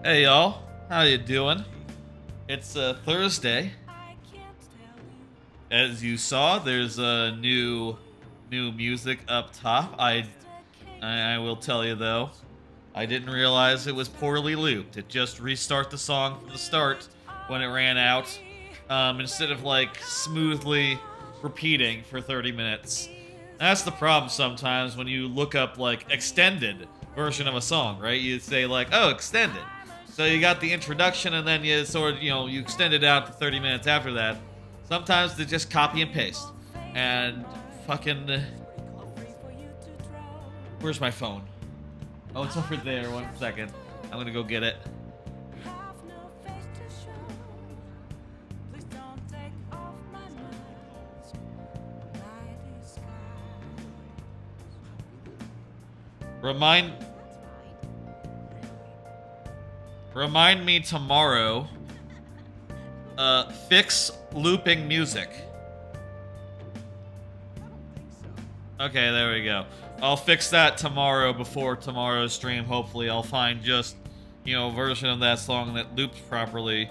Hey y'all, how you doing? It's Thursday. As you saw, there's new music up top. I will tell you though, I didn't realize it was poorly looped. It just restart the song from the start when it ran out, instead of like smoothly repeating for 30 minutes. That's the problem sometimes when you look up like extended version of a song, right? You say like, oh, extended. So you got the introduction and then you sort of, you extend it out to 30 minutes after that. Sometimes they just copy and paste. And fucking... Where's my phone? Oh, it's over there. 1 second. I'm gonna go get it. Remind me tomorrow. Fix looping music. Okay, there we go. I'll fix that tomorrow before tomorrow's stream. Hopefully I'll find just, a version of that song that loops properly.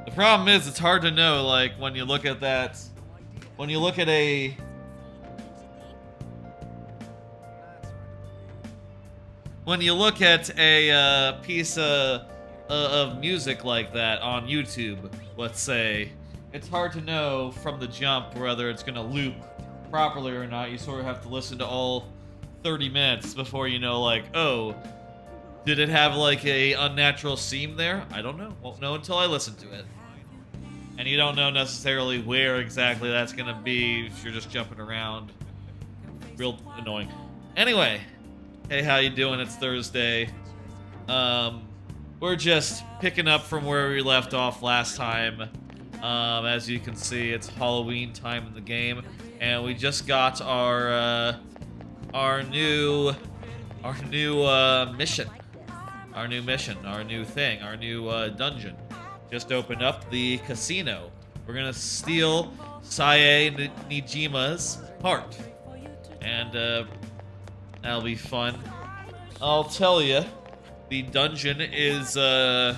The problem is it's hard to know, like, when you look at that... When you look at a... When you look at a piece of music like that on YouTube, let's say, it's hard to know from the jump whether it's gonna loop properly or not. You sort of have to listen to all 30 minutes before you know, like, oh, did it have like a unnatural seam there? I don't know. Won't know until I listen to it. And you don't know necessarily where exactly that's gonna be if you're just jumping around. Real annoying. Anyway, hey, how you doing? It's Thursday. We're just picking up from where we left off last time. As you can see, it's Halloween time in the game, and we just got our new mission, our new dungeon. Just opened up the casino. We're gonna steal Sae Nijima's heart, and that'll be fun. I'll tell you, the dungeon is a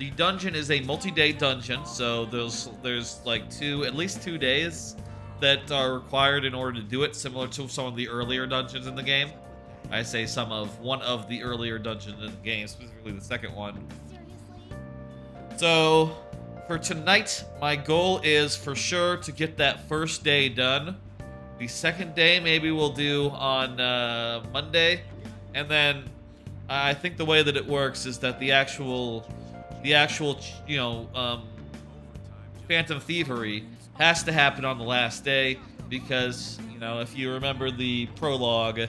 multi-day dungeon, so there's like at least 2 days that are required in order to do it, similar to some of the earlier dungeons in the game. I say one of the earlier dungeons in the game, specifically the second one. So for tonight, my goal is for sure to get that first day done. The second day maybe we'll do on Monday, and then I think the way that it works is that the actual Phantom Thievery has to happen on the last day, because if you remember the prologue,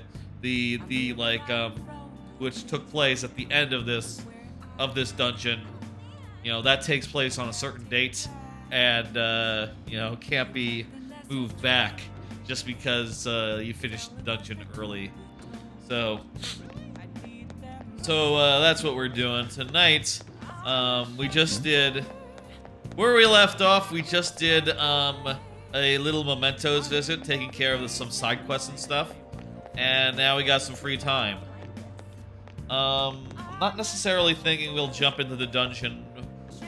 which took place at the end of this dungeon, that takes place on a certain date, and can't be moved back just because you finished the dungeon early. So that's what we're doing tonight. We just did, where we left off, we just did a little mementos visit, taking care of some side quests and stuff, and now we got some free time. I'm not necessarily thinking we'll jump into the dungeon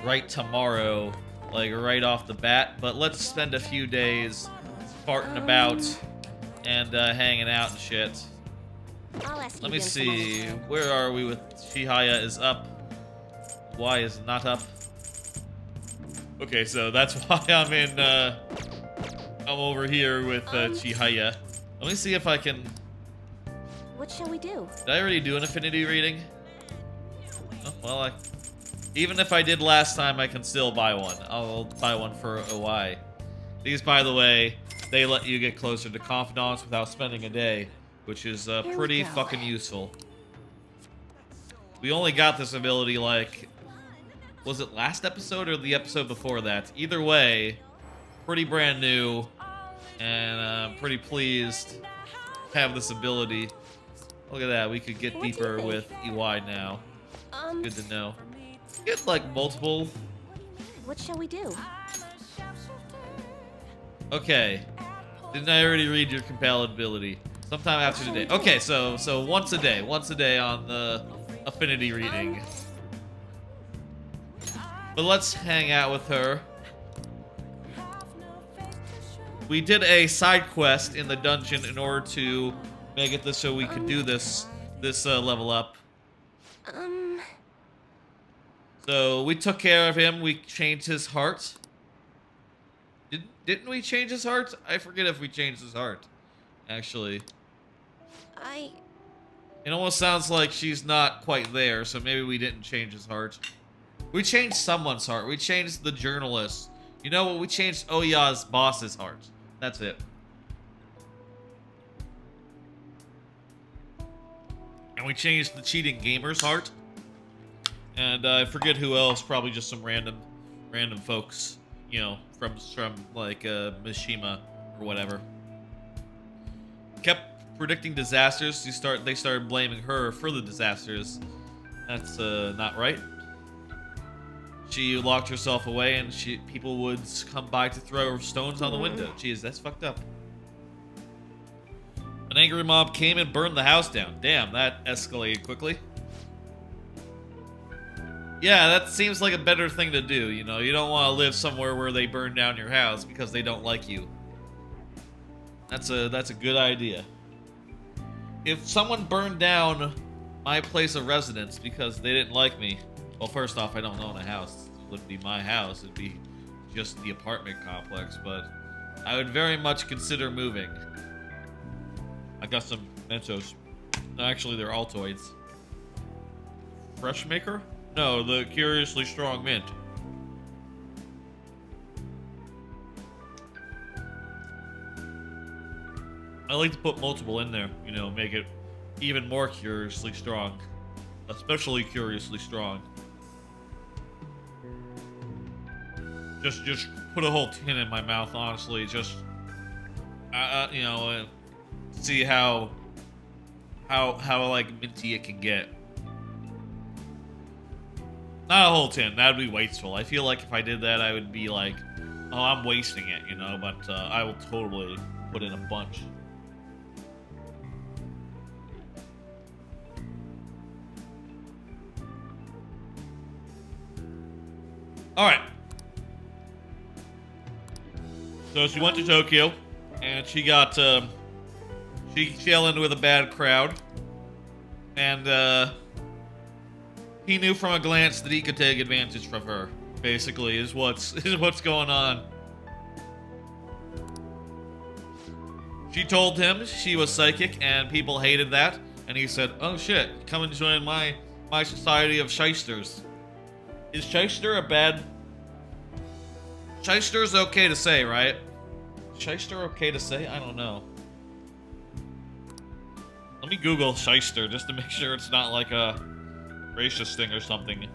right tomorrow, like right off the bat, but let's spend a few days farting about and hanging out and shit. Let me see, where are we with Chihaya is up. Y is not up. Okay, so that's why I'm over here with Chihaya. Let me see if I can... What shall we do? Did I already do an affinity reading? Oh, well, even if I did last time, I can still buy one. I'll buy one for a Y. These, by the way, they let you get closer to Confidants without spending a day, which is pretty fucking useful. We only got this ability, like... Was it last episode or the episode before that? Either way, pretty brand new, and I'm pretty pleased to have this ability. Look at that, we could get deeper with EY now. Good to know. Get like multiple. What shall we do? Okay. Didn't I already read your compatibility? Sometime after today. Okay, so once a day on affinity reading. But let's hang out with her. We did a side quest in the dungeon in order to make it this so we could do this level up. So we took care of him. We changed his heart. Didn't we change his heart? I forget if we changed his heart. Actually, it almost sounds like she's not quite there, so maybe we didn't change his heart. We changed someone's heart. We changed the journalist. You know what? We changed Oya's boss's heart. That's it. And we changed the cheating gamer's heart. And I forget who else. Probably just some random folks. You know, from like Mishima or whatever. Kept predicting disasters. They started blaming her for the disasters. That's not right. She locked herself away, and people would come by to throw stones on the window. Jeez, that's fucked up. An angry mob came and burned the house down. Damn, that escalated quickly. Yeah, that seems like a better thing to do, you know? You don't want to live somewhere where they burn down your house because they don't like you. That's a good idea. If someone burned down my place of residence because they didn't like me, well, first off, I don't own a house. It wouldn't be my house. It'd be just the apartment complex, but I would very much consider moving. I got some Mentos. Actually, they're Altoids. Fresh Maker? No, the Curiously Strong Mint. I like to put multiple in there, you know, make it even more curiously strong. Especially curiously strong. Just put a whole tin in my mouth, honestly. Just, you know, see how like minty it can get. Not a whole tin. That'd be wasteful. I feel like if I did that, I would be like, oh, I'm wasting it, you know. But I will totally put in a bunch. All right. So she went to Tokyo, and she got, she fell in with a bad crowd, and, he knew from a glance that he could take advantage from her, basically, is what's going on. She told him she was psychic, and people hated that, and he said, oh shit, come and join my society of shysters. Is shyster a bad... Shyster is okay to say, right? Shyster okay to say? I don't know. Let me Google shyster just to make sure it's not like a racist thing or something.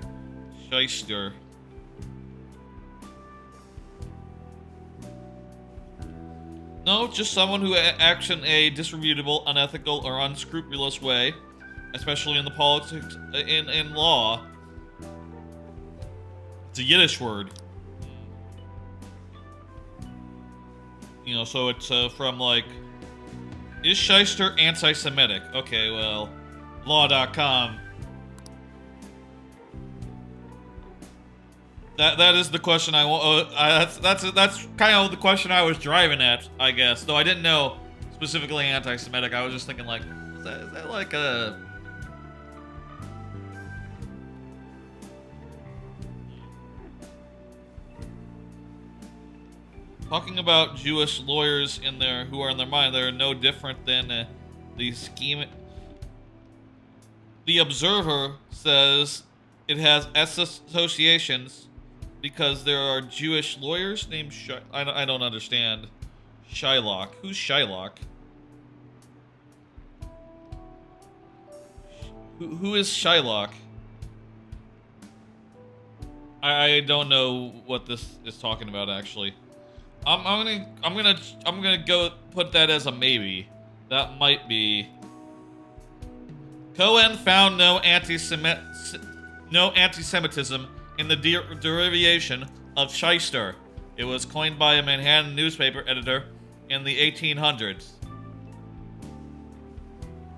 Shyster. No, just someone who acts in a disreputable, unethical, or unscrupulous way, especially in the politics, in law. It's a Yiddish word. You know, so it's from like, is shyster anti-Semitic? Okay, well, law.com. That is the question I want. That's kind of the question I was driving at, I guess. Though I didn't know specifically anti-Semitic. I was just thinking like, is that like a... Talking about Jewish lawyers who are in their mind, they're no different than the scheme. The Observer says it has associations because there are Jewish lawyers named I don't understand. Shylock. Who's Shylock? Who is Shylock? I don't know what this is talking about actually. I'm gonna go put that as a maybe. That might be. Cohen found no anti-Semitism in the derivation of shyster. It was coined by a Manhattan newspaper editor in the 1800s.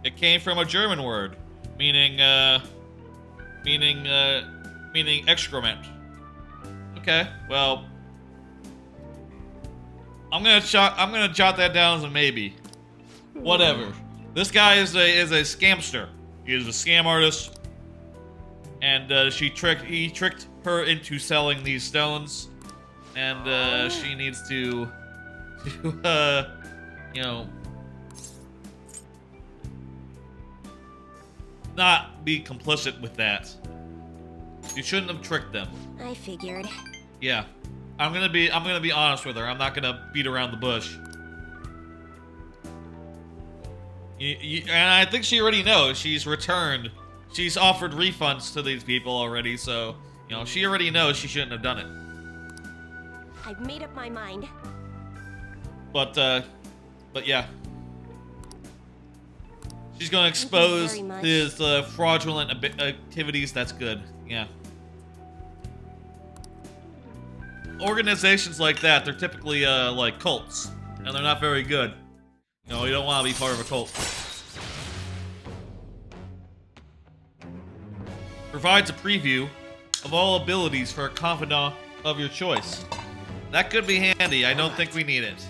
It came from a German word, meaning meaning excrement. Okay, well, I'm gonna jot that down as a maybe. Whatever. This guy is a scamster. He is a scam artist, and he tricked her into selling these stones, and she needs to you know, not be complicit with that. You shouldn't have tricked them. I figured. Yeah. I'm gonna be honest with her. I'm not gonna beat around the bush. And I think she already knows. She's returned. She's offered refunds to these people already, so, you know, she already knows she shouldn't have done it. I've made up my mind. But yeah. She's gonna expose his fraudulent activities. That's good. Yeah. Organizations like that, they're typically like cults, and they're not very good. You know, you don't want to be part of a cult. Provides a preview of all abilities for a confidant of your choice. That could be handy. I don't think we need it.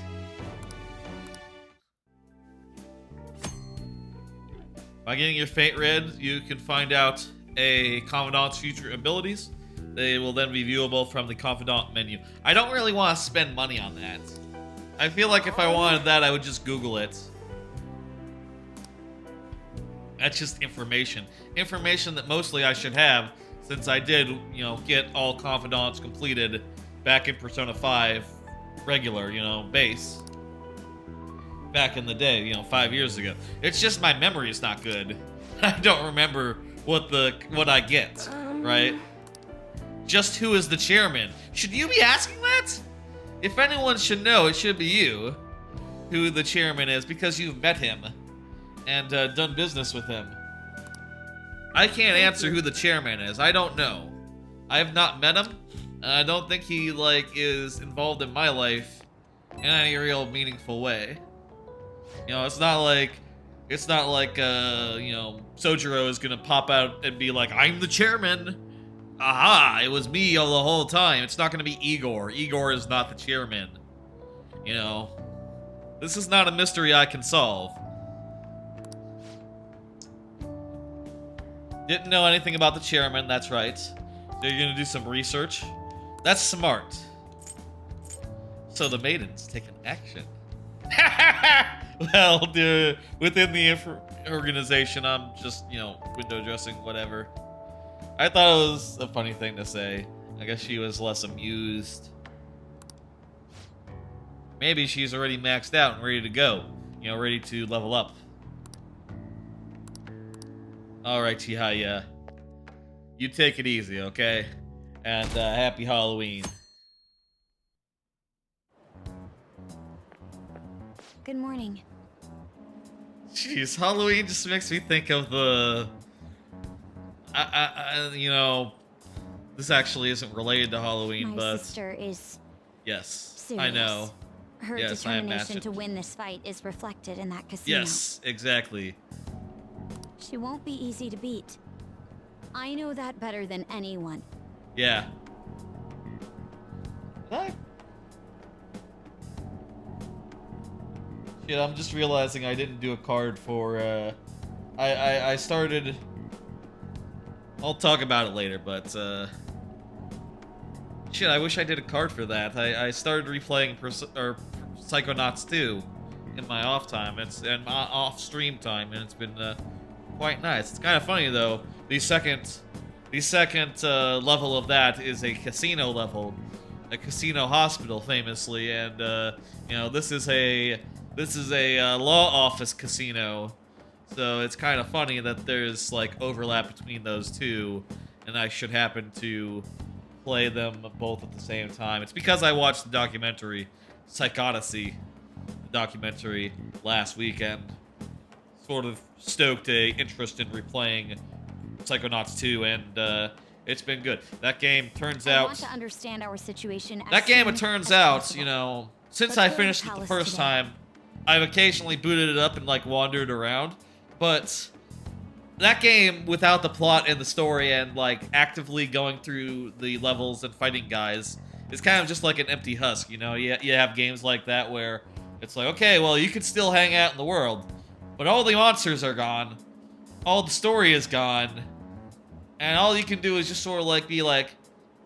By getting your fate read, you can find out a confidant's future abilities. They will then be viewable from the confidant menu. I don't really want to spend money on that. I feel like if I wanted that, I would just Google it. That's just information. Information that mostly I should have, since I did, you know, get all confidants completed back in Persona 5 regular, you know, base. Back in the day, you know, 5 years ago. It's just my memory is not good. I don't remember what I get, right? Just who is the chairman? Should you be asking that? If anyone should know, it should be you, who the chairman is, because you've met him and done business with him. I can't answer who the chairman is. I don't know. I have not met him. And I don't think he, like, is involved in my life in any real meaningful way. You know, it's not like, you know, Sojiro is gonna pop out and be like, I'm the chairman. Aha, it was me all the whole time. It's not gonna be Igor. Igor is not the chairman. You know, this is not a mystery I can solve. Didn't know anything about the chairman, that's right. So you're gonna do some research? That's smart. So the maiden's taking action. Well, dude, within the organization, I'm just, you know, window dressing, whatever. I thought it was a funny thing to say. I guess she was less amused. Maybe she's already maxed out and ready to go. You know, ready to level up. Alright, Chihaya. You take it easy, okay? And happy Halloween. Good morning. Jeez, Halloween just makes me think of the... you know, this actually isn't related to Halloween, but... My sister is... Yes, serious. I know. Her Yes, I determination imagine. to win this fight is reflected in that casino. Yes, exactly. She won't be easy to beat. I know that better than anyone. Yeah. Shit, I'm just realizing I didn't do a card for, I started... I'll talk about it later, but, shit, I wish I did a card for that. I started replaying Psychonauts 2 in my off time. And off stream time, and it's been, quite nice. It's kind of funny, though. The second level of that is a casino level. A casino hospital, famously, and, you know, this is a law office casino, so it's kind of funny that there's like overlap between those two, and I should happen to play them both at the same time. It's because I watched the documentary Psychodyssey, the documentary, last weekend. Sort of stoked a interest in replaying Psychonauts 2, and it's been good. That game turns out... I want to understand our situation. That game, it turns out, you know, since I finished it the first time, I've occasionally booted it up and, like, wandered around, but that game without the plot and the story and like actively going through the levels and fighting guys is kind of just like an empty husk, you know? You have games like that where it's like, okay, well, you can still hang out in the world, but all the monsters are gone, all the story is gone, and all you can do is just sort of like be like,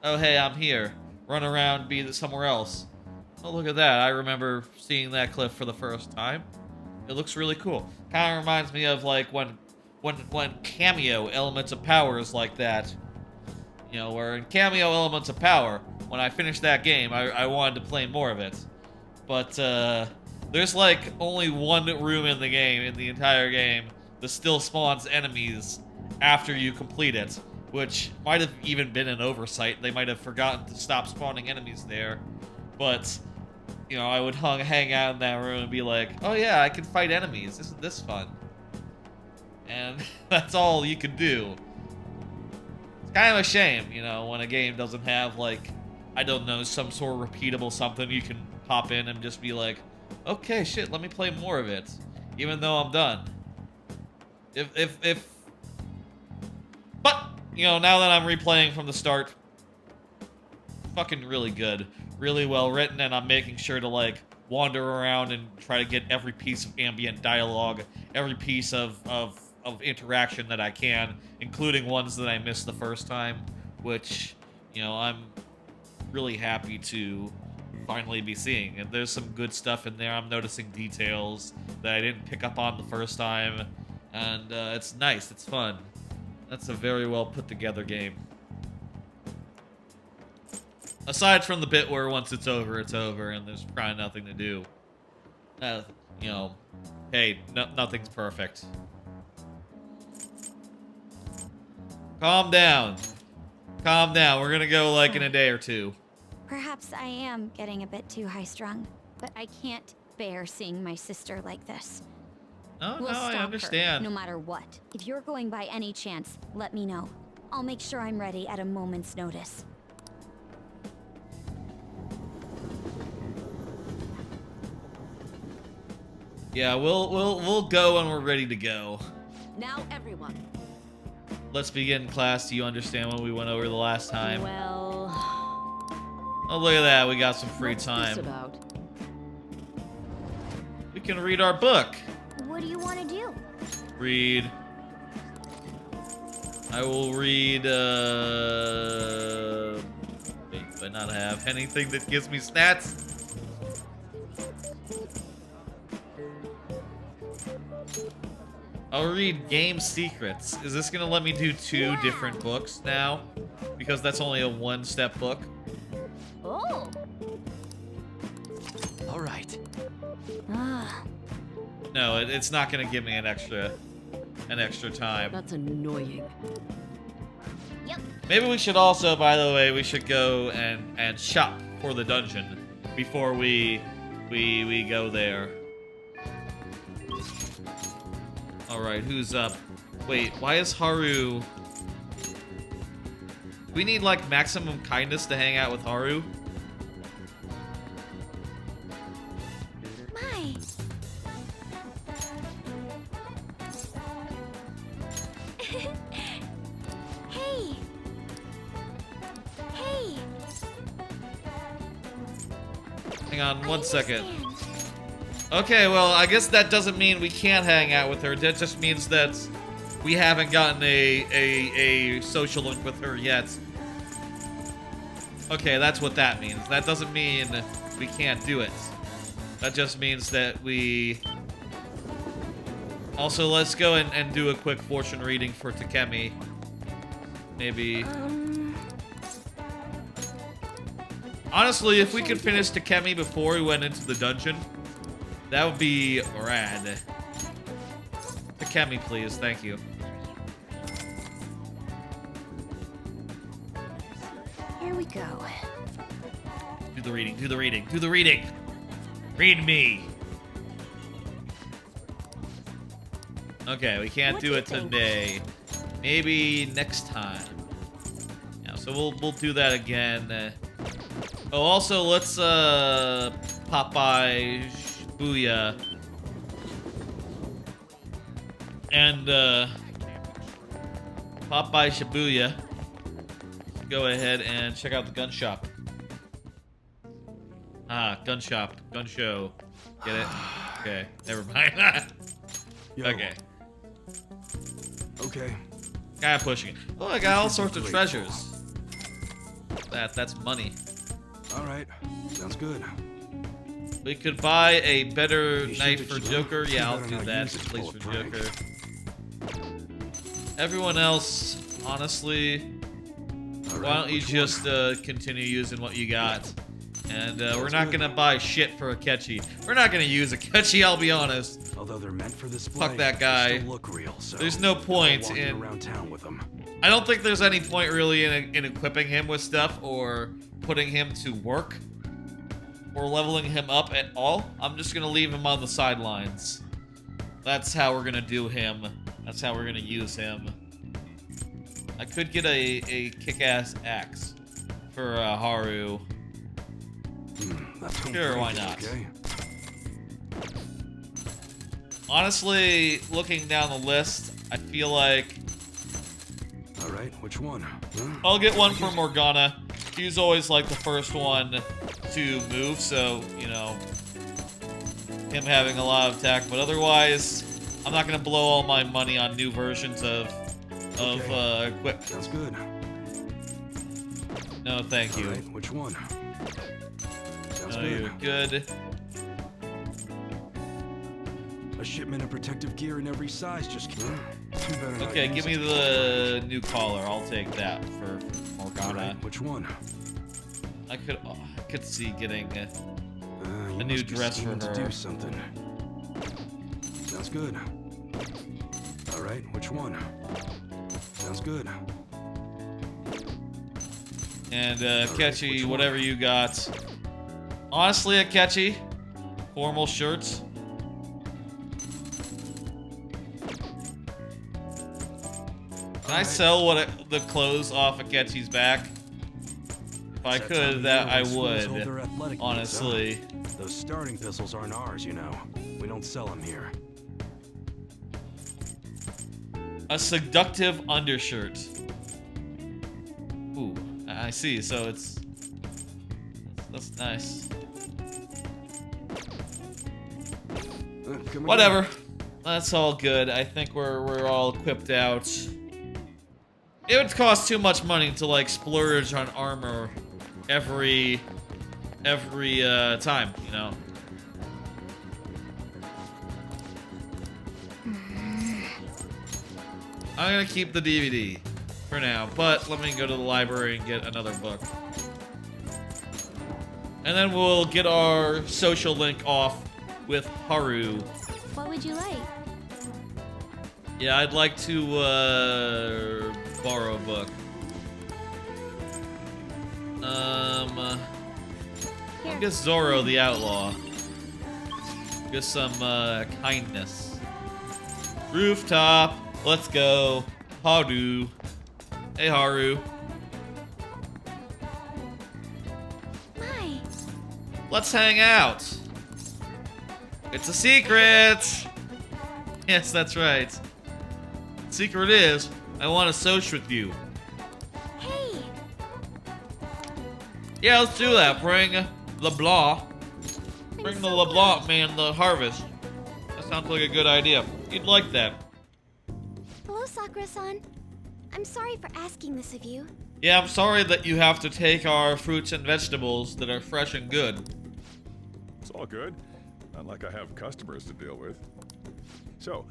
oh, hey, I'm here, run around, be somewhere else. Oh, look at that. I remember seeing that cliff for the first time. It looks really cool. Kind of reminds me of like when Cameo Elements of Power is like that. You know, where in Cameo Elements of Power, when I finished that game, I wanted to play more of it. But there's like only one room in the game, in the entire game, that still spawns enemies after you complete it, which might have even been an oversight. They might have forgotten to stop spawning enemies there. But, you know, I would hang out in that room and be like, oh yeah, I can fight enemies. Isn't this fun? And that's all you can do. It's kind of a shame, you know, when a game doesn't have, like, I don't know, some sort of repeatable something you can pop in and just be like, okay, shit, let me play more of it, even though I'm done. But, you know, now that I'm replaying from the start, fucking really good. Really well written, and I'm making sure to, like, wander around and try to get every piece of ambient dialogue, every piece of interaction that I can, including ones that I missed the first time, which, you know, I'm really happy to finally be seeing. And there's some good stuff in there. I'm noticing details that I didn't pick up on the first time, and it's nice. It's fun. That's a very well put together game. Aside from the bit where once it's over, and there's probably nothing to do. You know, hey, nothing's perfect. Calm down. Calm down. We're gonna go like in a day or two. Perhaps I am getting a bit too high-strung, but I can't bear seeing my sister like this. Oh, We'll no, I stop understand. her, no matter what. If you're going by any chance, let me know. I'll make sure I'm ready at a moment's notice. Yeah, we'll go when we're ready to go. Now everyone. Let's begin, class. Do you understand what we went over the last time? Well, Oh, look at that. We got some free what's time. this about? We can read our book. What do you want to do? Read. I will read, wait, do I not have anything that gives me stats? I'll read Game Secrets. Is this gonna let me do two different books now? Because that's only a one-step book. Oh. All right. Ah. No, it's not gonna give me an extra time. That's annoying. Yep. Maybe we should also, by the way, we should go and shop for the dungeon before we go there. All right, who's up? Wait, why is Haru? Do we need like maximum kindness to hang out with Haru? My. Hey. Hey. Hang on one I second. understand. Okay, well, I guess that doesn't mean we can't hang out with her. That just means that we haven't gotten a social link with her yet. Okay, that's what that means. That doesn't mean we can't do it. That just means that we... Also, let's go and do a quick fortune reading for Takemi. Maybe... Honestly, if we could finish Takemi before we went into the dungeon, that would be rad. Takemi, please. Thank you. Here we go. Do the reading. Do the reading. Do the reading. Read me. Okay, we can't What do do you it think? today. Maybe next time. Yeah, so we'll do that again. Oh, also, let's pop by Shibuya and pop by Shibuya. Go ahead and check out the gun shop. Ah, gun shop, gun show. Get it? Okay, never mind. Yo. Okay. Okay. Guy pushing it. Oh, I got all sorts of treasures. That's money. All right. Sounds good. We could buy a better You sure knife that for you Joker. will? Yeah, You I'll better do not that. use it to Please pull a for prank. Joker. Everyone else, honestly, All why right, don't you which just one? continue using what you got? And we're Sounds not good. gonna buy shit for Akechi. We're not gonna use Akechi, I'll be honest. Although they're meant for display, Fuck that they guy. still look real, so There's no don't point walk in- around town with them. I don't think there's any point really in equipping him with stuff or putting him to work or leveling him up at all. I'm just gonna leave him on the sidelines. That's how we're gonna do him. That's how we're gonna use him. I could get a kick-ass axe for Haru. That's Sure, why not? Okay. Honestly, looking down the list, I feel like All right, which one? I'll get one for Morgana. She's always like the first one to move, so, you know, him having a lot of attack. But otherwise, I'm not gonna blow all my money on new versions of equipment. Sounds good. No, thank All you. right, which one? Sounds No, good. you're good. A shipment of protective gear in every size just came. Too better not Okay, use give me it. the new collar. I'll take that for All Morgana. right, which one? I could see getting You a new must be dress for scheming her. to do something. Sounds good. All right, which one? Sounds good. And which Akechi, one? whatever you got. Honestly, Akechi, formal shirts. Can I sell the clothes off Akechi's back? If I It's that time could, of that year I when schools hold their would. athletic meets, huh? Honestly. Those starting pistols aren't ours, you know. We don't sell them here. A seductive undershirt. Ooh, I see. So that's nice. Come Whatever. That's all good. I think we're all equipped out. It would cost too much money to like splurge on armor every time, you know. I'm gonna keep the DVD for now, but let me go to the library and get another book. And then we'll get our social link off with Haru. What would you like? Yeah, I'd like to borrow a book. I'll Here. get Zoro the Outlaw. Get some kindness. Rooftop. Let's go. Haru. Hey, Haru. My. Let's hang out. It's a secret. Yes, that's right. Secret is, I want to social with you. Hey. Yeah, let's do that. Bring LeBlanc. Bring the so LeBlanc man the harvest. That sounds like a good idea. You'd like that. Hello, Sakura-san. I'm sorry for asking this of you. Yeah, I'm sorry that you have to take our fruits and vegetables that are fresh and good. It's all good. Not like I have customers to deal with. So,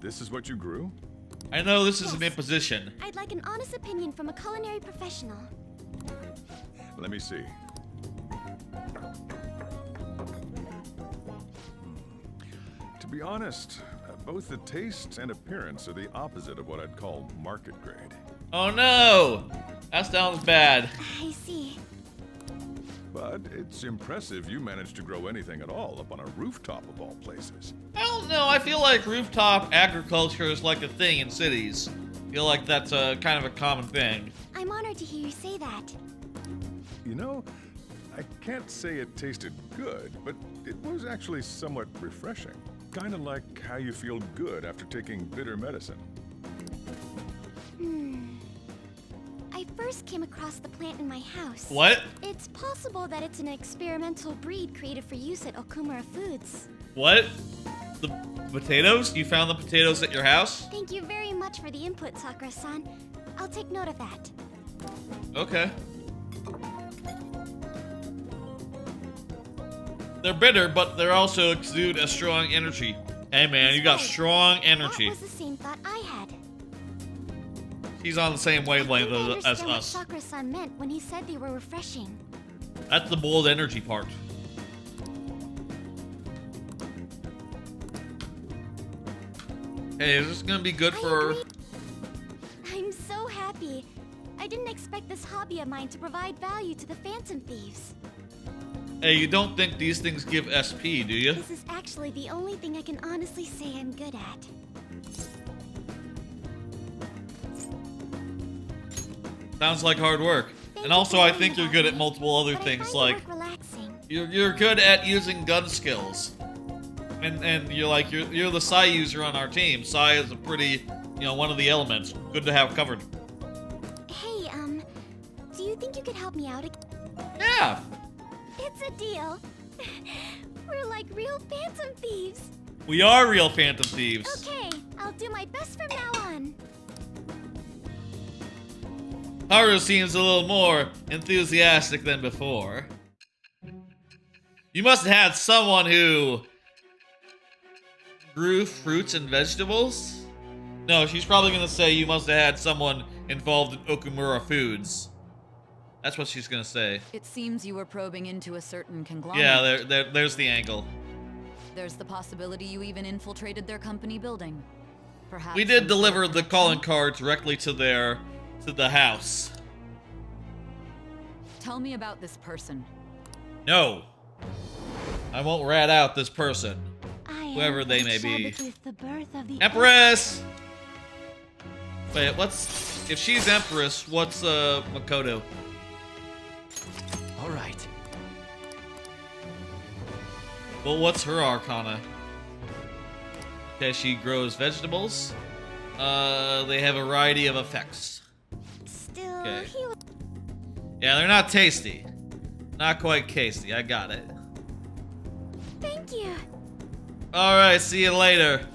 this is what you grew? I know this is an Yes. imposition. I'd like an honest opinion from a culinary professional. Let me see. To be honest, both the taste and appearance are the opposite of what I'd call market grade. Oh no! That sounds bad. I see. But it's impressive you managed to grow anything at all up on a rooftop of all places. I don't know. I feel like rooftop agriculture is like a thing in cities. I feel like that's a kind of a common thing. I'm honored to hear you say that. You know, I can't say it tasted good, but it was actually somewhat refreshing. Kind of like how you feel good after taking bitter medicine. I first came across the plant in my house. What? It's possible that it's an experimental breed created for use at Okumura Foods. What? The potatoes? You found the potatoes at your house? Thank you very much for the input, Sakura-san. I'll take note of that. Okay. They're bitter, but they also exude a strong energy. Hey man, you got strong energy. That was the same thought I had. He's on the same wavelength I as understand what us. Sakura-san meant when he said they were refreshing. That's the bold energy part. Hey, is this gonna be good I for... agree. I'm so happy. I didn't expect this hobby of mine to provide value to the Phantom Thieves. Hey, you don't think these things give SP, do you? This is actually the only thing I can honestly say I'm good at. Sounds like hard work. Thank And you also, for I learning think you're about good at me, multiple other but I things, find like... the work relaxing. You're good at using gun skills. And you're like, you're the Psy user on our team. Psy is a pretty, you know, one of the elements. Good to have covered. Hey, do you think you could help me out again? Yeah. It's a deal. We're like real Phantom Thieves. We are real Phantom Thieves. Okay, I'll do my best from now on. Haru seems a little more enthusiastic than before. You must have had someone who grew fruits and vegetables? No, she's probably gonna say you must have had someone involved in Okumura Foods. That's what she's gonna say. It seems you were probing into a certain conglomerate. Yeah, there's the angle. There's the possibility you even infiltrated their company building. Perhaps We did some deliver sort of the calling connection? card directly to the house. Tell me about this person. No. I won't rat out this person. Whoever am they may be. Shabbat with the birth of the Empress! Wait, what's... If she's Empress, what's, Makoto? All right. Well, what's her arcana? Okay, she grows vegetables. They have a variety of effects. Still, Okay. he was Yeah, they're not tasty. Not quite tasty, I got it. Thank you. Alright, see you later.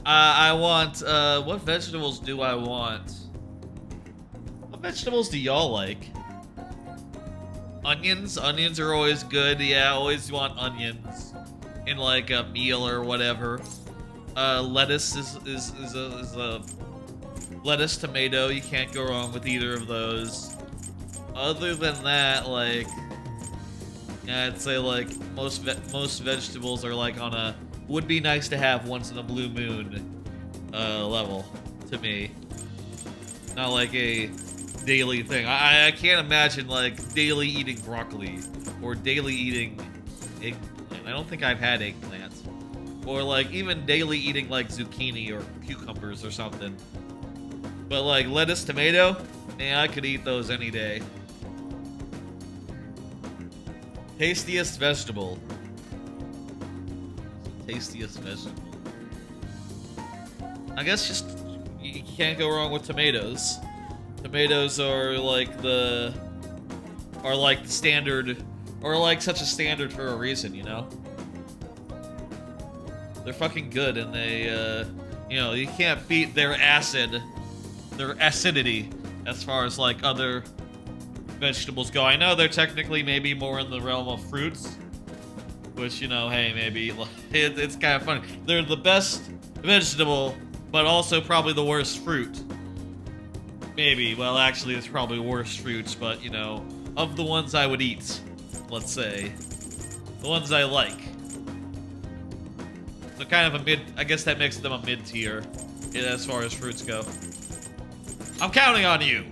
I want, what vegetables do I want? What vegetables do y'all like? Onions? Onions are always good. Yeah, always want onions in like a meal or whatever. Lettuce is a lettuce, tomato. You can't go wrong with either of those. Other than that, like, yeah, I'd say like most vegetables are like on a would be nice to have once in a blue moon level to me. Not like a daily thing. I can't imagine like daily eating broccoli or daily eating eggplant. I don't think I've had eggplant. Or like even daily eating like zucchini or cucumbers or something. But like lettuce, tomato, yeah, I could eat those any day. Tastiest vegetable. Tastiest vegetable. I guess just you can't go wrong with tomatoes. Tomatoes are like the standard, or like such a standard for a reason, you know? They're fucking good, and they, you know, you can't beat their acidity as far as like other vegetables go. I know they're technically maybe more in the realm of fruits, which, you know, hey, maybe it's kind of funny. They're the best vegetable, but also probably the worst fruit. Maybe. Well, actually, it's probably worse fruits, but, you know, of the ones I would eat, let's say, the ones I like. So kind of a mid, I guess that makes them a mid-tier as far as fruits go. I'm counting on you!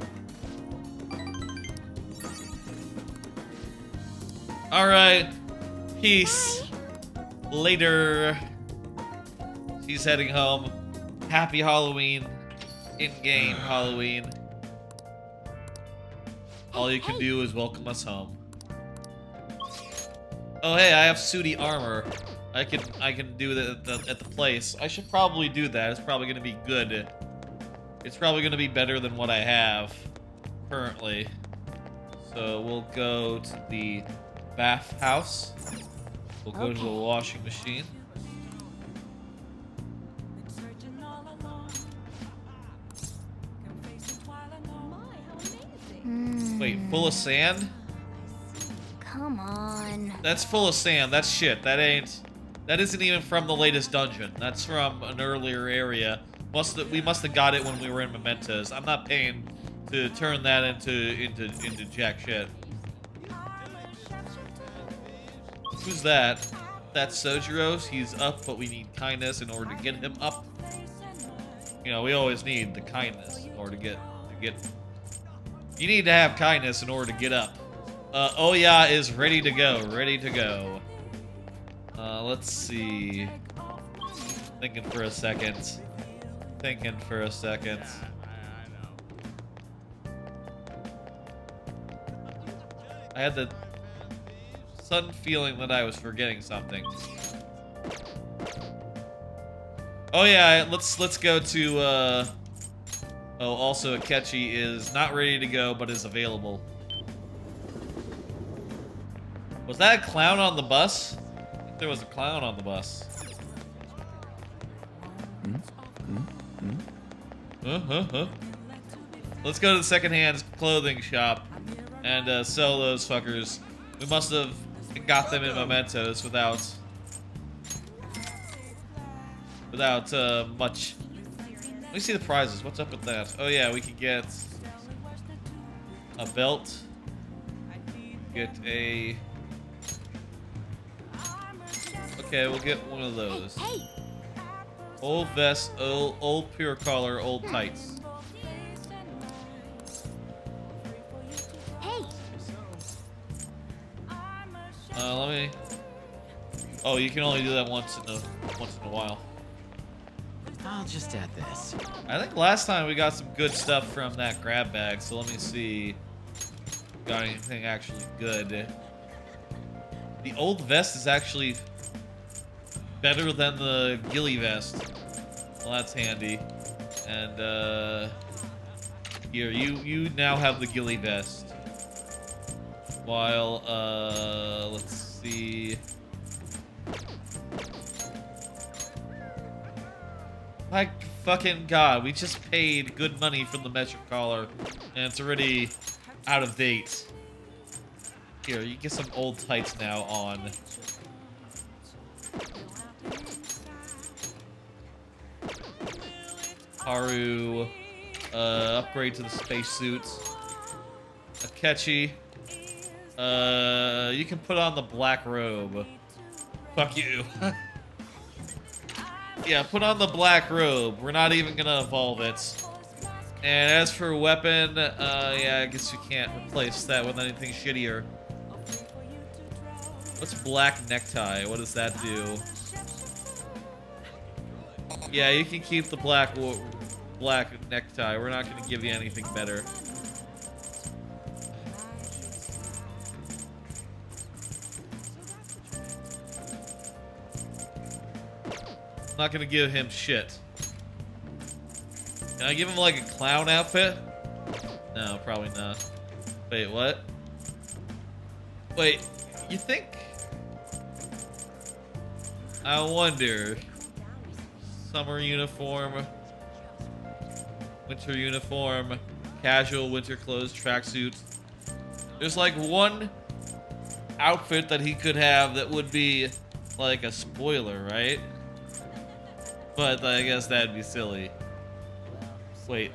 Alright. Peace. Later. She's heading home. Happy Halloween. In-game Halloween. All you can do is welcome us home. Oh hey, I have sooty armor. I can do that at the place. I should probably do that. It's probably gonna be good. It's probably going to be better than what I have currently. So we'll go to the bathhouse. We'll go to the washing machine. Wait, full of sand? Come on. That's full of sand. That's shit. That isn't even from the latest dungeon. That's from an earlier area. We must have got it when we were in Mementos. I'm not paying to turn that into jack shit. Who's that? That's Sojiro's. He's up, but we need kindness in order to get him up. You know, we always need the kindness in order to get. You need to have kindness in order to get up. Oya is ready to go. Ready to go. Let's see. Thinking for a second. I had the sudden feeling that I was forgetting something. Oh yeah, let's go to oh, also Akechi is not ready to go but is available. Was that a clown on the bus? I think there was a clown on the bus. Let's go to the secondhand clothing shop and sell those fuckers. We must have got them in Mementos without much. Let me see the prizes. What's up with that? Oh yeah, we can get a belt. Get a. Okay, we'll get one of those. Hey. Old vest, old pure collar, old tights. Hey. Let me. Oh, you can only do that once in a while. I'll just add this. I think last time we got some good stuff from that grab bag, so let me see. Got anything actually good? The old vest is actually better than the ghillie vest. Well, that's handy. And here, you now have the ghillie vest. While let's see. My fucking god, we just paid good money for the metric collar, and it's already out of date. Here, you get some old tights now on. Haru, upgrade to the spacesuit. Akechi, you can put on the black robe. Fuck you. Yeah, put on the black robe. We're not even gonna evolve it. And as for weapon, yeah, I guess you can't replace that with anything shittier. What's black necktie? What does that do? Yeah, you can keep the black necktie. We're not gonna give you anything better. I'm not gonna give him shit. Can I give him like a clown outfit? No, probably not. Wait, what? Wait, you think? I wonder. Summer uniform, winter uniform, casual winter clothes, tracksuit. There's like one outfit that he could have that would be like a spoiler, right? But I guess that'd be silly. Wait,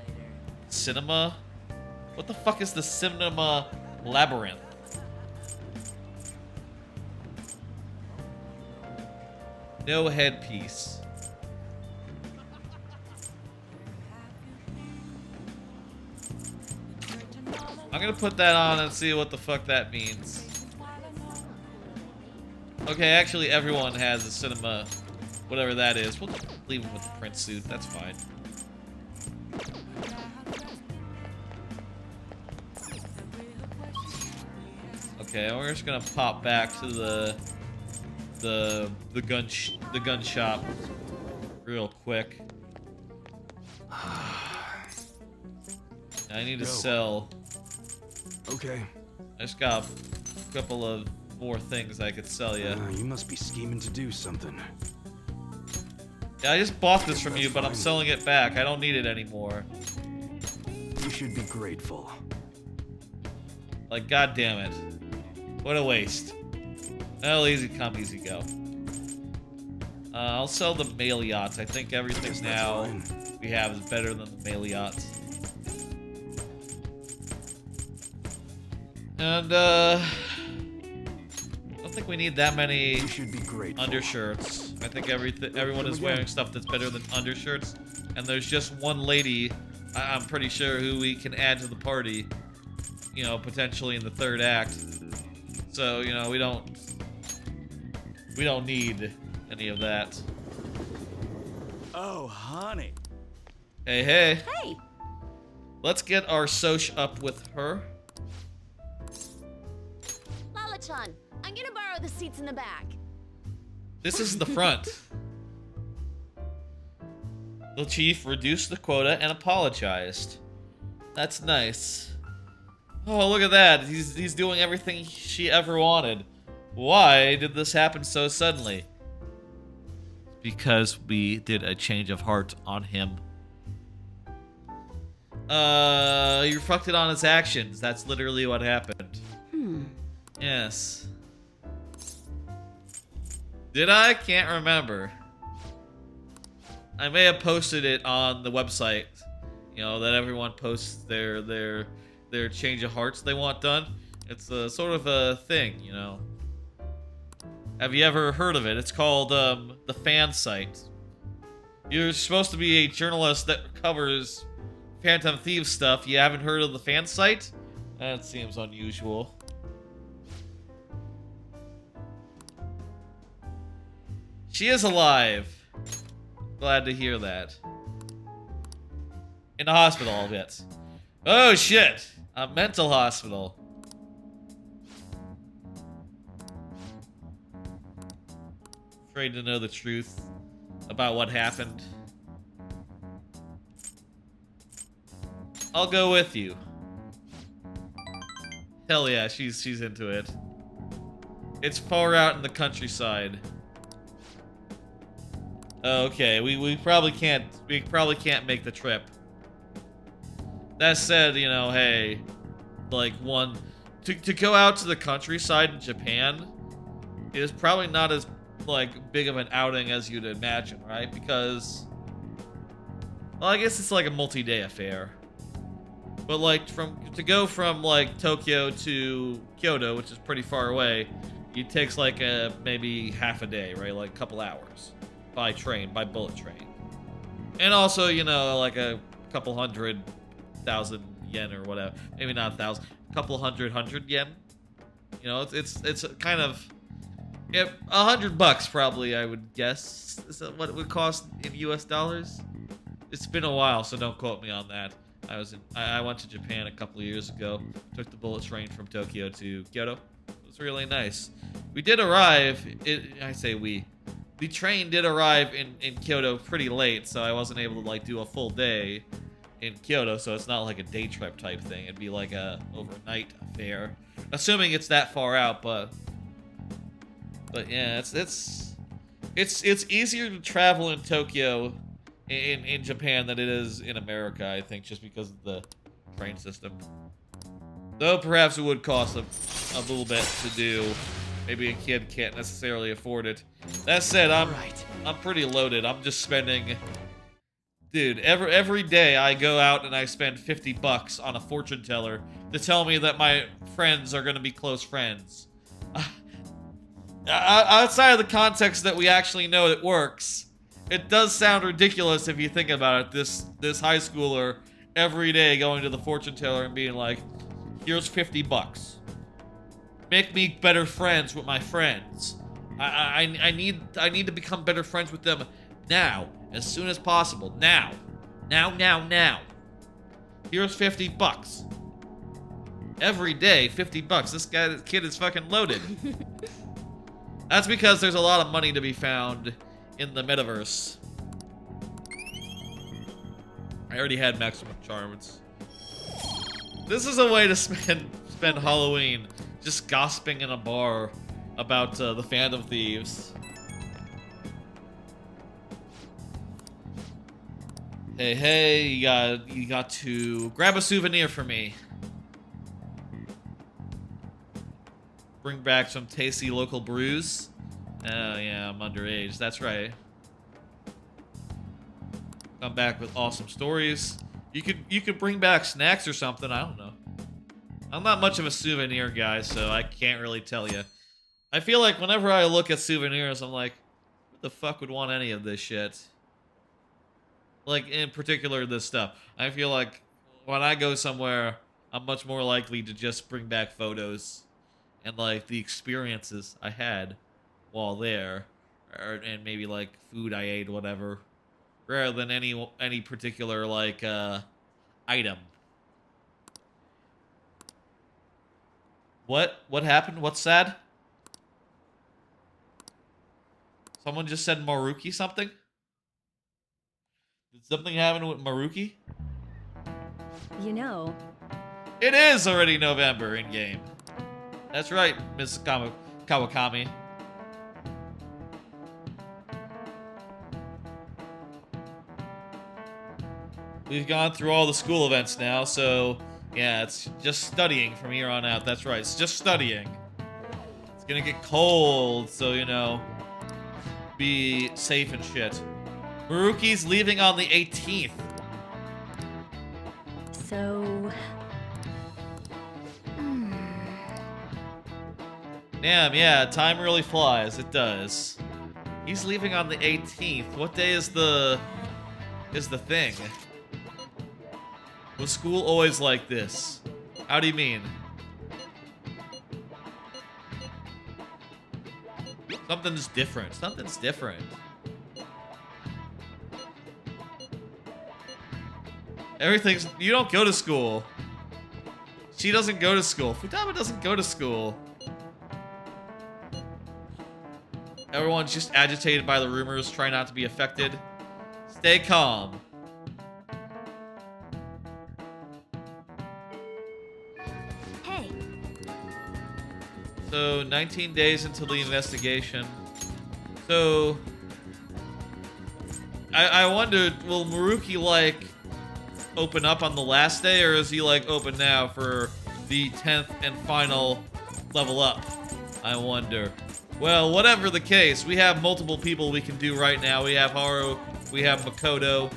cinema? What the fuck is the cinema labyrinth? No headpiece. I'm gonna put that on and see what the fuck that means. Okay, actually everyone has a cinema, whatever that is. We'll just leave him with the print suit, that's fine. Okay, we're just gonna pop back to the gun shop real quick. I need to Go. sell. Okay. I just got a couple of more things I could sell you. You must be scheming to do something. Yeah, I just bought this from That's you, but I'm fine. selling it back. I don't need it anymore. You should be grateful. Like, god damn it. What a waste. Well, easy come, easy go. I'll sell the mail yachts. I think everything That's now fine. we have is better than the mail yachts. And, I don't think we need that many You should be grateful. undershirts. I think everyone is wearing stuff that's better than undershirts. And there's just one lady, I'm pretty sure, who we can add to the party. You know, potentially in the third act. So, you know, we don't need any of that. Oh, honey. Hey, hey. Hey! Let's get our Soch up with her. Lala-chan, I'm gonna borrow the seats in the back. This is the front. The chief reduced the quota and apologized. That's nice. Oh, look at that. He's doing everything she ever wanted. Why did this happen so suddenly? Because we did a change of heart on him. He reflected on his actions. That's literally what happened. Yes. Did I? Can't remember. I may have posted it on the website. You know, that everyone posts their change of hearts they want done. It's a sort of a thing, you know. Have you ever heard of it? It's called the fan site. You're supposed to be a journalist that covers Phantom Thieves stuff. You haven't heard of the fan site? That seems unusual. She is alive. Glad to hear that. In the hospital, I'll bet. Oh shit! A mental hospital. Afraid to know the truth about what happened. I'll go with you. Hell yeah, she's into it. It's far out in the countryside. Okay, we probably can't make the trip. That said, you know, hey, like to go out to the countryside in Japan is probably not as like big of an outing as you'd imagine, right? Because, well, I guess it's like a multi-day affair. But like to go from like Tokyo to Kyoto, which is pretty far away, it takes like maybe half a day, right? Like a couple hours by train, by bullet train. And also, you know, like a couple 100,000 yen or whatever. Maybe not 1,000. A couple hundred yen. You know, it's kind of $100 probably, I would guess. Is that what it would cost in US dollars? It's been a while, so don't quote me on that. I went to Japan a couple of years ago. Took the bullet train from Tokyo to Kyoto. It was really nice. We did arrive. I say we. The train did arrive in Kyoto pretty late, so I wasn't able to like do a full day in Kyoto. So it's not like a day trip type thing. It'd be like a overnight affair, assuming it's that far out. But yeah, it's easier to travel in Tokyo in Japan than it is in America, I think, just because of the train system. Though perhaps it would cost a little bit to do. Maybe a kid can't necessarily afford it. That said, I'm pretty loaded. I'm just spending, dude, every day I go out and I spend $50 on a fortune teller to tell me that my friends are gonna be close friends. Outside of the context that we actually know it works, it does sound ridiculous if you think about it. This high schooler every day going to the fortune teller and being like, "Here's $50. Make me better friends with my friends. I need to become better friends with them now, as soon as possible. Now. Here's $50. Every day, $50. This kid is fucking loaded." That's because there's a lot of money to be found in the metaverse. I already had maximum charms. This is a way to spend Halloween, just gossiping in a bar about the Phantom Thieves. Hey, you got to grab a souvenir for me. Bring back some tasty local brews. Oh yeah, I'm underage. That's right. Come back with awesome stories. You could bring back snacks or something. I don't know. I'm not much of a souvenir guy, so I can't really tell you. I feel like whenever I look at souvenirs, I'm like, who the fuck would want any of this shit? Like, in particular, this stuff. I feel like when I go somewhere, I'm much more likely to just bring back photos and, like, the experiences I had while there. And maybe, like, food I ate, whatever. Rather than any particular, like, item. What happened? What's sad? Someone just said Maruki something? Did something happen with Maruki? You know. It is already November in game. That's right, Miss Kawakami. We've gone through all the school events now, so yeah, it's just studying from here on out. That's right, it's just studying. It's gonna get cold, so you know, be safe and shit. Maruki's leaving on the 18th. So... Damn, yeah, time really flies. It does. He's leaving on the 18th. What day is the thing? Was school always like this? How do you mean? Something's different. Something's different. Everything's... You don't go to school. She doesn't go to school. Futaba doesn't go to school. Everyone's just agitated by the rumors, try not to be affected. Stay calm. Hey. So, 19 days until the investigation. So... I wondered, will Maruki, like, open up on the last day, or is he, like, open now for the 10th and final level up? I wonder. Well, whatever the case, we have multiple people we can do right now. We have Haru, we have Makoto.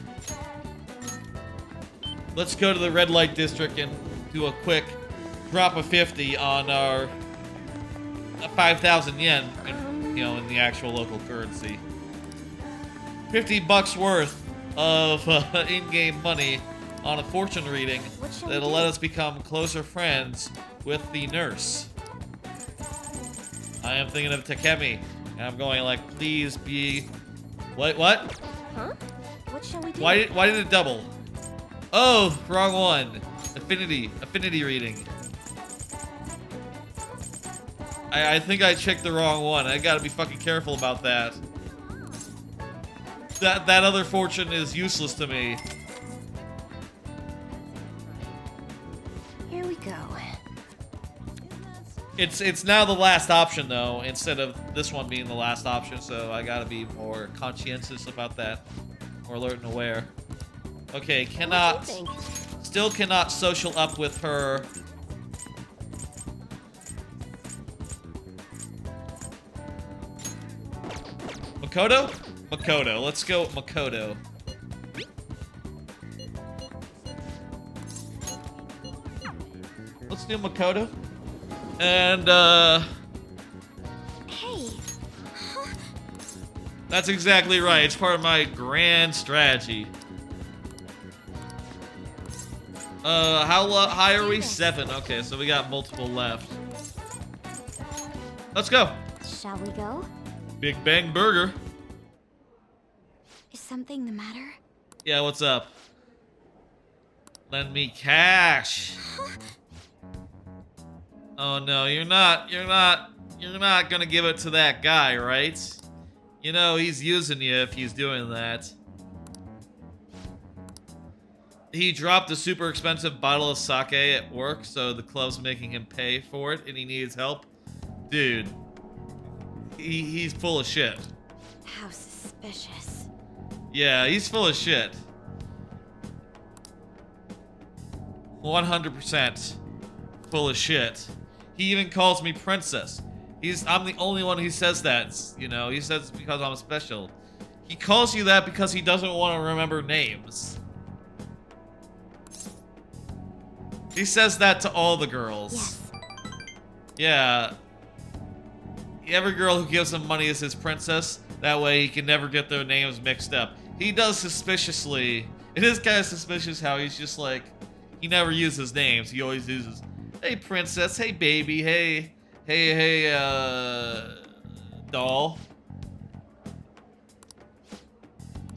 Let's go to the red light district and do a quick drop of 50 on our 5,000 yen, in the actual local currency. 50 bucks worth of in-game money on a fortune reading that'll let us become closer friends with the nurse. I am thinking of Takemi, and I'm going like, please be... What? Huh? What shall we do? Why did it double? Oh, wrong one. Affinity reading. I think I checked the wrong one. I gotta be fucking careful about that. That other fortune is useless to me. Here we go. It's now the last option though, instead of this one being the last option, so I gotta be more conscientious about that. More alert and aware. Okay, still cannot social up with her. Makoto? Makoto, let's go Makoto. Let's do Makoto. And, Hey. That's exactly right. It's part of my grand strategy. How high are we? 7. Okay, so we got multiple left. Let's go. Shall we go? Big Bang Burger. Is something the matter? Yeah, what's up? Lend me cash. Oh no, you're not gonna give it to that guy, right? You know, he's using you if he's doing that. He dropped a super expensive bottle of sake at work, so the club's making him pay for it, and he needs help. Dude, he's full of shit. How suspicious. Yeah, he's full of shit. 100% full of shit. He even calls me princess. I'm the only one who says that. You know, he says because I'm special. He calls you that because he doesn't want to remember names. He says that to all the girls. Yes. Yeah. Every girl who gives him money is his princess. That way he can never get their names mixed up. He does suspiciously. It is kind of suspicious how he's just like, he never uses names. He always uses, hey princess, hey baby, hey, doll.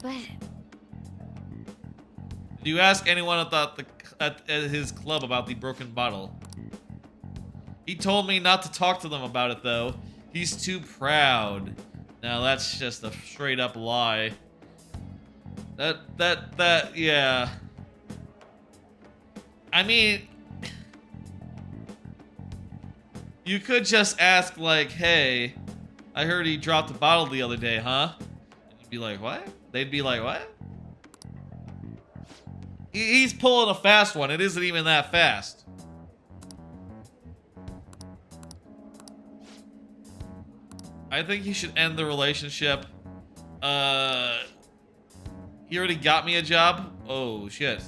But Did you ask anyone at his club about the broken bottle? He told me not to talk to them about it though. He's too proud. Now that's just a straight up lie. Yeah. I mean, you could just ask like, hey, I heard he dropped a bottle the other day, huh? And you'd be like, what? They'd be like, what? He's pulling a fast one. It isn't even that fast. I think he should end the relationship. He already got me a job. Oh, shit.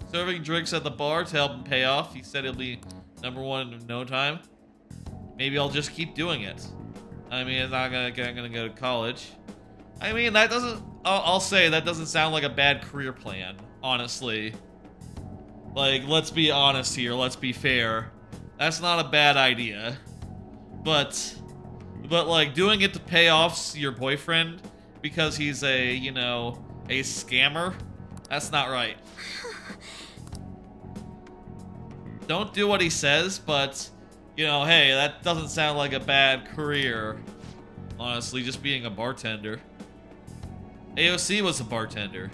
Serving drinks at the bar to help him pay off. He said he'll be #1 in no time. Maybe I'll just keep doing it. I mean, I'm gonna go to college. I mean, that doesn't... I'll say that doesn't sound like a bad career plan, honestly. Like, let's be honest here. Let's be fair. That's not a bad idea. But like, doing it to pay off your boyfriend because he's a, you know, a scammer, that's not right. Don't do what he says, but, you know, hey, that doesn't sound like a bad career. Honestly, just being a bartender. AOC was a bartender.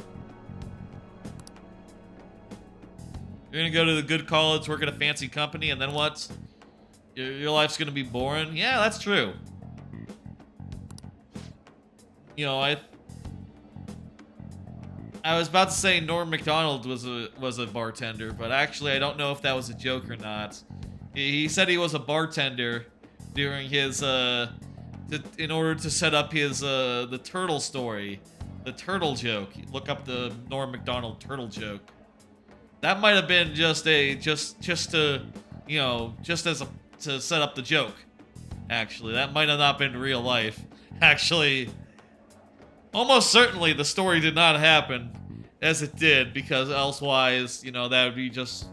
You're gonna go to the good college, work at a fancy company, and then what? Your life's gonna be boring? Yeah, that's true. You know, I was about to say Norm Macdonald was a bartender, but actually I don't know if that was a joke or not. He said he was a bartender during his in order to set up his the turtle story, the turtle joke. Look up the Norm Macdonald turtle joke. That might have been just to, you know, just as to set up the joke. Actually, that might have not been real life. Actually, almost certainly the story did not happen as it did, because elsewise, you know, that would be just,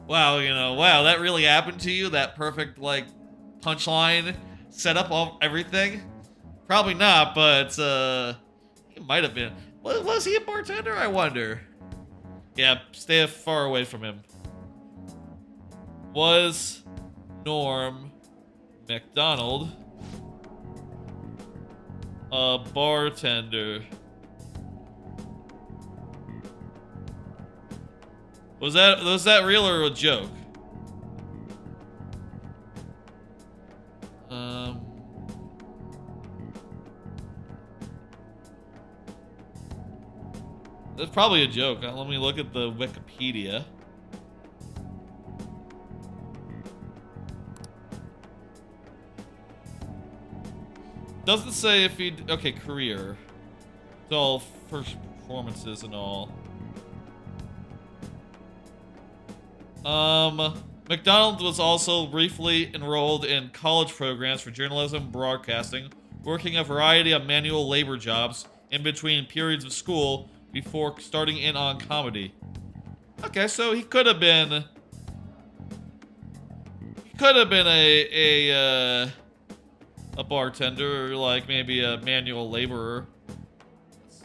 wow, you know, wow, that really happened to you? That perfect, like, punchline set up all everything? Probably not, but he might have been. Was he a bartender? I wonder. Yeah, stay far away from him. Was Norm Macdonald a bartender? Was that real or a joke? That's probably a joke. Let me look at the Wikipedia. Doesn't say if he... Okay, career. It's all first performances and all. McDonald was also briefly enrolled in college programs for journalism and broadcasting, working a variety of manual labor jobs in between periods of school before starting in on comedy. Okay, so he could have been... a bartender, or like maybe a manual laborer.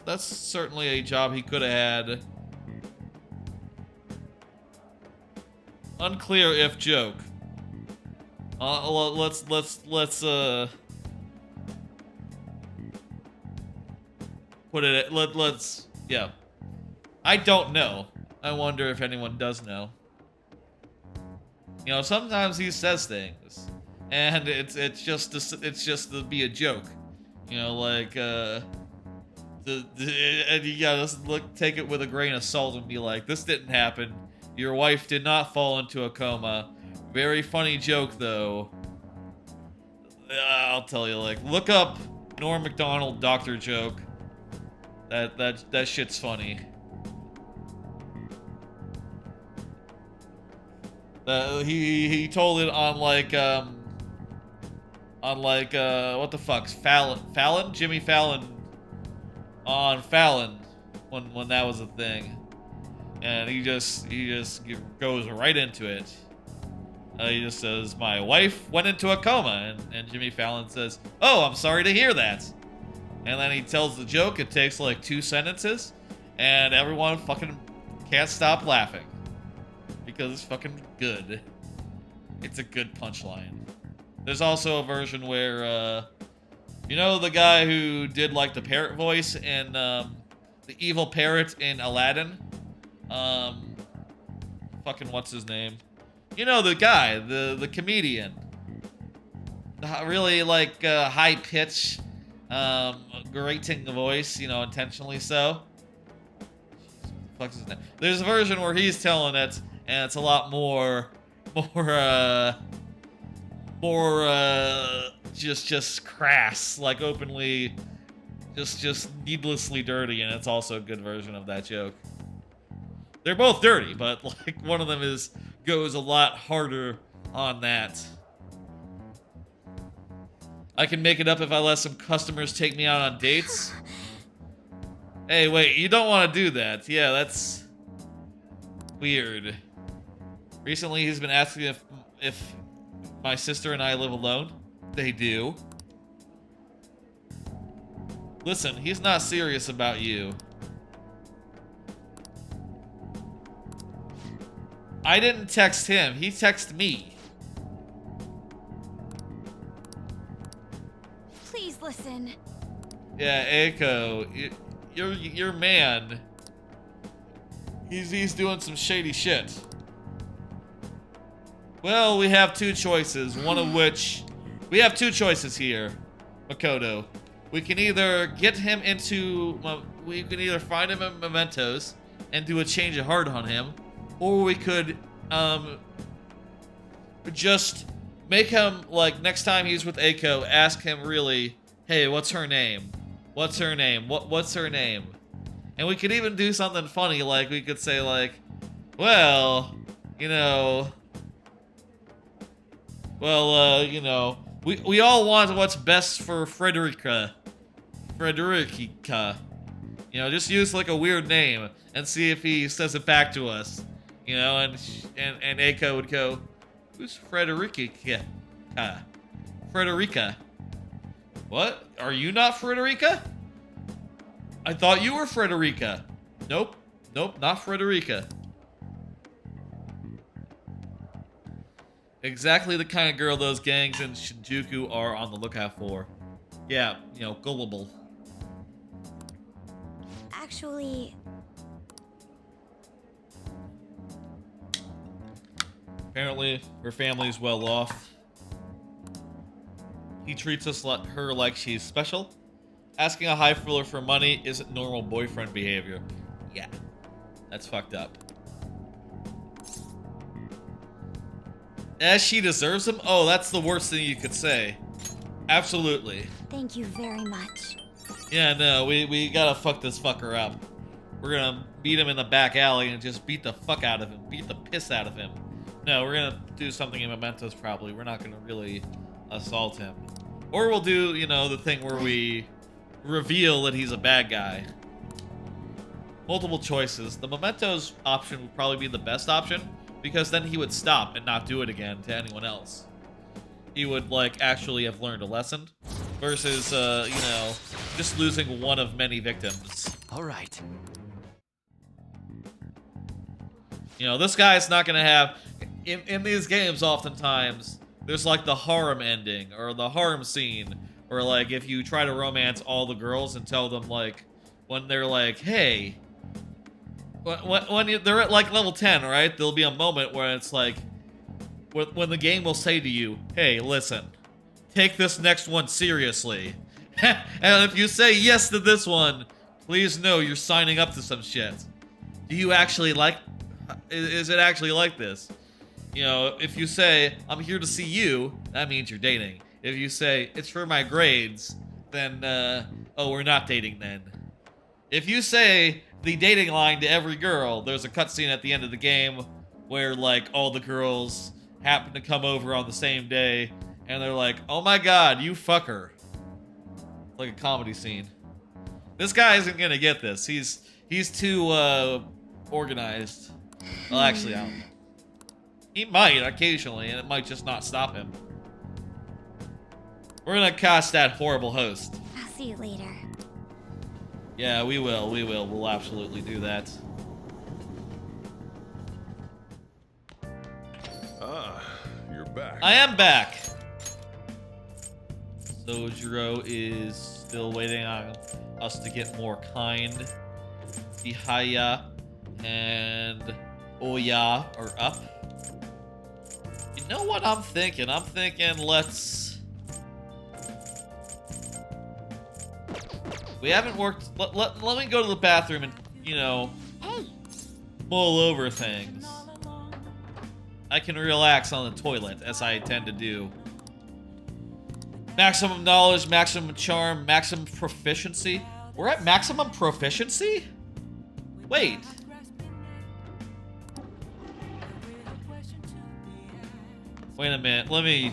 That's certainly a job he could have had. Unclear if joke. Let's put it. Let's yeah. I don't know. I wonder if anyone does know. You know, sometimes he says things, and it's just to be a joke. You know, like and you gotta take it with a grain of salt and be like, this didn't happen. Your wife did not fall into a coma. Very funny joke though. I'll tell you, like, look up Norm Macdonald doctor joke. That shit's funny. He told it on what the fuck's Fallon? Jimmy Fallon on Fallon when that was a thing. And he just goes right into it. He just says, my wife went into a coma, and Jimmy Fallon says, oh, I'm sorry to hear that. And then he tells the joke. It takes like 2 sentences, and everyone fucking can't stop laughing. Because it's fucking good. It's a good punchline. There's also a version where, you know the guy who did like the parrot voice in, the evil parrot in Aladdin? Fucking what's his name? You know the guy, the comedian. The really like high pitch, grating voice, you know, intentionally so. What's his name? There's a version where he's telling it, and it's a lot more just crass, like openly, just needlessly dirty, and it's also a good version of that joke. They're both dirty, but like one of them goes a lot harder on that. I can make it up if I let some customers take me out on dates. Hey, wait, you don't want to do that. Yeah, that's weird. Recently, he's been asking if my sister and I live alone. They do. Listen, he's not serious about you. I didn't text him. He texted me. Please listen. Yeah, Eiko, your man. He's doing some shady shit. Well, we have 2 choices. One of which we have 2 choices here, Makoto. We can either get him into. We can either find him in Mementos and do a change of heart on him. Or we could, just make him, like, next time he's with Eiko, ask him really, hey, what's her name? What's her name? What's her name? And we could even do something funny, like, we could say, like, well, you know, we all want what's best for Frederica. You know, just use, like, a weird name and see if he says it back to us. You know, and Eiko would go, who's Frederica? Frederica. What? Are you not Frederica? I thought you were Frederica. Nope, not Frederica. Exactly the kind of girl those gangs in Shinjuku are on the lookout for. Yeah, you know, gullible. Actually, apparently, her family's well off. He treats her like she's special. Asking a high filler for money isn't normal boyfriend behavior. Yeah, that's fucked up. As she deserves him? Oh, that's the worst thing you could say. Absolutely. thank you very much. Yeah, no, we gotta fuck this fucker up. We're gonna beat him in the back alley and just beat the fuck out of him. Beat the piss out of him. No, we're gonna do something in Mementos probably. We're not gonna really assault him. Or we'll do, you know, the thing where we reveal that he's a bad guy. Multiple choices. The Mementos option would probably be the best option, because then he would stop and not do it again to anyone else. He would, like, actually have learned a lesson, versus, you know, just losing one of many victims. All right. You know, this guy's not gonna have... In these games, oftentimes, there's, like, the harem ending, or the harem scene, or, like, if you try to romance all the girls and tell them, like, when they're like, hey, they're at like level 10, right? There'll be a moment where it's like, when the game will say to you, hey, listen, take this next one seriously. And if you say yes to this one, please know you're signing up to some shit. Do you actually like, is it actually like this? You know, if you say, I'm here to see you, that means you're dating. If you say, it's for my grades, then, oh, we're not dating then. If you say the dating line to every girl, there's a cutscene at the end of the game where, like, all the girls happen to come over on the same day, and they're like, oh my god, you fucker. Like a comedy scene. This guy isn't gonna get this. He's too, organized. Well, actually, I don't know. He might, occasionally, and it might just not stop him. We're gonna cast that horrible host. I'll see you later. Yeah, we will. We'll absolutely do that. Ah, you're back. I am back. Sojiro is still waiting on us to get more kind. Ihaya and Oya are up. You know what I'm thinking? I'm thinking let's... We haven't worked... Let me go to the bathroom and, you know, Hey, mull over things. I can relax on the toilet, as I tend to do. Maximum knowledge, maximum charm, maximum proficiency. We're at maximum proficiency? Wait. Wait a minute, let me...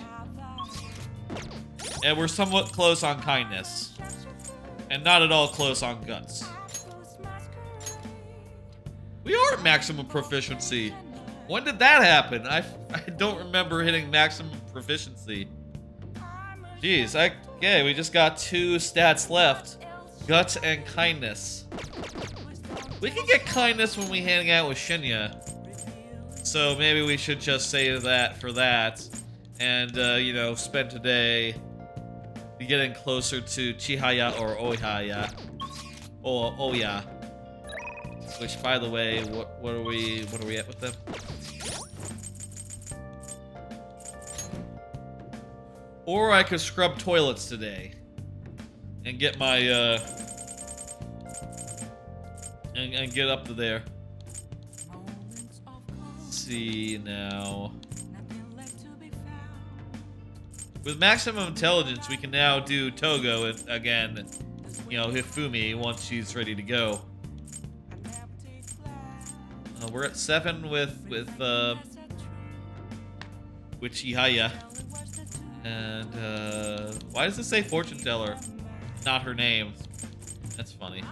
Yeah, we're somewhat close on kindness. And not at all close on guts. We are at maximum proficiency. When did that happen? I don't remember hitting maximum proficiency. Jeez, okay, we just got 2 stats left. Guts and kindness. We can get kindness when we hang out with Shinya. So maybe we should just save that for that. And, you know, spend today getting closer to Chihaya or Oihaya. Or Oya. Which, by the way, what are we at with them? Or I could scrub toilets today. And get my, and get up to there. Let's see now. With maximum intelligence, we can now do Togo and, again, you know, Hifumi once she's ready to go. We're at 7 with Chihaya. And, why does it say fortune teller? Not her name. That's funny.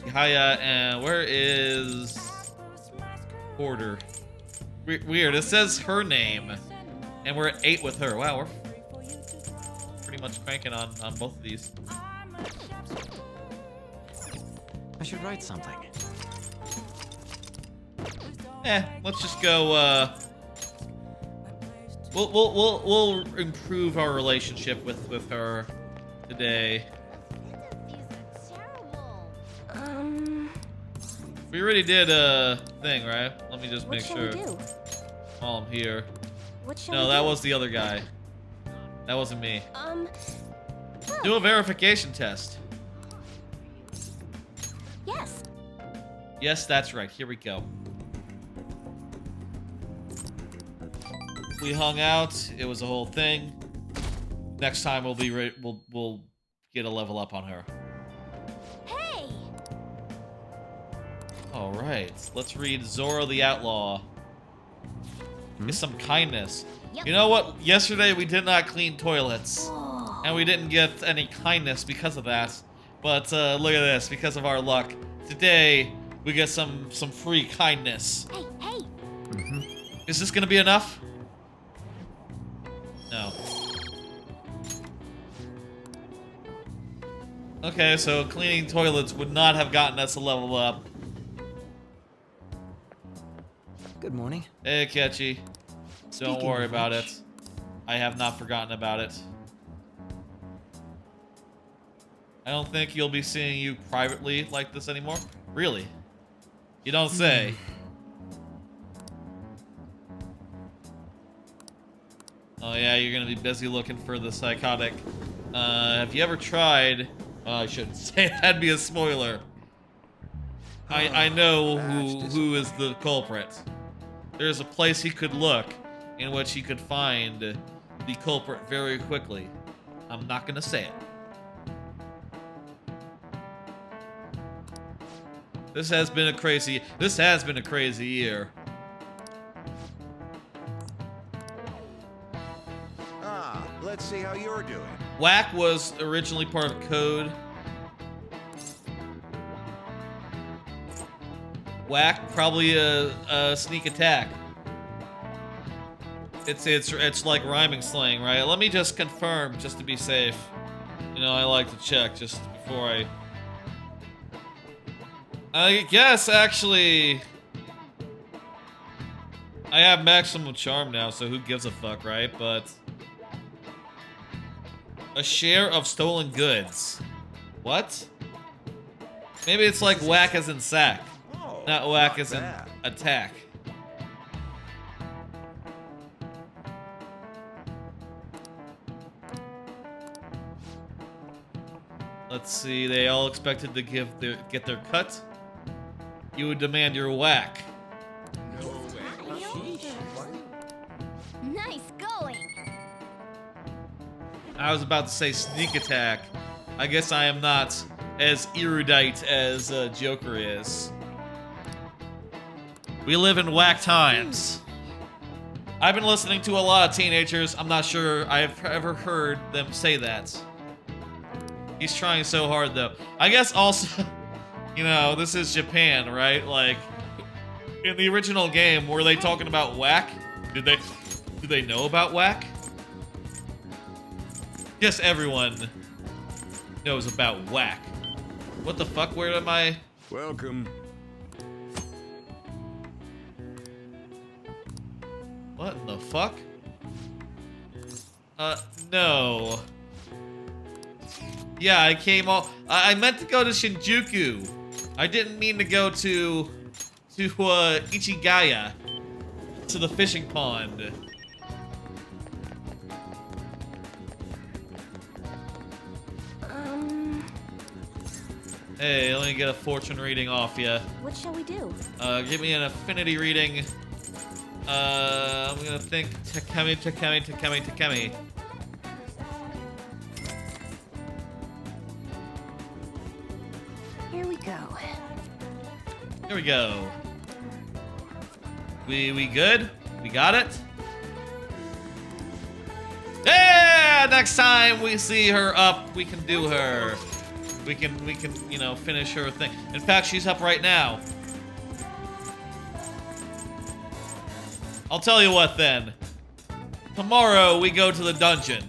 Chihaya, and where is Porter? Weird, it says her name. And we're at 8 with her. Wow, we're pretty much cranking on both of these. I should write something. Let's just go, we'll improve our relationship with her today. These are terrible. We already did a thing, right? Let me just what make shall sure we do? while I'm here. What shall No, we that do? was the other guy. That wasn't me. Well, Do a verification test. yes. Yes, that's right. Here we go. We hung out. It was a whole thing. Next time we'll be ready. We'll get a level up on her. Hey. All right. Let's read Zoro the Outlaw. Get some kindness. Yep. You know what? Yesterday we did not clean toilets, Oh. and we didn't get any kindness because of that. But look at this. Because of our luck, today we get some free kindness. Hey, hey. Is this gonna be enough? No. Okay, so cleaning toilets would not have gotten us a level up. Good morning. Hey, Ketchy. Don't Speaking worry of about which- it. I have not forgotten about it. I don't think you'll be seeing you privately like this anymore. Really? You don't say. Oh yeah, you're gonna be busy looking for the psychotic. Have you ever tried... I shouldn't say it, that'd be a spoiler. I know who is the culprit. There's a place he could look in which he could find the culprit very quickly. I'm not gonna say it. This has been a crazy year. Let's see how you're doing. Whack was originally part of Code. Whack, probably a sneak attack. It's like rhyming slang, right? Let me just confirm, just to be safe. You know, I like to check just before I guess, actually... I have maximum charm now, so who gives a fuck, right? But... a share of stolen goods. What? Maybe it's like whack as in sack. Not whack as in attack. Let's see, they all expected to get their cut. You would demand your whack. Nice going. I was about to say sneak attack. I guess I am not as erudite as Joker is. We live in whack times. I've been listening to a lot of teenagers. I'm not sure I've ever heard them say that. He's trying so hard, though. I guess also, you know, this is Japan, right? Like, in the original game, were they talking about whack? Did they know about whack? Yes, everyone knows about whack. What the fuck? Where am I? Welcome. What in the fuck? No. Yeah, I came all... I meant to go to Shinjuku. I didn't mean to go to Ichigaya. To the fishing pond. Hey, let me get a fortune reading off ya. What shall we do? Give me an affinity reading. I'm gonna think Takemi. Here we go. Here we go. We good? We got it? Yeah! Next time we see her up, we can do her. We can, you know, finish her thing. In fact, she's up right now. I'll tell you what then. Tomorrow we go to the dungeon.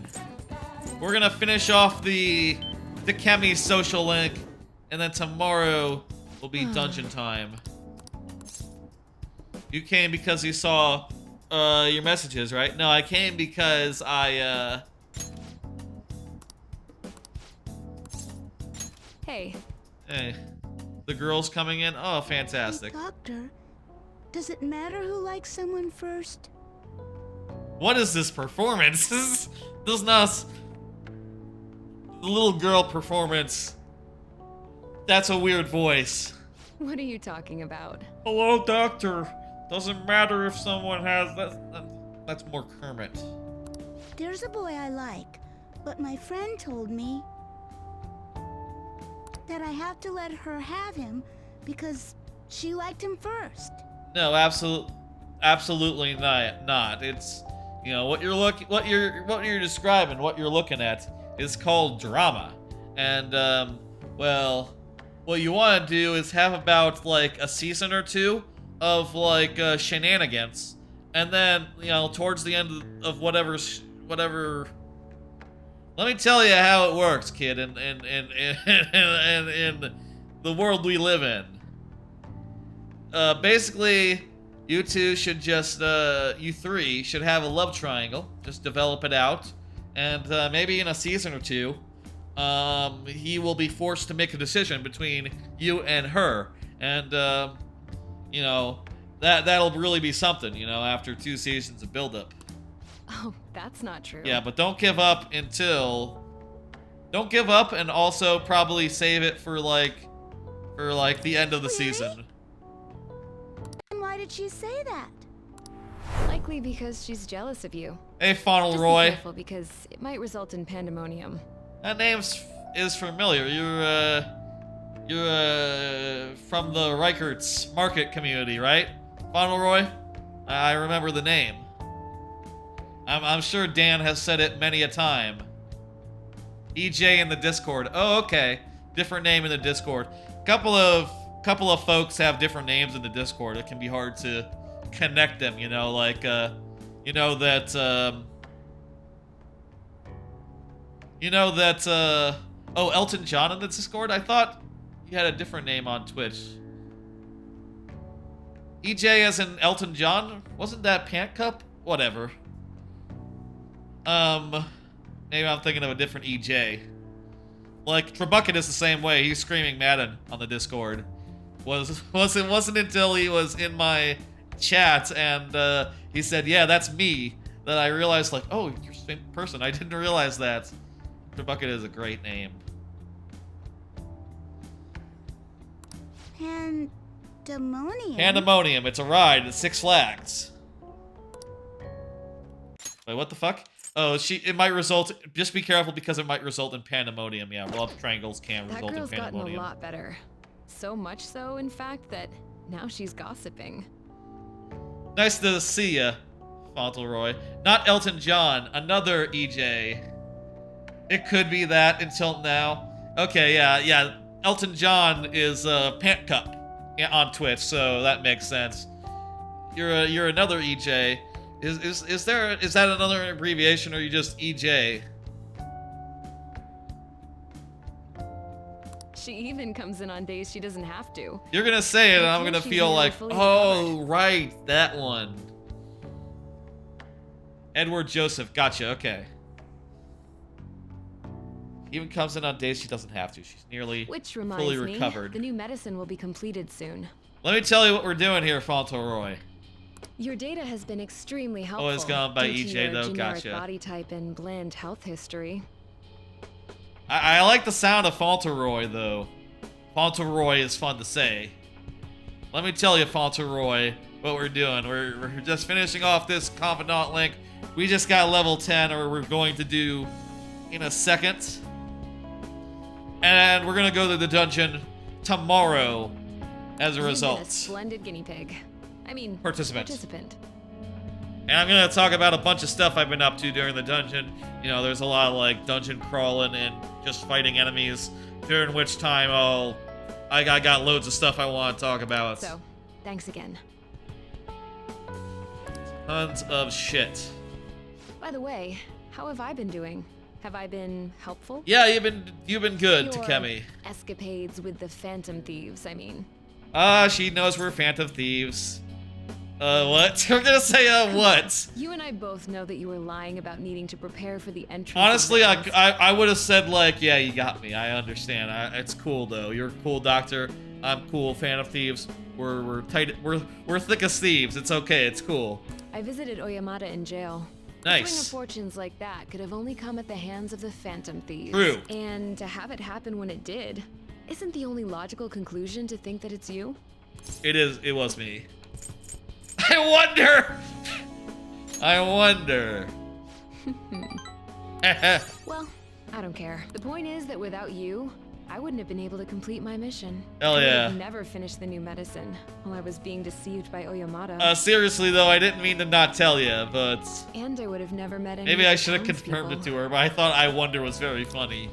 We're gonna finish off the Takemi social link, and then tomorrow will be dungeon time. You came because you saw your messages, right? No, I came because I Hey. Hey. The girl's coming in? Oh, fantastic. Hey, Doctor, does it matter who likes someone first? What is this performance? This is not the little girl performance. That's a weird voice. What are you talking about? Hello, doctor. Doesn't matter if someone has that's more Kermit. There's a boy I like, but my friend told me that I have to let her have him because she liked him first. No, absolutely not. It's, you know, what you're describing, what you're looking at is called drama. And well, what you want to do is have about like a season or two of like shenanigans, and then, you know, towards the end of whatever. Let me tell you how it works, kid, in the world we live in. Basically, you two should just, you three should have a love triangle. Just develop it out. And maybe in a season or two, he will be forced to make a decision between you and her. And you know, that'll really be something, you know, after 2 seasons of build-up. Oh, that's not true. Yeah, but don't give up until... Don't give up, and also probably save it for like the end of the season. And why did she say that? Likely because she's jealous of you. Hey, Just be Fauntleroy. careful because it might result in pandemonium. That name is familiar. You're from the Reichert's market community, right? Fauntleroy? I remember the name. I'm sure Dan has said it many a time. EJ in the Discord. Oh, okay. Different name in the Discord. Couple of folks have different names in the Discord. It can be hard to connect them, you know, like you know that oh, Elton John in the Discord? I thought you had a different name on Twitch. EJ as in Elton John? Wasn't that Pant Cup? Whatever. Maybe I'm thinking of a different EJ. Like, Trebucket is the same way. He's screaming Madden on the Discord. Wasn't until he was in my chat and he said, yeah, that's me, that I realized, like, oh, you're the same person. I didn't realize that. Trebucket is a great name. Pandemonium? Pandemonium. It's a ride at Six Flags. Wait, what the fuck? Oh, it might result... Just be careful because it might result in pandemonium. Yeah, love triangles can That result in girl's gotten a pandemonium. lot better. So much so, in fact, that now she's gossiping. Nice to see ya, Fauntleroy. Not Elton John, another EJ. It could be that until now. Okay, yeah. Elton John is Pant Cup on Twitch, so that makes sense. You're another EJ. Is that another abbreviation, or are you just EJ? She even comes in on days she doesn't have to. You're gonna say it, and I'm Until gonna she's feel nearly like, fully oh, recovered. right, that one. Edward Joseph, gotcha, okay. Even comes in on days she doesn't have to. She's nearly Which reminds fully me, recovered. the new medicine will be completed soon. Let me tell you what we're doing here, Fauntleroy. Your data has been extremely helpful. It's gone by due to EJ your though, generic gotcha. body type and bland health history. I like the sound of Fauntleroy, though. Fauntleroy is fun to say. Let me tell you, Fauntleroy, what we're doing. We're just finishing off this Confidant link. We just got level 10, or we're going to do in a second. And we're gonna go to the dungeon tomorrow as a You've result. been a splendid guinea pig. I mean, Participant. And And I'm gonna talk about a bunch of stuff I've been up to during the dungeon. You know, there's a lot of like dungeon crawling and just fighting enemies. During which time, I got loads of stuff I want to talk about. So, thanks again. Tons of shit. By the way, how have I been doing? Have I been helpful? Yeah, you've been good, Your Takemi. escapades with the Phantom Thieves, I mean. She knows we're Phantom Thieves. What? We're gonna say, what? You and I both know that you were lying about needing to prepare for the entrance. Honestly, of the I would have said, like, yeah, you got me. I understand. It's cool, though. You're a cool doctor. I'm cool. Phantom Thieves. We're tight. We're thick as thieves. It's okay. It's cool. I visited Oyamata in jail. Nice. A swing of fortunes like that could have only come at the hands of the Phantom Thieves. True. And to have it happen when it did, isn't the only logical conclusion to think that it's you? It was me. I wonder. Well, I don't care. The point is that without you, I wouldn't have been able to complete my mission. Hell I would yeah. have never finished the new medicine while I was being deceived by Oyamata. Seriously though, I didn't mean to not tell you, but And I would have never met any maybe of I the should have confirmed it townspeople. to her. But I thought I wonder was very funny.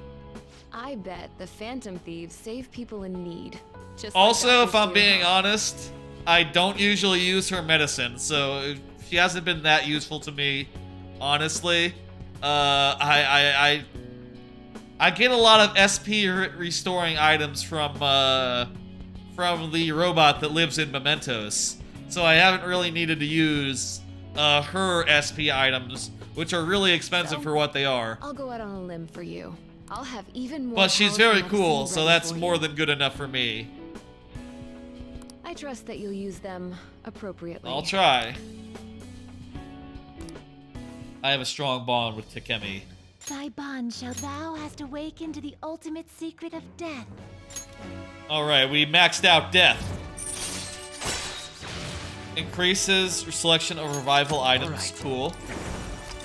I bet the Phantom Thieves save people in need. Just Also, like if I'm Dr. being Steelhawk. honest, I don't usually use her medicine, so she hasn't been that useful to me, honestly. I get a lot of SP restoring items from the robot that lives in Mementos, so I haven't really needed to use her SP items, which are really expensive So, for what they are. I'll go out on a limb for you. I'll have even more. But she's powerful very medicine cool, so ready that's for more you. than good enough for me. I trust that you'll use them appropriately. I'll try. I have a strong bond with Takemi. Thy bond shall thou hast awakened to the ultimate secret of death. Alright, we maxed out death. Increases selection of revival items. Cool.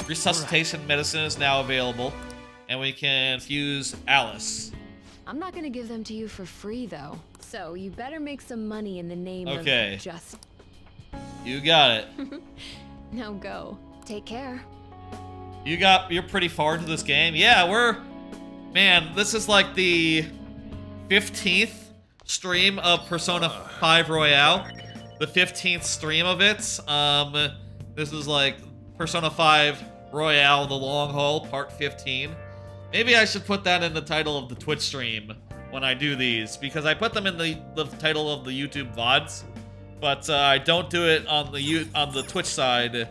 Resuscitation medicine is now available. And we can fuse Alice. I'm not gonna give them to you for free, though. So you better make some money in the name of just... You got it. Now go. Take care. You're pretty far into this game. Yeah, man, this is like the 15th stream of Persona 5 Royale. The 15th stream of it. This is like Persona 5 Royale, the long haul, part 15. Maybe I should put that in the title of the Twitch stream when I do these, because I put them in the title of the YouTube VODs, but I don't do it on the Twitch side.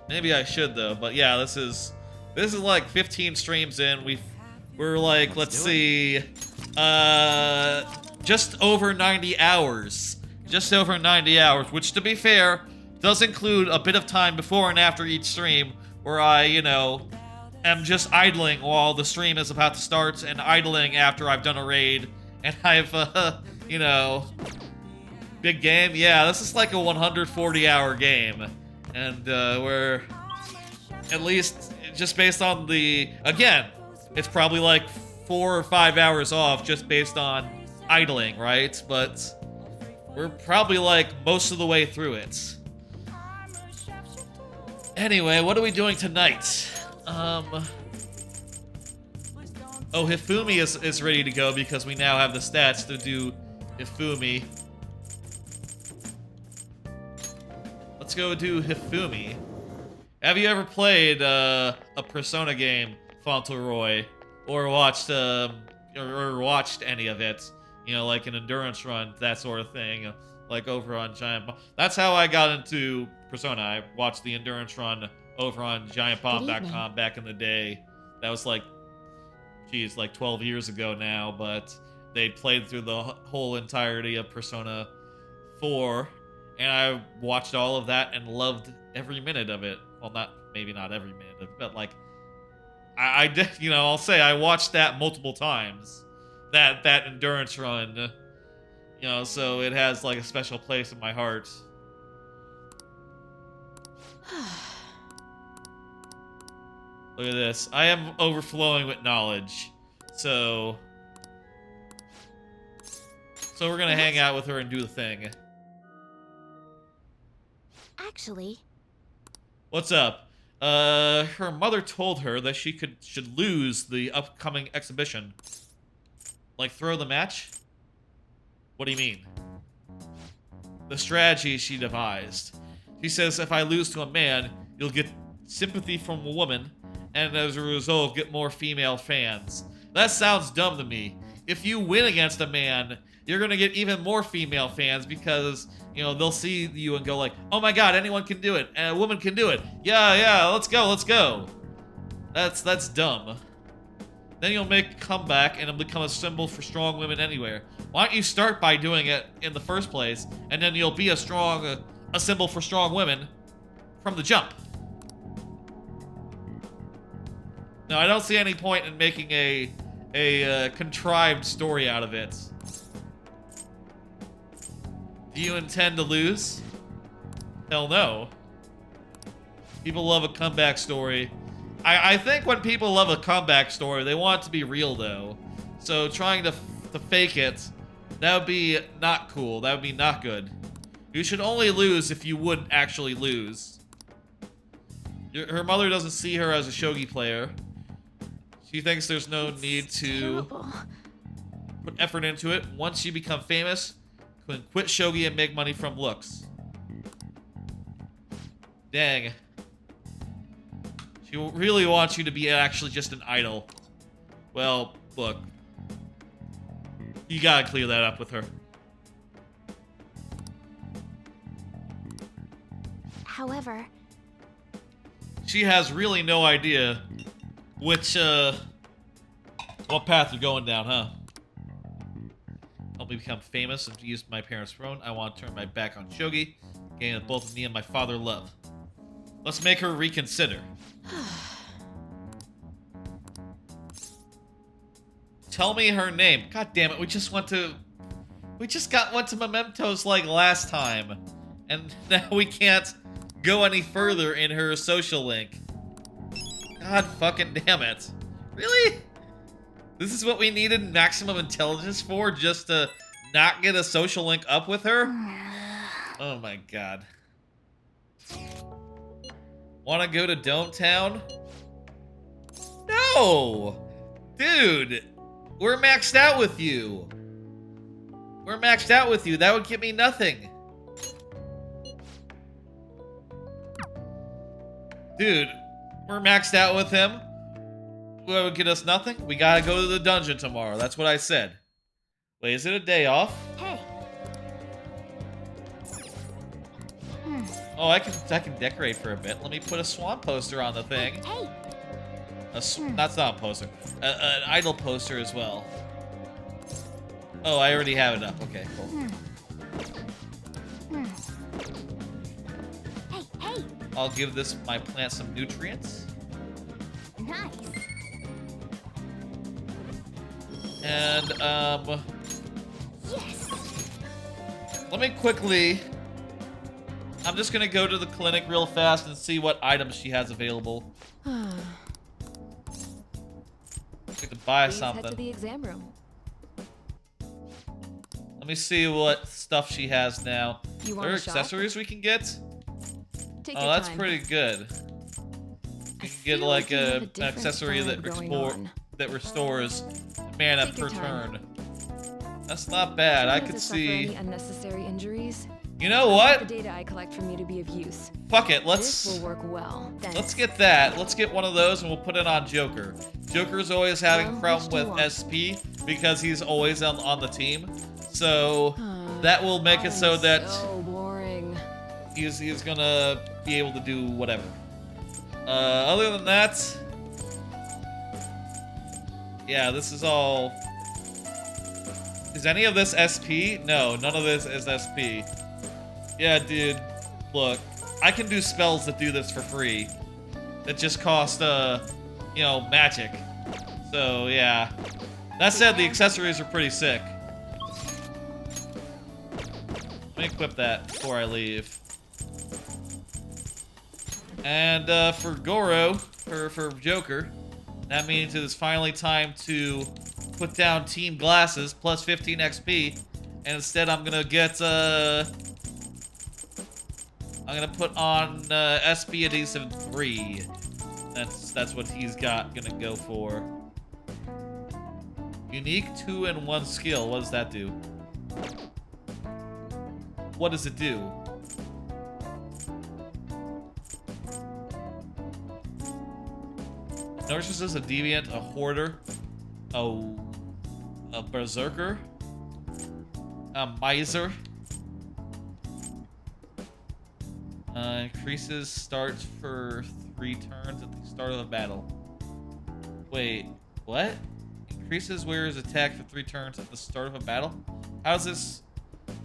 Maybe I should though. But yeah, this is like 15 streams in. We're like, let's see, just over 90 hours. Just over 90 hours, which to be fair, does include a bit of time before and after each stream where I, am just idling while the stream is about to start and idling after I've done a raid and I've, big game. Yeah, this is like a 140-hour game. And we're, at least, just based on again, it's probably like 4 or 5 hours off just based on idling, right? But we're probably like most of the way through it. Anyway, what are we doing tonight? Oh, Hifumi is ready to go because we now have the stats to do Hifumi. Let's go do Hifumi. Have you ever played a Persona game, Fauntleroy, or watched watched any of it? Like an endurance run, that sort of thing, like over on Giant Bomb. That's how I got into Persona. I watched the endurance run over on GiantBomb.com back in the day. That was like, geez, like 12 years ago now, but they played through the whole entirety of Persona 4, and I watched all of that and loved every minute of it. Well, maybe not every minute of it, but like, I did, I'll say I watched that multiple times. That endurance run, so it has like a special place in my heart. Look at this. I am overflowing with knowledge. So we're gonna hang out with her and do the thing. Actually, what's up? Her mother told her that she should lose the upcoming exhibition. Like, throw the match? What do you mean? The strategy she devised. She says if I lose to a man, you'll get sympathy from a woman, and as a result, get more female fans. That sounds dumb to me. If you win against a man, you're gonna get even more female fans because, they'll see you and go like, oh my god, anyone can do it, and a woman can do it. Yeah, let's go. That's dumb. Then you'll make a comeback and it'll become a symbol for strong women anywhere. Why don't you start by doing it in the first place, and then you'll be a symbol for strong women from the jump. No, I don't see any point in making a contrived story out of it. Do you intend to lose? Hell no. People love a comeback story. I think when people love a comeback story, they want it to be real, though. So trying to fake it, that would be not cool. That would be not good. You should only lose if you wouldn't actually lose. Her mother doesn't see her as a shogi player. She thinks there's no need to put effort into it. Once you become famous, you can quit shogi and make money from looks. Dang. She really wants you to be actually just an idol. Well, look. You gotta clear that up with her. however, she has really no idea what path you're going down, huh? we become famous and use my parents' throne, I want to turn my back on Shogi, gain that both me and my father love. Let's make her reconsider. Tell me her name. God damn it, we just went to Mementos like last time. And now we can't go any further in her social link. God fucking damn it. Really? This is what we needed maximum intelligence for, just to not get a social link up with her? Oh my god. Wanna go to Dome Town? No! Dude! We're maxed out with you. We're maxed out with you. That would get me nothing. Dude, we're maxed out with him. What would get us nothing? We gotta go to the dungeon tomorrow. That's what I said. Wait, is it a day off? Hey. Oh, I can decorate for a bit. Let me put a swan poster on the thing. Hey. Not swan poster. An idol poster as well. Oh, I already have it up. Okay, cool. Hey. I'll give my plant some nutrients. Nice. And, Yes. let me quickly... I'm just gonna go to the clinic real fast and see what items she has available. I to buy Please something. head to the exam room. Let me see what stuff she has now. You Are want there a shot? accessories we can get? Take Oh, your that's time. pretty good. I You can get feel like you have a, a an different accessory that vibe going on. restores mana Take per your time. turn. That's not bad. I Trying could to suffer see. any unnecessary injuries. You know I want what? the data I collect from you to be of use. Fuck it. This Let's will work well. Thanks. let's get that. Let's get one of those and we'll put it on Joker. Joker's always having a Well, problem which do with you want? SP because he's always on the team. So that will make it so that So boring. he's gonna be able to do whatever. Other than that, yeah, this is all. Is any of this SP? No, none of this is SP. Yeah, dude, look, I can do spells that do this for free. That just cost, you know, magic. So yeah. That said, the accessories are pretty sick. Let me equip that before I leave. And for Goro, for Joker, that means it is finally time to put down Team Glasses plus 15 XP, and instead I'm gonna get I'm gonna put on SP Adhesive 3. That's what he's gonna go for. Unique 2 and 1 skill. What does that do? What does it do? Nurses is a deviant, a hoarder, a berserker, a miser. Increases starts for 3 turns at the start of the battle. Wait, what? Increases wearer's attack for 3 turns at the start of a battle? How's this?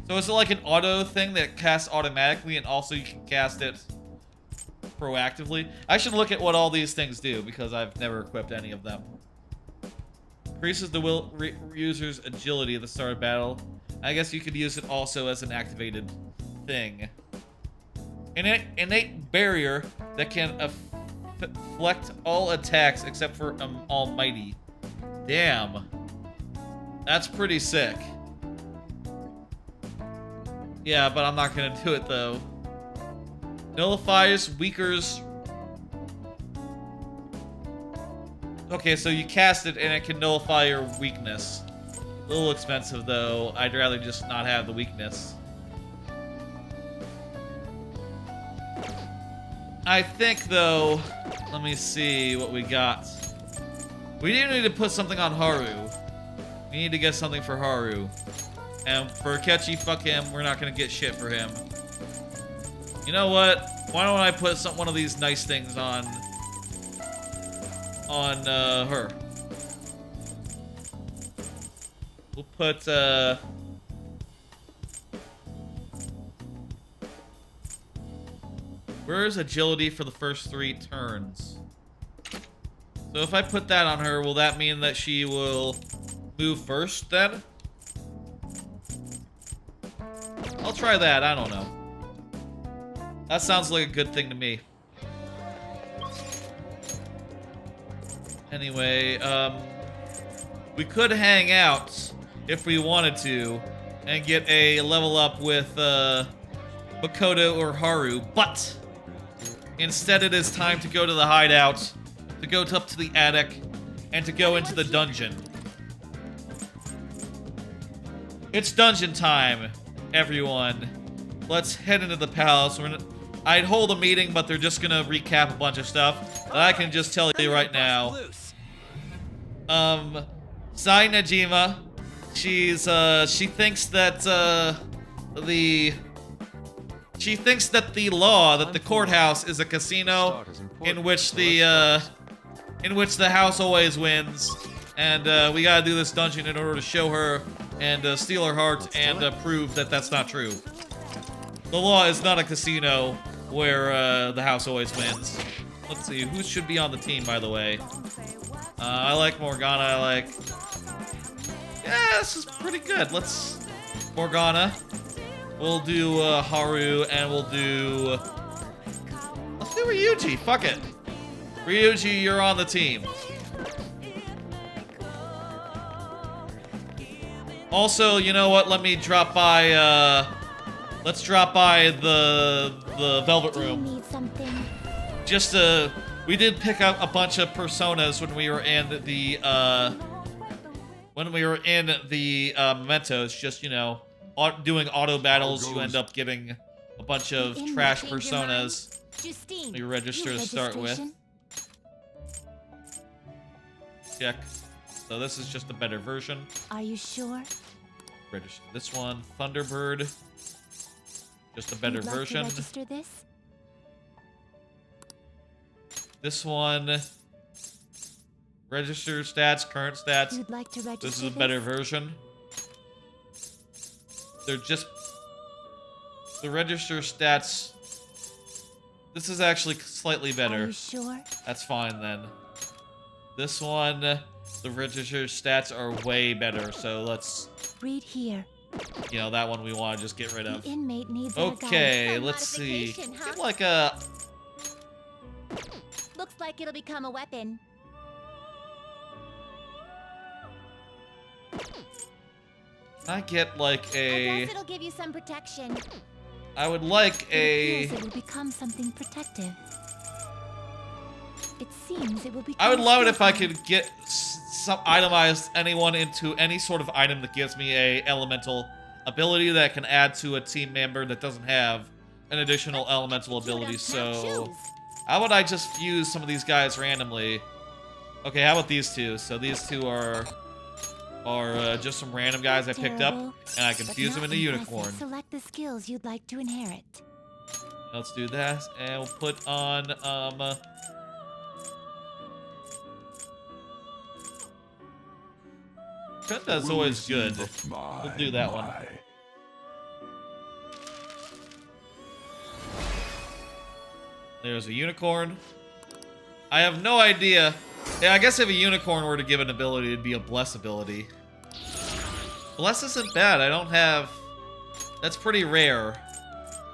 So is it like an auto thing that casts automatically and also you can cast it proactively? I should look at what all these things do because I've never equipped any of them. Increases the user's agility at the start of battle. I guess you could use it also as an activated thing. Innate barrier that can deflect all attacks except for Almighty. Damn. That's pretty sick. Yeah, but I'm not gonna do it though. Nullifies weakers. Okay, so you cast it and it can nullify your weakness. A little expensive though. I'd rather just not have the weakness. I think though, let me see what we got. We do need to put something on Haru. We need to get something for Haru. And for Akechi, fuck him. We're not gonna get shit for him. You know what? Why don't I put one of these nice things on her? We'll put Where is agility for the first 3 turns? So if I put that on her, will that mean that she will move first then? I'll try that, I don't know. That sounds like a good thing to me. Anyway, we could hang out if we wanted to and get a level up with Makoto or Haru, but instead it is time to go to the hideout, to go up to the attic, and to go into the dungeon. It's dungeon time, everyone. Let's head into the palace. I'd hold a meeting, but they're just gonna recap a bunch of stuff that I can just tell you right now. Sai Najima, she thinks that the law that the courthouse is a casino in which the house always wins, and we gotta do this dungeon in order to show her and steal her heart and prove that that's not true. The law is not a casino where the house always wins. Let's see, who should be on the team, by the way? I like Morgana, yeah, this is pretty good. Let's... Morgana. We'll do Haru, and we'll do... Let's do Ryuji, fuck it. Ryuji, you're on the team. Also, you know what, let me drop by, let's drop by the Velvet Room. Just we did pick up a bunch of personas when we were in the mementos. Just, you know, doing auto battles, you end up getting a bunch of trash personas. You register to start with. Check. So this is just a better version. Are you sure? Register this one. Thunderbird. Just a better version. Register this? This one. Register stats, current stats. You'd like to register this is a better version. They're just... The register stats... This is actually slightly better. Are you sure? That's fine then. This one, the register stats are way better, so let's... Read here. You know, that one we want to just get rid of. The inmate needs okay, let's see. Get like a... Looks like it'll become a weapon. I get like a... I guess it'll give you some protection. I would like a... It will become something protective. It seems it will become... I would love it if I could get some itemized anyone into any sort of item that gives me a elemental ability that can add to a team member that doesn't have an additional elemental ability. So how would I just fuse some of these guys randomly? Okay, how about these two? So these two are just some random guys I picked up, and I can fuse them into unicorn. Select the skills you'd like to inherit. Let's do that, and we'll put on Confidant's always good. We'll do that one. There's a unicorn. I have no idea. Yeah, I guess if a unicorn were to give an ability, it'd be a bless ability. Bless isn't bad. I don't have... That's pretty rare.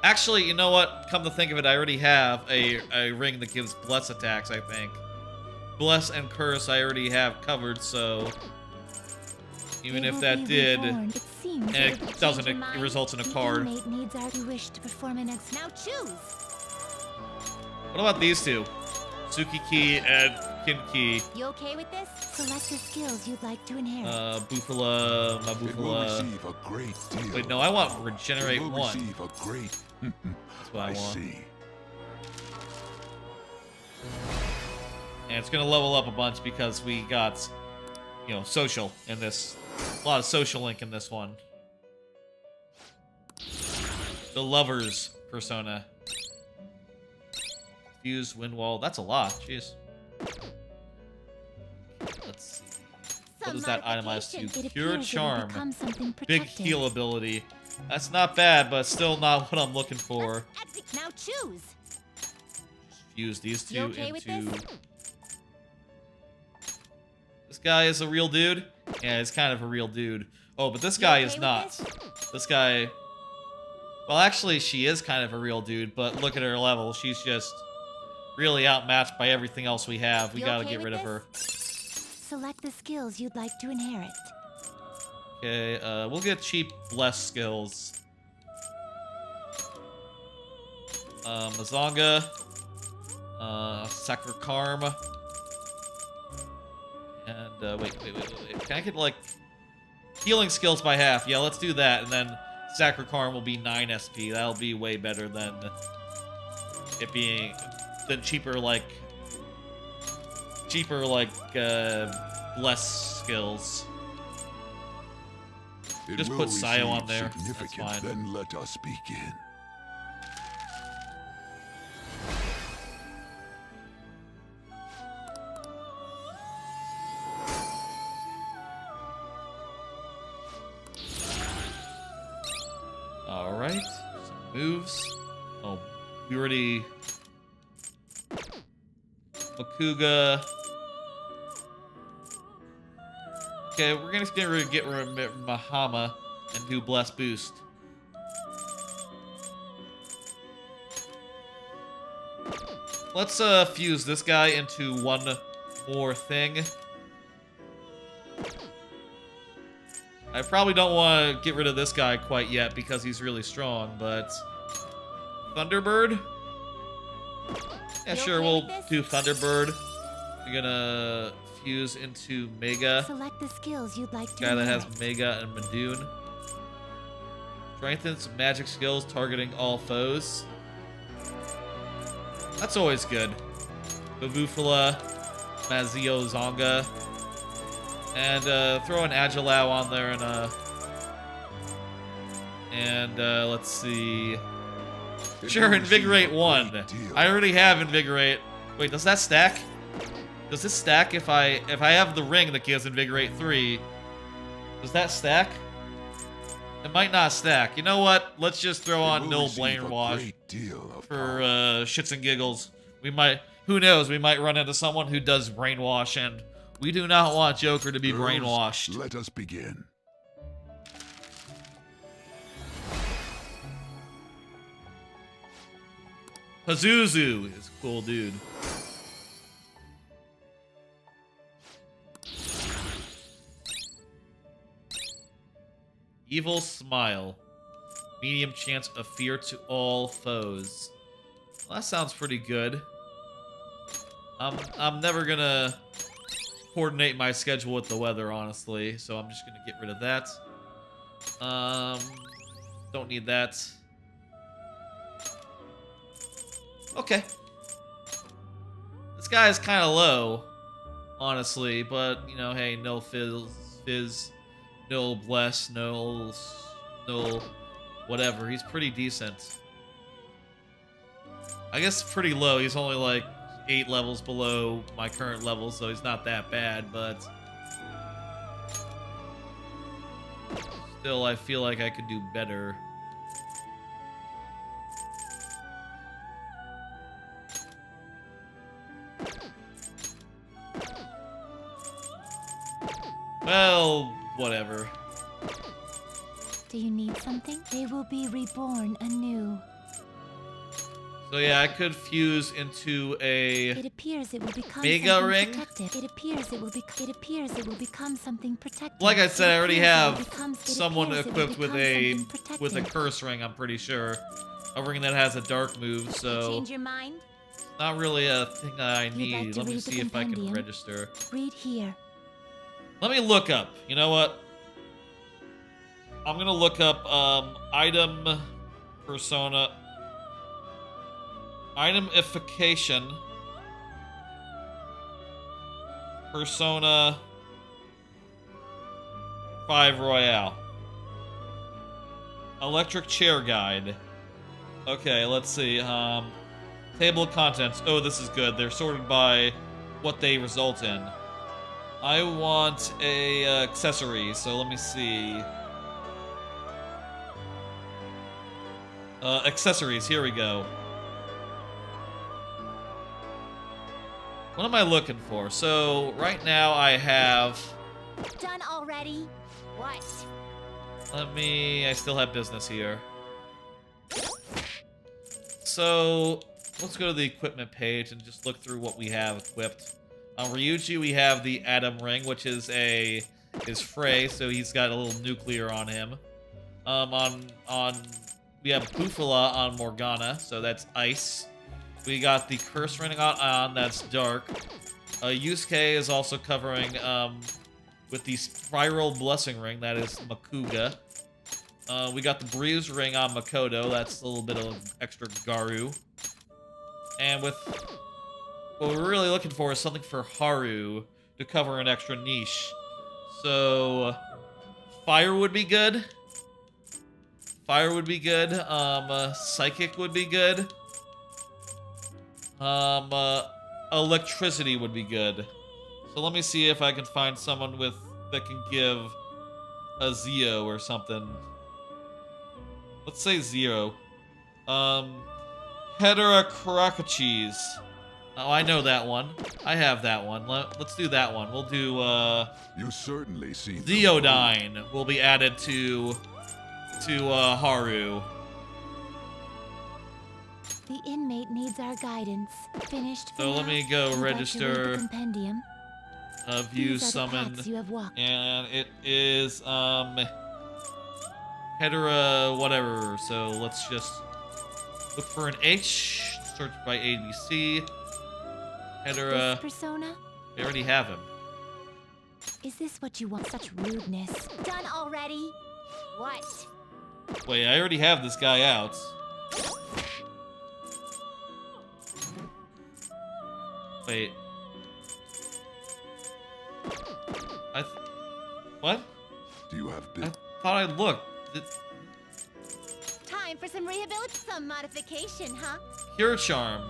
Actually, you know what? Come to think of it, I already have a ring that gives bless attacks, I think. Bless and curse I already have covered, so... Even if that did, and it doesn't, it results in a card. What about these two? Tsukiki and Kinki. You okay with this? Select the skills you'd like to inherit. Bufala, my Bufala. Wait, no, I want regenerate 1. That's what I want. And it's gonna level up a bunch because we got, you know, social in this. A lot of social link in this one. The lovers persona. Fuse Windwall. That's a lot. Jeez. Let's see. What does that itemize to? Pure Charm. Big heal ability. That's not bad, but still not what I'm looking for. Now choose. fuse these two You okay with into... this? This guy is a real dude? Yeah, he's kind of a real dude. Oh, but this guy okay is with not. This guy... Well, actually, she is kind of a real dude, but look at her level. She's just really outmatched by everything else we have. We You gotta okay get with rid of this? her. Select the skills you'd like to inherit. Okay, we'll get cheap bless skills. Mazonga. Sacred Karma. And, wait. Can I get, like, healing skills by half? Yeah, let's do that, and then Sacred Karma will be 9 SP. That'll be way better than it being... than cheaper, like, bless skills. It Just will put Sayo on receive there. That's significance, fine. Then let us begin. Alright. Some moves. Oh, we already... Makuga. Okay, we're gonna get rid of Mahama and do Bless Boost. Let's fuse this guy into one more thing. I probably don't want to get rid of this guy quite yet because he's really strong, but... Thunderbird? Yeah, sure, we'll do Thunderbird. We're gonna fuse into Mega. Select the skills you'd like to Guy that has inherit. Mega and Madoon. Strengthens magic skills targeting all foes. That's always good. Bavufala, Mazio Zonga. And throw an Agilao on there and let's see. Sure, Invigorate 1. I already have Invigorate. Wait, does that stack? Does this stack if I have the ring that gives Invigorate 3? Does that stack? It might not stack. You know what? Let's just throw on Nil Brainwash for shits and giggles. We might, who knows, we might run into someone who does Brainwash, and we do not want Joker to be brainwashed. Let us begin. Pazuzu is a cool dude. Evil Smile. Medium chance of fear to all foes. Well, that sounds pretty good. I'm never gonna coordinate my schedule with the weather, honestly, so I'm just gonna get rid of that. Don't need that. Okay. This guy is kind of low, honestly, but, you know, hey, no fizz, no bless, no whatever. He's pretty decent. I guess pretty low. He's only like 8 levels below my current level, so he's not that bad, but still, I feel like I could do better. Well, whatever. Do you need something? They will be reborn anew. So yeah, I could fuse into a It appears it will become Mega something ring. protective. It appears it will become something protective. Like I said, I already have It someone appears it will equipped with become something a protective. curse ring, I'm pretty sure. A ring that has a dark move, so Change your mind? not really a thing that I You'd need. like to Let me read the see if I can compendium? register. Read here. Let me look up. You know what? I'm gonna look up item persona. Itemification. Persona 5 Royale. Electric chair guide. Okay, let's see. Table of contents. Oh, this is good. They're sorted by what they result in. I want a accessory, so let me see. Accessories, here we go. What am I looking for? So right now I have. Done already? What? I still have business here. So let's go to the equipment page and just look through what we have equipped. On Ryuji, we have the Atom Ring, which is Frey, so he's got a little nuclear on him. We have Bufala on Morgana, so that's ice. We got the Curse Ring on, that's dark. Yusuke is also covering with the Spiral Blessing Ring, that is Makuga. We got the Bruise Ring on Makoto, that's a little bit of extra Garu. And with what we're really looking for is something for Haru to cover an extra niche. So Fire would be good. Fire would be good. Psychic would be good. Electricity would be good. So let me see if I can find someone that can give a Zio or something. Let's say 0. Hedera Karakachis. Oh, I know that one. I have that one. Let's do that one. We'll do, You certainly see Theodyne will be added to Haru. The inmate needs our guidance. Finished. So let me go Would you like to read register the compendium? view These are the summon. paths you have walked. And it is, Hedera whatever. So let's just look for an H. Search by ABC. Hedera. This persona? We already have him. Is this what you want? Such rudeness. Done already? What? Wait, I already have this guy out. Wait. What? Do you have I thought I looked. Time for some some modification, huh? Cure Charm.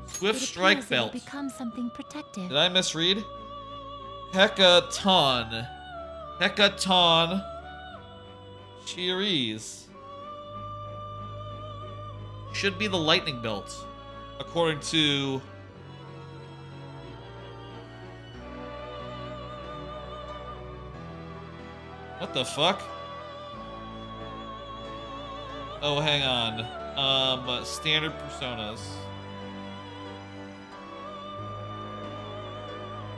Swift It Strike appears it will Belt. become something protective. Did I misread? Hecaton. Hecaton. Cheeries. Should be the lightning belt, according to. What the fuck? Oh, hang on. Standard personas.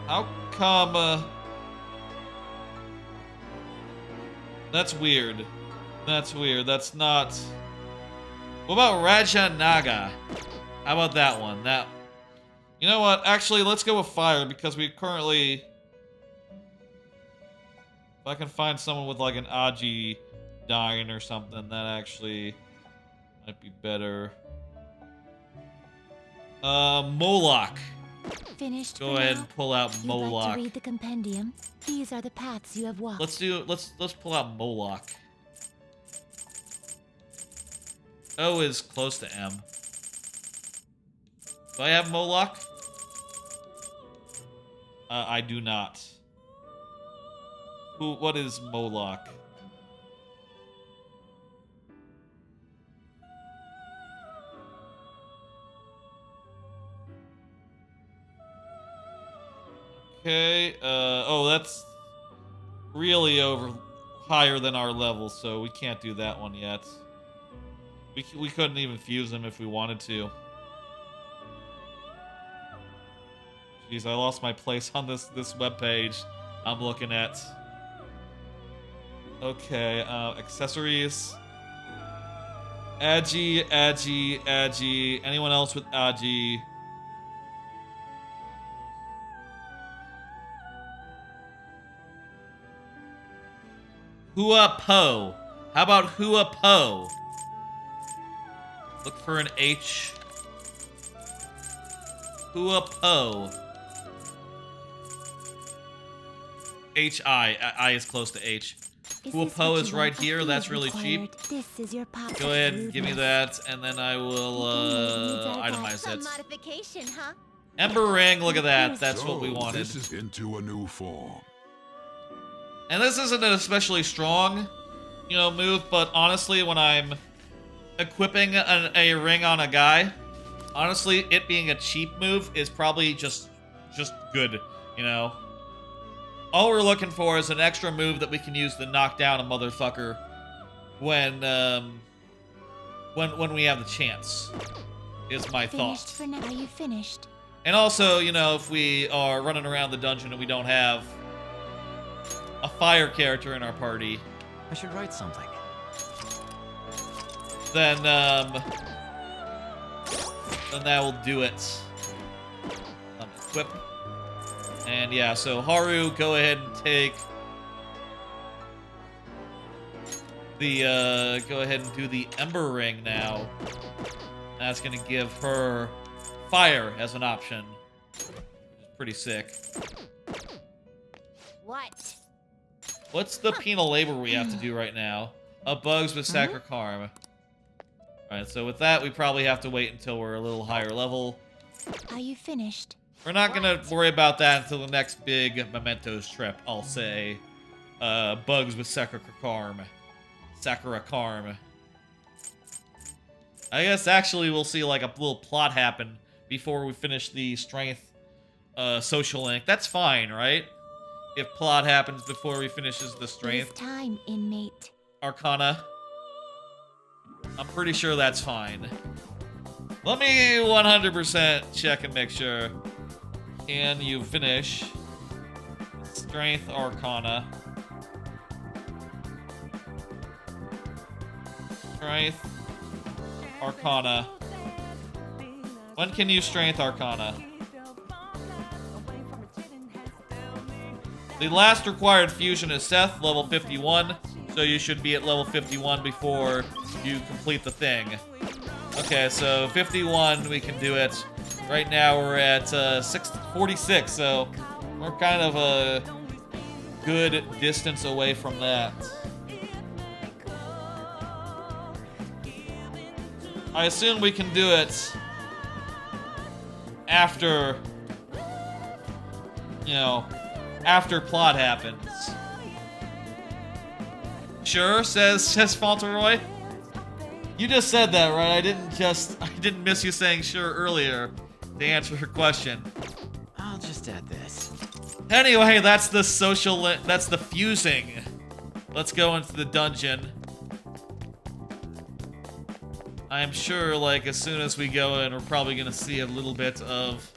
How come? That's weird. That's weird. That's not. What about Raja Naga? How about that one? You know what? Actually, let's go with fire because we currently. If I can find someone with like an Aji dying or something, that actually might be better. Moloch. Finished. Go ahead and pull out You'd Moloch. like to read the compendium? These are the paths you have walked. Let's pull out Moloch. O is close to M. Do I have Moloch? I do not. What is Moloch? Okay, oh, that's really higher than our level, so we can't do that one yet. We couldn't even fuse them if we wanted to. Jeez, I lost my place on this webpage I'm looking at. Okay, accessories. Agi. Anyone else with Agi? Hua Po. How about Hua Po? Look for an H. Hua Po. H-I. I is close to H. Hua Po is right here. That's really cheap. This is your pot. Go ahead and give me that, and then I will itemize it. Modification, huh? Ember Ring, look at that. That's what we wanted. This is into a new form. And this isn't an especially strong, move, but honestly, when I'm equipping a ring on a guy, honestly, it being a cheap move is probably just just good, you know? All we're looking for is an extra move that we can use to knock down a motherfucker when we have the chance, is my Finished thought. for now. Are you finished? And also, you know, if we are running around the dungeon and we don't have a fire character in our party, I should write something. then that will do it. Equip. And yeah, so Haru, go ahead and take the, go ahead and do the Ember Ring now. That's gonna give her fire as an option. Which is pretty sick. What? What's the penal labor we have to do right now? Bugs with Sacred Karm. Alright, so with that, we probably have to wait until we're a little higher level. Are you finished? We're not gonna worry about that until the next big Mementos trip, I'll say. Bugs with Sakura Karm. Sakura Karm. I guess actually we'll see like a little plot happen before we finish the strength social link. That's fine, right? If plot happens before we finishes the strength It's time, inmate. Arcana. I'm pretty sure that's fine. Let me 100% check and make sure. Can you finish Strength Arcana? Strength Arcana. When can you Strength Arcana? The last required fusion is Seth, level 51. So you should be at level 51 before you complete the thing. Okay, so 51, we can do it. Right now we're at 46, so we're kind of a good distance away from that. I assume we can do it after, you know, after plot happens. Sure, says Fauntleroy. You just said that, right? I didn't miss you saying sure earlier to answer her question. I'll just add this. Anyway, that's the that's the fusing. Let's go into the dungeon. I'm sure, like, as soon as we go in, we're probably gonna see a little bit of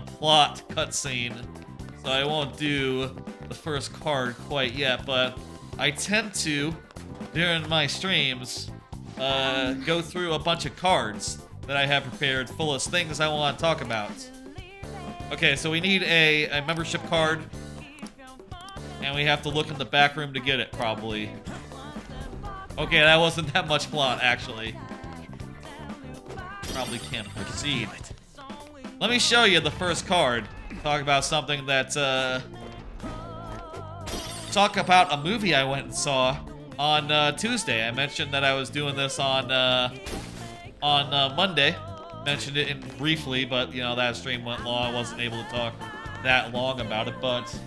plot cutscene. So I won't do the first card quite yet, but I tend to, during my streams, go through a bunch of cards that I have prepared full of things I want to talk about. Okay, so we need a membership card, and we have to look in the back room to get it, probably. Okay, that wasn't that much plot, actually. Probably can't proceed. Let me show you the first card. Talk about something that, talk about a movie I went and saw on Tuesday. I mentioned that I was doing this on Monday. Mentioned it briefly, but you know that stream went long. I wasn't able to talk that long about it. But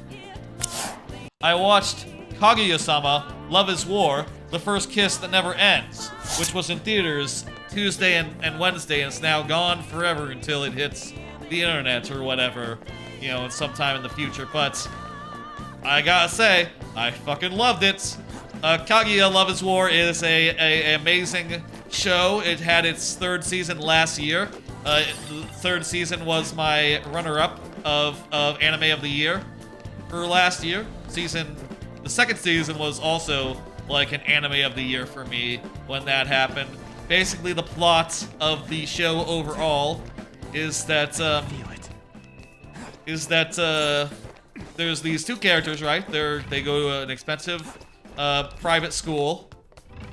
I watched Kaguya-sama Love is War: The First Kiss That Never Ends, which was in theaters Tuesday and Wednesday, and it's now gone forever until it hits the internet or whatever, you know, sometime in the future. But I gotta say, I fucking loved it. Kaguya Love is War is a amazing show. It had its third season last year. The third season was my runner-up of Anime of the Year for last year. The second season was also like an Anime of the Year for me when that happened. Basically, the plot of the show overall is that there's these two characters, right? They go to an expensive private school,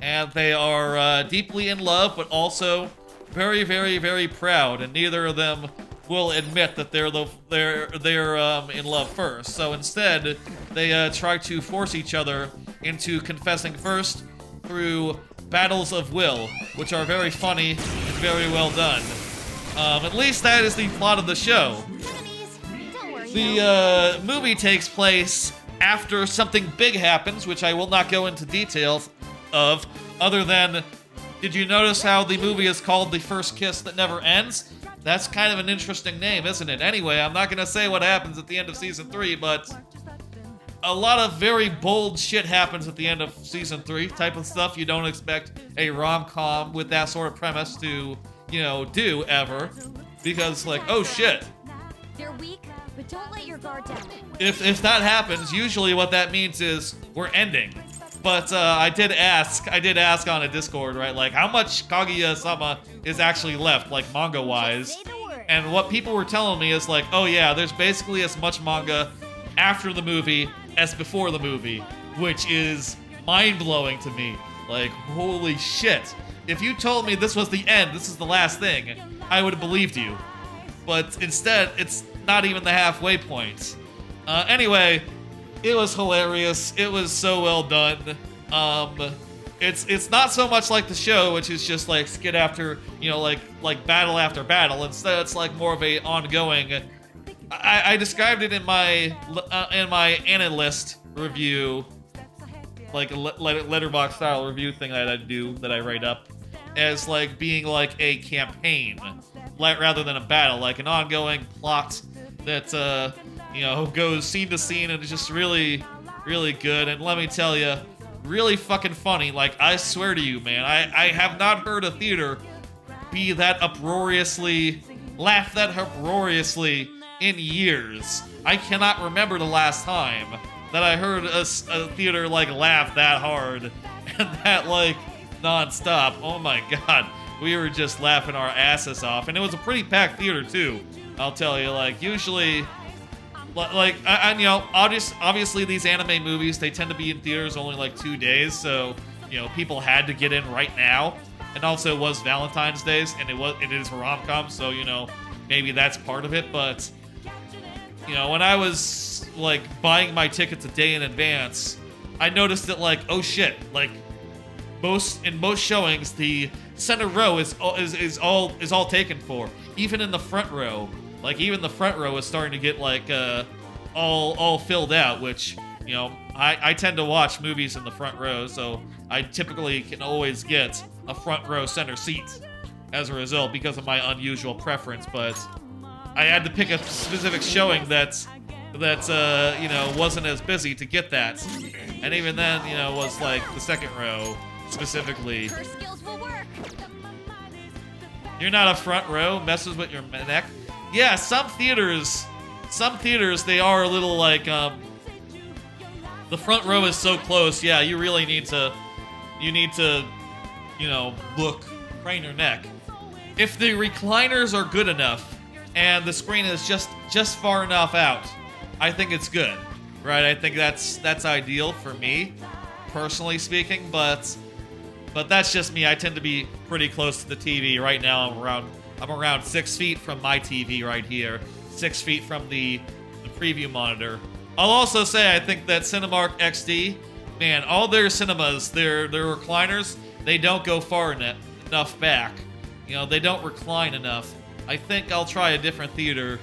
and they are deeply in love, but also very, very, very proud. And neither of them will admit that they're in love first. So instead, they try to force each other into confessing first through battles of will, which are very funny and very well done. At least that is the plot of the show. The movie takes place after something big happens, which I will not go into details of, other than, did you notice how the movie is called The First Kiss That Never Ends? That's kind of an interesting name, isn't it? Anyway, I'm not gonna say what happens at the end of Season 3, but a lot of very bold shit happens at the end of Season 3, type of stuff you don't expect a rom-com with that sort of premise to, you know, do ever. Because, like, oh shit. They're weak, but don't let your guard down. If that happens, usually what that means is we're ending. But I did ask on a Discord, right, like, how much Kaguya-sama is actually left, like, manga-wise? And what people were telling me is like, oh yeah, there's basically as much manga after the movie as before the movie, which is mind-blowing to me. Like, holy shit. If you told me this was the end, this is the last thing, I would have believed you. But instead, it's not even the halfway point. Anyway, it was hilarious. It was so well done. It's not so much like the show, which is just like skit after, you know, like battle after battle. Instead, it's like more of a ongoing. I described it in my analyst review, like a letterbox style review thing that I do, that I write up, as like being like a campaign, rather than a battle, like an ongoing plot that you know, goes scene to scene, and it's just really, really good. And let me tell you, really fucking funny. Like, I swear to you, man, I have not heard a theater be that uproariously, laugh that uproariously in years. I cannot remember the last time that I heard a theater, like, laugh that hard and that, like, non-stop. Oh my god, we were just laughing our asses off. And it was a pretty packed theater, too, I'll tell you. Like, usually, like, you know, obviously these anime movies, they tend to be in theaters only like 2 days, so, you know, people had to get in right now. And also, it was Valentine's Days, and it is a rom-com, so, you know, maybe that's part of it. But, you know, when I was, like, buying my tickets a day in advance, I noticed that, like, oh shit, like, in most showings, the center row is all taken for. Even in the front row. Like, even the front row is starting to get, like, all filled out, which, you know, I tend to watch movies in the front row, so I typically can always get a front row center seat as a result because of my unusual preference. But I had to pick a specific showing that you know, wasn't as busy to get that. And even then, you know, was like the second row specifically. Her skills will work. You're not a front row, messes with your neck. Yeah, some theaters, they are a little like, the front row is so close, yeah, you really need to, you know, look, crane your neck. If the recliners are good enough, and the screen is just far enough out, I think it's good, right? I think that's ideal for me, personally speaking, but that's just me. I tend to be pretty close to the TV. Right now, I'm around 6 feet from my TV right here, 6 feet from the preview monitor. I'll also say I think that Cinemark XD, man, all their cinemas, their recliners, they don't go far enough back. You know, they don't recline enough. I think I'll try a different theater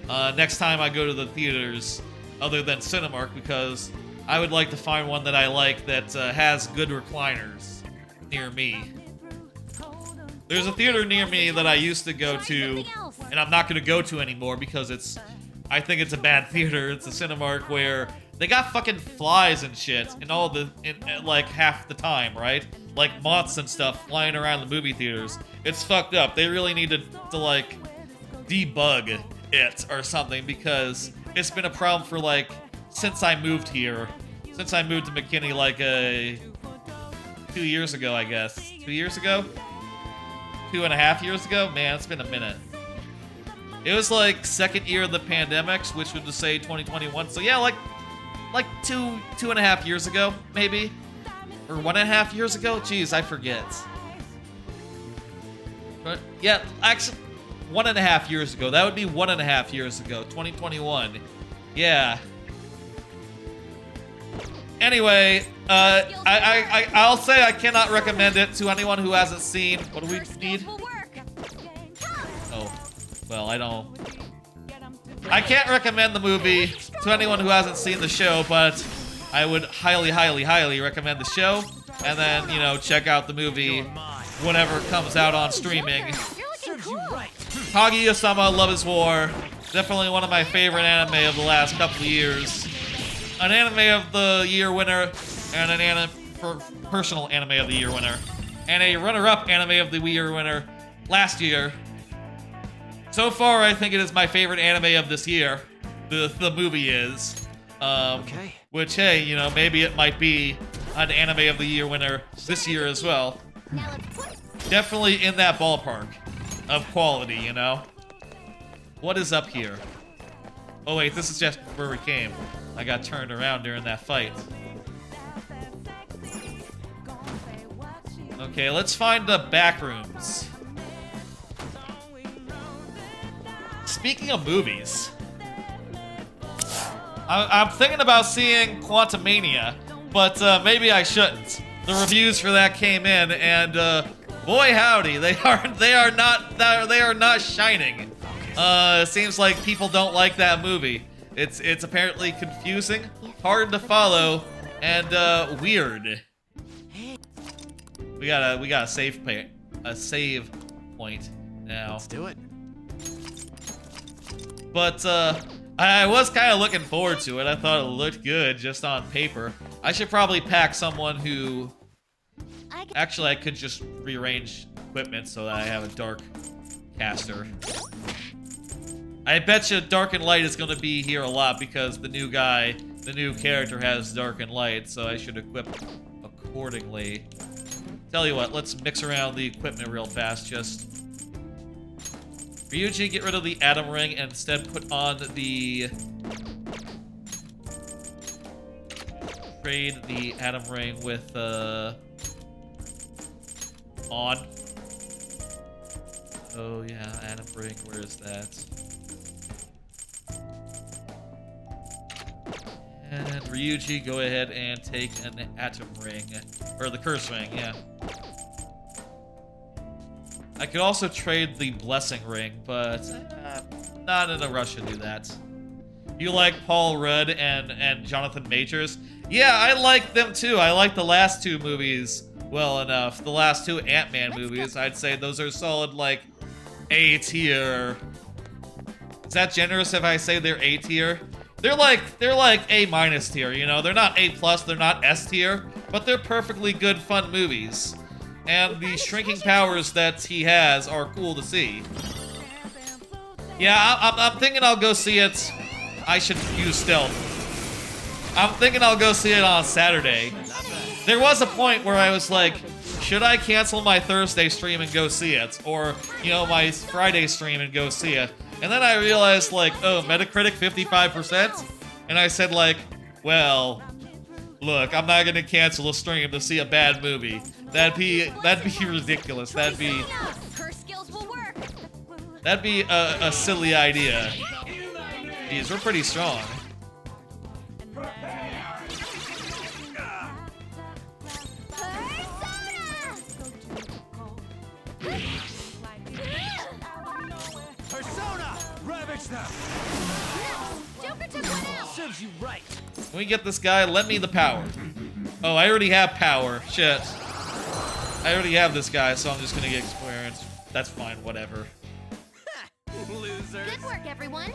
next time I go to the theaters other than Cinemark, because I would like to find one that I like that has good recliners near me. There's a theater near me that I used to go to, and I'm not going to go to anymore because I think it's a bad theater. It's a Cinemark where they got fucking flies and shit like half the time, right? Like moths and stuff flying around the movie theaters. It's fucked up. They really need to like debug it or something, because it's been a problem for like since I moved here. Since I moved to McKinney like 2 years ago, I guess. 2 years ago? 2.5 years ago? Man, it's been a minute. It was like second year of the pandemic, which would just say 2021. So yeah, like 2.5 years ago, maybe? Or 1.5 years ago? Jeez, I forget. But yeah, actually, 1.5 years ago. That would be 1.5 years ago. 2021. Yeah. Anyway, I'll say I cannot recommend it to anyone who hasn't seen. What do we need? Oh, well, I can't recommend the movie to anyone who hasn't seen the show, but I would highly, highly, highly recommend the show, and then, you know, check out the movie whenever it comes out on streaming. Kaguya-sama Love is War. Definitely one of my favorite anime of the last couple of years. An anime of the year winner, and an personal anime of the year winner, and a runner-up anime of the year winner last year. So far, I think it is my favorite anime of this year. The movie is. Okay. Which, hey, you know, maybe it might be an anime of the year winner this year as well. Definitely in that ballpark of quality, you know? What is up here? Oh wait, this is just where we came. I got turned around during that fight. Okay, let's find the back rooms. Speaking of movies, I'm thinking about seeing Quantumania, but maybe I shouldn't. The reviews for that came in, and boy howdy, they are not shining. It seems like people don't like that movie. It's apparently confusing, hard to follow, and weird. We got a save point now. Let's do it. But I was kind of looking forward to it. I thought it looked good just on paper. I should probably pack someone who... Actually, I could just rearrange equipment so that I have a dark caster. I bet you dark and light is going to be here a lot because the new character has dark and light, so I should equip accordingly. Tell you what, let's mix around the equipment real fast. Just Ryuji, get rid of the atom ring and instead put on the... Trade the atom ring with, on. Oh yeah, atom ring, where is that? And Ryuji, go ahead and take an atom ring. Or the curse ring, yeah. I could also trade the blessing ring, but not in a rush to do that. You like Paul Rudd and Jonathan Majors? Yeah, I like them too. I like the last two movies well enough. The last two Ant-Man movies, I'd say those are solid, like, A tier. Is that generous if I say they're A tier? They're like A minus tier, you know? They're not A plus, they're not S tier, but they're perfectly good, fun movies. And the shrinking powers that he has are cool to see. Yeah, I'm thinking I'll go see it. I should use stealth. I'm thinking I'll go see it on Saturday. There was a point where I was like, should I cancel my Thursday stream and go see it? Or, you know, my Friday stream and go see it? And then I realized, like, oh, Metacritic 55%? And I said, like, well, look, I'm not gonna cancel a stream to see a bad movie. That'd be ridiculous. That'd be a silly idea. Jeez, we're pretty strong. Persona! Ravage them! Joker took one out! Serves you right. Can we get this guy? Let me the power. Oh, I already have power. Shit. I already have this guy, so I'm just gonna get experience. That's fine, whatever. Losers. Good work, everyone.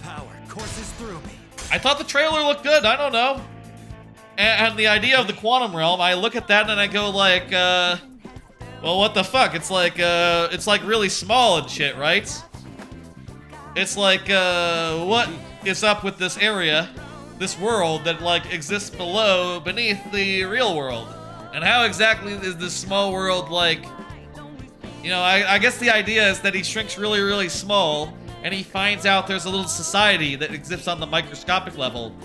Power courses through me. I thought the trailer looked good. I don't know. And the idea of the quantum realm, I look at that and I go like, well, what the fuck? It's like really small and shit, right? It's like, what is up with this area, this world that, like, exists beneath the real world? And how exactly is this small world, like, you know, I guess the idea is that he shrinks really, really small, and he finds out there's a little society that exists on the microscopic level.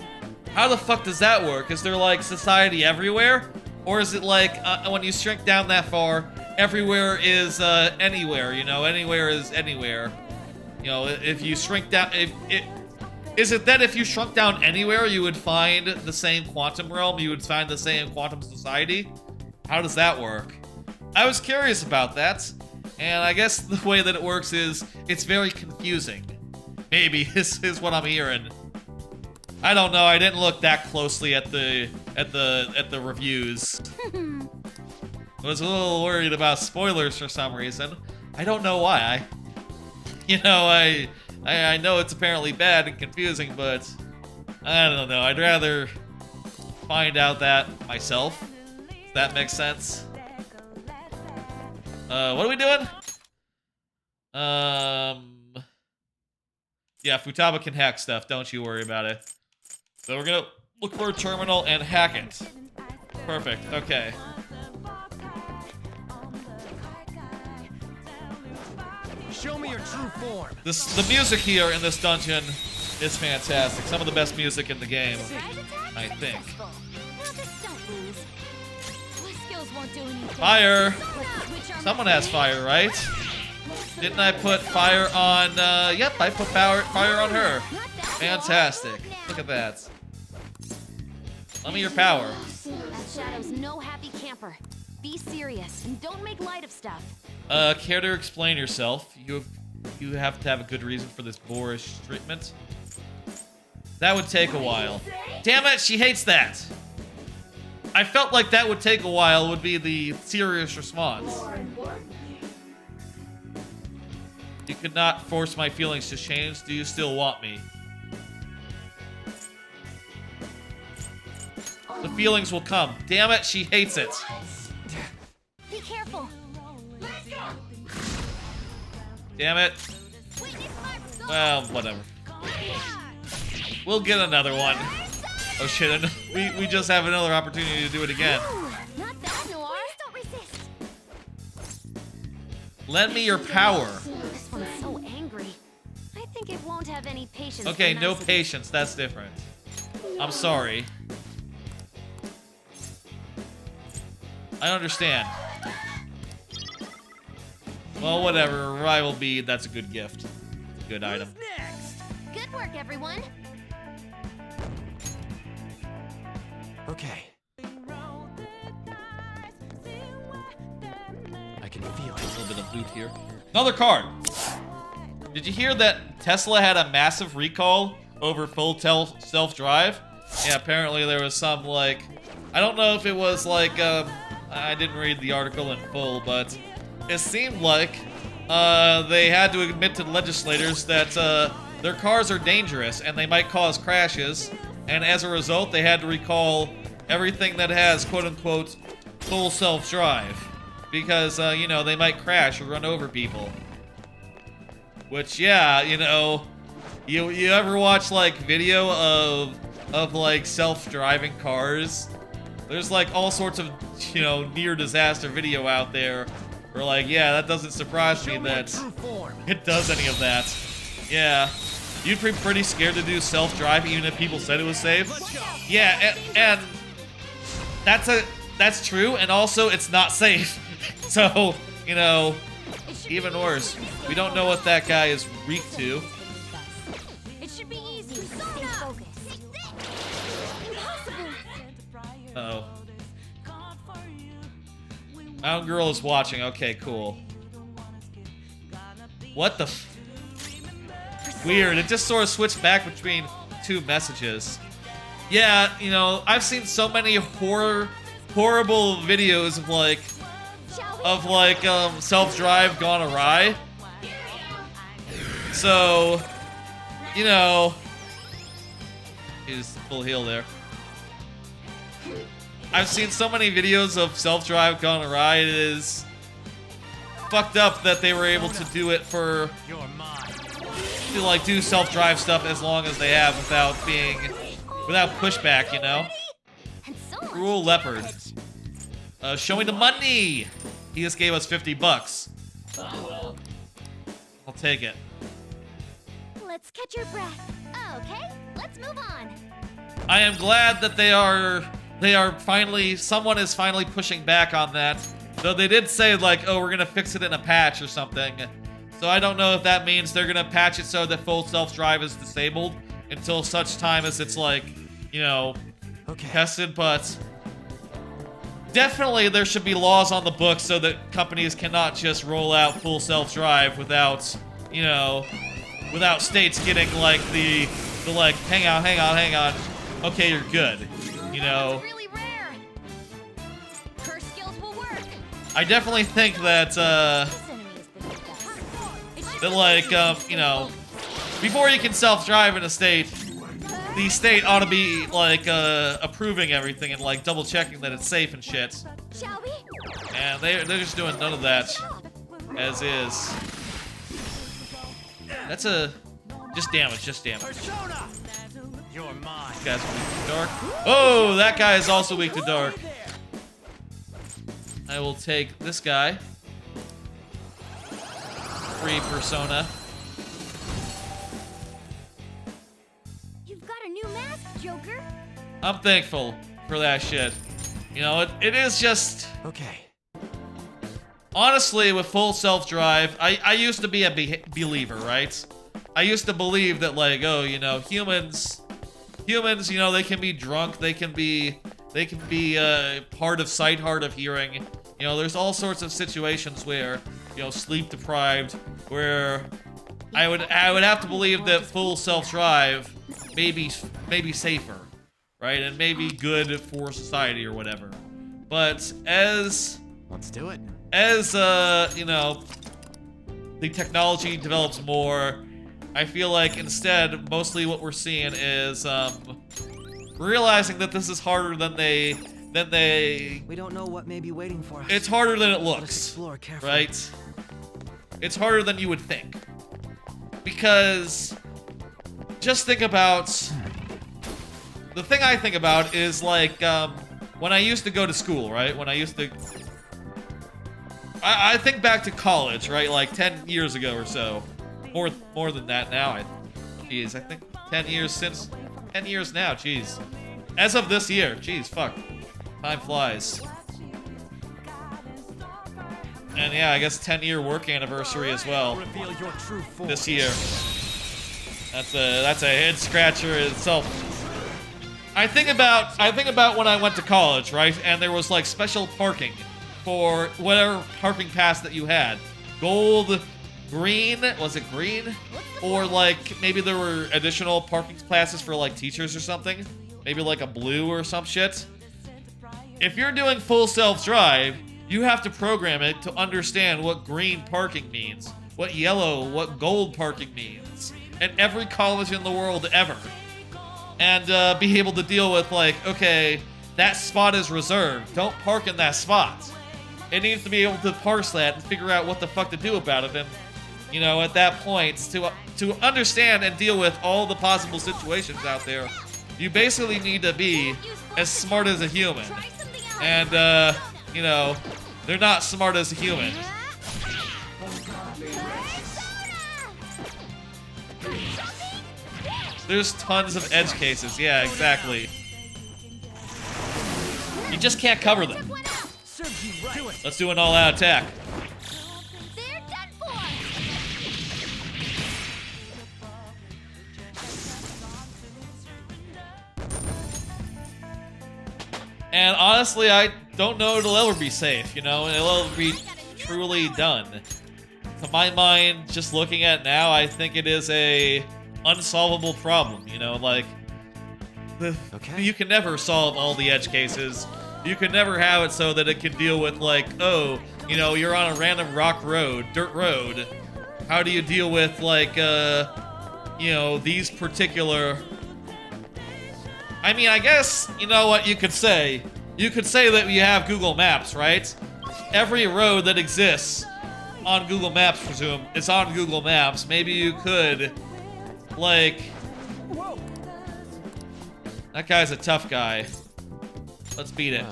How the fuck does that work? Is there, like, society everywhere? Or is it like, when you shrink down that far, everywhere is, anywhere, you know? Anywhere is anywhere. You know, if you shrink down... Is it that if you shrunk down anywhere, you would find the same quantum realm? You would find the same quantum society? How does that work? I was curious about that. And I guess the way that it works is, it's very confusing. Maybe, this is what I'm hearing. I don't know, I didn't look that closely at the reviews. was a little worried about spoilers for some reason. I don't know why. I know it's apparently bad and confusing, but I don't know. I'd rather find out that myself. If that makes sense. What are we doing? Yeah, Futaba can hack stuff. Don't you worry about it. So we're gonna look for a terminal and hack it. Perfect. Okay. Show me your true form. The music here in this dungeon is fantastic. Some of the best music in the game, I think. Fire! Someone has fire, right? Didn't I put fire on, yep, I put fire on her. Fantastic. Look at that. Let me your power. That Shadow's no happy camper. Be serious and don't make light of stuff. Care to explain yourself? You have to have a good reason for this boorish treatment. That would take a while. Damn it, she hates that. I felt like that would take a while would be the serious response. You could not force my feelings to change. Do you still want me? The feelings will come. Damn it, she hates it. Be careful. Damn it. Well, whatever. We'll get another one. Oh shit, we just have another opportunity to do it again. Not that, Noir. Don't resist. Lend me your power. This one's so angry. I think it won't have any patience. Okay, no patience. That's different. I'm sorry. I understand. Well, whatever. Rival bead, that's a good gift. Good item. Good work, everyone. Okay. I can feel it. A little bit of loot here. Another card. Did you hear that Tesla had a massive recall over full self-drive? Yeah, apparently there was some, like... I don't know if it was, like, I didn't read the article in full, but it seemed like they had to admit to legislators that their cars are dangerous and they might cause crashes, and as a result, they had to recall everything that has quote-unquote full self-drive because, you know, they might crash or run over people. Which, yeah, you know, you ever watch, like, video of like, self-driving cars? There's, like, all sorts of, you know, near-disaster video out there where, like, yeah, that doesn't surprise me that it does any of that. Yeah. You'd be pretty scared to do self-drive even if people said it was safe. Yeah, and that's true, and also it's not safe. So, you know, even worse. We don't know what that guy is weak to. It should be easy. Stay focused. Uh-oh. Mountain Girl is watching. Okay, cool. What the f... Weird. It just sort of switched back between two messages. Yeah, you know, I've seen so many horrible videos of like, self-drive gone awry. So, you know, he's full heal there. I've seen so many videos of self-drive gone awry. It is fucked up that they were able to do it to like do self-drive stuff as long as they have without pushback, you know? Cruel Leopard. Show me the money! He just gave us 50 bucks. I'll take it. Let's catch your breath. Okay, let's move on. I am glad that they are finally, someone is finally pushing back on that. Though they did say, like, oh, we're gonna fix it in a patch or something. So I don't know if that means they're gonna patch it so that full self-drive is disabled until such time as it's, like, you know, tested, but definitely there should be laws on the books so that companies cannot just roll out full self-drive without, you know, without states getting, like, the like, hang on, okay, you're good, you know. Really rare. Her skills will work. I definitely think that, that like, you know, before you can self-drive in a state, the state ought to be, like, approving everything and, like, double-checking that it's safe and shit. Shall we? And they're just doing none of that, as is. That's a... just damage, just damage. You're mine. This guy's weak to dark. Oh, that guy is also weak to dark. I will take this guy. Free persona. You've got a new mask, Joker. I'm thankful for that shit. You know, it is just... Okay. Honestly, with full self-drive, I used to be a believer, right? I used to believe that, like, oh, you know, humans, you know, they can be drunk, they can be hard of sight, hard of hearing. You know, there's all sorts of situations where, you know, sleep deprived, where I would have to believe that full self-drive may be safer, right? And maybe good for society or whatever. But as... let's do it. As, you know, the technology develops more, I feel like instead, mostly what we're seeing is, realizing that this is harder than they... We don't know what may be waiting for us. It's harder than it looks, explore carefully. right? It's harder than you would think. Because, just think about... The thing I think about is, like, when I used to go to school, right? When I used to... I think back to college, right? Like 10 years ago or so. More than that now. Jeez, I think 10 years since... 10 years now, jeez. As of this year, jeez, fuck. Time flies. And yeah, I guess 10-year work anniversary as well. Reveal your true form. This year. That's a head scratcher itself. I think about when I went to college, right? And there was like special parking for whatever parking pass that you had. Gold, green, was it green? Or like maybe there were additional parking passes for like teachers or something. Maybe like a blue or some shit. If you're doing full self-drive, you have to program it to understand what green parking means, what yellow, what gold parking means, at every college in the world ever. And be able to deal with like, okay, that spot is reserved. Don't park in that spot. It needs to be able to parse that and figure out what the fuck to do about it. And, you know, at that point, to understand and deal with all the possible situations out there, you basically need to be as smart as a human. And, you know, they're not smart as a human. There's tons of edge cases. Yeah, exactly. You just can't cover them. Let's do an all-out attack. And honestly, I don't know it'll ever be safe, you know? It'll ever be truly done. To my mind, just looking at it now, I think it is a unsolvable problem, you know? Like, you can never solve all the edge cases. You can never have it so that it can deal with, like, oh, you know, you're on a random rock road, dirt road. How do you deal with, like, you know, these particular... I mean, I guess, you know what you could say? You could say that you have Google Maps, right? Every road that exists on Google Maps, presume, is on Google Maps. Maybe you could, like... That guy's a tough guy. Let's beat it.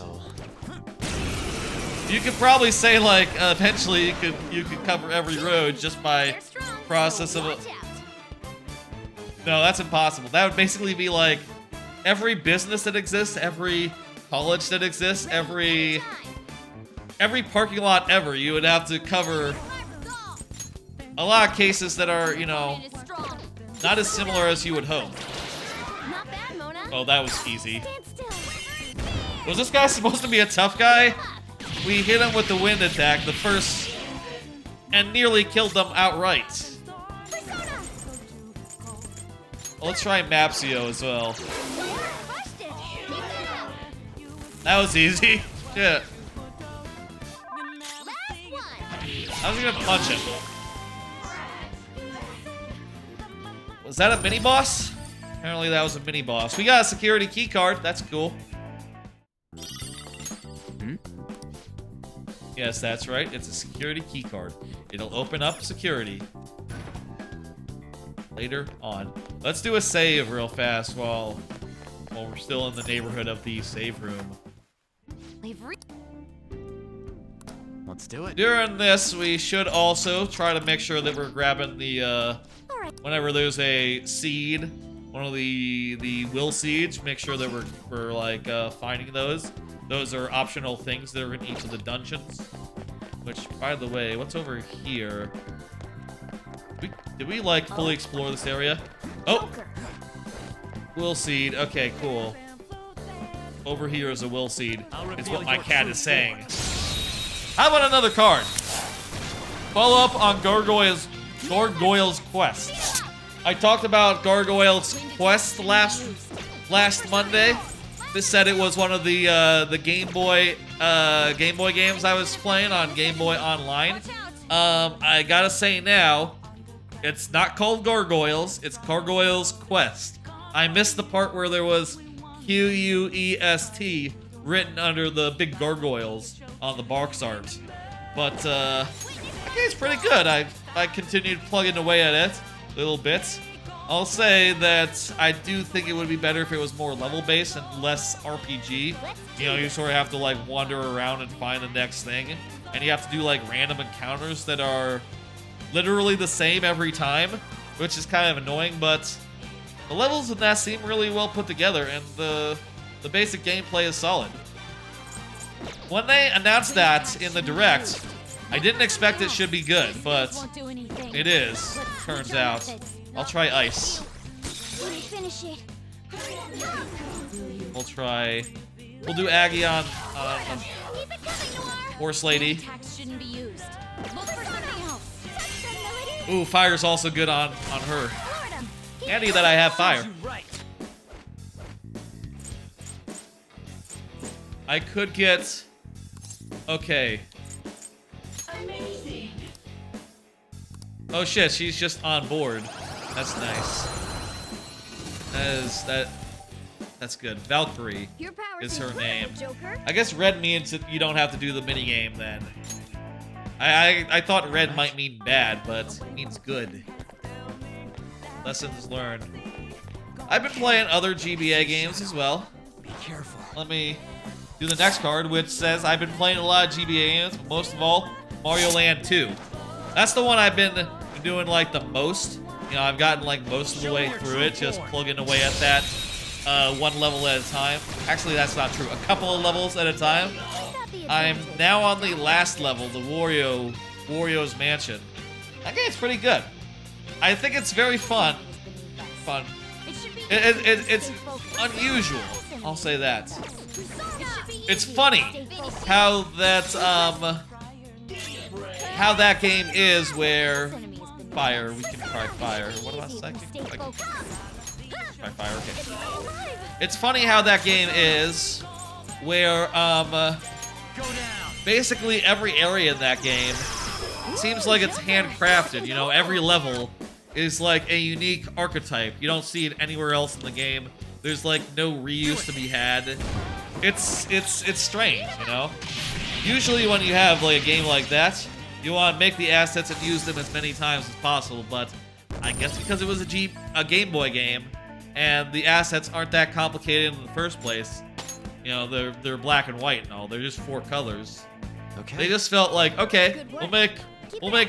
You could probably say, like, eventually you could cover every road just by process of... No, that's impossible. That would basically be like... Every business that exists, every college that exists, every parking lot ever, you would have to cover a lot of cases that are, you know, not as similar as you would hope. Oh, that was easy. Was this guy supposed to be a tough guy? We hit him with the wind attack, the first, and nearly killed them outright. Well, let's try Mapsio as well. That was easy. Shit. I was gonna punch him. Was that a mini boss? Apparently that was a mini boss. We got a security key card. That's cool. Yes, that's right. It's a security key card. It'll open up security later on. Let's do a save real fast while we're still in the neighborhood of the save room. Let's do it. During this, we should also try to make sure that we're grabbing the, whenever there's a seed, one of the will seeds, make sure that we're like, finding those. Those are optional things that are in each of the dungeons. Which, by the way, what's over here? Did we like, fully explore this area? Oh! Will seed. Okay, cool. Over here is a will seed. It's what my cat is saying. How about another card? Follow up on Gargoyle's quest. I talked about Gargoyle's quest last Monday. This said it was one of the Gameboy games I was playing on Game Boy Online. I gotta say now, it's not called Gargoyles. It's Gargoyle's Quest. I missed the part where there was Quest written under the big gargoyles on the box art. But that game's pretty good. I continued plugging away at it little bits. I'll say that I do think it would be better if it was more level-based and less RPG. You know, you sort of have to like wander around and find the next thing. And you have to do like random encounters that are literally the same every time, which is kind of annoying, but the levels in that seem really well put together, and the basic gameplay is solid. When they announced that in the Direct, I didn't expect it should be good, but it is, turns out. I'll try ice. We'll do Aggie on Horse Lady. Ooh, fire's also good on her. Handy that I have fire. I could get... Okay. Oh shit, she's just on board. That's nice. That's good. Valkyrie is her name. I guess red means that you don't have to do the minigame then. I thought red might mean bad, but it means good. Lessons learned. I've been playing other GBA games as well. Be careful. Let me do the next card, which says I've been playing a lot of GBA games, but most of all, Mario Land 2. That's the one I've been doing like the most. You know, I've gotten like most of the way through it, just plugging away at that one level at a time. Actually, that's not true. A couple of levels at a time. I'm now on the last level, the Wario's Mansion. That game's pretty good. I think it's very fun. It's unusual. I'll say that. It's funny how that game is where fire. We can try fire. What about second? Try fire. Okay. It's funny how that game is where basically every area in that game seems like it's handcrafted. You know, every level is like a unique archetype. You don't see it anywhere else in the game. There's like no reuse to be had. It's strange, you know? Usually when you have like a game like that, you want to make the assets and use them as many times as possible, but I guess because it was a Game Boy game and the assets aren't that complicated in the first place, you know, they're black and white and all. They're just 4 colors. Okay. They just felt like, okay, we'll make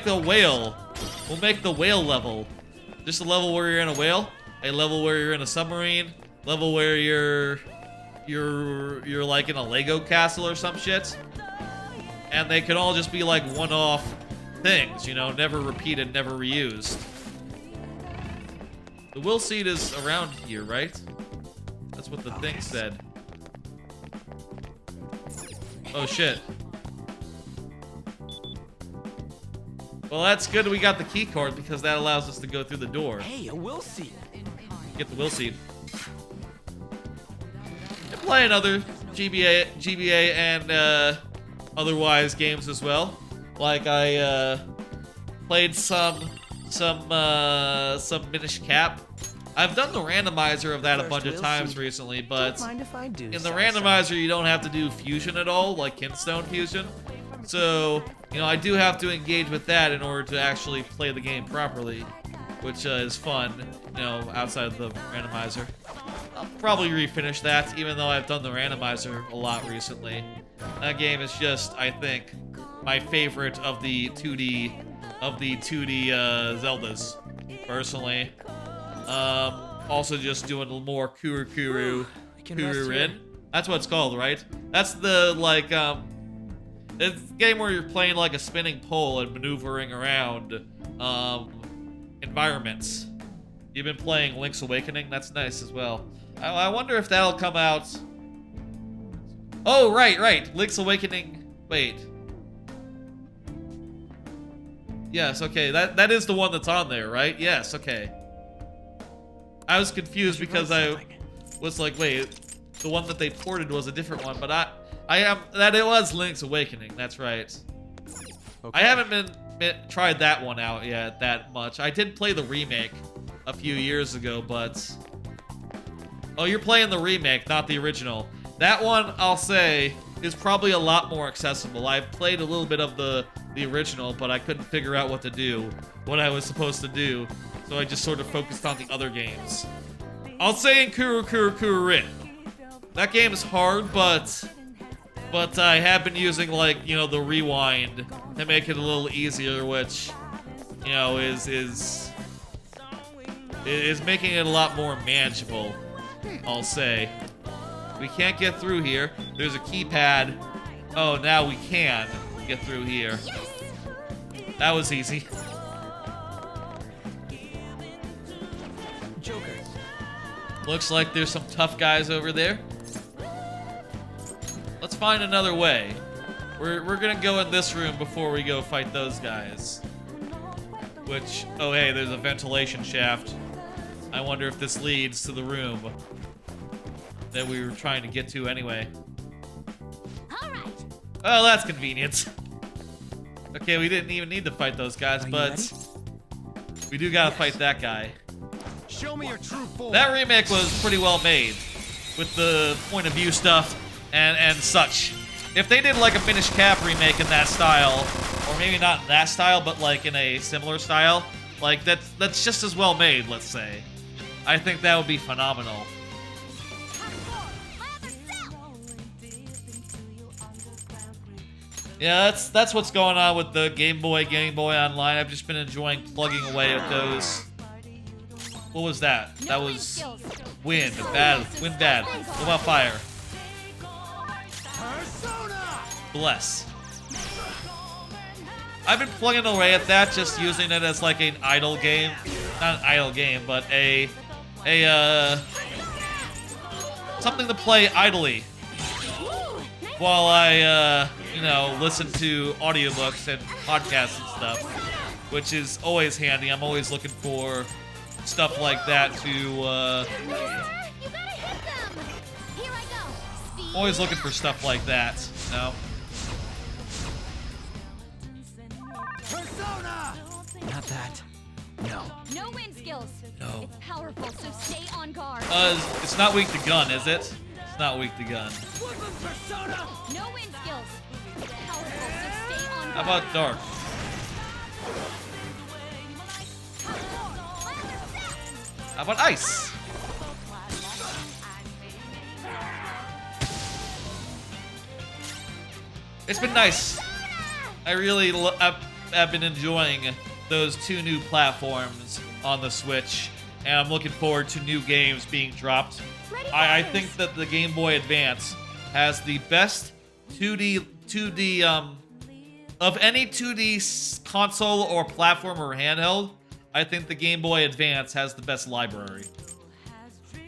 the whale. We'll make the whale level. Just a level where you're in a whale, a level where you're in a submarine, level where you're like in a Lego castle or some shit. And they can all just be like one-off things, you know, never repeated, never reused. The will seed is around here, right? That's what the thing said. Oh shit. Well, that's good we got the key card because that allows us to go through the door. Hey, a will seed. Get the will seed. And playing other GBA and otherwise games as well. Like I played some Minish Cap. I've done the randomizer of that a bunch of times recently, but in the randomizer you don't have to do fusion at all, like Kinstone fusion. So, you know, I do have to engage with that in order to actually play the game properly, which is fun, you know, outside of the randomizer. I'll probably refinish that, even though I've done the randomizer a lot recently. That game is just, I think, my favorite of the 2D Zeldas, personally. Also just doing a little more Kuru-Rin. That's what it's called, right? That's the, like, it's a game where you're playing like a spinning pole and maneuvering around, environments. You've been playing Link's Awakening? That's nice as well. I wonder if that'll come out... Oh, right. Link's Awakening... Wait. Yes, okay. That is the one that's on there, right? Yes, okay. I was confused because I was like, wait, the one that they ported was a different one, but it was Link's Awakening, that's right. Okay. I haven't tried that one out yet that much. I did play the remake a few years ago, but... Oh, you're playing the remake, not the original. That one, I'll say, is probably a lot more accessible. I've played a little bit of the original, but I couldn't figure out what to do, what I was supposed to do, so I just sort of focused on the other games. I'll say in Kuru-Rin. That game is hard, but I have been using, like, you know, the rewind to make it a little easier, which, you know, is making it a lot more manageable, I'll say. We can't get through here. There's a keypad. Oh, now we can get through here. That was easy. Joker. Looks like there's some tough guys over there. Let's find another way. We're gonna go in this room before we go fight those guys. Which, oh hey, there's a ventilation shaft. I wonder if this leads to the room that we were trying to get to anyway. Oh, that's convenient. Okay, we didn't even need to fight those guys, but we do gotta fight that guy. Show me your true form. That remake was pretty well made, with the point of view stuff and such. If they did like a Minish Cap remake in that style, or maybe not in that style, but like in a similar style, like that's just as well made, let's say. I think that would be phenomenal. Yeah, that's what's going on with the Game Boy Online. I've just been enjoying plugging away at those. What was that? That was wind. Wind bad. What about fire? Bless. I've been plugging away at that, just using it as like an idle game. Not an idle game, but something to play idly while I you know, listen to audiobooks and podcasts and stuff, which is always handy. I'm always looking for stuff like that to always looking for stuff like that, you know? Not that. No. No wind skills. No. It's powerful, so stay on guard. It's not weak to gun, is it? It's not weak to gun. No wind skills. It's powerful, so stay on guard. How about dark? How about ice? It's been nice. I really I've been enjoying those two new platforms on the Switch, and I'm looking forward to new games being dropped. I think that the Game Boy Advance has the best 2D of any 2D console or platform or handheld. I think the Game Boy Advance has the best library.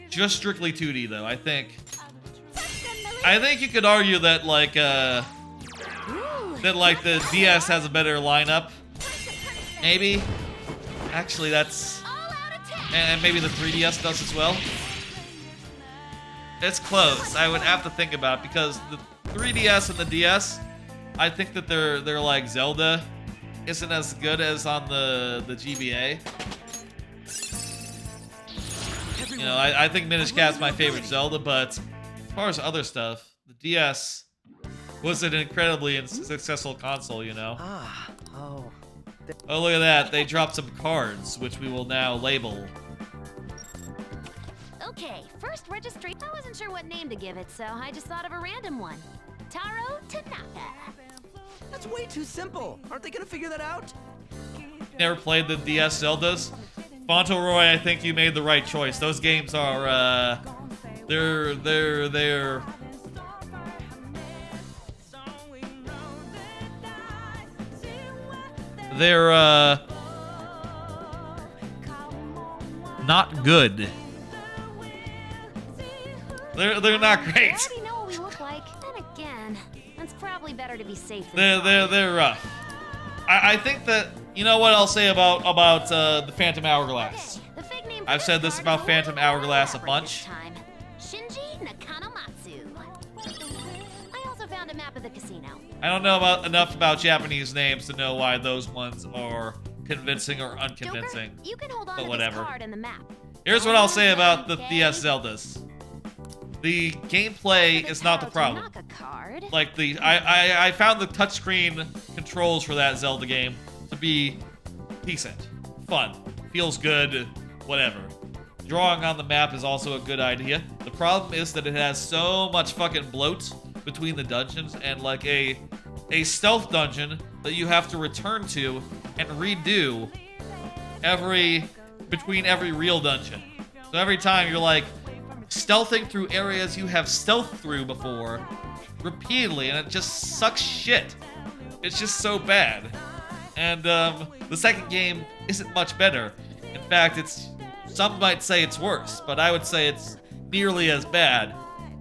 Just strictly 2D though. I think you could argue that like the DS has a better lineup. Maybe. Actually, that's... And maybe the 3DS does as well. It's close. I would have to think about it because the 3DS and the DS I think that they're like Zelda isn't as good as on the GBA. You know, I think Minish Cap's my favorite Zelda, but as far as other stuff, the DS was an incredibly successful console, you know? Oh, look at that. They dropped some cards, which we will now label. Okay, first registry. I wasn't sure what name to give it, so I just thought of a random one. Taro Tanaka. That's way too simple. Aren't they gonna figure that out? Never played the DS Zeldas? Fauntleroy, I think you made the right choice. Those games are, they're not good. They're not great. I already know what we look like. Then again, it's probably better to be safe than They're rough. I think that, you know what I'll say about the Phantom Hourglass. I've said this about Phantom Hourglass a bunch. Shinji Nakanomatsu. I also found a map of the casino. I don't know enough about Japanese names to know why those ones are convincing or unconvincing. You can hold on but to whatever. this card in the map. Here's what I'll say about the DS Zeldas. The gameplay is not the problem. Like I found the touchscreen controls for that Zelda game to be decent, fun, feels good, whatever. Drawing on the map is also a good idea. The problem is that it has so much fucking bloat between the dungeons, and like a stealth dungeon that you have to return to and redo between every real dungeon. So every time you're like stealthing through areas you have stealthed through before repeatedly, and it just sucks shit. It's just so bad. And the second game isn't much better. In fact, some might say it's worse, but I would say it's nearly as bad.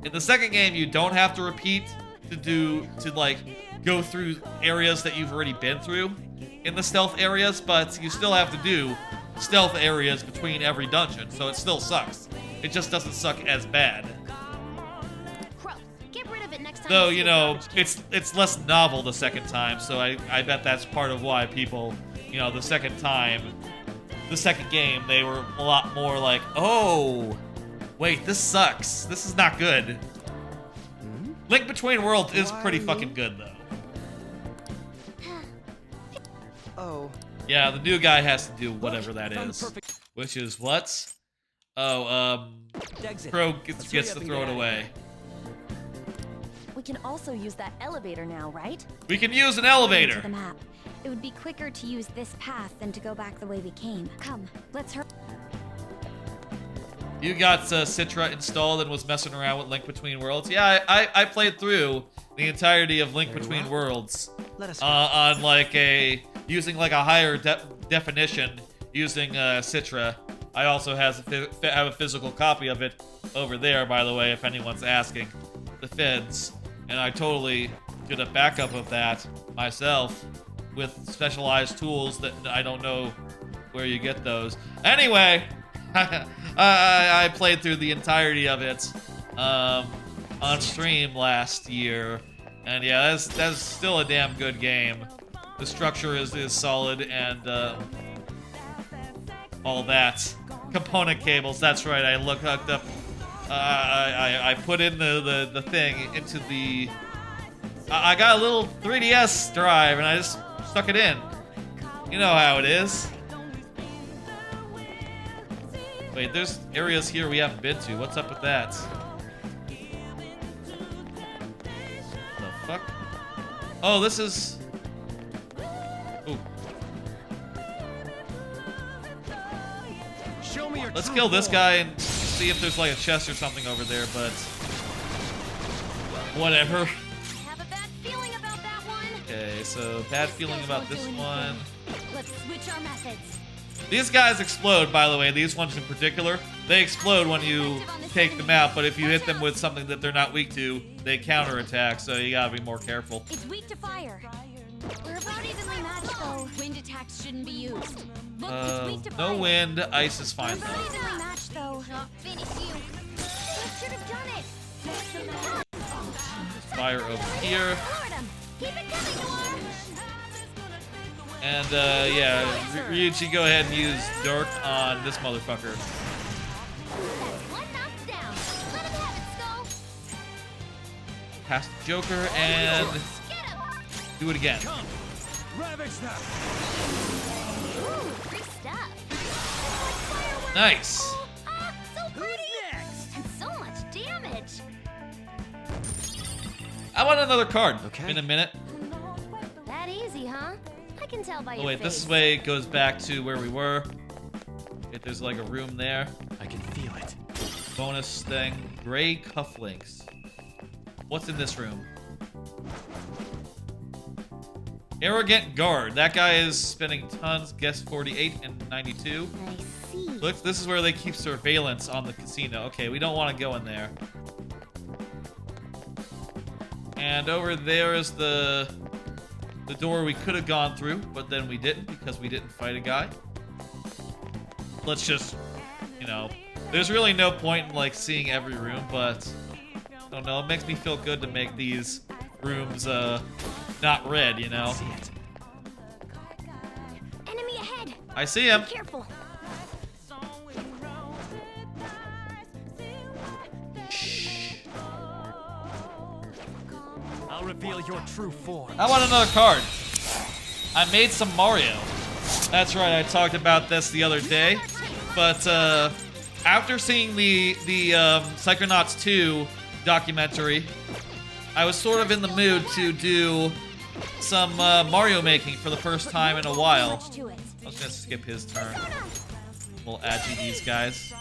In the second game, you don't have to repeat to like go through areas that you've already been through in the stealth areas, but you still have to do stealth areas between every dungeon, so it still sucks. It just doesn't suck as bad. Though, you know, it's less novel the second time, so I bet that's part of why people, you know, the second game, they were a lot more like, oh, wait, this sucks. This is not good. Link Between Worlds is pretty fucking good, though. Oh. Yeah, the new guy has to do whatever that is. Which is what? Oh, Crow gets to throw it away. We can also use that elevator now, right? We can use an elevator. To the map. It would be quicker to use this path than to go back the way we came. Come, let's hurry. You got Citra installed and was messing around with Link Between Worlds. Yeah, I played through the entirety of Link Between Worlds on like using like a higher definition using Citra. I also have a physical copy of it over there, by the way, if anyone's asking. The Feds. And I totally did a backup of that myself with specialized tools that I don't know where you get those. Anyway, I played through the entirety of it on stream last year. And yeah, that's still a damn good game. The structure is solid, and all that. Component cables, that's right, I hooked up. I put in the thing into the... I got a little 3DS drive, and I just stuck it in. You know how it is. Wait, there's areas here we haven't been to. What's up with that? The fuck? Oh, this is... Ooh. Show me your Let's kill this guy and see if there's like a chest or something over there, but... whatever. Okay, so bad feeling about this one. Let's switch our methods. These guys explode, by the way. These ones in particular. They explode when you take them out, but if you hit them with something that they're not weak to, they counterattack, so you gotta be more careful. It's weak to fire. We're about evenly matched, though. Wind attacks shouldn't be used. Look, it's weak to fire. No wind. Ice is fine, We're about evenly matched, though. Finish you. You should have done it. Fire over here. Keep it coming, Noir. And yeah, Ryuichi, go ahead and use Dark on this motherfucker. That's one knocked down. Let him have it, Skull. Past the Joker and do it again. Ravage them. Ooh, free stuff. Fireworks. Nice. Ah, so pretty. And so much damage. I want another card. Okay. In a minute. That easy, huh? I can tell by Oh your wait, face. this way goes back to where we were. If there's like a room there. I can feel it. Bonus thing. Gray cufflinks. What's in this room? Arrogant guard. That guy is spending tons. Guess 48 and 92. I see. Look, this is where they keep surveillance on the casino. Okay, we don't want to go in there. And over there is the door we could have gone through, but then we didn't because we didn't fight a guy. Let's just, you know, there's really no point in like seeing every room, but I don't know, it makes me feel good to make these rooms not red, you know. See it. Enemy ahead. I see him. Be careful. I'll reveal your true form. I want another card. I made some Mario. That's right, I talked about this the other day. But after seeing the Psychonauts 2 documentary, I was sort of in the mood to do some Mario making for the first time in a while. I was gonna skip his turn. We'll add you these guys.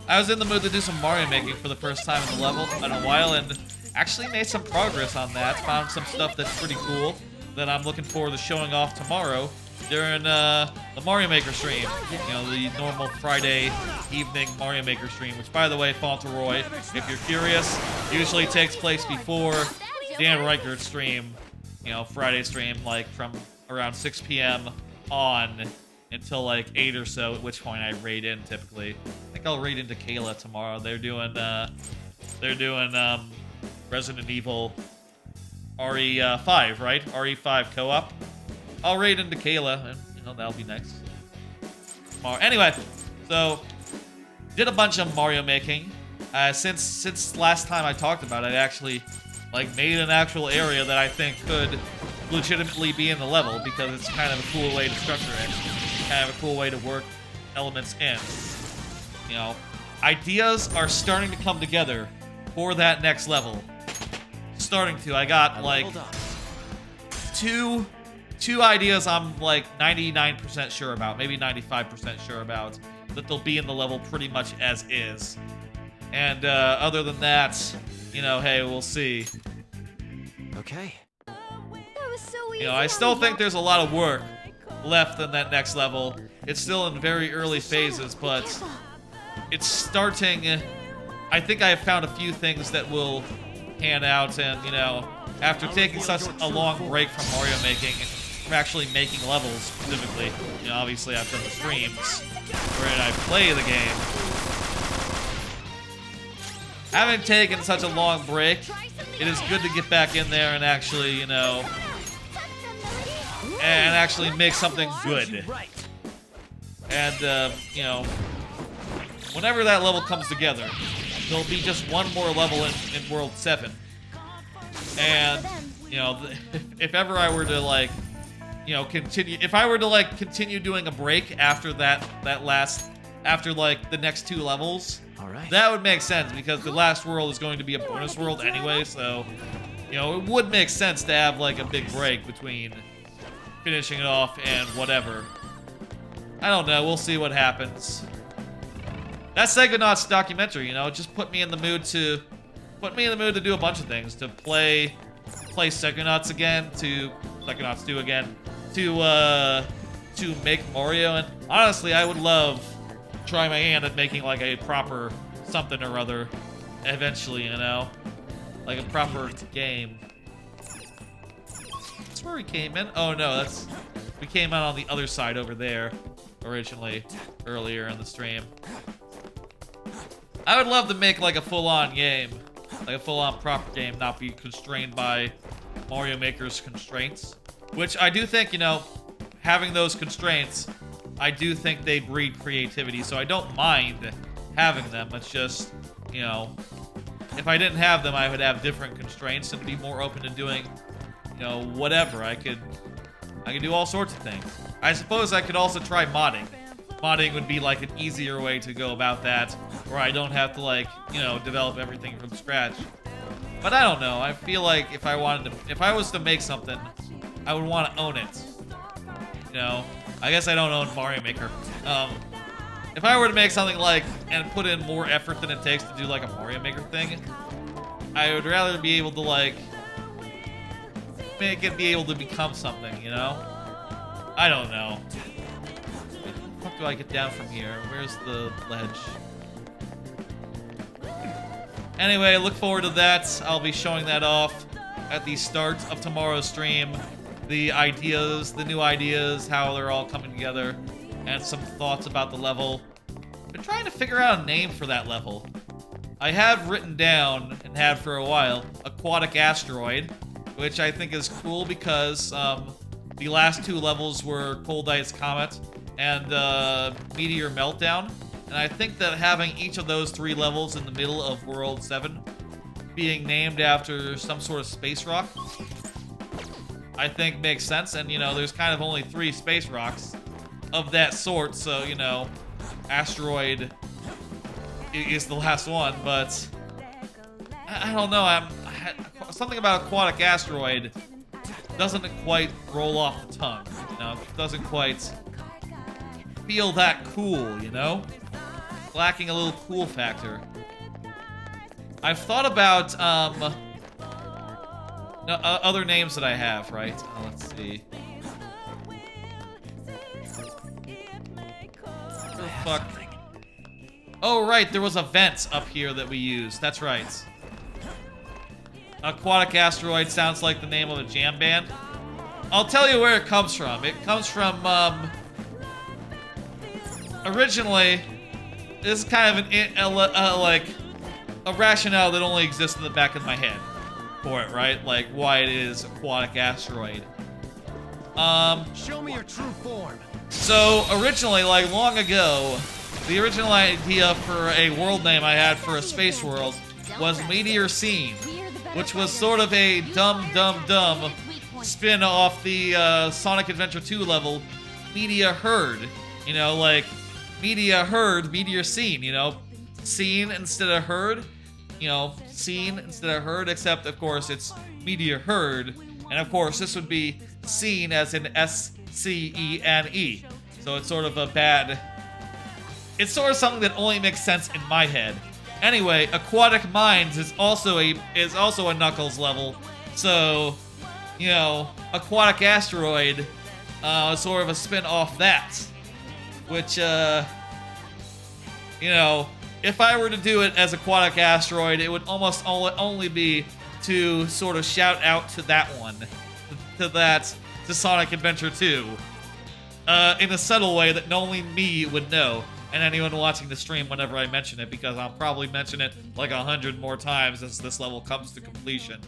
I was in the mood to do some Mario making for the first time in the level in a while, and actually made some progress on that. Found some stuff that's pretty cool that I'm looking forward to showing off tomorrow during the Mario Maker stream. You know, the normal Friday evening Mario Maker stream, which, by the way, Fauntleroy, if you're curious, usually takes place before Dan Reichert's stream. You know, Friday stream, like from around 6 p.m. on until like 8 or so, at which point I raid in typically. I think I'll raid into Kayla tomorrow. They're doing Resident Evil RE5, right? RE5 co-op. I'll raid into Kayla, and you know that'll be nice. Tomorrow. Anyway, so did a bunch of Mario making. Since last time I talked about it, I actually like made an actual area that I think could legitimately be in the level because it's kind of a cool way to structure it. Kind of a cool way to work elements in. You know, ideas are starting to come together for that next level. Starting to. I got like two ideas I'm like 99% sure about, maybe 95% sure about, that they'll be in the level pretty much as is. And other than that, you know, hey, we'll see. Okay. That was so easy. You know, I still think there's a lot of work left in that next level. It's still in very early phases, but it's starting. I think I have found a few things that will pan out, and you know, after taking such a long break from Mario making, from actually making levels specifically, you know, obviously I've done the streams wherein I play the game. Having taken such a long break, it is good to get back in there and actually, you know, and actually make something good. And, you know, whenever that level comes together, there'll be just one more level in World 7. And, you know, if ever I were to, like, you know, continue doing a break after after, like, the next 2 levels, that would make sense, because the last world is going to be a bonus world anyway, so, you know, it would make sense to have, like, a big break between finishing it off and whatever. I don't know, we'll see what happens. That Psychonauts documentary, you know, just put me in the mood to do a bunch of things, to play Psychonauts again, to Psychonauts 2 again, to make Mario, and honestly, I would love to try my hand at making like a proper something or other eventually, you know, like a proper game. That's where we came in. Oh no, we came out on the other side over there originally, earlier in the stream. I would love to make like a full-on game, like a full-on proper game, not be constrained by Mario Maker's constraints. Which I do think, you know, having those constraints, I do think they breed creativity. So I don't mind having them. It's just, you know, if I didn't have them, I would have different constraints and be more open to doing, you know, whatever. I could do all sorts of things. I suppose I could also try modding. Modding would be like an easier way to go about that, where I don't have to, like, you know, develop everything from scratch. But I don't know. I feel like if I was to make something, I would want to own it. You know, I guess I don't own Mario Maker. If I were to make something like, and put in more effort than it takes to do like a Mario Maker thing, I would rather be able to, like, make it be able to become something, you know? I don't know. How do I get down from here? Where's the ledge? Anyway, look forward to that. I'll be showing that off at the start of tomorrow's stream. The ideas, the new ideas, how they're all coming together, and some thoughts about the level. Been trying to figure out a name for that level. I have written down, and had for a while, Aquatic Asteroid, which I think is cool because the last two levels were Cold Ice Comet and Meteor Meltdown. And I think that having each of those three levels in the middle of World 7 being named after some sort of space rock, I think makes sense. And, you know, there's kind of only 3 space rocks of that sort, so, you know, Asteroid is the last one, but I don't know, something about Aquatic Asteroid doesn't quite roll off the tongue, you know, it doesn't quite feel that cool, you know? It's lacking a little cool factor. I've thought about, other names that I have, right? Let's see. What the fuck? Oh, right, there was a vent up here that we used. That's right. Aquatic Asteroid sounds like the name of a jam band. I'll tell you where it comes from. It comes from, originally, this is kind of like a rationale that only exists in the back of my head for it, right? Like why it is Aquatic Asteroid. Show me your true form. So originally, like long ago, the original idea for a world name I had for a space world was Meteor Scene, which was sort of a dumb spin off the Sonic Adventure 2 level, Media Herd. You know, like Media Herd, Meteor Scene, you know, scene instead of herd, you know, scene instead of herd, except of course it's Meteor Herd, and of course this would be scene as in S-C-E-N-E. So it's sort of a bad, it's sort of something that only makes sense in my head. Anyway, Aquatic Mines is also a Knuckles level, so, you know, Aquatic Asteroid is sort of a spin off that. Which, you know, if I were to do it as Aquatic Asteroid, it would almost only be to sort of shout out to that one, to Sonic Adventure 2, in a subtle way that only me would know, and anyone watching the stream whenever I mention it, because I'll probably mention it like 100 more times as this level comes to completion,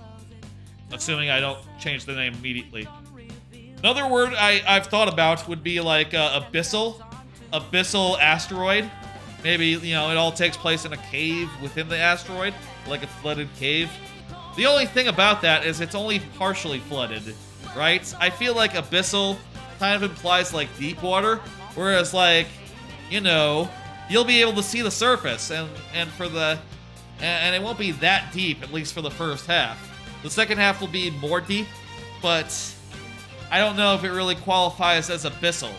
assuming I don't change the name immediately. Another word I've thought about would be like Abyssal Asteroid. Maybe, you know, it all takes place in a cave within the asteroid, like a flooded cave. The only thing about that is it's only partially flooded, right? I feel like Abyssal kind of implies like deep water, whereas like, you know, you'll be able to see the surface, and it won't be that deep, at least for the first half. The second half will be more deep, but I don't know if it really qualifies as Abyssal,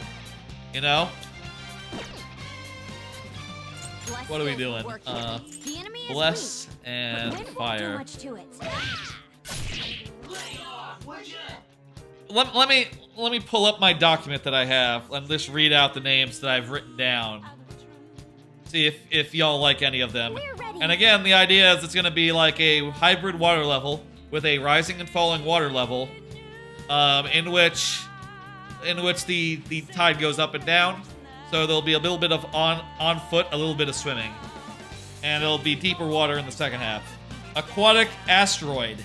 you know? What are we doing? Bless and fire. Let me pull up my document that I have and just read out the names that I've written down. See if y'all like any of them. And again, the idea is it's gonna be like a hybrid water level with a rising and falling water level, in which the tide goes up and down. So there'll be a little bit of on foot, a little bit of swimming. And it'll be deeper water in the second half. Aquatic Asteroid.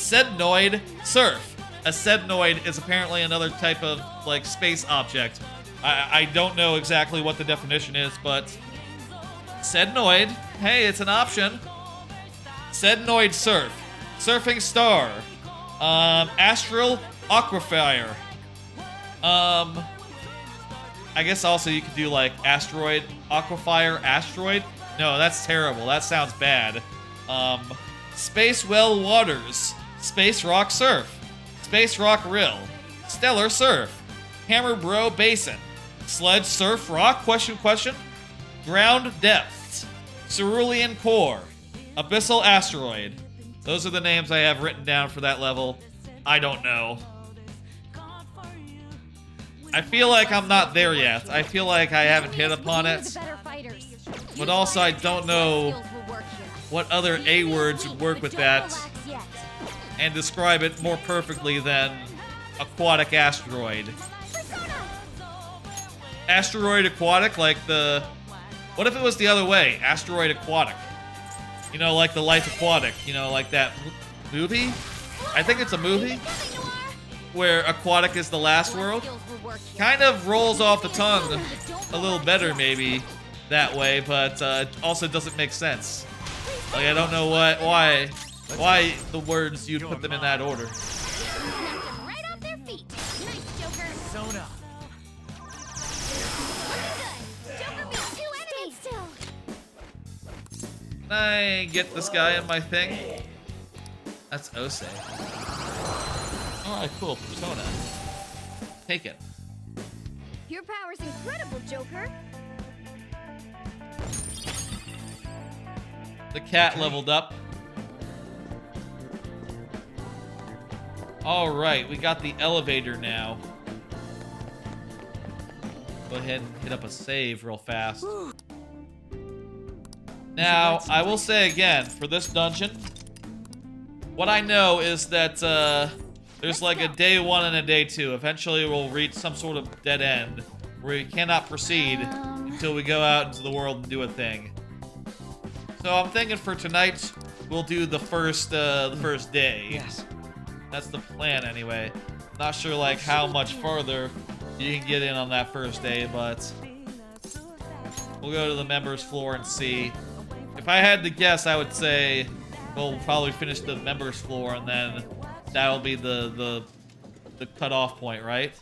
Sednoid Surf. A sednoid is apparently another type of like space object. I don't know exactly what the definition is, but sednoid, hey, it's an option. Sednoid Surf. Surfing Star. Astral Aquafire. I guess also you could do like Asteroid, Aquafire, Asteroid. No, that's terrible. That sounds bad. Space Well Waters. Space Rock Surf. Space Rock Rill. Stellar Surf. Hammer Bro Basin. Sledge Surf Rock? Question. Ground Depths. Cerulean Core. Abyssal Asteroid. Those are the names I have written down for that level. I don't know. I feel like I'm not there yet. I feel like I haven't hit upon it. But also I don't know what other A words would work with that and describe it more perfectly than aquatic asteroid. Asteroid aquatic, like the... What if it was the other way? Asteroid aquatic. You know, like the Life Aquatic. You know, like that movie? I think it's a movie where aquatic is the last world. Kind of rolls off the tongue a little better maybe that way, but also doesn't make sense. Like I don't know why the words you'd put them in that order. Right off their feet. Nice, Joker. Soda. Joker beat 2 enemies. Still. Can I get this guy in my thing? That's Ose. Alright, cool. Persona. Take it. Your power's incredible, Joker. The cat leveled up. Alright, we got the elevator now. Go ahead and hit up a save real fast. Now, I will say again, for this dungeon, what I know is that there's like a day 1 and a day 2. Eventually we'll reach some sort of dead end where we cannot proceed until we go out into the world and do a thing. So I'm thinking for tonight we'll do the first day. Yes. That's the plan anyway. Not sure like how much farther you can get in on that first day, but we'll go to the members floor and see. If I had to guess, I would say we'll probably finish the members floor and then that'll be the cutoff point, right?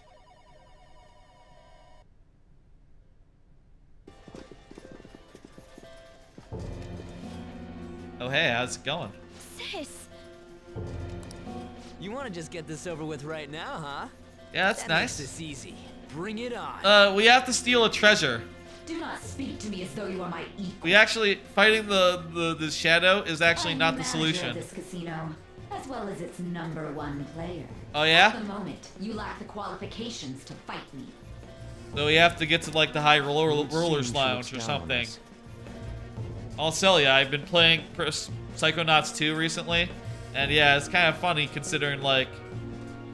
Oh hey, how's it going? Sis. You want to just get this over with right now, huh? Yeah, that's That nice. makes this easy. Bring it on. We have to steal a treasure. Do not speak to me as though you are my equal. We actually fighting the shadow is actually not the I'm manager solution. of this casino, as well as its #1 player. Oh yeah? At the moment, you lack the qualifications to fight me. So we have to get to like the high rollers lounge or something. I'll tell ya, I've been playing Psychonauts 2 recently, and yeah, it's kind of funny considering like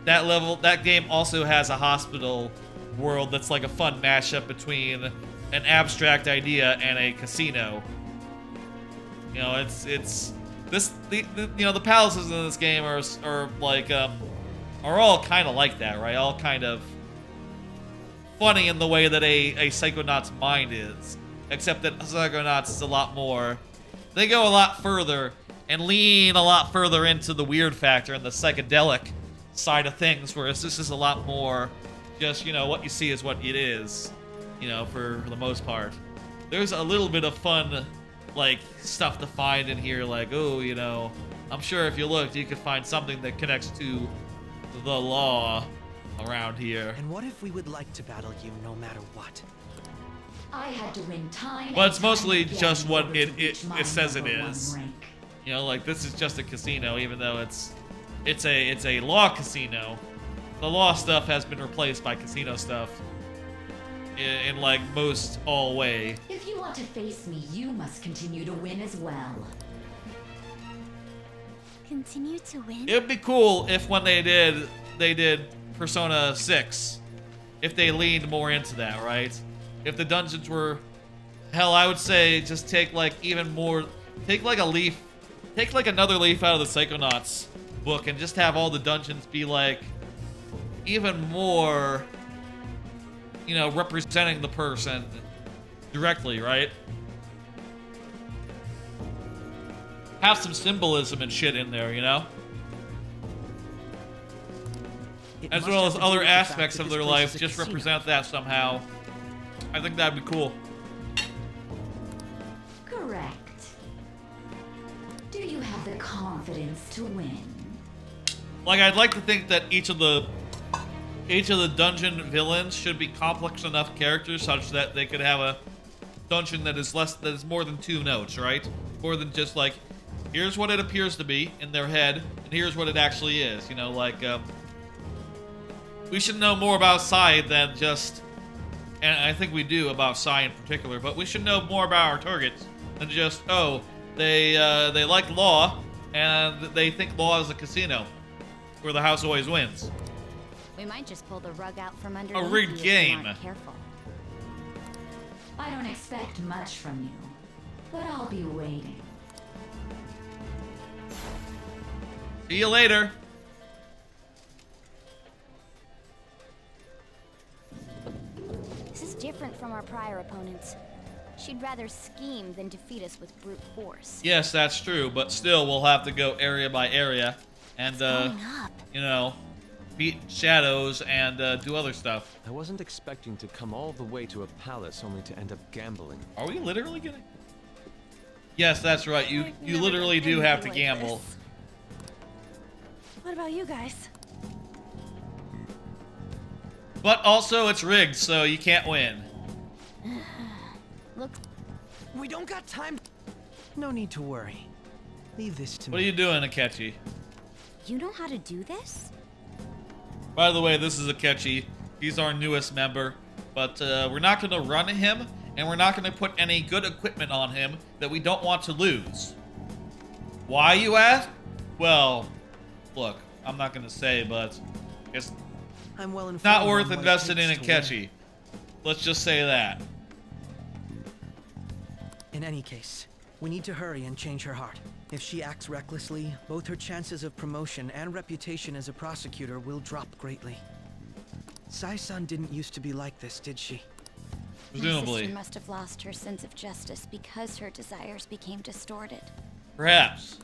that game also has a hospital world that's like a fun mashup between an abstract idea and a casino. You know, the palaces in this game are like are all kind of like that, right? All kind of funny in the way that a Psychonaut's mind is. Except that Psychonauts is a lot more... They go a lot further and lean a lot further into the weird factor and the psychedelic side of things, whereas this is a lot more just, you know, what you see is what it is, you know, for the most part. There's a little bit of fun, like, stuff to find in here, like, oh, you know, I'm sure if you looked, you could find something that connects to the law around here. And what if we would like to battle you no matter what? I had to win time. But it's mostly just what it says it is. Rank. You know, like this is just a casino, even though it's a law casino. The law stuff has been replaced by casino stuff in like most all way. If you want to face me, you must continue to win as well. Continue to win? It'd be cool if when they did Persona 6, if they leaned more into that, right? If the dungeons were, hell, I would say just take like even more, take like a leaf, take like another leaf out of the Psychonauts book and just have all the dungeons be like even more, you know, representing the person directly, right? Have some symbolism and shit in there, you know? As well as other aspects of their life, just represent that somehow. I think that'd be cool. Correct. Do you have the confidence to win? Like, I'd like to think that each of the dungeon villains should be complex enough characters such that they could have a dungeon that is more than 2 notes, right? More than just like, here's what it appears to be in their head, and here's what it actually is. You know, like, we should know more about Sai than just, and I think we do about Sai in particular, but we should know more about our targets than just, oh, they like law, and they think law is a casino, where the house always wins. We might just pull the rug out from underneath. A rigged game. Careful. I don't expect much from you, but I'll be waiting. See you later. This is different from our prior opponents. She'd rather scheme than defeat us with brute force. Yes, that's true, but still, we'll have to go area by area and, you know, beat shadows and do other stuff. I wasn't expecting to come all the way to a palace only to end up gambling. Are we literally getting? Yes, that's right. You literally do have to gamble. What about you guys? But also, it's rigged, so you can't win. Look, we don't got time. No need to worry. Leave this to me. What are you doing, Akechi? You know how to do this? By the way, this is Akechi. He's our newest member, but we're not going to run him, and we're not going to put any good equipment on him that we don't want to lose. Why, you ask? Well, look, I'm not going to say, but it's I'm well informed not worth on what it investing in takes to win. Akechi. Let's just say that. In any case, we need to hurry and change her heart. If she acts recklessly, both her chances of promotion and reputation as a prosecutor will drop greatly. Sai-san didn't used to be like this, did she? Presumably. My sister must have lost her sense of justice because her desires became distorted. Perhaps.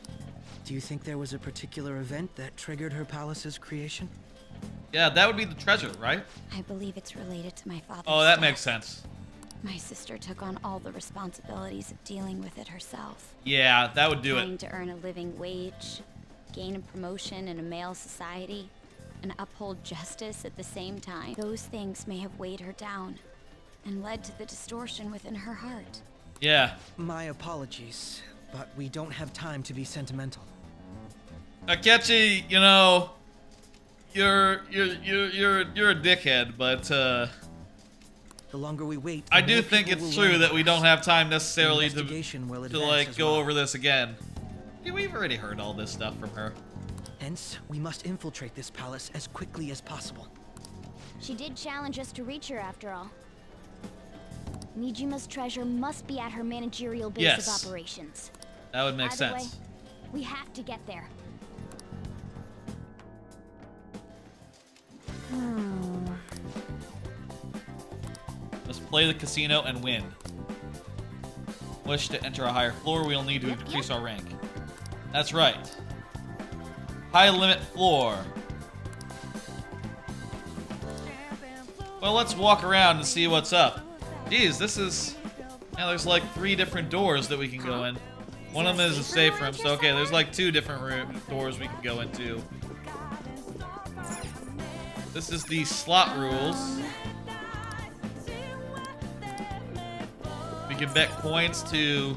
Do you think there was a particular event that triggered her palace's creation? Yeah, that would be the treasure, right? I believe it's related to my father's Oh, that death. makes sense. My sister took on all the responsibilities of dealing with it herself. Yeah, that would do Trying it. to earn a living wage, gain a promotion in a male society, and uphold justice at the same time. Those things may have weighed her down and led to the distortion within her heart. Yeah. My apologies, but we don't have time to be sentimental. Akechi, you know, you're a dickhead, but the longer we wait, I do think it's true that we don't have time necessarily to like as go well. over this again. Yeah, we've already heard all this stuff from her. Hence, we must infiltrate this palace as quickly as possible. she did challenge us to reach her after all. Nijima's treasure must be at her managerial base Yes. of operations. That would make Either sense. way, we have to get there. Let's play the casino and win. Wish to enter a higher floor, we'll need to increase our rank. That's right. High limit floor. Well, let's walk around and see what's up. Geez, this is... Yeah, there's like 3 different doors that we can go in. One of them is a safe room, so okay, there's like 2 different doors we can go into. This is the slot rules. We can bet coins to...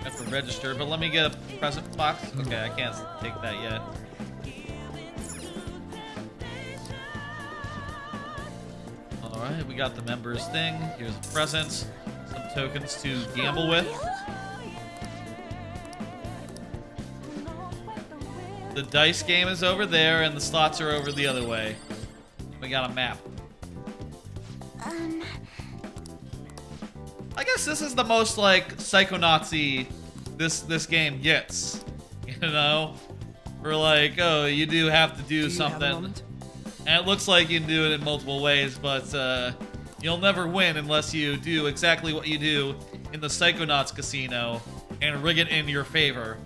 Have to register, but let me get a present box. Okay, I can't take that yet. Alright, we got the members thing. Here's a present. Some tokens to gamble with. The dice game is over there, and the slots are over the other way. We got a map. I guess this is the most, like, Psychonauts-y this game gets. You know? We're like, oh, you do have to do something. And it looks like you can do it in multiple ways, but you'll never win unless you do exactly what you do in the Psychonauts casino and rig it in your favor.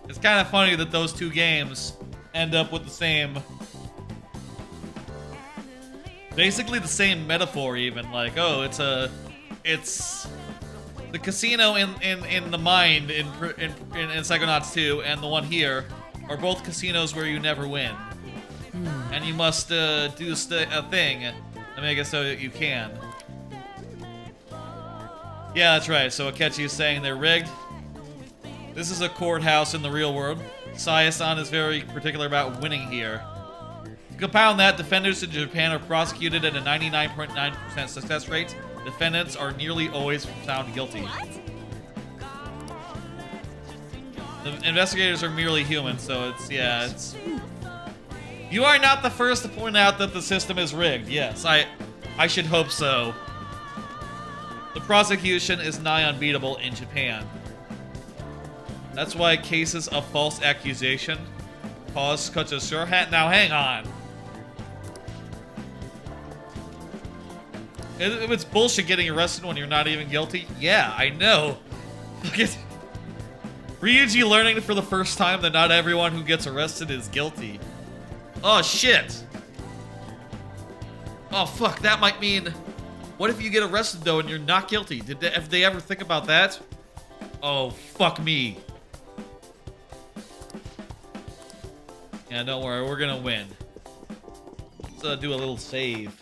It's kind of funny that those two games end up with the same... basically the same metaphor even. Like, oh, it's the casino in the mind in Psychonauts 2 and the one here are both casinos where you never win. And you must do a thing to make it so that you can. Yeah, that's right. So Akechi is saying they're rigged. This is a courthouse in the real world. Saya-san is very particular about winning here. To compound that, defenders in Japan are prosecuted at a 99.9% success rate. Defendants are nearly always found guilty. The investigators are merely human, so it's... You are not the first to point out that the system is rigged. Yes, I should hope so. The prosecution is nigh unbeatable in Japan. That's why cases of false accusation cause such a sure hat. Now hang on. If it's bullshit getting arrested when you're not even guilty, yeah, I know. Ryuji learning for the first time that not everyone who gets arrested is guilty. Oh shit. Oh fuck, that might mean... What if you get arrested though and you're not guilty? Have they ever think about that? Oh, fuck me. Yeah, don't worry, we're gonna win. Let's do a little save.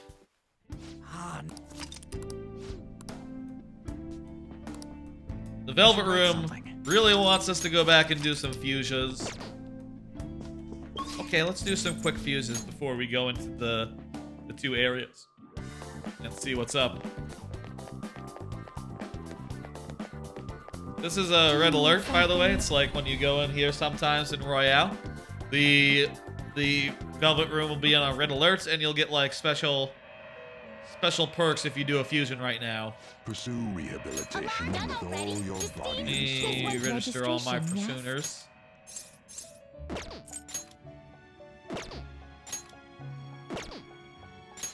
The Velvet Room really wants us to go back and do some fusions. Okay, let's do some quick fuses before we go into the two areas. Let's see what's up. This is a red alert, by the way. It's like when you go in here sometimes in Royale. The Velvet Room will be on a red alert, and you'll get like special perks if you do a fusion right now. Pursue rehabilitation with all your body. Let me register all my pursuers.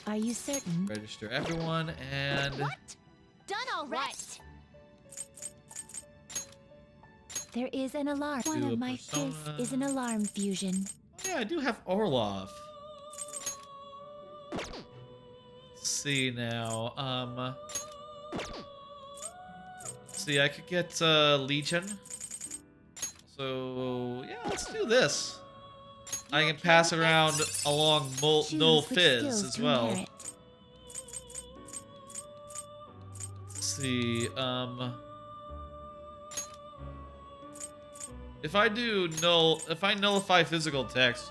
Are you certain? Register everyone and... What? Done all right. There is an alarm. One of my faith is an alarm fusion. Yeah, I do have Orlov. Let's see now. See, I could get Legion. So yeah, let's do this. I can pass around along Null Fizz as well. Let's see, if I nullify physical text,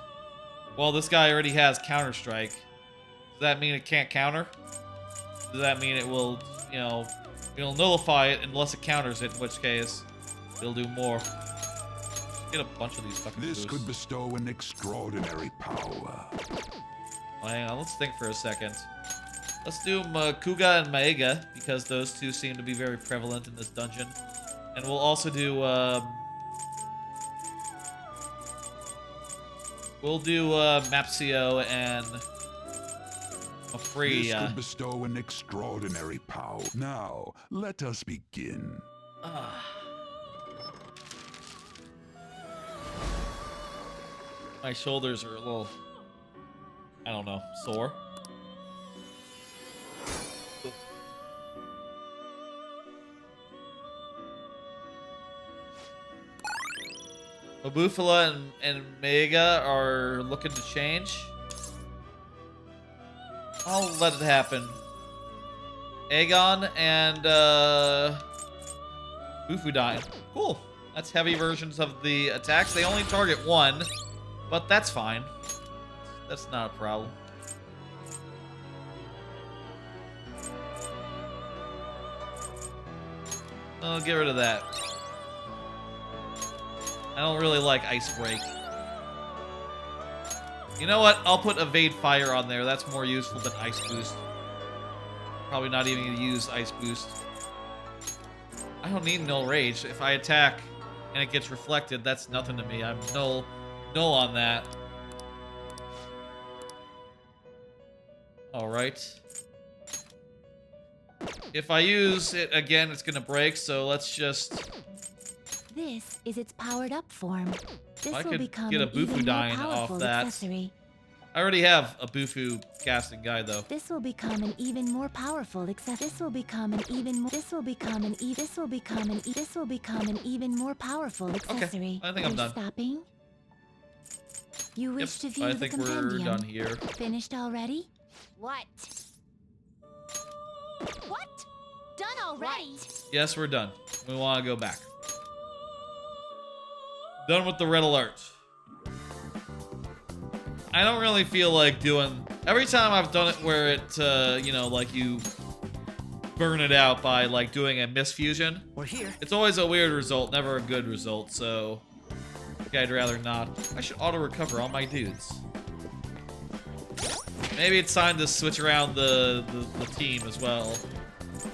well, this guy already has Counter-Strike. Does that mean it can't counter? Does that mean it will, you know, it'll nullify it unless it counters it, in which case it'll do more. Get a bunch of these fucking This could bestow an extraordinary power. Well, hang on, let's think for a second. Let's do Makuga and Maega, because those two seem to be very prevalent in this dungeon. And we'll also do, Mapsio and Afri. This could bestow an extraordinary power. Now, let us begin. My shoulders are a little, I don't know, sore. Mabufala and Mega are looking to change. I'll let it happen. Aegon and Bufudyne. Cool. That's heavy versions of the attacks. They only target one, but that's fine. That's not a problem. I'll get rid of that. I don't really like Ice Break. You know what? I'll put Evade Fire on there. That's more useful than Ice Boost. Probably not even gonna use Ice Boost. I don't need null rage. If I attack and it gets reflected, that's nothing to me. I'm null on that. Alright. If I use it again, it's gonna break, so let's just... This is its powered up form. This I will could become get a an even more Bufudyne powerful off that. accessory. I already have a Bufu casting guy, though. This will become an even more powerful accessory. This will become an even more. This will become an even more powerful accessory. I think Are I'm you done. Stopping? You wish to view I the think compendium. we're done here. Finished already? What? What? Done already? Yes, we're done. We want to go back. Done with the red alert. I don't really feel like doing... Every time I've done it where it, you know, like you burn it out by, like, doing a misfusion. We're here. It's always a weird result, never a good result, so... I'd rather not. I should auto-recover all my dudes. Maybe it's time to switch around the team as well.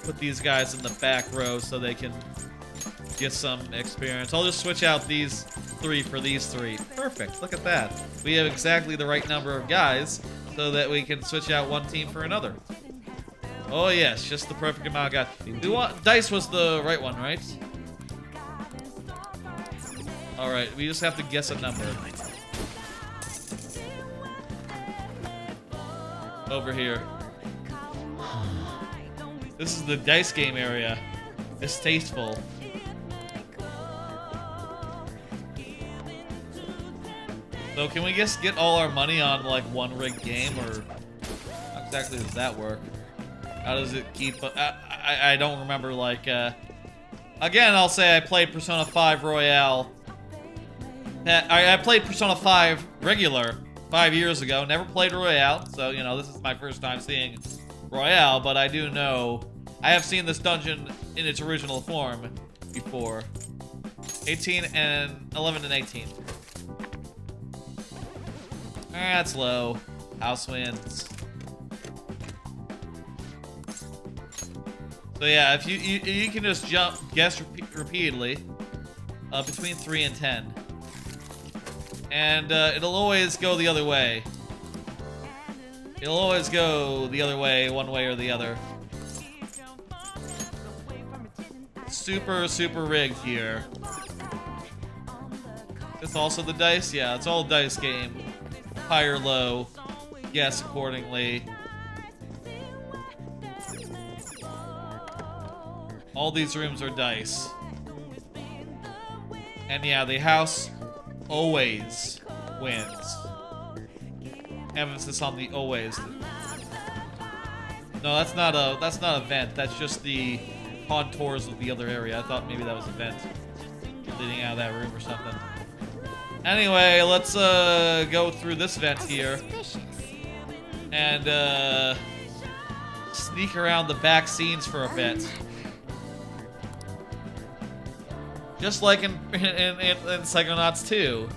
Put these guys in the back row so they can get some experience. I'll just switch out these 3 for these 3. Perfect. Look at that. We have exactly the right number of guys so that we can switch out one team for another. Oh yes, just the perfect amount of guys. Dice was the right one, right? Alright, we just have to guess a number. Over here. This is the dice game area. Distasteful. So can we just get all our money on like one rigged game, or how exactly does that work? How does it keep? I don't remember. Like again, I'll say I played Persona 5 Royale. I played Persona 5 regular 5 years ago. Never played Royale, so you know this is my first time seeing Royale. But I do know I have seen this dungeon in its original form before. 11 and 18. That's low. House wins. So yeah, if you can just guess repeatedly between 3 and 10, and it'll always go the other way. It'll always go the other way, one way or the other. Super rigged here. It's also the dice? Yeah, it's all dice game. High or low, guess accordingly. All these rooms are dice. And yeah, the house always wins. Emphasis on the always. No, that's not a vent. That's just the contours of the other area. I thought maybe that was a vent leading out of that room or something. Anyway, let's go through this vent here and sneak around the back scenes for a bit. Just like in Psychonauts 2.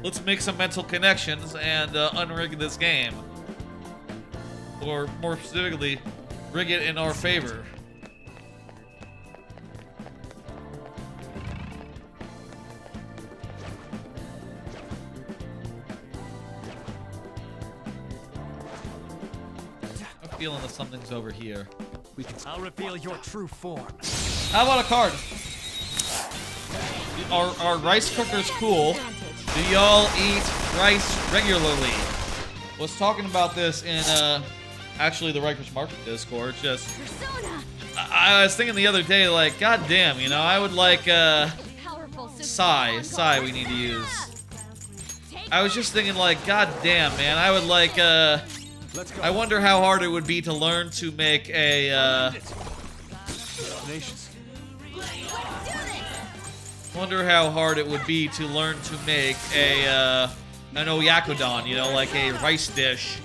Let's make some mental connections and unrig this game. Or more specifically, rig it in our favor. I'm feeling that something's over here. I'll reveal your true form. How about a card? Are rice cookers cool? Do y'all eat rice regularly? Was talking about this in actually the Rikers Market Discord. Just I was thinking the other day, like, goddamn, you know, I would like Psy we need to use. I was just thinking, like, goddamn, man, I would like I wonder how hard it would be to learn to make a wonder how hard it would be to learn to make an oyakodon, you know, like a rice dish.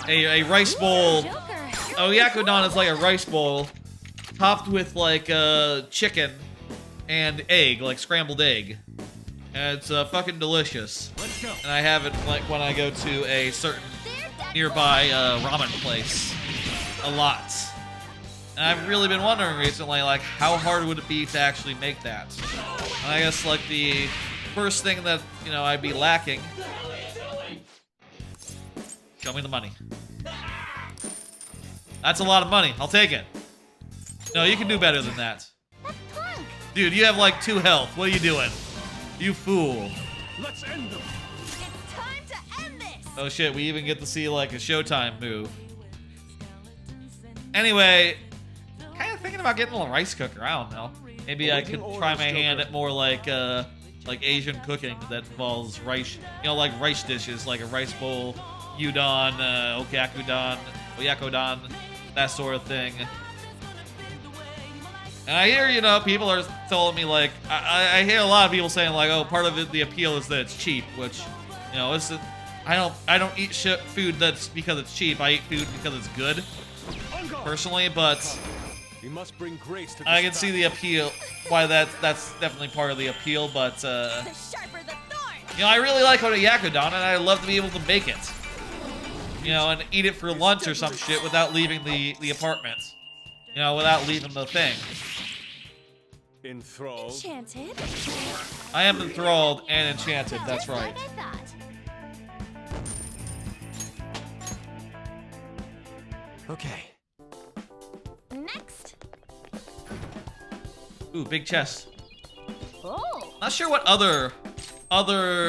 A rice bowl. Oyakodon is like a rice bowl topped with like chicken and egg, like scrambled egg. And it's fucking delicious. And I have it like when I go to a certain nearby ramen place. A lot. And I've really been wondering recently, like, how hard would it be to actually make that? And I guess, like, the first thing that, you know, I'd be lacking... Show me the money. That's a lot of money. I'll take it. No, you can do better than that. Dude, you have, like, 2 health. What are you doing? You fool. Let's end them. It's time to end this. Oh, shit. We even get to see, like, a Showtime move. Anyway... kind of thinking about getting a little rice cooker. I don't know. Maybe I could try my hand at more like Asian cooking that involves rice. You know, like rice dishes, like a rice bowl, udon, oyakodon, that sort of thing. And I hear, you know, people are telling me like I hear a lot of people saying like, oh, part of it, the appeal is that it's cheap, which, you know, I don't eat food that's because it's cheap. I eat food because it's good, personally, but. You must bring grace to I can see the appeal, why that's definitely part of the appeal, but, you know, I really like oyakodon, and I love to be able to make it. You know, and eat it for lunch or some shit without leaving the apartment. You know, without leaving the thing. Enthralled. Enchanted. I am enthralled and enchanted, that's right. Okay. Next. Ooh, big chest. Oh. Not sure what other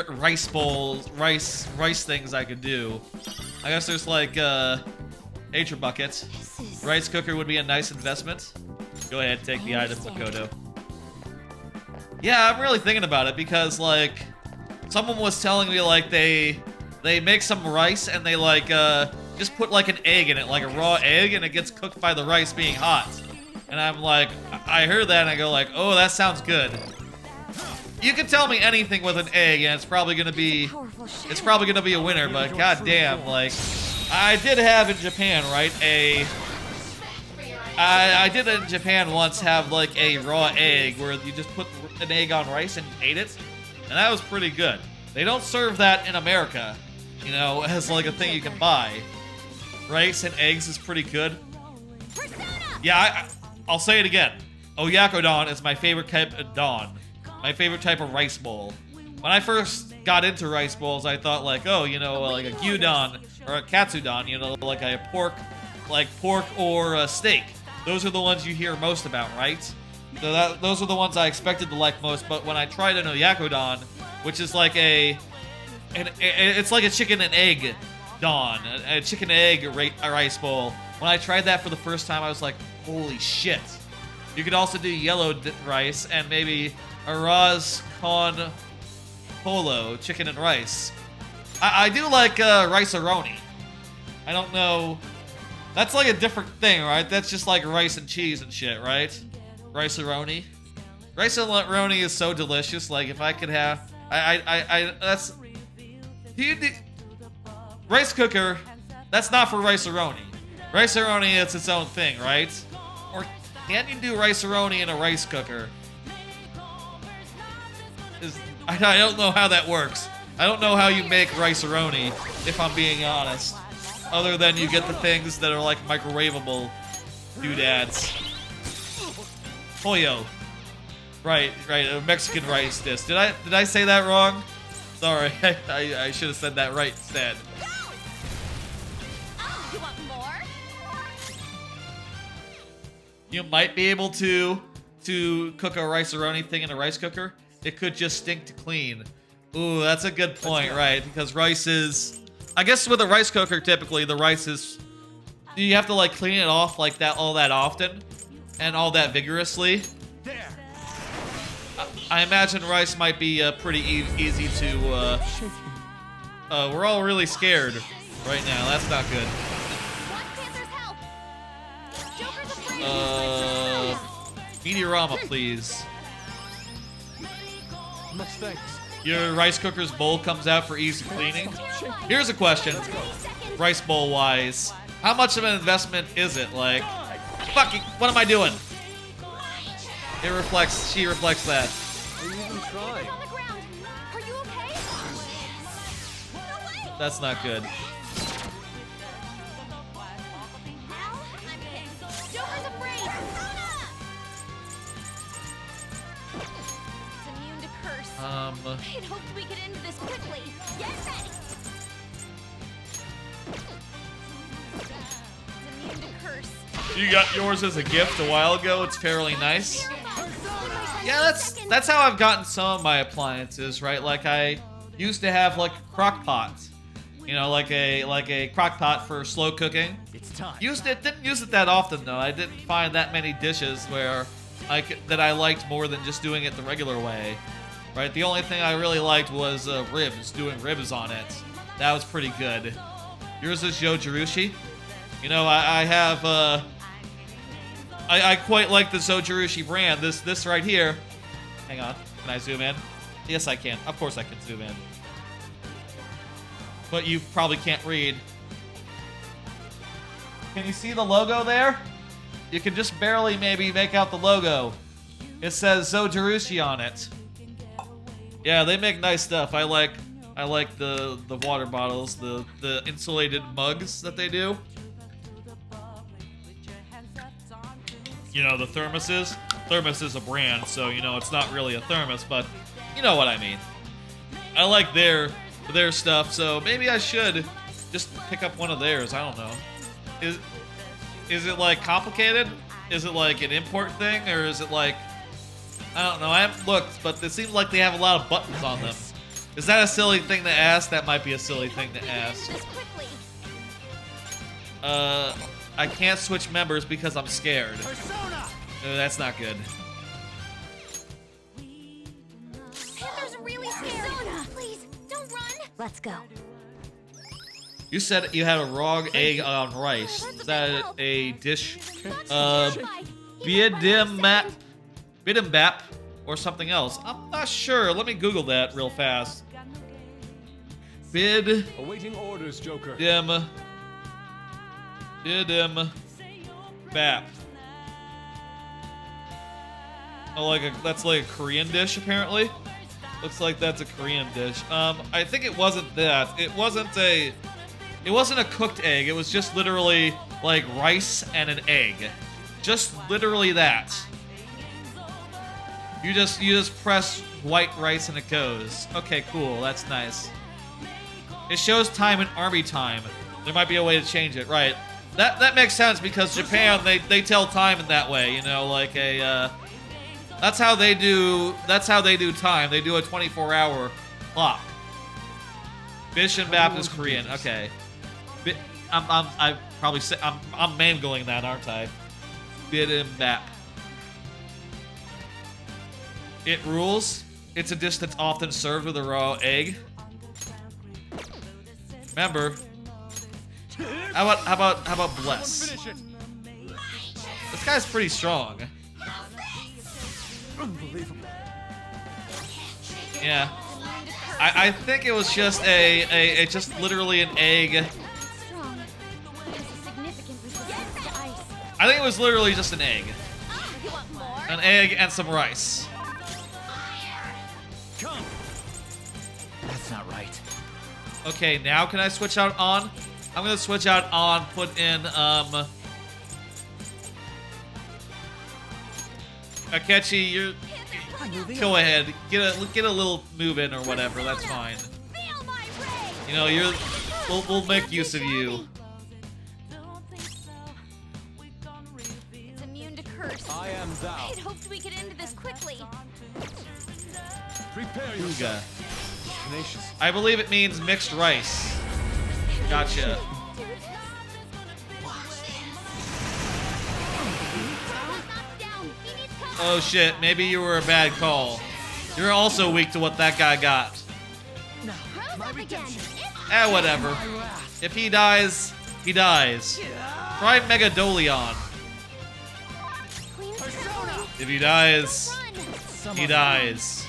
rice bowls, rice things I could do. I guess there's like nature bucket. Rice cooker would be a nice investment. Go ahead, take the item, Makoto. Yeah, I'm really thinking about it because like someone was telling me like they make some rice and they like just put like an egg in it, like a raw egg, and it gets cooked by the rice being hot. And I'm like, I heard that and I go like, oh, that sounds good. You can tell me anything with an egg and it's probably gonna be a winner, but goddamn, like I did have in Japan, right? I did in Japan once have like a raw egg where you just put an egg on rice and ate it, and that was pretty good. They don't serve that in America, you know, as like a thing you can buy. Rice and eggs is pretty good. Yeah, I'll say it again. Oyakodon is my favorite type of don. My favorite type of rice bowl. When I first got into rice bowls, I thought like, oh, you know, like a gyudon or a katsudon, you know, like a pork or a steak. Those are the ones you hear most about, right? So those are the ones I expected to like most. But when I tried an oyakodon, which is like it's like a chicken and egg don, a chicken and egg rice bowl. When I tried that for the first time, I was like, holy shit. You could also do yellow rice and maybe arroz con polo, chicken and rice. I do like rice-a-roni. I don't know. That's like a different thing, right? That's just like rice and cheese and shit, right? Rice-a-roni. Rice-a-roni is so delicious. Like if I could have, that's. Rice cooker. That's not for rice-a-roni. Rice-a-roni, it's its own thing, right? Or can you do rice-a-roni in a rice cooker? I don't know how that works. I don't know how you make rice-a-roni, if I'm being honest. Other than you get the things that are like microwavable doodads. Pollo. Right, a Mexican rice dish. Did I say that wrong? Sorry, I should have said that right instead. You want more? You might be able to cook a rice-a-roni thing in a rice cooker. It could just stink to clean. Ooh, that's a good point, right? Because rice is... I guess with a rice cooker, typically, the rice is... You have to, like, clean it off like that all that often. And all that vigorously. I imagine rice might be pretty easy to... we're all really scared right now. That's not good. Meteorama, please. Much thanks. Your rice cooker's bowl comes out for easy cleaning. Here's a question, rice bowl wise. How much of an investment is it? Like, fucking, what am I doing? She reflects that. Are you even trying? Are you okay? That's not good. I'd hoped we could end this quickly. Get ready. It's immune to curse. You got yours as a gift a while ago. It's fairly nice. Yeah, that's how I've gotten some of my appliances, right? Like I used to have like a crock pot. You know, like a crock pot for slow cooking. It's time. Didn't use it that often though. I didn't find that many dishes where that I liked more than just doing it the regular way. Right? The only thing I really liked was ribs, doing ribs on it. That was pretty good. Yours is Zojirushi. You know, I have I quite like the Zojirushi brand. This right here. Hang on. Can I zoom in? Yes, I can. Of course I can zoom in. But you probably can't read. Can you see the logo there? You can just barely maybe make out the logo. It says Zojirushi on it. Yeah, they make nice stuff. I like the water bottles, the insulated mugs that they do. You know, the thermoses. Thermos is a brand, so you know it's not really a thermos, but you know what I mean. I like their stuff, so maybe I should just pick up one of theirs. I don't know. Is it like complicated? Is it like an import thing, or is it like, I don't know. I haven't looked, but it seems like they have a lot of buttons on them. Is that a silly thing to ask? That might be a silly thing to ask. I can't switch members because I'm scared. No, that's not good. Panther's really scared. Please, don't run. Let's go. You said you had a raw egg on rice. Is that a dish? Bibimbap or something else? I'm not sure. Let me Google that real fast. Awaiting orders, Joker. Bap. Oh, that's like a Korean dish apparently. Looks like that's a Korean dish. I think it wasn't that. It wasn't a cooked egg. It was just literally like rice and an egg. Just literally that. You just press white rice and it goes. Okay, cool. That's nice. It shows time in army time. There might be a way to change it, right? That makes sense because Japan they tell time in that way, you know, like a that's how they do time. They do a 24-hour clock. Bibimbap is Korean. Okay. I'm mangling that, aren't I? Bibimbap. It rules. It's a dish that's often served with a raw egg. Remember. How about Bless? This guy's pretty strong. Unbelievable. Yeah. I think it was just just literally an egg. I think it was literally just an egg. An egg and some rice. That's not right. Okay, now can I switch out on? I'm gonna switch out on, put in, Akechi, you're... Go ahead. Get a little move in or whatever, that's fine. You know, we'll make use of you. It's immune to curse. I am thou. I'd hoped we could end this quickly. Prepare yourself. Tenacious. I believe it means mixed rice. Gotcha. Oh shit, maybe you were a bad call. You're also weak to what that guy got. Whatever. If he dies, he dies. Try Megadolion. If he dies, he dies.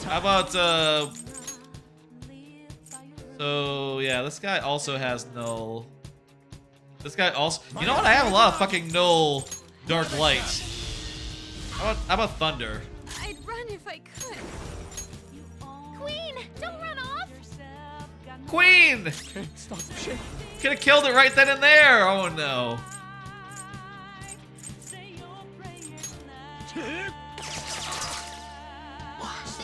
How about, so, yeah, this guy also has null. This guy also... You know what? I have a lot of fucking null dark lights. How about thunder? I'd run if I could. Queen, don't run off. Queen! Stop shit. Could have killed it right then and there. Oh, no.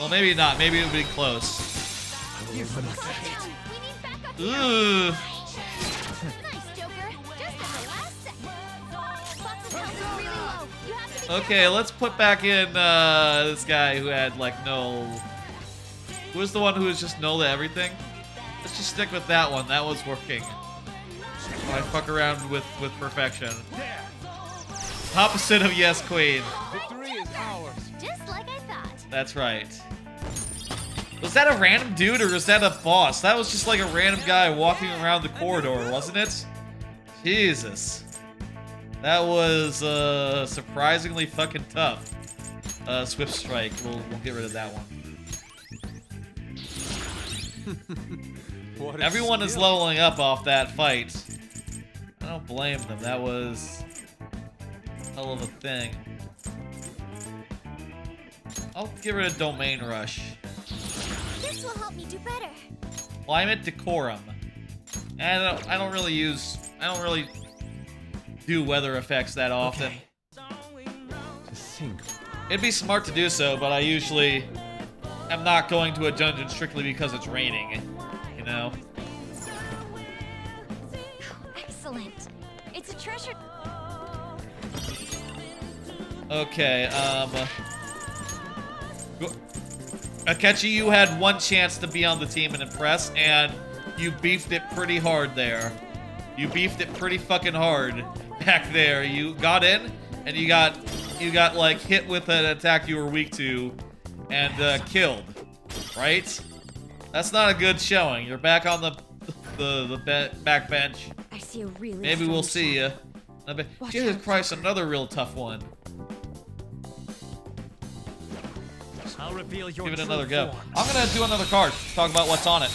Well, maybe not. Maybe it would be close. Ooh. Okay, let's put back in this guy who had like no. Who was the one who was just no to everything? Let's just stick with that one. That was working. Oh, I fuck around with perfection. Opposite of yes, queen. Victory is ours. Just like I thought. That's right. Was that a random dude or was that a boss? That was just like a random guy walking around the corridor, wasn't it? Jesus. That was surprisingly fucking tough. Swift Strike. We'll get rid of that one. Everyone is leveling up off that fight. I don't blame them. That was a hell of a thing. I'll get rid of Domain Rush. This will help me do better. Climate Decorum. And I don't really do weather effects that often. It'd be smart to do so, but I usually am not going to a dungeon strictly because it's raining. You know? Excellent. It's a treasure. Okay, Akechi, you had one chance to be on the team and impress, and you beefed it pretty hard there. You beefed it pretty fucking hard back there. You got in, and you got like hit with an attack you were weak to, and killed. Right? That's not a good showing. You're back on the back bench. I see a really. Maybe we'll see you. Jesus Christ, another real tough one. I'll reveal your Give it another go. I'm gonna do another card. Talk about what's on it.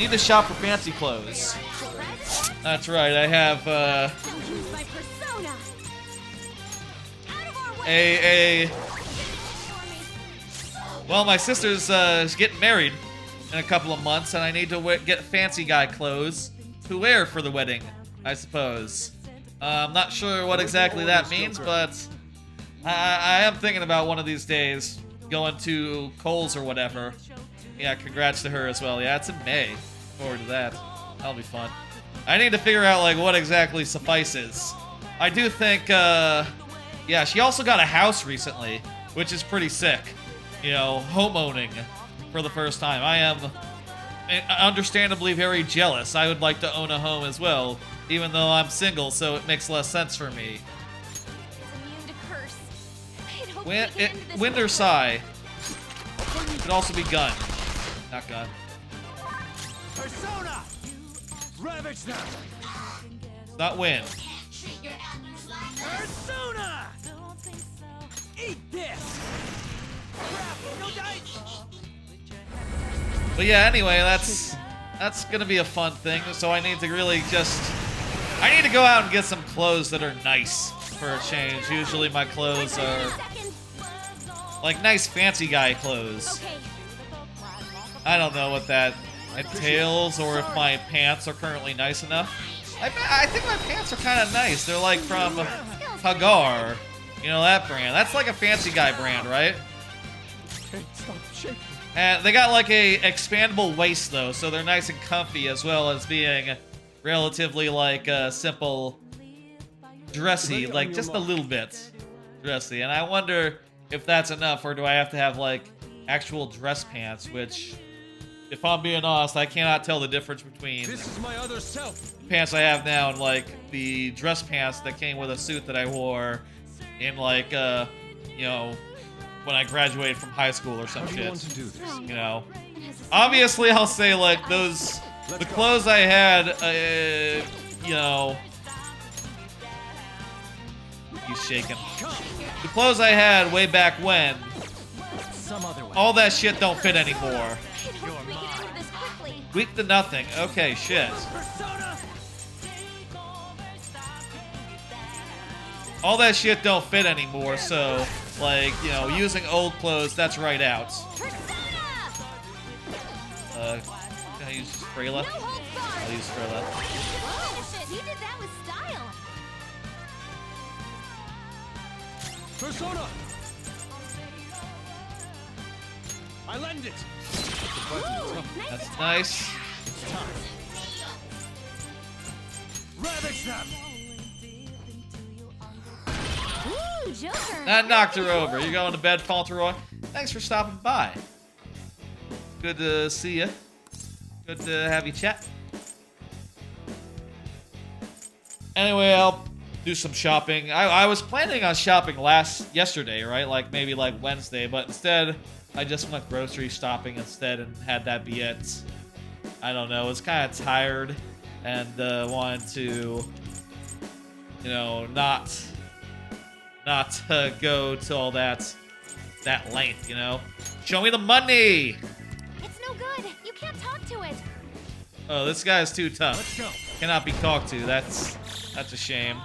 Need to shop for fancy clothes. That's right. I have well, my sister's getting married in a couple of months, and I need to get fancy guy clothes to wear for the wedding, I suppose. I'm not sure what exactly that means, but I am thinking about one of these days going to Kohl's or whatever. Yeah, congrats to her as well. Yeah, it's in May. Forward to that. That'll be fun. I need to figure out like what exactly suffices. I do think, yeah, she also got a house recently, which is pretty sick. You know, home owning for the first time. I am understandably very jealous. I would like to own a home as well, even though I'm single, so it makes less sense for me. Wind or Sigh. Could also be Gun. Not Gun. Persona! Ravage them! It's not Wind. Persona! Eat this! But yeah, anyway, that's gonna be a fun thing. So I need to really I need to go out and get some clothes that are nice for a change. Usually my clothes are like nice fancy guy clothes. I don't know what that entails or if my pants are currently nice enough. I think my pants are kind of nice. They're like from Hagar. You know that brand. That's like a fancy guy brand, right? Stop shaking. And they got like a expandable waist though, so they're nice and comfy as well as being relatively like simple, dressy, like just a little bit dressy. And I wonder if that's enough, or do I have to have like actual dress pants? Which, if I'm being honest, I cannot tell the difference between This is my other self. pants I have now and like the dress pants that came with a suit that I wore in like you know, when I graduated from high school or some shit. You want to do this? You know, obviously I'll say like the clothes I had, you know, he's shaking. The clothes I had way back when, all that shit don't fit anymore. Weak to nothing. Okay, shit. All that shit don't fit anymore, so, like, you know, using old clothes, that's right out. Can I use Freyla? I'll use Freyla. You did that with style. Persona! I lend it. That's nice. It's time. Ravage them. Ooh, Joker. That knocked her over. You going to bed, Fauntleroy? Thanks for stopping by. Good to see you. Good to have you chat. Anyway, I'll do some shopping. I was planning on shopping yesterday, right? Like maybe like Wednesday, but instead I just went grocery shopping instead and had that be it. I don't know. I was kind of tired and wanted to, you know, not go to all that length, you know. Show me the money. It's no good. You can't talk to it. Oh, this guy's too tough. Let's go. Cannot be talked to. That's a shame.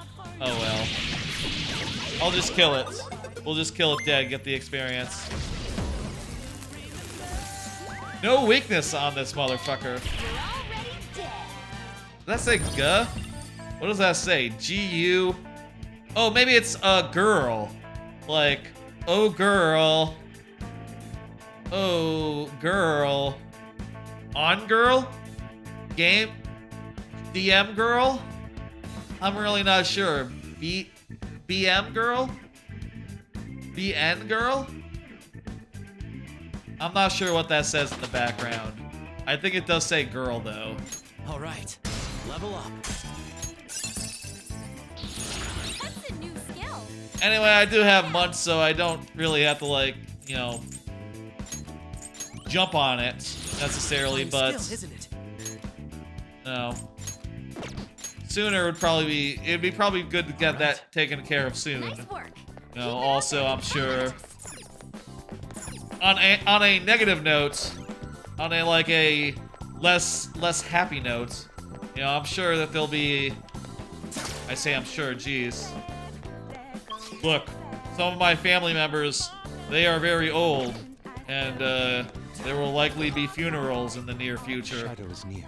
Oh well. I'll just kill it. We'll just kill it dead, get the experience. No weakness on this motherfucker. Does that say G? What does that say? G-U? Oh, maybe it's a girl. Like, oh girl. Oh girl. On girl? Game? DM girl? I'm really not sure. BM girl? BN girl? I'm not sure what that says in the background. I think it does say girl though. All right. Level up. That's a new skill. Anyway, I do have months, so I don't really have to, like, you know, jump on it necessarily, but Isn't it? no. Sooner would probably be, it'd be probably good to get that taken care of soon. Nice work. You know, also I'm sure on a negative note, on a like a less happy note, you know, I'm sure that there'll be, I say I'm sure, geez. Look, some of my family members, they are very old, and there will likely be funerals in the near future. Shadow is near.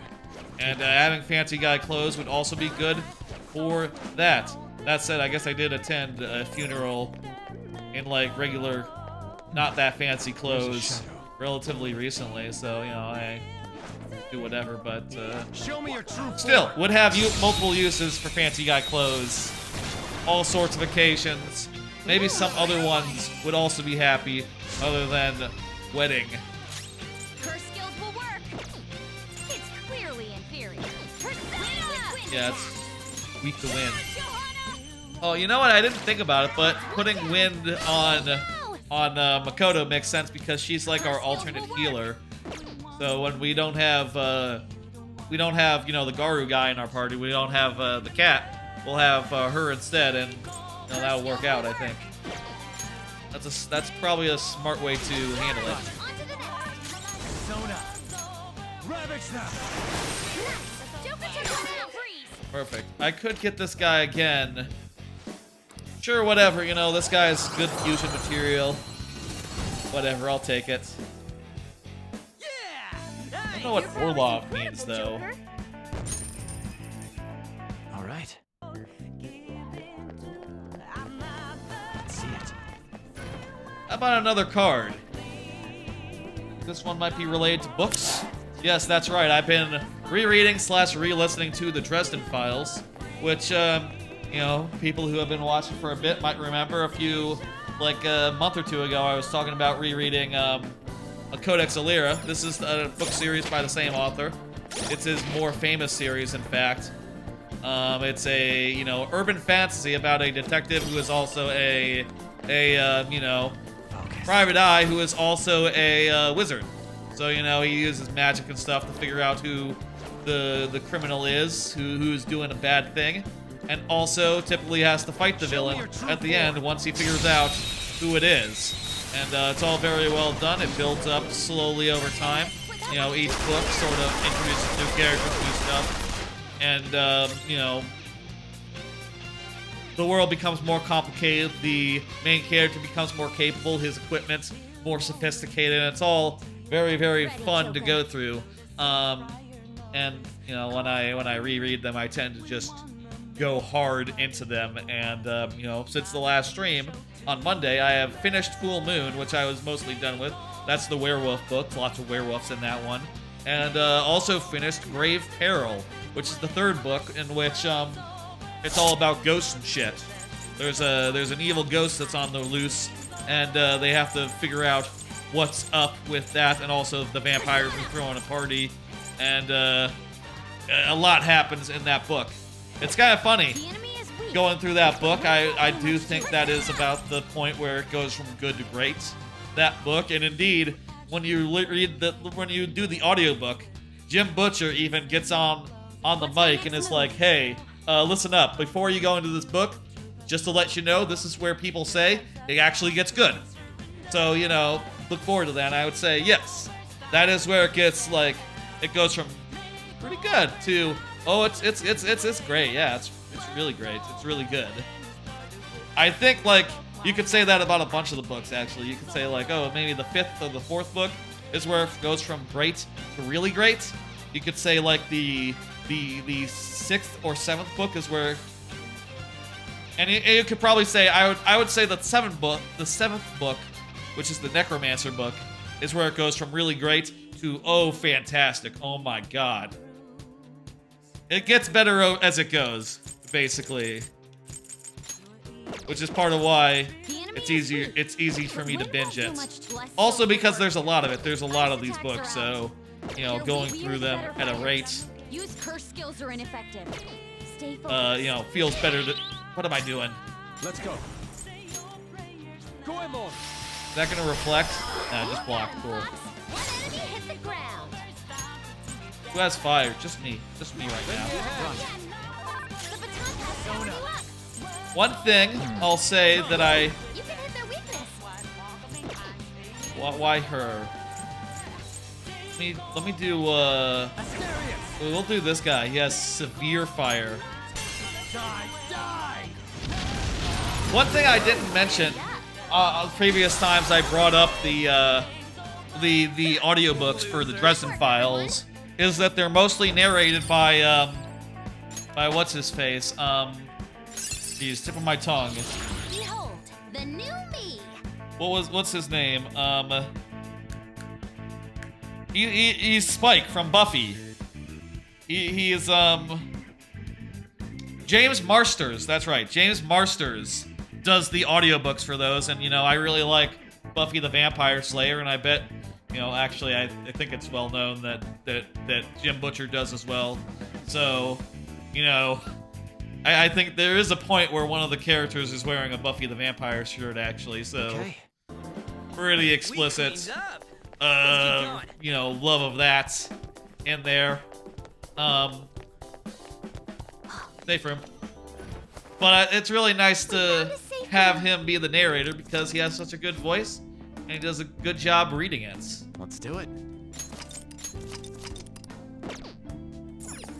And having fancy guy clothes would also be good for that. That said, I guess I did attend a funeral in like regular, not that fancy clothes relatively recently, so you know, I do whatever, but Show me your true still would have multiple uses for fancy guy clothes, all sorts of occasions. Maybe some other ones would also be happy other than wedding. Her skills will work. It's clearly inferior. Yeah, it's weak to wind. Oh, you know what? I didn't think about it, but putting wind on Makoto makes sense because she's like our alternate healer. So when we don't have you know, the Garu guy in our party, we don't have the cat, we'll have her instead, and you know, that'll work out, I think. That's probably a smart way to handle it. Zone up. Ravage them. Perfect. I could get this guy again. Sure, whatever, you know, this guy's good fusion material. Whatever, I'll take it. I don't know what Orlov means, though. All right. Let's see it. How about another card? This one might be related to books. Yes, that's right. I've been rereading / re-listening to the Dresden Files, which, you know, people who have been watching for a bit might remember. Like a month or two ago, I was talking about rereading a Codex Alera. This is a book series by the same author. It's his more famous series, in fact. It's a, you know, urban fantasy about a detective who is also a you know, private eye who is also a wizard. So, you know, he uses magic and stuff to figure out who the criminal is, who's doing a bad thing, and also typically has to fight the villain at the end once he figures out who it is. And it's all very well done. It builds up slowly over time. You know, each book sort of introduces new characters, new stuff, and you know, the world becomes more complicated. The main character becomes more capable. His equipment's more sophisticated. And it's all very, very fun to go through. And you know, when I reread them, I tend to just go hard into them. And you know, since the last stream on Monday, I have finished Full Moon, which I was mostly done with. That's the werewolf book. Lots of werewolves in that one. And also finished Grave Peril, which is the third book in which it's all about ghosts and shit. There's an evil ghost that's on the loose, and they have to figure out what's up with that, and also the vampires are throwing a party, and a lot happens in that book. It's kind of funny going through that book. I do think that is about the point where it goes from good to great, that book. And indeed, when you when you do the audiobook, Jim Butcher even gets on the mic and is like, hey, listen up, before you go into this book, just to let you know, this is where people say it actually gets good. So, you know, look forward to that. And I would say, yes, that is where it gets, like, it goes from pretty good to, oh, it's great. Yeah, it's really great. It's really good. I think, like, you could say that about a bunch of the books, actually. You could say, like, oh, maybe the 5th or the 4th book is where it goes from great to really great. You could say, like, the 6th or 7th book is where, and you could probably say, I would say the 7th book, which is the Necromancer book, is where it goes from really great to, oh, fantastic, oh my god. It gets better as it goes, basically. Which is part of why it's easy for me to binge it. Also because there's a lot of it. There's a lot of these books, so, you know, going through them at a rate, Use curse skills are ineffective. Stay you know, feels better to... What am I doing? Let's go. Go in, Lord. Is that gonna reflect? Nah, just block. Cool. Who has fire? Just me. Just me right now. One thing I'll say that I... Why her? Let me do, we'll do this guy. He has severe fire. One thing I didn't mention, previous times I brought up the audiobooks for the Dresden Files, is that they're mostly narrated by what's his face? Geez, tip of my tongue. Behold, the new me. What's his name? He's Spike from Buffy. He's James Marsters. That's right, James Marsters does the audiobooks for those, and you know, I really like Buffy the Vampire Slayer, and I bet, you know, actually I think it's well known that Jim Butcher does as well. So, you know, I think there is a point where one of the characters is wearing a Buffy the Vampire shirt, actually, so Okay. pretty explicit, you know, love of that in there. Stay for him. But it's really nice to have him be the narrator because he has such a good voice and he does a good job reading it. Let's do it.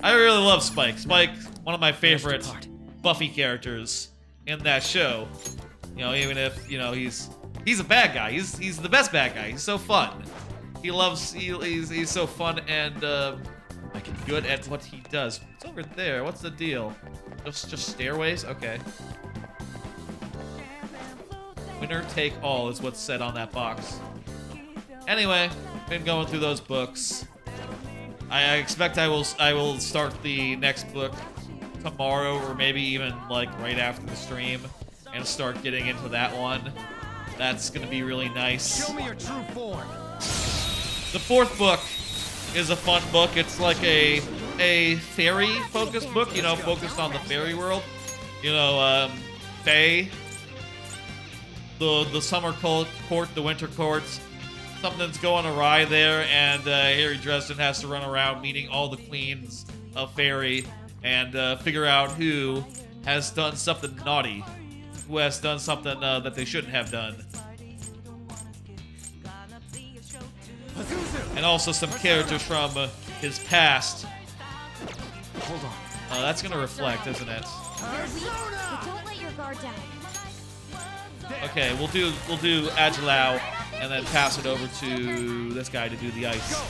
I really love Spike. Spike, one of my favorite Buffy characters in that show. You know, even if, you know, he's a bad guy. He's the best bad guy. He's so fun. He's so fun and good at what he does. It's over there. What's the deal? Just stairways? Okay. Winner take all is what's said on that box. Anyway, been going through those books. I expect I will start the next book tomorrow, or maybe even like right after the stream, and start getting into that one. That's gonna be really nice. Show me your true form. The 4th book is a fun book. It's like a fairy-focused book, you know, focused on the fairy world. You know, Fae, the summer court, the winter courts. Something's going awry there, and Harry Dresden has to run around meeting all the queens of fairy and figure out who has done something naughty, who has done something that they shouldn't have done. And also some characters from his past. Hold on. That's gonna reflect, isn't it? But don't let your guard down. Okay, we'll do Agilao and then pass it over to this guy to do the ice.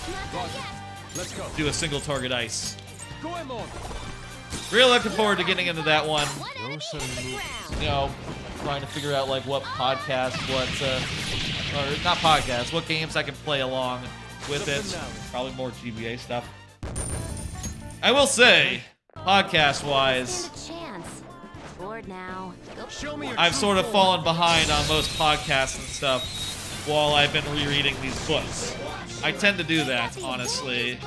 Let's go. Do a single target ice. Go in, Lord. Really looking forward to getting into that one. No sudden moves. You know, trying to figure out like what podcast, what or not podcasts, what games I can play along with it. Probably more GBA stuff. I will say, podcast-wise, Bored now. Show me your I've sort of fallen behind on most podcasts and stuff while I've been rereading these books. I tend to do that, honestly.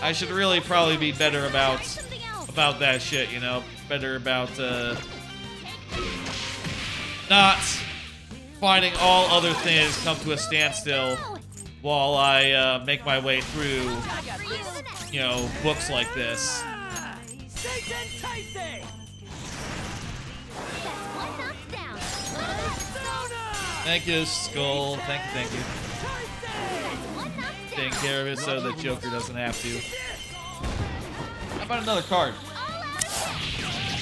I should really probably be better about that shit, you know? Better about, not finding all other things come to a standstill while I, make my way through, you know, books like this. Thank you, Skull. Thank you. Taking care of it so that Joker doesn't have to. How about another card?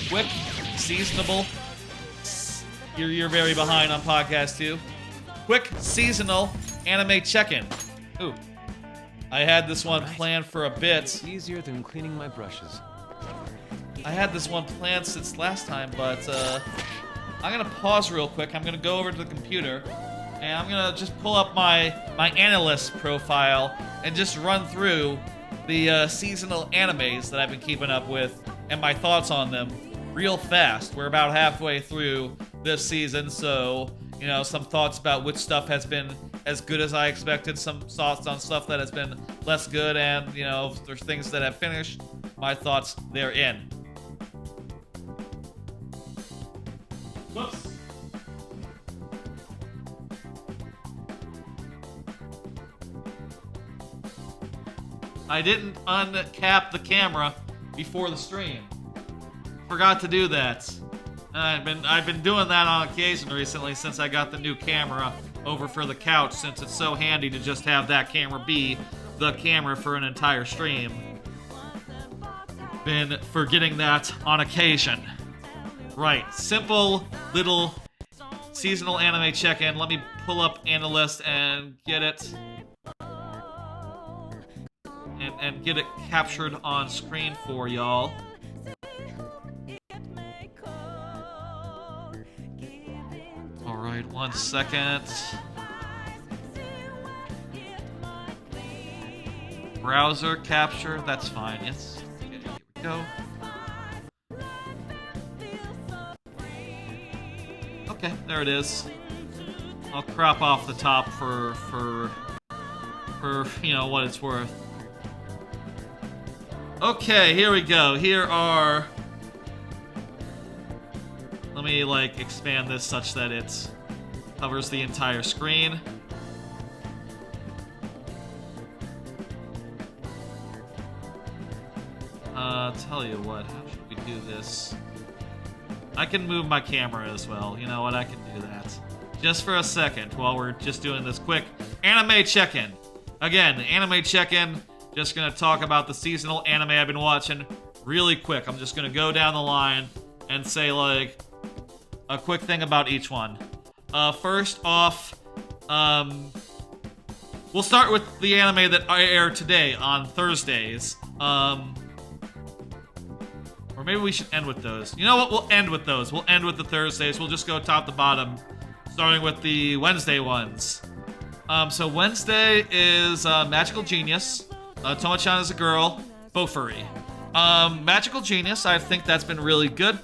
Quick, seasonable. You're very behind on podcast too. Quick, seasonal anime check-in. Ooh. I had this one planned for a bit. Easier than cleaning my brushes. I had this one planned since last time, but I'm gonna pause real quick. I'm gonna go over to the computer, and I'm gonna just pull up my analyst profile and just run through the seasonal animes that I've been keeping up with and my thoughts on them real fast. We're about halfway through this season, so you know, some thoughts about which stuff has been as good as I expected, some thoughts on stuff that has been less good, and you know, if there's things that have finished, my thoughts therein. Whoops. I didn't uncap the camera before the stream. Forgot to do that. I've been doing that on occasion recently since I got the new camera over for the couch, since it's so handy to just have that camera be the camera for an entire stream. Been forgetting that on occasion. Right, simple little seasonal anime check-in. Let me pull up Analyst and get it and get it captured on screen for y'all. Alright, 1 second. Browser capture, that's fine, yes. Okay, here we go. Okay, there it is. I'll crop off the top for you know what it's worth. Okay, here we go. Here are. Let me like expand this such that it covers the entire screen. Tell you what, how should we do this? I can move my camera as well. You know what? I can do that. Just for a second while we're just doing this quick anime check-in. Again, anime check-in. Just gonna talk about the seasonal anime I've been watching really quick. I'm just gonna go down the line and say like a quick thing about each one. First off, we'll start with the anime that I aired today on Thursdays. Or maybe we should end with those. You know what? We'll end with those. We'll end with the Thursdays. We'll just go top to bottom, starting with the Wednesday ones. So Wednesday is Magical Genius. Tomo-chan is a girl. Bofuri. Magical Genius, I think that's been really good.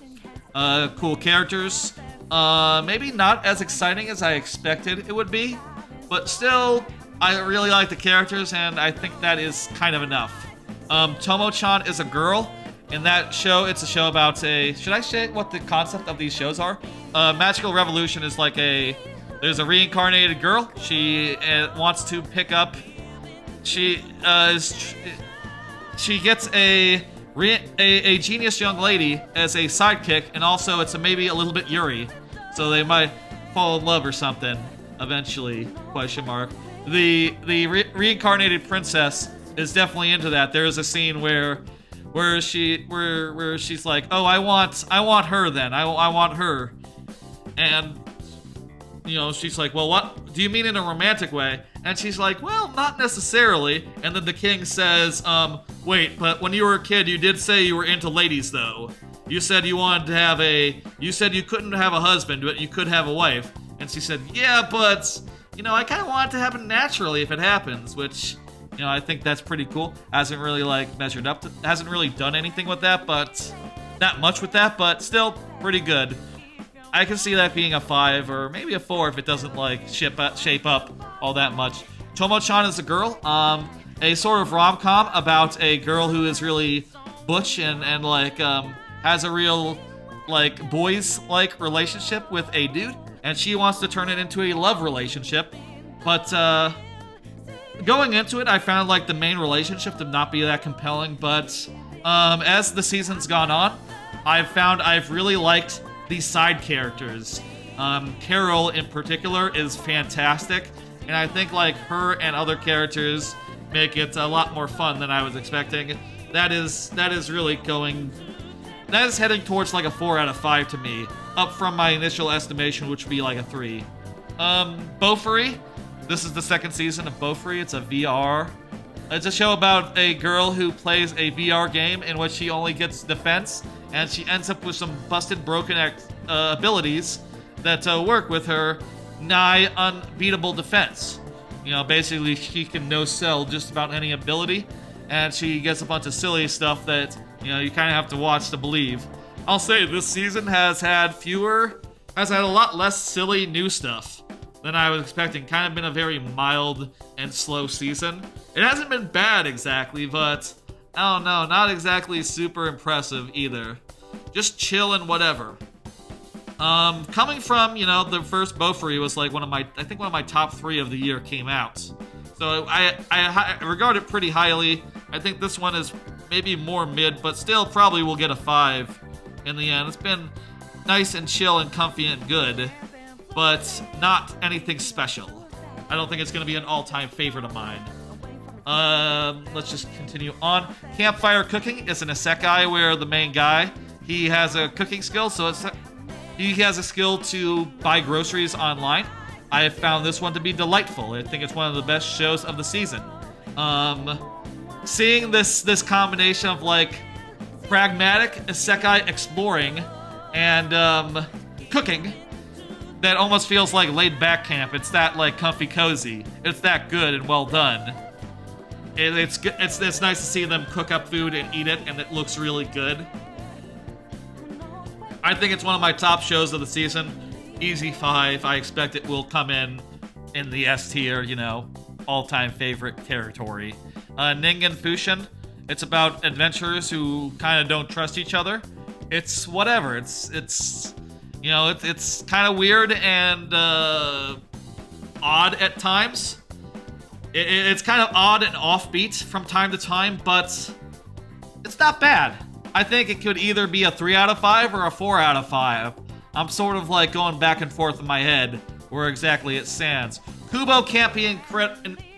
Cool characters. Maybe not as exciting as I expected it would be, but still, I really like the characters, and I think that is kind of enough. Tomo-chan is a girl. In that show, it's a show about a... Should I say what the concept of these shows are? Magical Revolution is like a... There's a reincarnated girl. She wants to pick up... She gets a genius young lady as a sidekick, and also it's maybe a little bit Yuri. So they might fall in love or something eventually, question mark. The reincarnated princess is definitely into that. There's a scene where she's like, oh, I want her then. I want her. And, you know, she's like, well, what? Do you mean in a romantic way? And she's like, well, not necessarily. And then the king says, wait, but when you were a kid, you did say you were into ladies, though. You said you wanted to have you said you couldn't have a husband, but you could have a wife. And she said, yeah, but, you know, I kind of want it to happen naturally if it happens, which, you know, I think that's pretty cool. Hasn't really, like, measured up to, hasn't really done anything with that, but not much with that, but still pretty good. I can see that being a 5 or maybe a 4 if it doesn't, like, shape up all that much. Tomo-chan is a girl, a sort of rom-com about a girl who is really butch and like, has a real, like, boys-like relationship with a dude, and she wants to turn it into a love relationship, but, going into it, I found, like, the main relationship to not be that compelling, but, as the season's gone on, I've found I've really liked these side characters. Carol, in particular, is fantastic, and I think, like, her and other characters make it a lot more fun than I was expecting. That is really going... That is heading towards, like, a 4 out of 5 to me, up from my initial estimation, which would be, like, a 3. Beaufrey. This is the second season of Beaufrey. It's a VR. It's a show about a girl who plays a VR game in which she only gets defense, and she ends up with some busted, broken abilities that work with her nigh unbeatable defense. You know, basically she can no-sell just about any ability, and she gets a bunch of silly stuff that, you know, you kind of have to watch to believe. I'll say this season has had a lot less silly new stuff than I was expecting. Kind of been a very mild and slow season. It hasn't been bad exactly, but I don't know, not exactly super impressive either. Just chill and whatever. Coming from, you know, the first Beaufrey was like one of my top 3 of the year came out. So I regard it pretty highly. I think this one is maybe more mid, but still probably will get a 5 in the end. It's been nice and chill and comfy and good, but not anything special. I don't think it's going to be an all-time favorite of mine. Let's just continue on. Campfire Cooking is an isekai where the main guy, he has a cooking skill, so he has a skill to buy groceries online. I have found this one to be delightful. I think it's one of the best shows of the season. Seeing this combination of, like, pragmatic isekai exploring and cooking that almost feels like laid-back camp. It's that, like, comfy cozy. It's that good and well done. It's nice to see them cook up food and eat it, and it looks really good. I think it's one of my top shows of the season. Easy 5. I expect it will come in the S tier, you know, all-time favorite territory. Ningen Fushin. It's about adventurers who kind of don't trust each other. It's whatever. It's you know, it's kind of weird and odd at times. It's kind of odd and offbeat from time to time, but it's not bad. I think it could either be a 3 out of 5 or a 4 out of 5. I'm sort of like going back and forth in my head where exactly it stands. Kubo Can't Be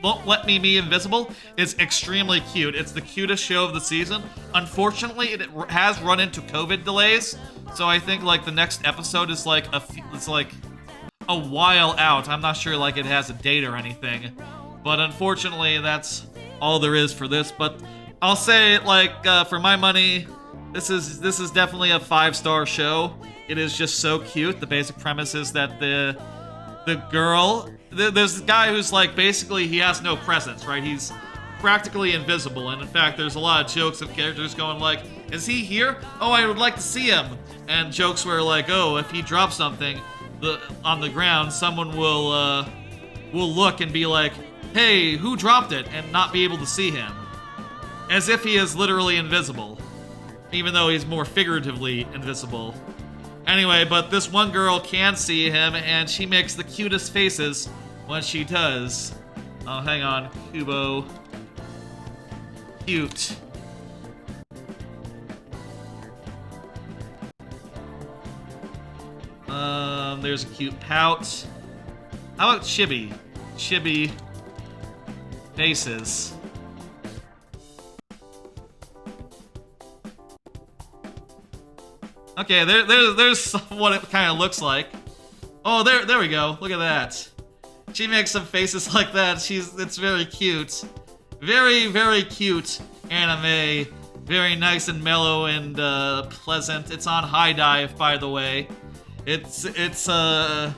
Won't Let Me Be Invisible is extremely cute. It's the cutest show of the season. Unfortunately, it has run into COVID delays, so I think, like, the next episode is like a while out. I'm not sure, like, it has a date or anything, but unfortunately, that's all there is for this. But I'll say, like, for my money, this is definitely a 5-star show. It is just so cute. The basic premise is that the girl, there's a guy who's, like, basically he has no presence, right? He's practically invisible, and in fact, there's a lot of jokes of characters going like, "Is he here? Oh, I would like to see him." And jokes where, like, "Oh, if he drops something on the ground, someone will look and be like, 'Hey, who dropped it?' and not be able to see him." As if he is literally invisible, even though he's more figuratively invisible. Anyway, but this one girl can see him, and she makes the cutest faces when she does. Oh, hang on. Kubo. Cute. There's a cute pout. How about Chibi? Chibi faces. Okay, there's what it kind of looks like. Oh, there we go. Look at that. She makes some faces like that. It's very cute. Very, very cute anime. Very nice and mellow and pleasant. It's on High Dive, by the way. It's a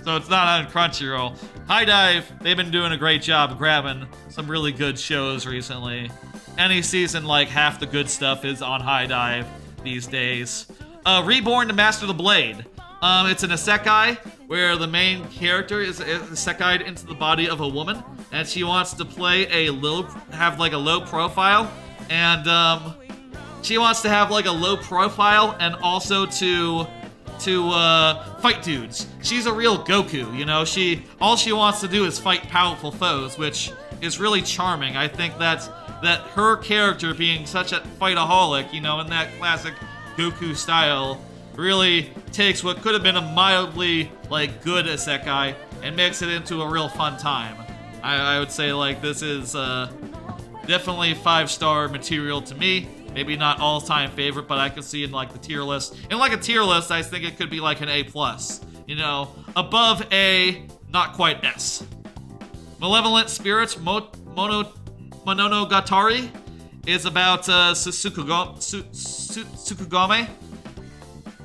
So it's not on Crunchyroll. High Dive, they've been doing a great job grabbing some really good shows recently. Any season, like, half the good stuff is on High Dive these days. Reborn to Master the Blade. It's an isekai where the main character is isekai'd into the body of a woman, and she wants to play have like a low profile, and she wants to have like a low profile and also to fight dudes. She's a real Goku, you know. All she wants to do is fight powerful foes, which is really charming. I think that her character being such a fightaholic, you know, in that classic Goku style, really takes what could have been a mildly, like, good isekai and makes it into a real fun time. I would say, like, this is definitely 5-star material to me. Maybe not all-time favorite, but I can see in, like, the tier list. In, like, a tier list, I think it could be, like, an A+. You know, above A, not quite S. Malevolent Spirits Monogatari is about Tsukugame.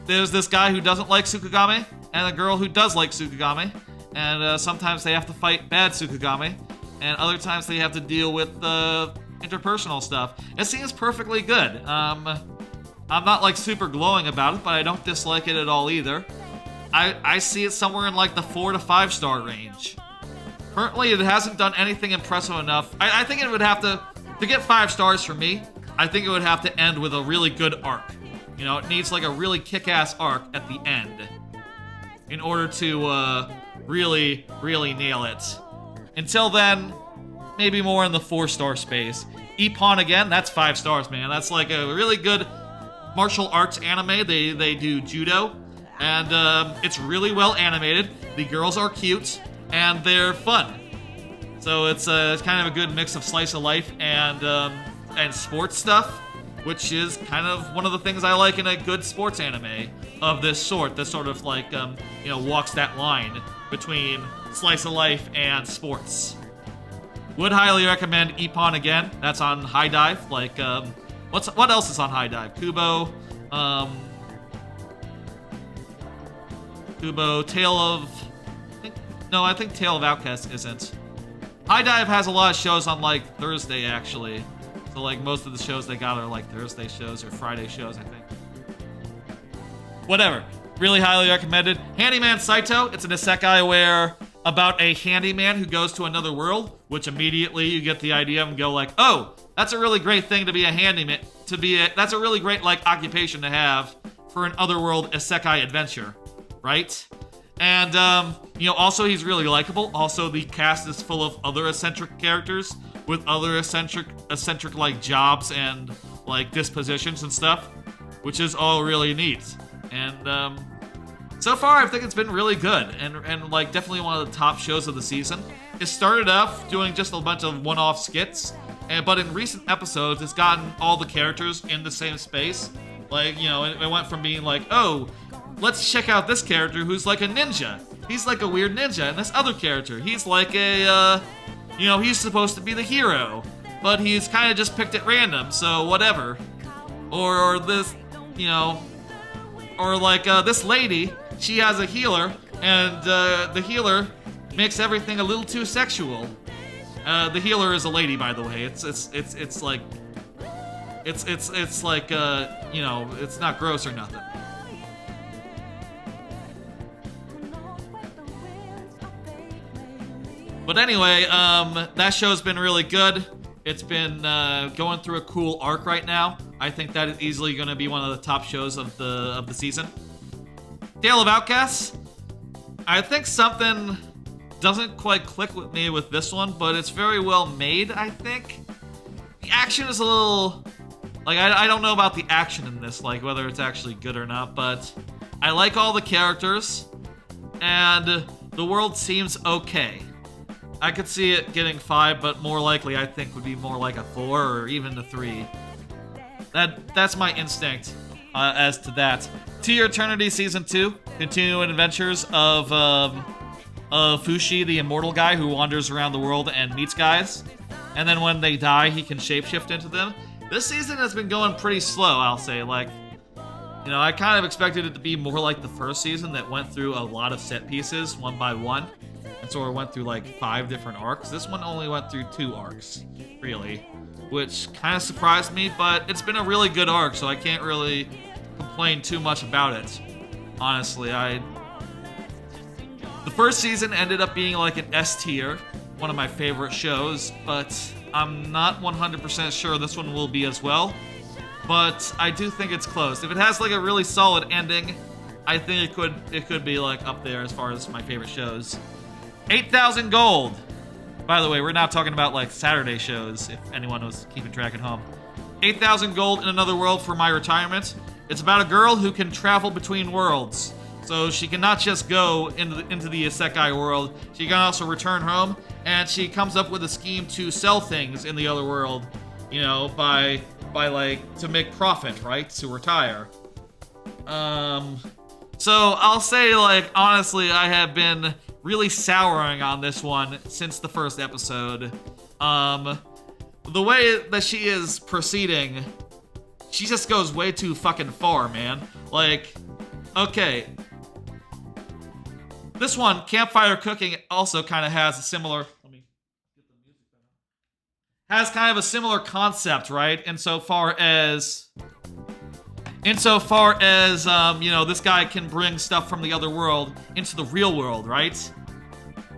There's this guy who doesn't like Tsukugame, and a girl who does like Tsukugame, and sometimes they have to fight bad Tsukugame, and other times they have to deal with interpersonal stuff. It seems perfectly good. I'm not like super glowing about it, but I don't dislike it at all either. I see it somewhere in like the 4 to 5 star range. Currently, it hasn't done anything impressive enough. I think it would have to get 5 stars for me, I think it would have to end with a really good arc. You know, it needs like a really kick-ass arc at the end in order to really, really nail it. Until then, maybe more in the 4-star space. Ippon again, that's 5 stars, man. That's like a really good martial arts anime. They do judo, and it's really well animated. The girls are cute, and they're fun. So it's kind of a good mix of slice of life and sports stuff, which is kind of one of the things I like in a good sports anime of this sort. That sort of like you know, walks that line between slice of life and sports. Would highly recommend Ippon again. That's on High Dive. Like what else is on High Dive? Kubo, Tale of... I think Tale of Outcast isn't. High Dive has a lot of shows on, like, Thursday, actually. So, like, most of the shows they got are, like, Thursday shows or Friday shows, I think. Whatever. Really highly recommended. Handyman Saito. It's an isekai where about a handyman who goes to another world, which immediately you get the idea and go like, oh, that's a really great thing to be a handyman. That's a really great, like, occupation to have for an otherworld isekai adventure, right? And, you know, also he's really likable. Also, the cast is full of other eccentric characters with other eccentric like jobs and like dispositions and stuff, which is all really neat. And so far, I think it's been really good and like definitely one of the top shows of the season. It started off doing just a bunch of one-off skits, but in recent episodes, it's gotten all the characters in the same space. Like, you know, it went from being like, oh, let's check out this character who's like a ninja. He's like a weird ninja. And this other character, he's like a, you know, he's supposed to be the hero, but he's kind of just picked at random, so whatever. Or this, you know, or like this lady, she has a healer, and the healer makes everything a little too sexual. The healer is a lady, by the way. It's like, it's like, you know, it's not gross or nothing. But anyway, that show's been really good. It's been going through a cool arc right now. I think that is easily going to be one of the top shows of the season. Tale of Outcasts. I think something doesn't quite click with me with this one, but it's very well made, I think. The action is a little... Like, I don't know about the action in this, like, whether it's actually good or not, but I like all the characters, and the world seems okay. I could see it getting 5, but more likely I think would be more like a 4 or even a 3. That's my instinct as to that. To Your Eternity Season 2, continuing adventures of Fushi, the immortal guy who wanders around the world and meets guys. And then when they die, he can shapeshift into them. This season has been going pretty slow, I'll say. Like, You know, I kind of expected it to be more like the first season that went through a lot of set pieces one by one. And so it went through like 5 different arcs. This one only went through 2 arcs, really. Which kind of surprised me, but it's been a really good arc, so I can't really complain too much about it. Honestly, the first season ended up being like an S tier, one of my favorite shows, but I'm not 100% sure this one will be as well. But I do think it's close. If it has like a really solid ending, I think it could be like up there as far as my favorite shows. 8,000 gold. By the way, we're now talking about like Saturday shows, if anyone was keeping track at home. 8,000 gold in another world for my retirement. It's about a girl who can travel between worlds. So she can not just go into the isekai world, she can also return home, and she comes up with a scheme to sell things in the other world, you know, by like, to make profit, right? To retire. So I'll say, like, honestly, I have been really souring on this one since the first episode. The way that she is proceeding, she just goes way too fucking far, man. Like, okay. This one, Campfire Cooking, also kind of has a similar... has kind of a similar concept, right? Insofar as, you know, this guy can bring stuff from the other world into the real world, right?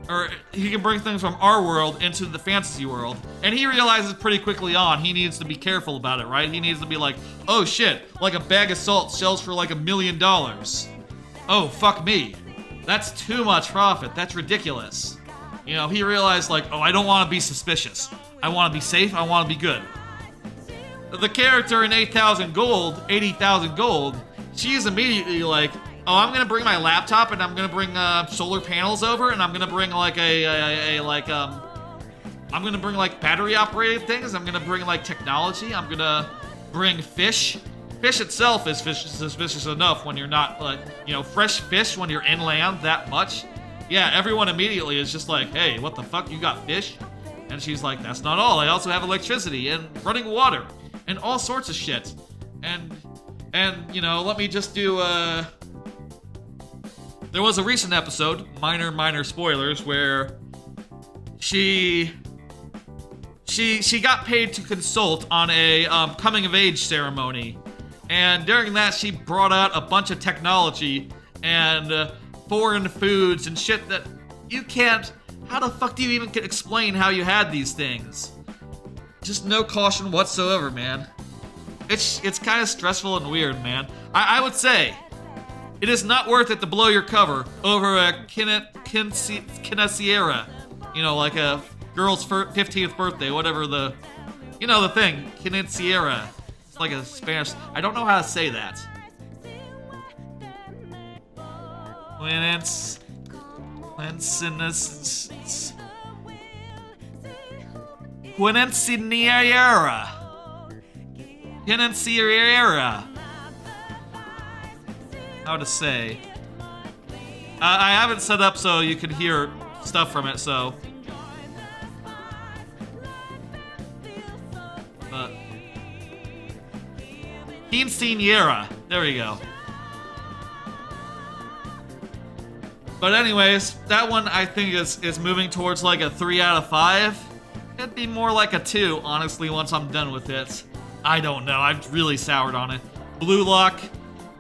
Or he can bring things from our world into the fantasy world. And he realizes pretty quickly on he needs to be careful about it, right? He needs to be like, oh shit, like a bag of salt sells for like $1 million. Oh, fuck me. That's too much profit. That's ridiculous. You know, he realized like, oh, I don't want to be suspicious. I want to be safe. I want to be good. The character in 80,000 gold, she's immediately like, oh, I'm gonna bring my laptop and I'm gonna bring solar panels over and I'm gonna bring like I'm gonna bring like battery operated things. I'm gonna bring like technology. I'm gonna bring fish. Fish itself is suspicious enough when you're not like, you know, fresh fish when you're inland that much. Yeah, everyone immediately is just like, hey, what the fuck? You got fish? And she's like, that's not all. I also have electricity and running water and all sorts of shit. And you know, let me just do there was a recent episode, minor spoilers, where she got paid to consult on a coming of age ceremony. And during that, she brought out a bunch of technology and foreign foods and shit that you can't... How the fuck do you even explain how you had these things? Just no caution whatsoever, man. It's kind of stressful and weird, man. I would say it is not worth it to blow your cover over a quinceañera. You know, like a girl's 15th birthday, whatever the... You know the thing, quinceañera. It's like a Spanish... I don't know how to say that. Quinceañera. How to say? I have it set up so you can hear stuff from it, so... Quinceañera. There we go. But anyways, that one I think is moving towards like a 3 out of 5. It'd be more like a 2, honestly, once I'm done with it. I don't know. I've really soured on it. Blue Lock,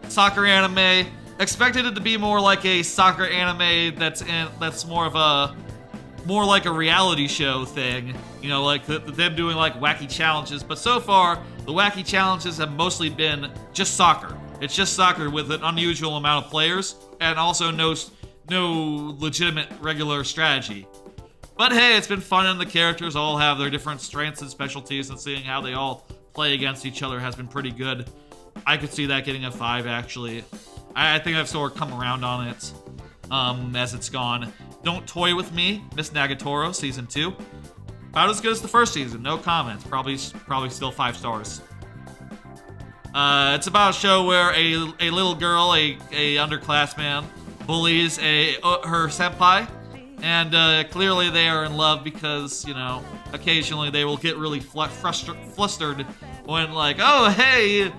soccer anime. Expected it to be more like a soccer anime that's more like a reality show thing. You know, like them doing like wacky challenges. But so far, the wacky challenges have mostly been just soccer. It's just soccer with an unusual amount of players and also no legitimate regular strategy. But hey, it's been fun and the characters all have their different strengths and specialties, and seeing how they all play against each other has been pretty good. I could see that getting a 5, actually. I think I've sort of come around on it as it's gone. Don't Toy With Me, Miss Nagatoro, Season 2. About as good as the first season, no comments. Probably still 5 stars. It's about a show where a little girl, a underclassman, bullies her senpai, and clearly they are in love because, you know, occasionally they will get really flustered when like, oh hey,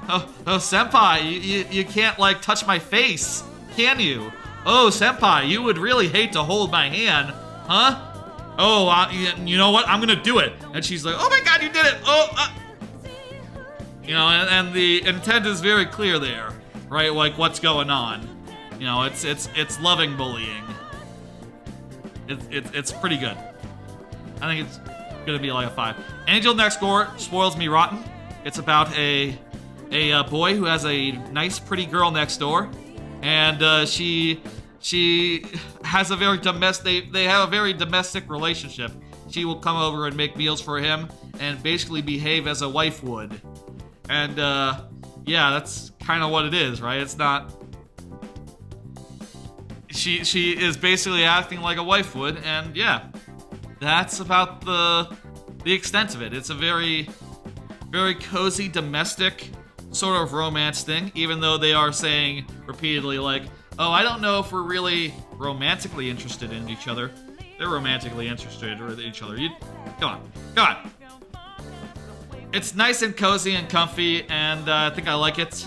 Oh, senpai, you can't, like, touch my face, can you? Oh, senpai, you would really hate to hold my hand, huh? Oh, you know what? I'm gonna do it. And she's like, oh my god, you did it! Oh, you know, and the intent is very clear there, right? Like, what's going on? You know, it's loving bullying. It's pretty good. I think it's gonna be like a 5. Angel Next Door spoils me rotten. It's about a boy who has a nice, pretty girl next door, and she has a very domestic. They have a very domestic relationship. She will come over and make meals for him, and basically behave as a wife would. And yeah, that's kind of what it is, right? It's not. She is basically acting like a wife would, and yeah, that's about the extent of it. It's a very cozy, domestic sort of romance thing, even though they are saying repeatedly, like, oh, I don't know if we're really romantically interested in each other. They're romantically interested in each other. Come on. It's nice and cozy and comfy, and I think I like it.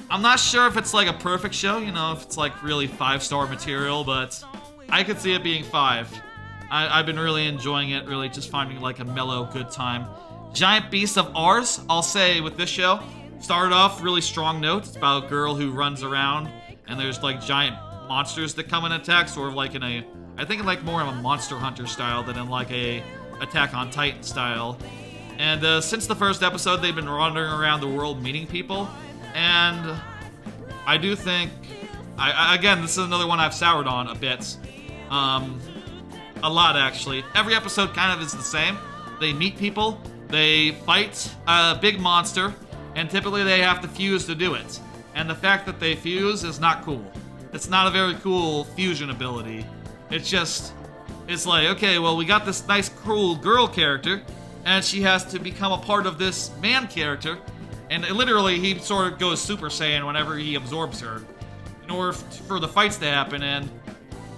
I'm not sure if it's like a perfect show, you know, if it's like really 5-star material, but I could see it being 5. I've been really enjoying it, really just finding like a mellow, good time. Giant Beasts of Ours, I'll say with this show, started off really strong notes. It's about a girl who runs around and there's like giant monsters that come and attack, sort of like in a, I think like more of a Monster Hunter style than in like a Attack on Titan style. And since the first episode, they've been wandering around the world meeting people. And I do think, again, this is another one I've soured on a bit. A lot, actually. Every episode kind of is the same. They meet people, they fight a big monster, and typically they have to fuse to do it. And the fact that they fuse is not cool. It's not a very cool fusion ability. It's just, it's like, okay, well, we got this nice, cool girl character, and she has to become a part of this man character, and literally he sort of goes Super Saiyan whenever he absorbs her in order for the fights to happen. And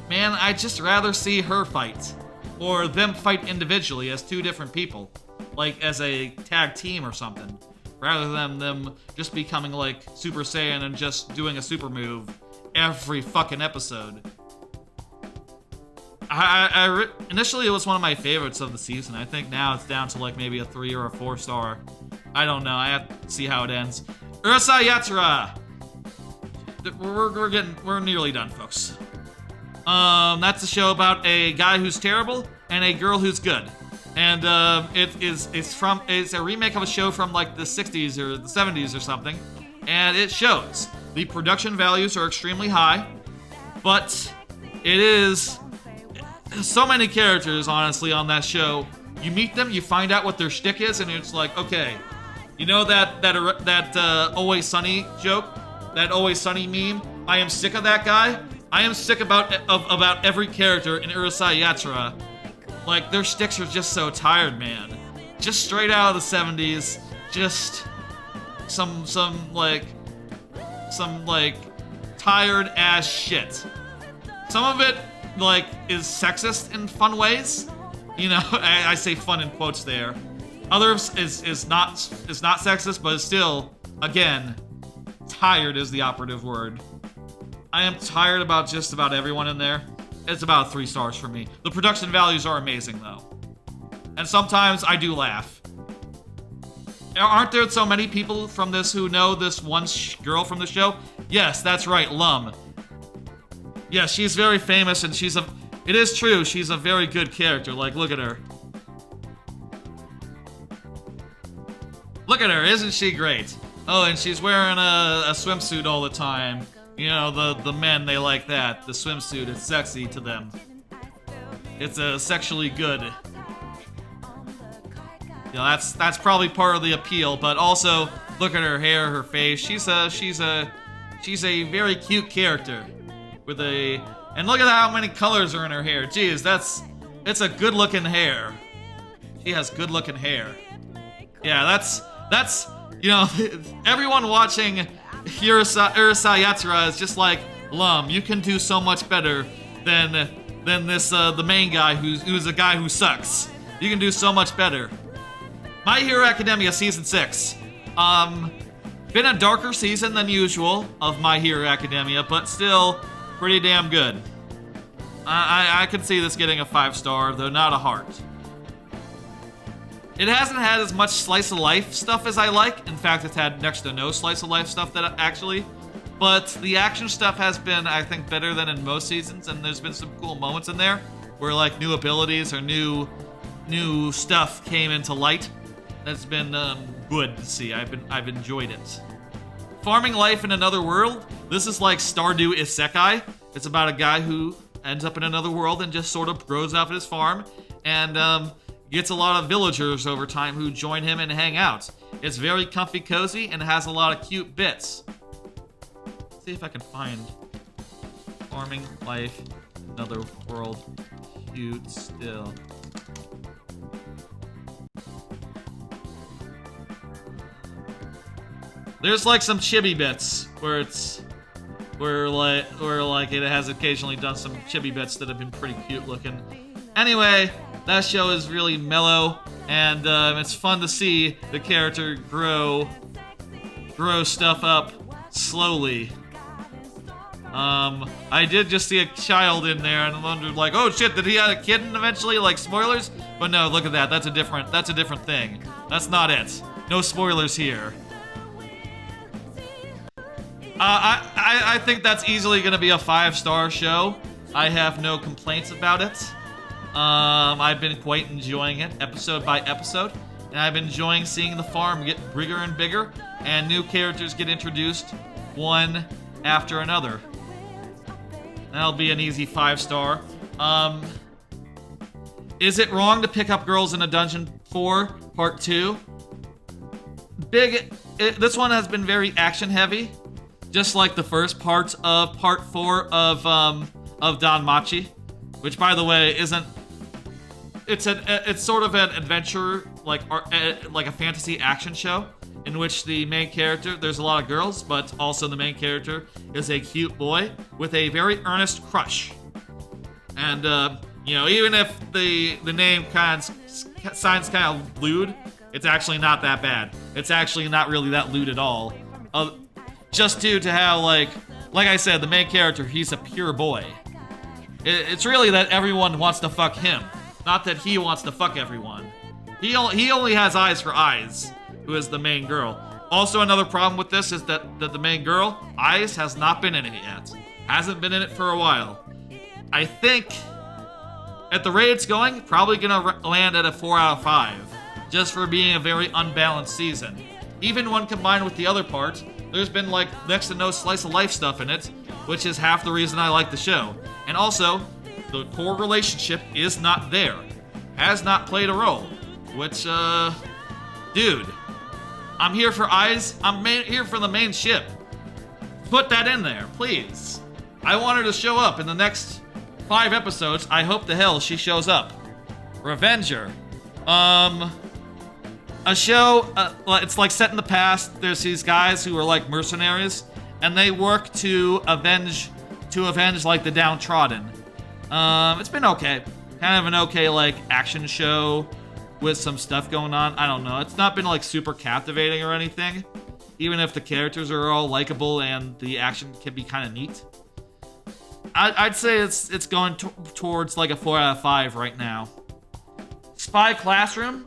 man, I'd just rather see her fight, or them fight individually as 2 different people, like as a tag team or something, rather than them just becoming like Super Saiyan and just doing a super move every fucking episode. Initially it was one of my favorites of the season. I think now it's down to like maybe a 3 or a 4-star. I don't know. I have to see how it ends. Urusei Yatsura! We're nearly done, folks. That's a show about a guy who's terrible and a girl who's good. And it's a remake of a show from like the 60s or the 70s or something. And it shows. The production values are extremely high, but it is so many characters, honestly, on that show. You meet them, you find out what their shtick is, and it's like, okay, you know that Always Sunny joke, that Always Sunny meme. I am sick of that guy. I am sick about every character in Urusei Yatsura. Like, their shticks are just so tired, man. Just straight out of the 70s. Just some tired ass shit. Some of it like is sexist in fun ways. You know, I say fun in quotes there. Others is not sexist, but it's still, again, tired is the operative word. I am tired about just about everyone in there. It's about 3 stars for me. The production values are amazing, though. And sometimes I do laugh. Aren't there so many people from this who know this one girl from the show? Yes, that's right, Lum. Yeah, she's very famous, and it is true, she's a very good character. Like, look at her. Look at her, isn't she great? Oh, and she's wearing a swimsuit all the time. You know, the men, they like that. The swimsuit is sexy to them. It's sexually good. You know, that's probably part of the appeal, but also, look at her hair, her face. She's a very cute character. And look at how many colors are in her hair. Jeez, it's a good looking hair. She has good looking hair. Yeah, that's you know, everyone watching Urusei Yatsura is just like, Lum, you can do so much better than this the main guy who's a guy who sucks. You can do so much better. My Hero Academia Season 6. Been a darker season than usual of My Hero Academia, but still pretty damn good. I could see this getting a 5-star, though not a heart. It hasn't had as much slice of life stuff as I like. In fact, it's had next to no slice of life stuff that actually. But the action stuff has been, I think, better than in most seasons, and there's been some cool moments in there where like new abilities or new stuff came into light. That's been good to see. I've enjoyed it. Farming life in another world. This is like Stardew Isekai. It's about a guy who ends up in another world and just sort of grows up at his farm and gets a lot of villagers over time who join him and hang out. It's very comfy cozy and has a lot of cute bits. Let's see if I can find farming life in another world. Cute still. There's like some chibi bits where it has occasionally done some chibi bits that have been pretty cute looking. Anyway, that show is really mellow, and it's fun to see the character grow stuff up slowly. I did just see a child in there and wondered like, oh shit, did he have a kid eventually? Like spoilers? But no, look at that. That's a different thing. That's not it. No spoilers here. I think that's easily going to be a 5-star show. I have no complaints about it. I've been quite enjoying it, episode by episode. And I've been enjoying seeing the farm get bigger and bigger, and new characters get introduced one after another. That'll be an easy 5-star. Is it wrong to pick up Girls in a Dungeon 4, Part 2? This one has been very action-heavy. Just like the first part of Part 4 of Danmachi, which, by the way, isn't. It's sort of an adventure, like a fantasy action show, in which the main character, there's a lot of girls, but also the main character is a cute boy with a very earnest crush. And even if the name sounds kind of lewd, it's actually not that bad. It's actually not really that lewd at all. Just due to how, like I said, the main character, he's a pure boy. It's really that everyone wants to fuck him, not that he wants to fuck everyone. He only has eyes for Eyes, who is the main girl. Also, another problem with this is that the main girl, Eyes, has not been in it yet. Hasn't been in it for a while. I think, at the rate it's going, probably gonna land at a 4 out of 5, just for being a very unbalanced season. Even when combined with the other part, there's been like next to no slice of life stuff in it, which is half the reason I like the show. And also, the core relationship is not there. Has not played a role. Which, dude, I'm here for Eyes. I'm here for the main ship. Put that in there, please. I want her to show up in the next 5 episodes. I hope the hell she shows up. Revenger. A show, it's like set in the past. There's these guys who are like mercenaries, and they work to avenge like the downtrodden. It's been okay. Kind of an okay like action show with some stuff going on. I don't know. It's not been like super captivating or anything, even if the characters are all likable and the action can be kind of neat. I'd say it's going towards like a 4 out of 5 right now. Spy Classroom.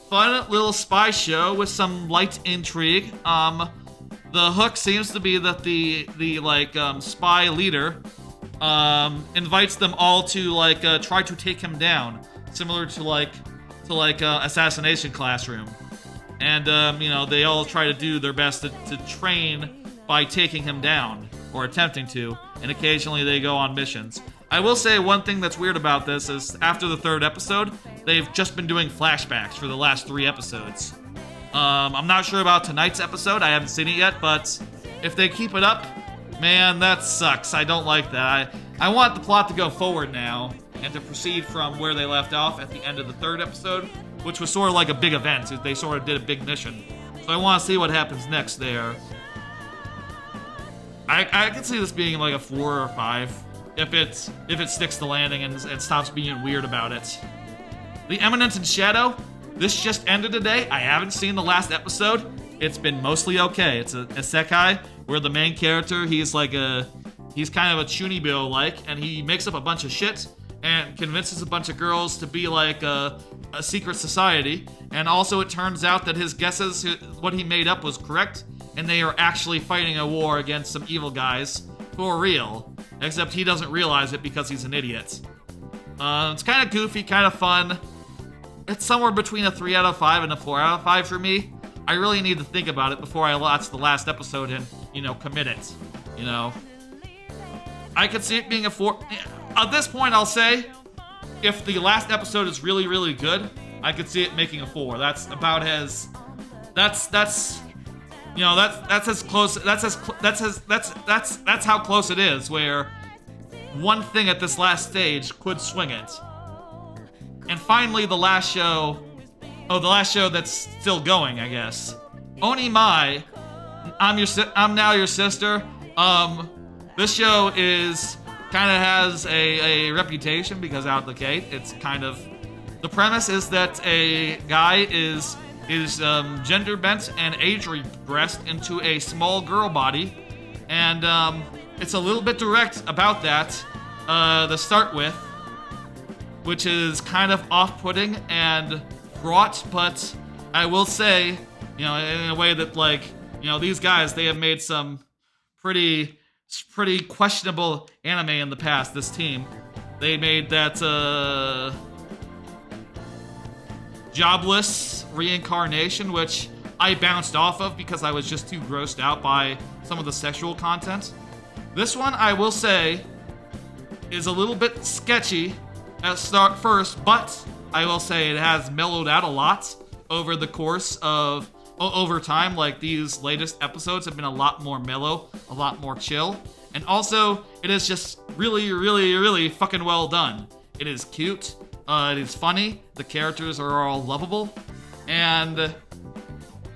Fun little spy show with some light intrigue. The hook seems to be that the spy leader invites them all to try to take him down, similar to Assassination Classroom, and they all try to do their best to train by taking him down or attempting to, and occasionally they go on missions. I will say one thing that's weird about this is after the 3rd episode, they've just been doing flashbacks for the last 3 episodes. I'm not sure about tonight's episode. I haven't seen it yet, but if they keep it up, man, that sucks. I don't like that. I want the plot to go forward now and to proceed from where they left off at the end of the 3rd episode, which was sort of like a big event. They sort of did a big mission. So I want to see what happens next there. I can see this being like a 4 or 5. If it sticks the landing and stops being weird about it. The Eminence in Shadow, this just ended today. I haven't seen the last episode. it's been mostly okay. It's a isekai where the main character, he's kind of a chunibyo like, and he makes up a bunch of shit and convinces a bunch of girls to be like a secret society. And also it turns out that his guesses, what he made up was correct, and they are actually fighting a war against some evil guys for real. Except he doesn't realize it because he's an idiot. It's kind of goofy, kind of fun. It's somewhere between a 3 out of 5 and a 4 out of 5 for me. I really need to think about it before I watch the last episode and, commit it. I could see it being a 4. At this point, I'll say, if the last episode is really, really good, I could see it making a 4. That's about as... That's as close... That's how close it is, where one thing at this last stage could swing it. And finally, the last show... Oh, the last show that's still going, I guess. Onimai, I'm Now Your Sister. This show kind of has a reputation because out the gate, it's kind of... The premise is that a guy is gender bent and age regressed into a small girl body. And it's a little bit direct about that to start with, which is kind of off-putting and fraught, but I will say, in a way that, these guys, they have made some pretty questionable anime in the past, this team. They made that Jobless Reincarnation, which I bounced off of because I was just too grossed out by some of the sexual content. This one, I will say, is a little bit sketchy at start first, but I will say it has mellowed out a lot over the course of... Over time, these latest episodes have been a lot more mellow, a lot more chill. And also, it is just really, really, really fucking well done. It is cute, it is funny, the characters are all lovable, and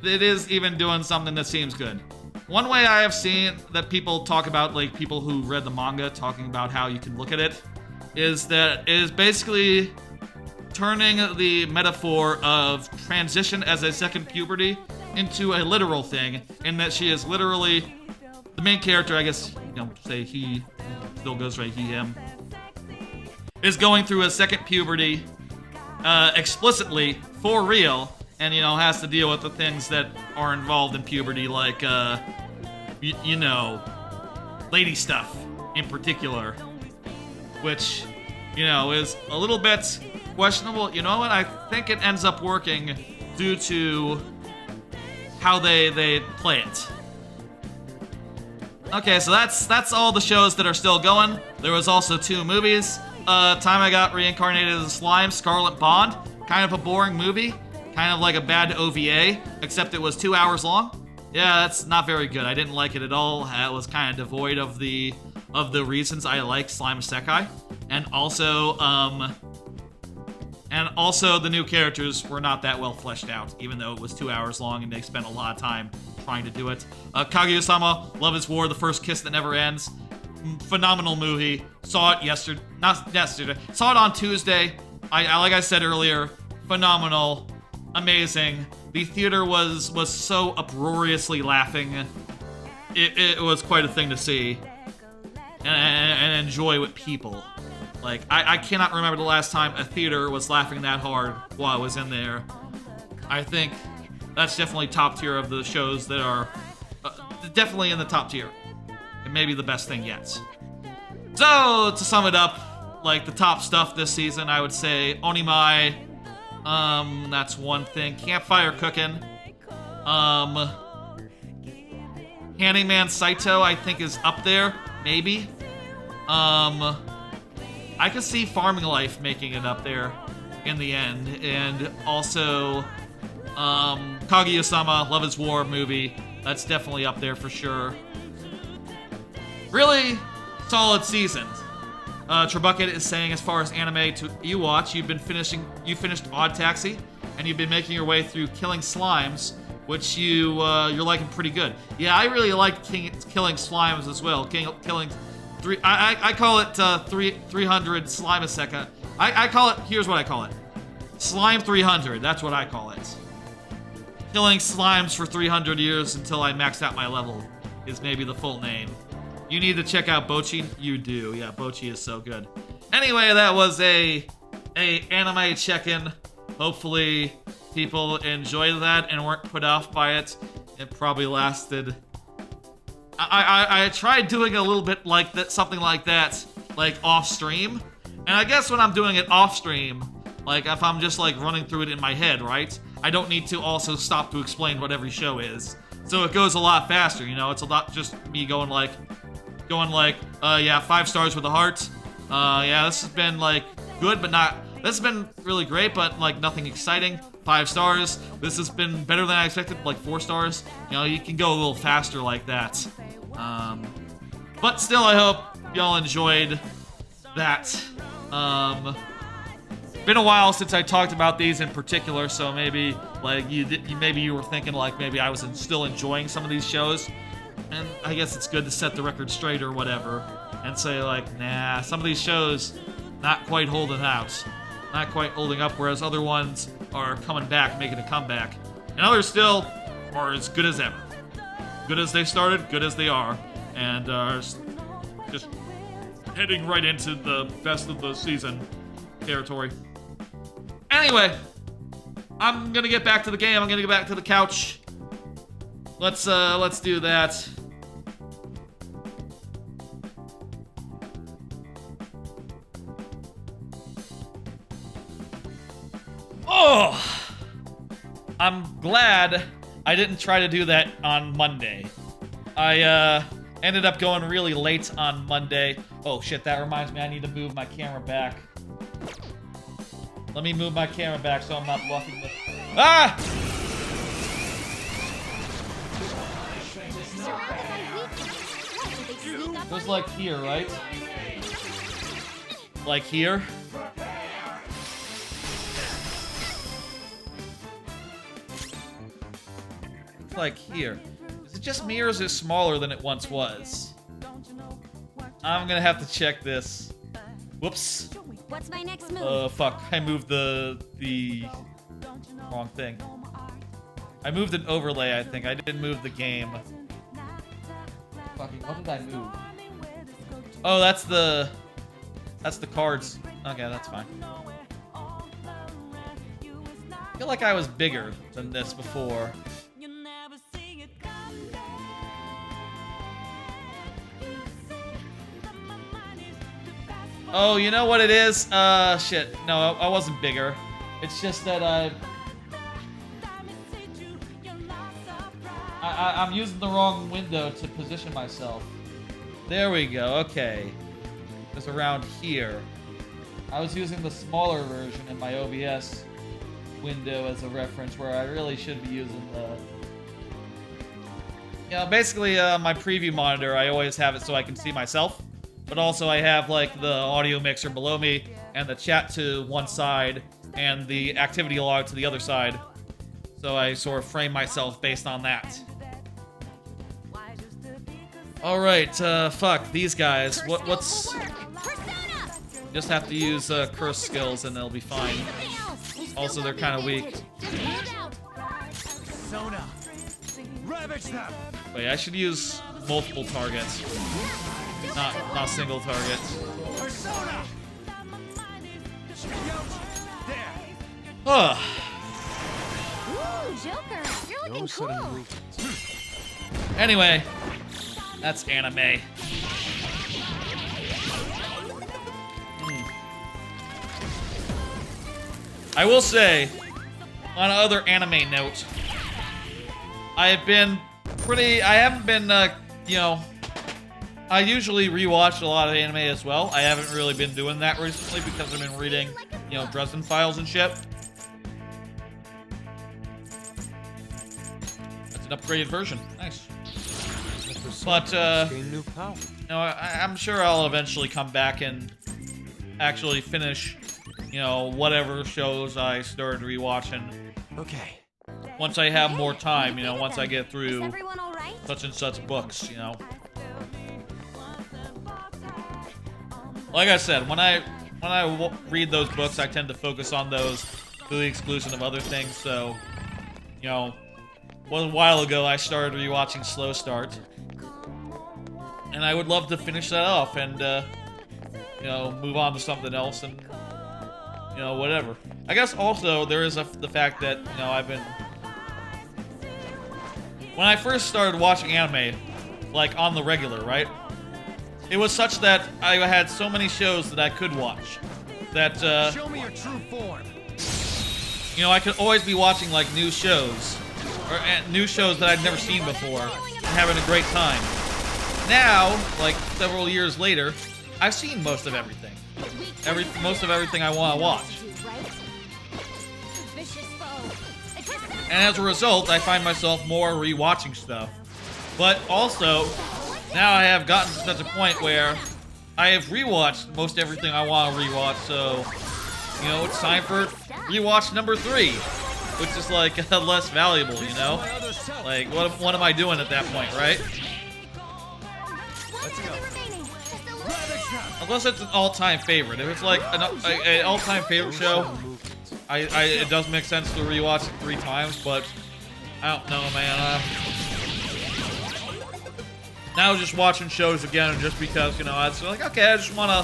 it is even doing something that seems good. One way I have seen that people talk about, people who read the manga talking about how you can look at it, is that it is basically turning the metaphor of transition as a second puberty into a literal thing, in that she is literally the main character, I guess, say he, still goes right, he, him, is going through a second puberty explicitly for real, and, has to deal with the things that are involved in puberty, like, lady stuff in particular, which, is a little bit questionable. You know what? I think it ends up working due to how they play it. Okay, so that's all the shows that are still going. There was also 2 movies. Time I Got Reincarnated as a Slime, Scarlet Bond. Kind of a boring movie. Kind of like a bad OVA, except it was 2 hours long. Yeah, that's not very good. I didn't like it at all. It was kind of devoid of the reasons I like Slime Isekai. And also, the new characters were not that well fleshed out, even though it was 2 hours long and they spent a lot of time trying to do it. Kaguya-sama Love is War, The First Kiss That Never Ends. Phenomenal movie. Saw it not yesterday. Saw it on Tuesday. Like I said earlier, phenomenal, amazing. The theater was so uproariously laughing. It was quite a thing to see and enjoy with people. I cannot remember the last time a theater was laughing that hard while I was in there. I think that's definitely top tier of the shows that are definitely in the top tier. And maybe the best thing yet. So, to sum it up, the top stuff this season, I would say Onimai, that's one thing. Campfire Cooking. Handyman Saito, I think, is up there, maybe. I could see Farming Life making it up there in the end. And also, Kaguya-sama Love is War movie. That's definitely up there for sure. Really solid season. Trebucket is saying, as far as anime you watch, you finished Odd Taxi, and you've been making your way through Killing Slimes, which you're liking pretty good. Yeah, I really like Killing Slimes as well. I call it 300 Slime a second. I call it, here's what I call it. Slime 300, that's what I call it. Killing slimes for 300 years until I maxed out my level is maybe the full name. You need to check out Bocchi? You do. Yeah, Bocchi is so good. Anyway, that was a anime check-in. Hopefully people enjoyed that and weren't put off by it. It probably lasted... I tried doing a little bit like that, something like that, like off-stream. And I guess when I'm doing it off-stream, like if I'm just like running through it in my head, right? I don't need to also stop to explain what every show is. So it goes a lot faster, you know? It's a lot just me going like, yeah, 5 stars with a heart. Yeah, this has been like good, but not, this has been really great, but like nothing exciting. 5 stars. This has been better than I expected, like 4 stars. You know, you can go a little faster like that. But still, I hope y'all enjoyed that. Been a while since I talked about these in particular, so maybe like maybe you were thinking like maybe I was still enjoying some of these shows, and I guess it's good to set the record straight or whatever, and say like, nah, some of these shows not quite holding out, not quite holding up, whereas other ones are coming back, making a comeback, and others still are as good as ever, good as they started, good as they are, and are just heading right into the best of the season territory. Anyway, I'm gonna get back to the game. I'm gonna get back to the couch. Let's do that. Oh! I'm glad I didn't try to do that on Monday. I ended up going really late on Monday. Oh shit, that reminds me, I need to move my camera back. Let me move my camera back so I'm not blocking the... Ah! It was like here, right? Like here? Like here. Is it just me or is it smaller than it once was? I'm gonna have to check this. Whoops. What's my next move? Fuck. I moved the wrong thing. I moved an overlay, I think. I didn't move the game. Fucking, what did I move? Oh, that's the cards. Okay, that's fine. I feel like I was bigger than this before. Oh, you know what it is? Shit. No, I wasn't bigger. It's just that I'm using the wrong window to position myself. There we go. Okay. It's around here. I was using the smaller version in my OBS window as a reference, where I really should be using the... Yeah, basically, my preview monitor, I always have it so I can see myself. But also I have like the audio mixer below me and the chat to one side and the activity log to the other side. So I sort of frame myself based on that. Alright, fuck, these guys. What's... Just have to use curse skills and they'll be fine. Also, they're kind of weak. Wait, I should use multiple targets. Not single target. Ugh. Ooh, Joker, you're looking cool. Anyway, that's anime. I will say, on another anime note, I haven't been, you know, I usually rewatch a lot of anime as well. I haven't really been doing that recently because I've been reading, you know, Dresden Files and shit. That's an upgraded version. Nice. But, you know, I'm sure I'll eventually come back and actually finish, you know, whatever shows I started rewatching. Okay. Once I have more time, you know, once I get through such and such books, you know. Like I said, when I read those books, I tend to focus on those to the exclusion of other things. So, you know, was a while ago I started rewatching Slow Start. And I would love to finish that off and, you know, move on to something else and, you know, whatever. I guess also there is the fact that, you know, I've been... When I first started watching anime, like on the regular, right? It was such that I had so many shows that I could watch. That, Show me your true form. you know, I could always be watching, like, new shows. Or new shows that I'd never seen before. And having a great time. Now, like, several years later, I've seen most of everything. Most of everything I want to watch. And as a result, I find myself more rewatching stuff. But also, now I have gotten to such a point where I have rewatched most everything I want to rewatch, so, you know, it's time for rewatch number 3, which is, like, less valuable, you know? Like, what am I doing at that point, right? Let's go. Unless it's an all-time favorite. If it's, like, an all-time favorite show, it does make sense to rewatch it 3 times, but I don't know, man. Now just watching shows again just because, you know, it's like, okay, I just want a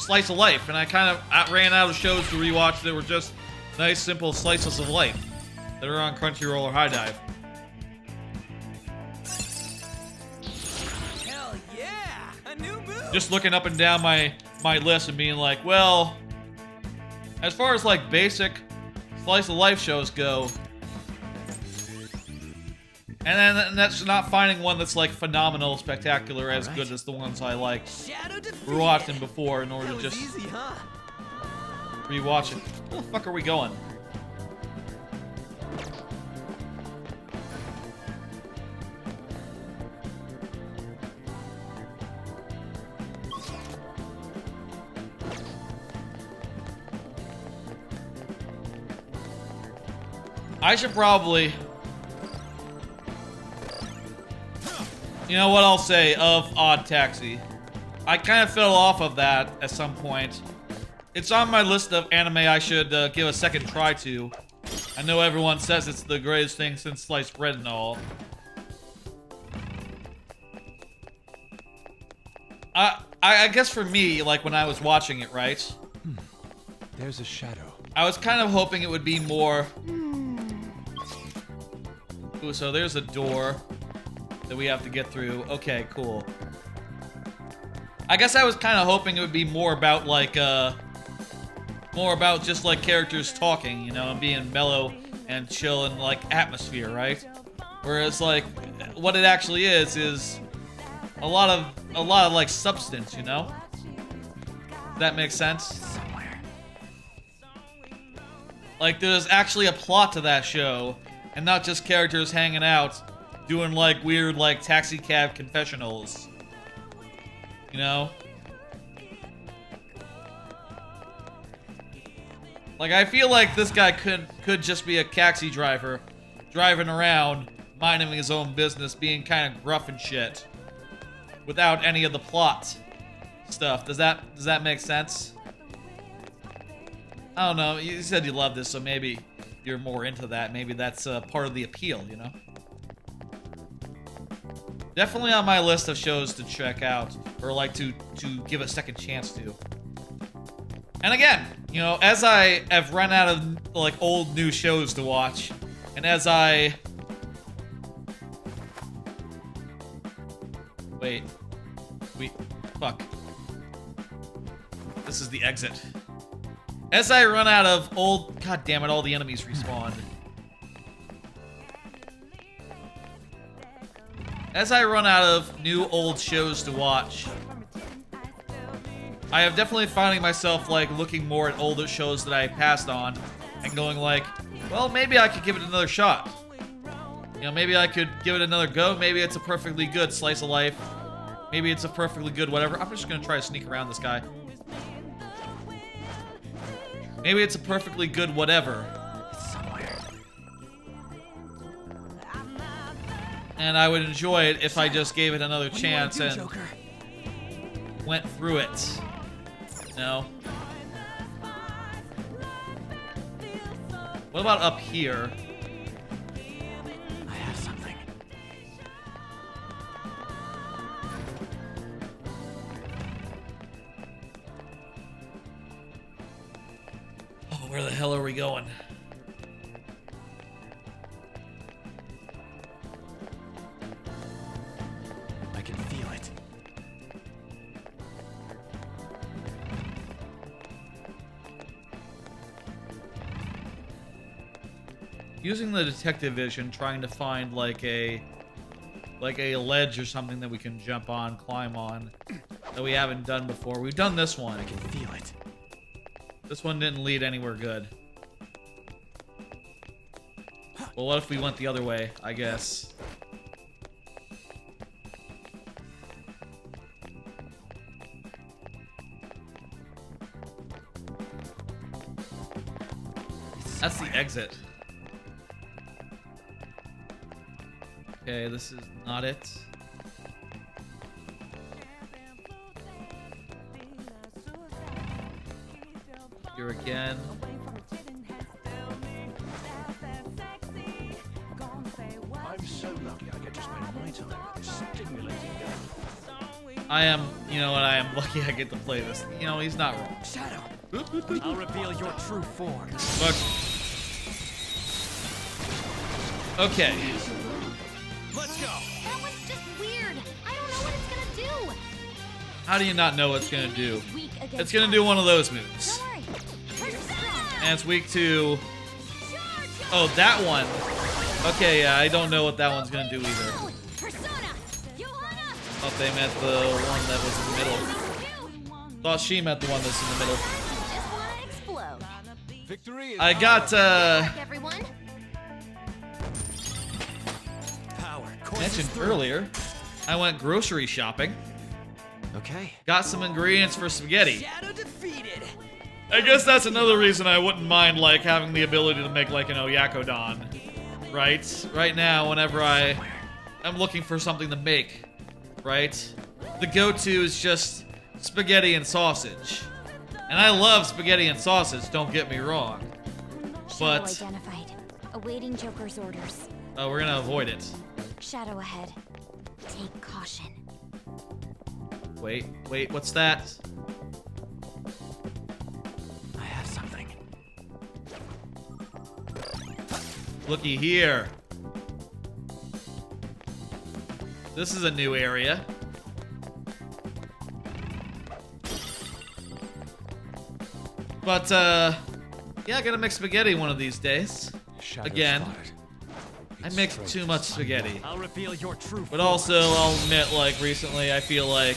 slice of life. And I ran out of shows to rewatch that were just nice, simple slices of life that are on Crunchyroll or High Dive. Hell yeah! A new move! Just looking up and down my list and being like, well, as far as, like, basic slice of life shows go, and then that's not finding one that's, like, phenomenal, spectacular, as good as the ones I like. We're watching before in order to just rewatch it. Where the fuck are we going? I should probably... You know what I'll say of Odd Taxi. I kind of fell off of that at some point. It's on my list of anime I should give a second try to. I know everyone says it's the greatest thing since sliced bread and all. I guess for me, like when I was watching it, right? There's a shadow. I was kind of hoping it would be more... Ooh, so there's a door that we have to get through. Okay, cool. I guess I was kind of hoping it would be more about, like, more about just, like, characters talking, you know, and being mellow and chill and, like, atmosphere, right? Whereas, like, what it actually is a lot of, like, substance, you know? Does that make sense? Like, there's actually a plot to that show, and not just characters hanging out doing, like, weird, like, taxi cab confessionals. You know? Like, I feel like this guy could just be a taxi driver, driving around, minding his own business, being kind of gruff and shit, without any of the plot stuff. Does that make sense? I don't know. You said you love this, so maybe you're more into that. Maybe that's part of the appeal, you know? Definitely on my list of shows to check out, or like to give a second chance to. And again, you know, as I have run out of like old new shows to watch, and as I... Wait. Fuck. This is the exit. As I run out of old... God damn it, all the enemies respawn. As I run out of new old shows to watch, I am definitely finding myself like looking more at older shows that I passed on and going like, well, maybe I could give it another shot. You know, maybe I could give it another go. Maybe it's a perfectly good slice of life. Maybe it's a perfectly good whatever. I'm just gonna try to sneak around this guy. Maybe it's a perfectly good whatever. And I would enjoy it if I just gave it another chance and went through it. No. What about up here? Where the hell are we going? I can feel it. Using the detective vision, trying to find like a ledge or something that we can jump on, climb on, that we haven't done before. We've done this one. I can feel it. This one didn't lead anywhere good. Well, what if we went the other way, I guess? That's the exit. Okay, this is not it. Here again. I'm so lucky I get to spend my time with this stimulating game. I am, you know what, I am lucky I get to play this. You know, he's not wrong. Shadow, I'll reveal your true form. Look. Okay. Let's go. That was just weird. I don't know what it's gonna do. How do you not know what it's gonna do? Weak against It's gonna do one of those moves. Don't worry. We're strong. And it's weak to... Oh, that one. Okay, yeah, I don't know what that one's gonna do either. Thought they meant the one that was in the middle. Thought she meant the one that's in the middle. Just wanna explode. Victory is I got, Back, everyone. power. mentioned earlier, I went grocery shopping. Okay. Got some ingredients for spaghetti. Shadow defeated. I guess that's another reason I wouldn't mind, like, having the ability to make, like, an oyakodon. Right? Right now, whenever I'm looking for something to make, right? The go-to is just spaghetti and sausage. And I love spaghetti and sausage, don't get me wrong. But Shadow identified. Awaiting Joker's orders. we're gonna avoid it. Shadow ahead. Take caution. Wait, what's that? I have something. Looky here. This is a new area. But, yeah, gonna make spaghetti one of these days. Shadow Again. spotted. I make too much spaghetti. I'll reveal your true But also, I'll admit, like, recently, I feel like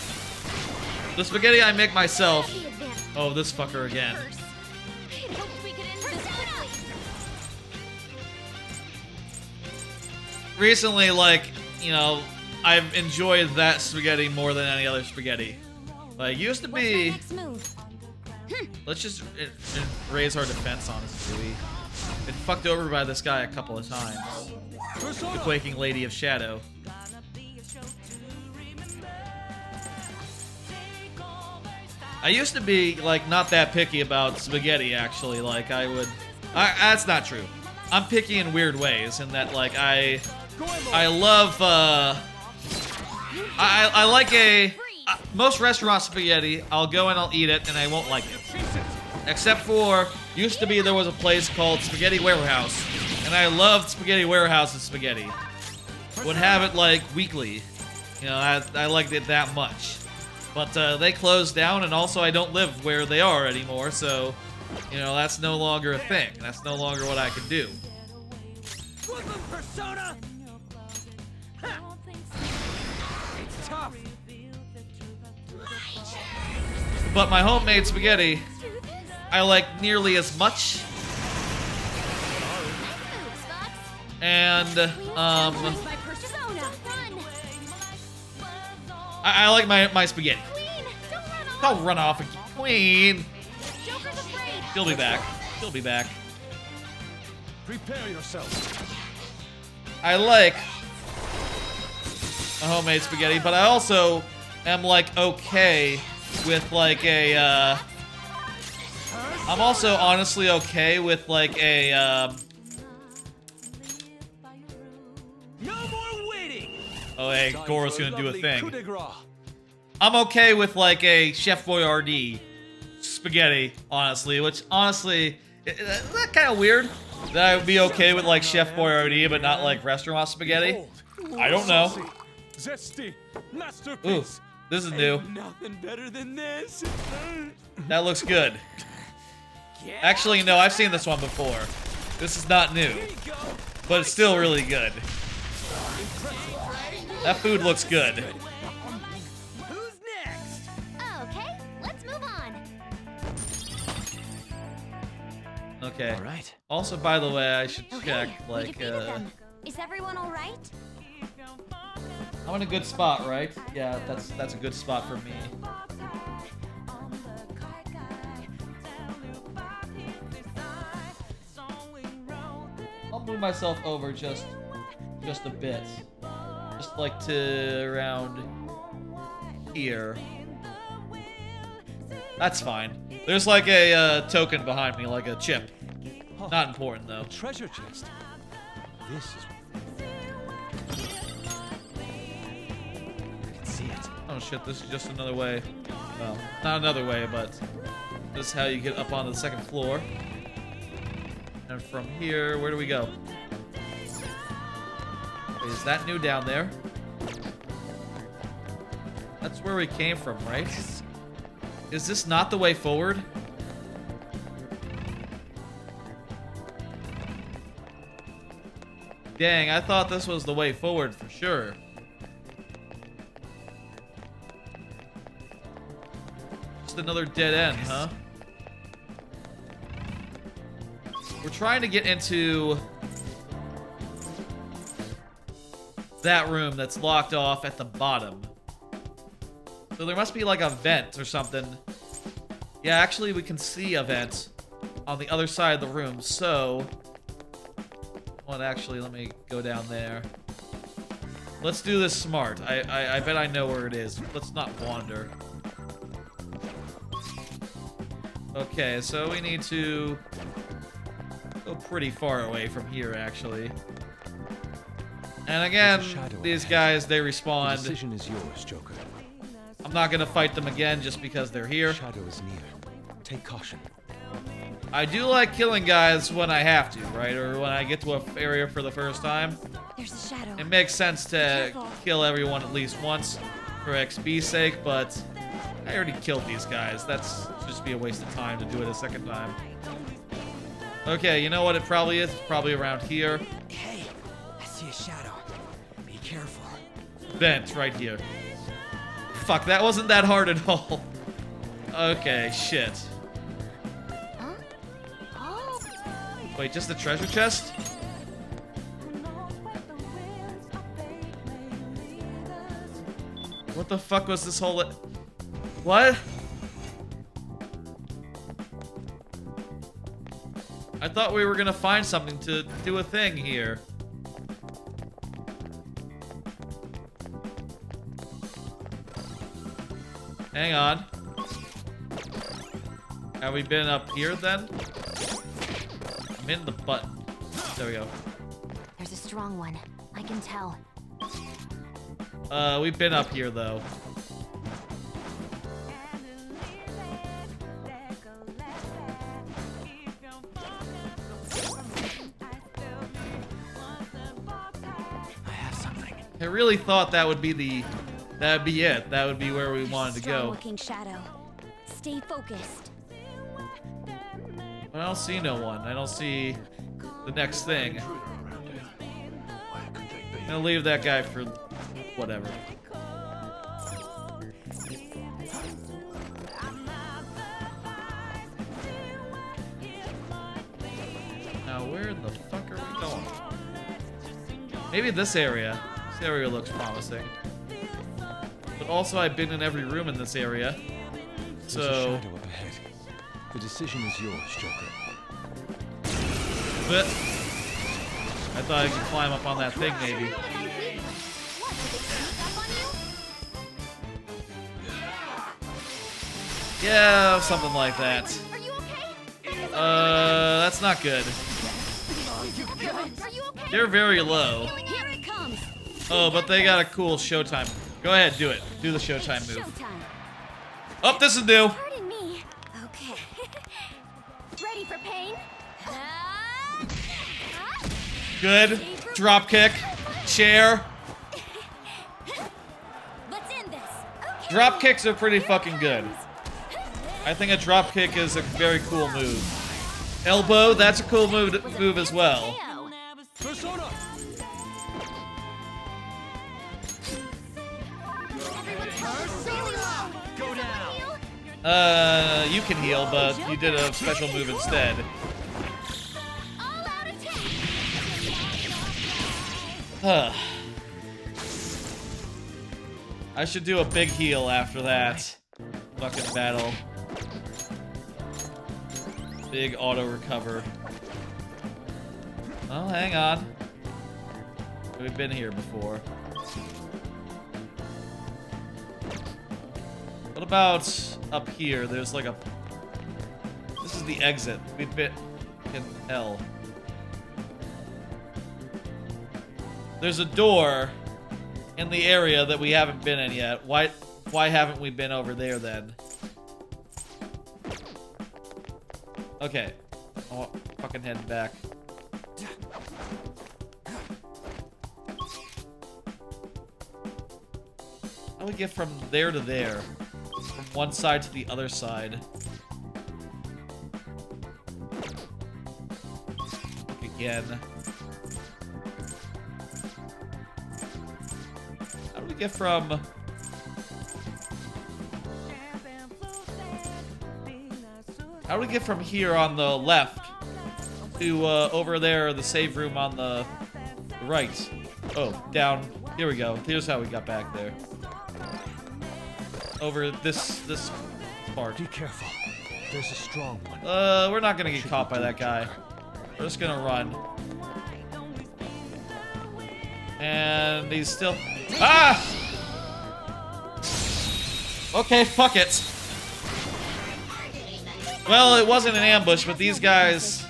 the spaghetti I make myself... Oh, this fucker again. I hoped we could end this quickly. Recently, like, you know, I've enjoyed that spaghetti more than any other spaghetti. Like, used to be... Next move. Let's just raise our defense on this movie. Been fucked over by this guy a couple of times. The Quaking Lady of Shadow. I used to be, like, not that picky about spaghetti, actually. Like, that's not true. I'm picky in weird ways, in that, like, I love, I like most restaurant spaghetti, I'll go and I'll eat it, and I won't like it. Except for, used to be there was a place called Spaghetti Warehouse, and I loved Spaghetti Warehouse's spaghetti. Would have it, like, weekly. You know, I liked it that much. But they closed down, and also I don't live where they are anymore, so, you know, that's no longer a thing. That's no longer what I can do. Persona. It's tough. But my homemade spaghetti, I like nearly as much. And, I like my spaghetti. Don't run off again. Queen! She'll be back. She'll be back. Prepare yourself. I like a homemade spaghetti, but I also am, like, okay with, like, I'm also honestly okay with, like, No more waiting. Oh, hey, Goro's gonna do a thing. I'm okay with, like, a Chef Boyardee spaghetti, honestly, which, honestly, Isn't that kind of weird? That I would be okay with like Chef Boyardee, but not like restaurant spaghetti? I don't know. Zesty, Ooh, masterpiece. this is new. Nothing better than this. That looks good. Actually, no, I've seen this one before. This is not new, but it's still really good. That food looks good. Who's next? Okay, let's move on. Okay. All right. Also, by the way, I should check, we like, defeated them. Is everyone all right? I'm in a good spot, right? Yeah, that's a good spot for me. I'll move myself over just a bit. Just like to around here. That's fine. There's like a token behind me, like a chip. Not important though. Treasure chest. This is. I can see it. Oh shit, this is just another way. Well, not another way, but this is how you get up onto the second floor. And from here, where do we go? Wait, is that new down there? That's where we came from, right? Is this not the way forward? Dang, I thought this was the way forward for sure. Just another dead end, huh? We're trying to get into that room that's locked off at the bottom. So there must be like a vent or something. Yeah, actually we can see a vent on the other side of the room, so... Well, actually, let me go down there. Let's do this smart. I bet I know where it is. Let's not wander. Okay, so we need to go pretty far away from here, actually. And again, these guys, they respawn. The decision is yours, Joker. I'm not gonna fight them again just because they're here. Shadow is near. Take caution. I do like killing guys when I have to, right? Or when I get to an area for the first time. There's a shadow. It makes sense to kill everyone at least once for XP's sake, but I already killed these guys. That's just be a waste of time to do it a second time. Okay, you know what it probably is? It's probably around here. Hey, I see a shadow. Be careful. Vent right here. Fuck, that wasn't that hard at all. Okay, shit. Wait, just the treasure chest? What the fuck was this whole... What? I thought we were gonna find something to do a thing here. Hang on. Have we been up here then? I'm in the button. There we go. There's a strong one. I can tell. We've been up here though. I have something. I really thought that would be that'd be it. That would be where we wanted to go. Strong-looking shadow. Stay focused. I don't see no one. I don't see the next thing. I'm gonna leave that guy for whatever. Now, where the fuck are we going? Maybe this area. This area looks promising. But also, I've been in every room in this area. There's So... a shadow up ahead. The decision is yours, Joker. But I thought I could climb up on that thing, maybe. Yeah, something like that. That's not good. They're very low. Here it comes. Oh, but they got a cool showtime. Go ahead, do it. Do the showtime move. Showtime. Oh, this is new. Pardon me. Okay. Ready for pain? Good. Drop kick. Chair. Let's end this. Drop kicks are pretty fucking good. I think a drop kick is a very cool move. Elbow, that's a cool move as well. Persona! Go down! You can heal, but you did a special move instead. I should do a big heal after that fucking battle. Big auto recover. Oh, hang on. We've been here before. What about up here? There's like a... This is the exit. We've been in hell. There's a door in the area that we haven't been in yet. Why haven't we been over there then? Okay. Oh, fucking heading back. How do we get from there to there? From one side to the other side. Again. How do we get from... How do we get from here on the left to over there, the save room on the right? Oh, down. Here we go. Here's how we got back there. Over this part. Be careful. There's a strong one. We're not gonna get caught by that guy. We're just gonna run. And he's still... Ah! Okay, fuck it. Well, it wasn't an ambush, but these guys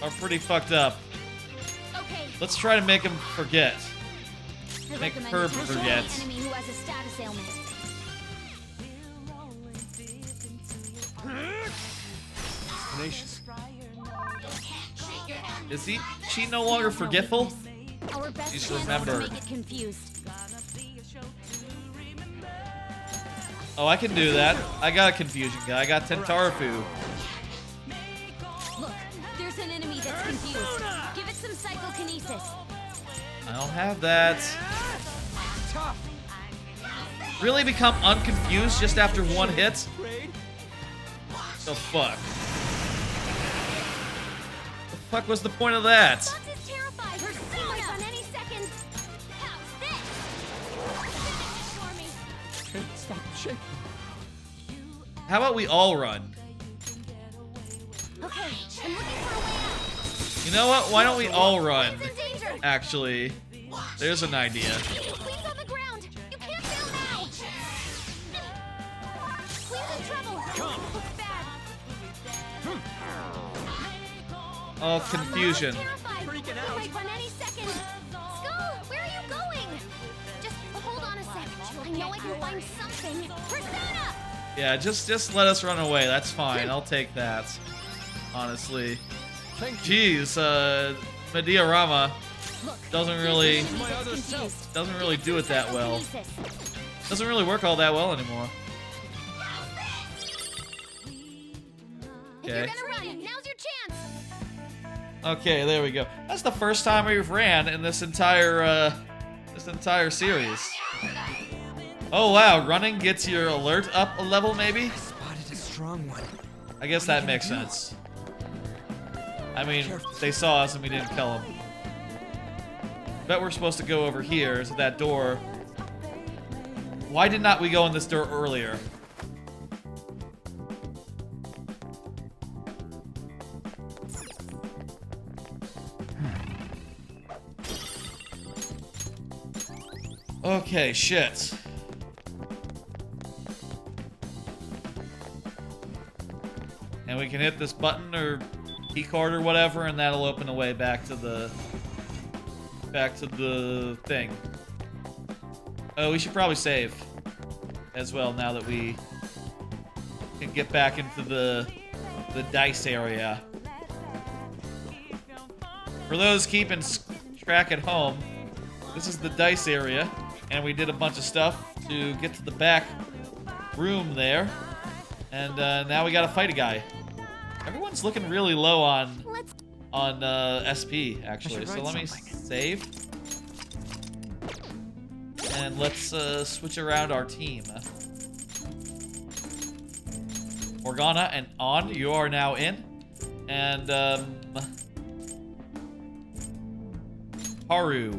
are pretty fucked up. Let's try to make him forget. Make her forget. Is she no longer forgetful? She's remembered. Oh, I can do that. I got a confusion guy. I got Tentarafu. Look, there's an enemy that's confused. Give it some psychokinesis. I don't have that. Really become unconfused just after one hit? The fuck? The fuck was the point of that? Stop shaking. How about we all run? Okay, I'm looking for a way out. You know what? Why don't we all run? Actually, there's an idea. Queen's on the ground. You can't fail now. Queen's in trouble. Looks bad. Oh, confusion. Freaking out. Like on any second. Skull, where are you going? Just hold on a sec. I know I can find something. Persona! Yeah, just let us run away. That's fine. I'll take that. Honestly. Jeez, Mediarama doesn't really do it that well. Doesn't really work all that well anymore. Okay. Okay, there we go. That's the first time we've ran in this entire series. Oh wow, running gets your alert up a level maybe? Spotted a strong one. I guess that makes sense. I mean, they saw us and we didn't kill them. Bet we're supposed to go over here to that door. Why did not we go in this door earlier? Okay, shit. And we can hit this button or key card or whatever, and that'll open the way back to the thing. Oh, we should probably save as well now that we can get back into the dice area. For those keeping track at home, this is the dice area, and we did a bunch of stuff to get to the back room there, and now we gotta fight a guy. Everyone's looking really low on SP actually, so let me save, and let's switch around our team. Morgana and On, you are now in, and Haru.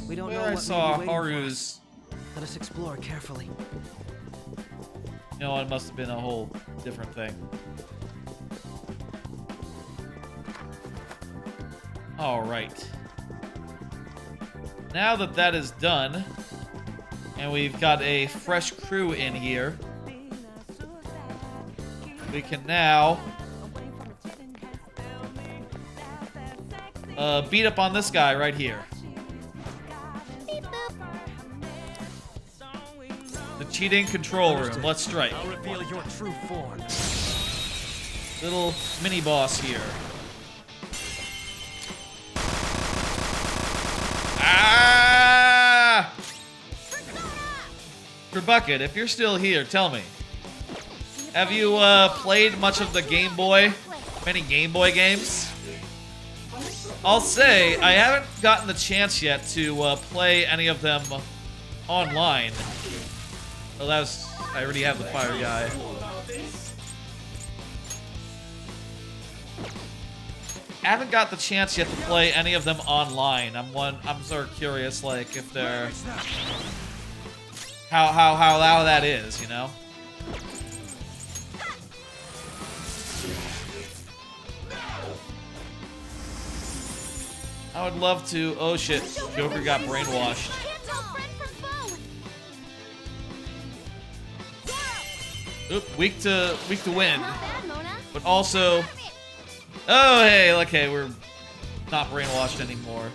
We don't Where know I what saw may be waiting for Haru's. us. Let us explore carefully. No, it must have been a whole different thing. Alright. Now that that is done, and we've got a fresh crew in here, we can now beat up on this guy right here. The cheating control room. Let's strike. I'll reveal your true form. Little mini boss here. Ah! For Bucket, if you're still here, tell me. Have you played much of the Game Boy? Many Game Boy games? I'll say I haven't gotten the chance yet to play any of them online. Well, I already have the fire guy. I haven't got the chance yet to play any of them online. I'm sort of curious, like, if they're how that is, you know? I would love to. Oh shit, Joker got brainwashed. Oop, weak to wind. But also, oh hey, okay, we're not brainwashed anymore.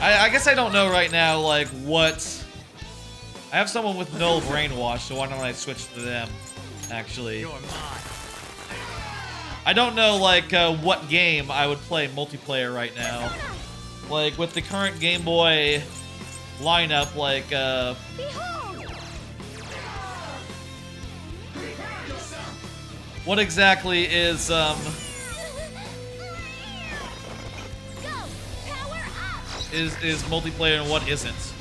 I guess I don't know right now, like, what. I have someone with no brainwash, so why don't I switch to them, actually. I don't know, like, what game I would play multiplayer right now. Like, with the current Game Boy lineup, like, what exactly is, is multiplayer and what isn't?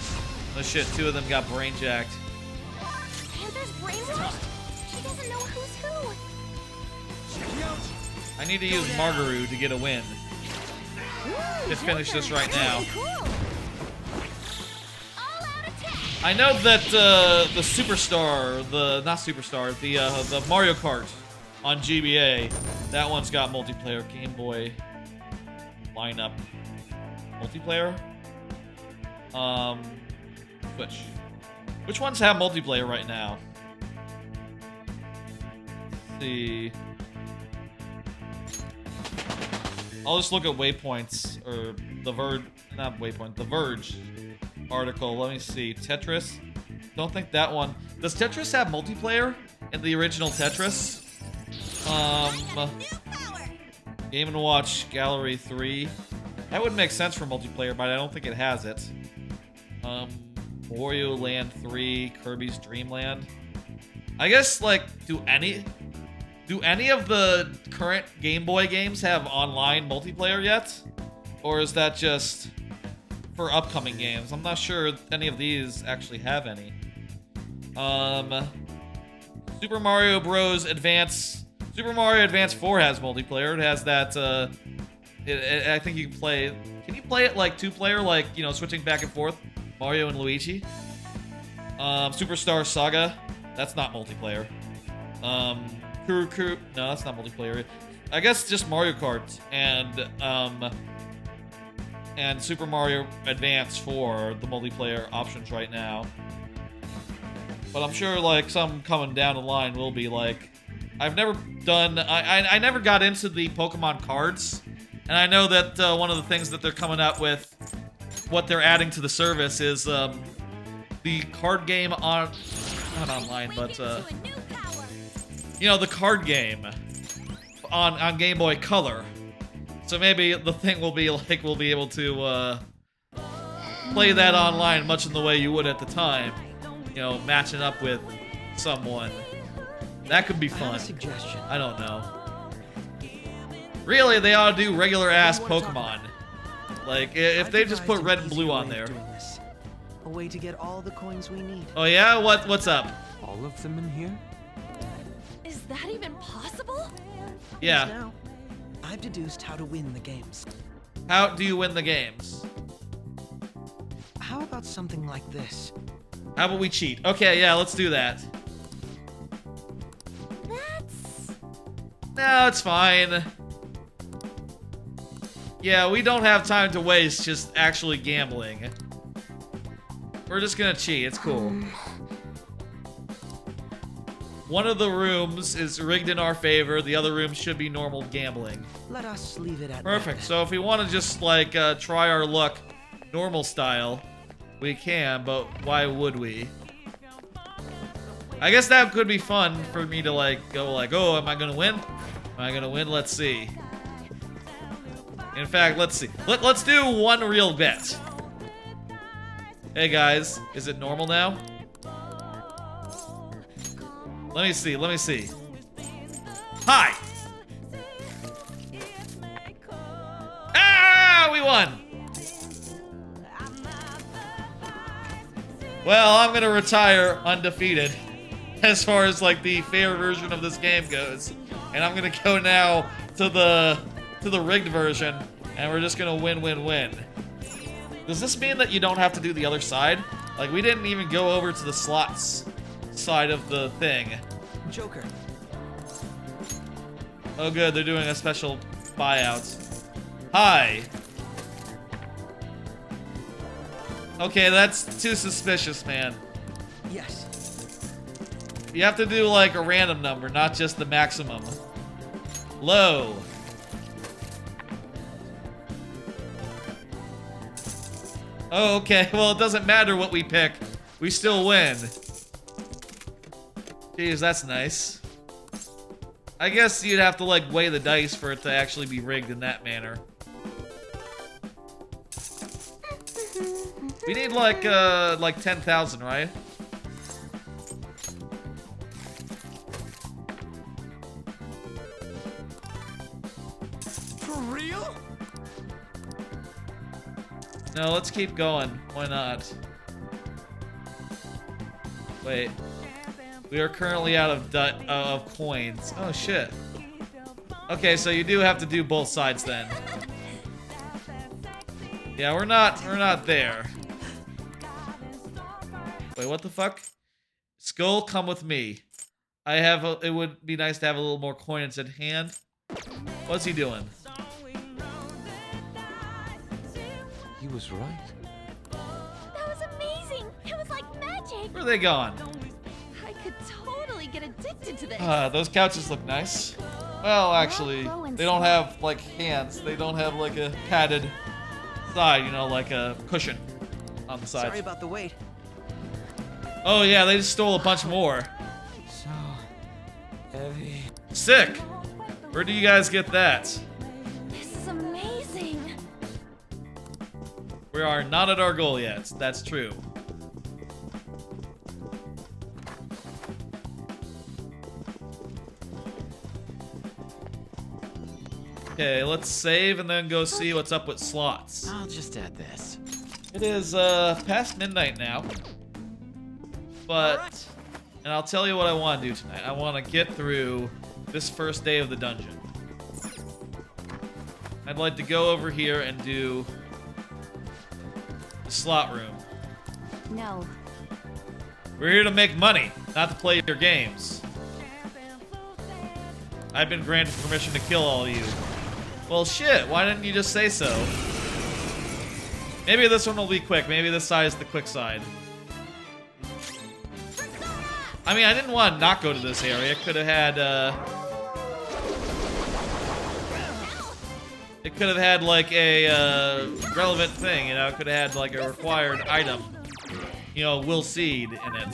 Oh shit, two of them got brain jacked. Panther's brainwashed? She doesn't know who's who. I need to use Margaru to get a win. Let's finish this right now. I know that the Superstar, the Mario Kart on GBA, that one's got multiplayer. Game Boy lineup multiplayer. Which ones have multiplayer right now? Let's see. I'll just look at Waypoints, or the Verge, not Waypoint, the Verge article. Let me see. Tetris. Don't think that one. Does Tetris have multiplayer in the original Tetris? Game & Watch Gallery 3. That would make sense for multiplayer, but I don't think it has it. Wario Land 3, Kirby's Dream Land. I guess, like, do any of the current Game Boy games have online multiplayer yet? Or is that just for upcoming games? I'm not sure any of these actually have any. Super Mario Bros. Super Mario Advance 4 has multiplayer. It has that, I think you can play... Can you play it like two-player, like, you know, switching back and forth? Mario and Luigi. Superstar Saga. That's not multiplayer. Kuru. No, that's not multiplayer. I guess just Mario Kart and Super Mario Advance 4 are the multiplayer options right now. But I'm sure, like, some coming down the line will be, like... I've never done... I never got into the Pokemon cards. And I know that one of the things that they're coming up with, what they're adding to the service is the card game on... not online, but you know, the card game on Game Boy Color. So maybe the thing will be like we'll be able to play that online much in the way you would at the time. You know, matching up with someone. That could be fun. Suggestion. I don't know. Really, they ought to do regular ass Pokemon. Like if they just put red and blue on there. A way to get all the coins we need. Oh yeah, what's up? All of them in here? Is that even possible? Yeah. Now, I've deduced how to win the games. How do you win the games? How about something like this? How about we cheat? Okay, yeah, let's do that. No, it's fine. Yeah, we don't have time to waste just actually gambling. We're just gonna cheat, it's cool. One of the rooms is rigged in our favor, the other room should be normal gambling. Let us leave it at Perfect, that. so if we want to just like try our luck normal style, we can, but why would we? I guess that could be fun for me to like go like, oh, am I gonna win? Am I gonna win? Let's see. In fact, let's see. Let's do one real bet. Hey guys, is it normal now? Let me see, let me see. Hi! Ah, we won! Well, I'm gonna retire undefeated as far as like the fair version of this game goes. And I'm gonna go now to the rigged version, and we're just gonna win. Does this mean that you don't have to do the other side? Like, we didn't even go over to the slots side of the thing. Joker. Oh good, they're doing a special buyout. Hi. Okay, that's too suspicious, man. Yes. You have to do like a random number, not just the maximum. Low. Oh, okay. Well, it doesn't matter what we pick. We still win. Jeez, that's nice. I guess you'd have to like weigh the dice for it to actually be rigged in that manner. We need like 10,000, right? For real? No, let's keep going. Why not? Wait. We are currently out of coins. Oh shit. Okay, so you do have to do both sides then. Yeah, we're not there. Wait, what the fuck? Skull, come with me. It would be nice to have a little more coins at hand. What's he doing? He was right. That was amazing. It was like magic. Where are they gone? I could totally get addicted to this. Those couches look nice. Well, actually, they don't have, like, hands. They don't have, like, a padded side, you know, like a cushion on the side. Sorry about the wait. Oh, yeah, they just stole a bunch more. So heavy. Sick! Where do you guys get that? This is amazing. We are not at our goal yet. That's true. Okay, let's save and then go see what's up with slots. I'll just add this. It is past midnight now. But, and I'll tell you what I want to do tonight. I want to get through this first day of the dungeon. I'd like to go over here and do the slot room. No. We're here to make money, not to play your games. I've been granted permission to kill all of you. Well, shit, why didn't you just say so? Maybe this one will be quick. Maybe this side is the quick side. I mean, I didn't want to not go to this area. Could have had, it could have had, like, a, relevant thing, you know? It could have had, like, a required item. you know, Will Seed in it.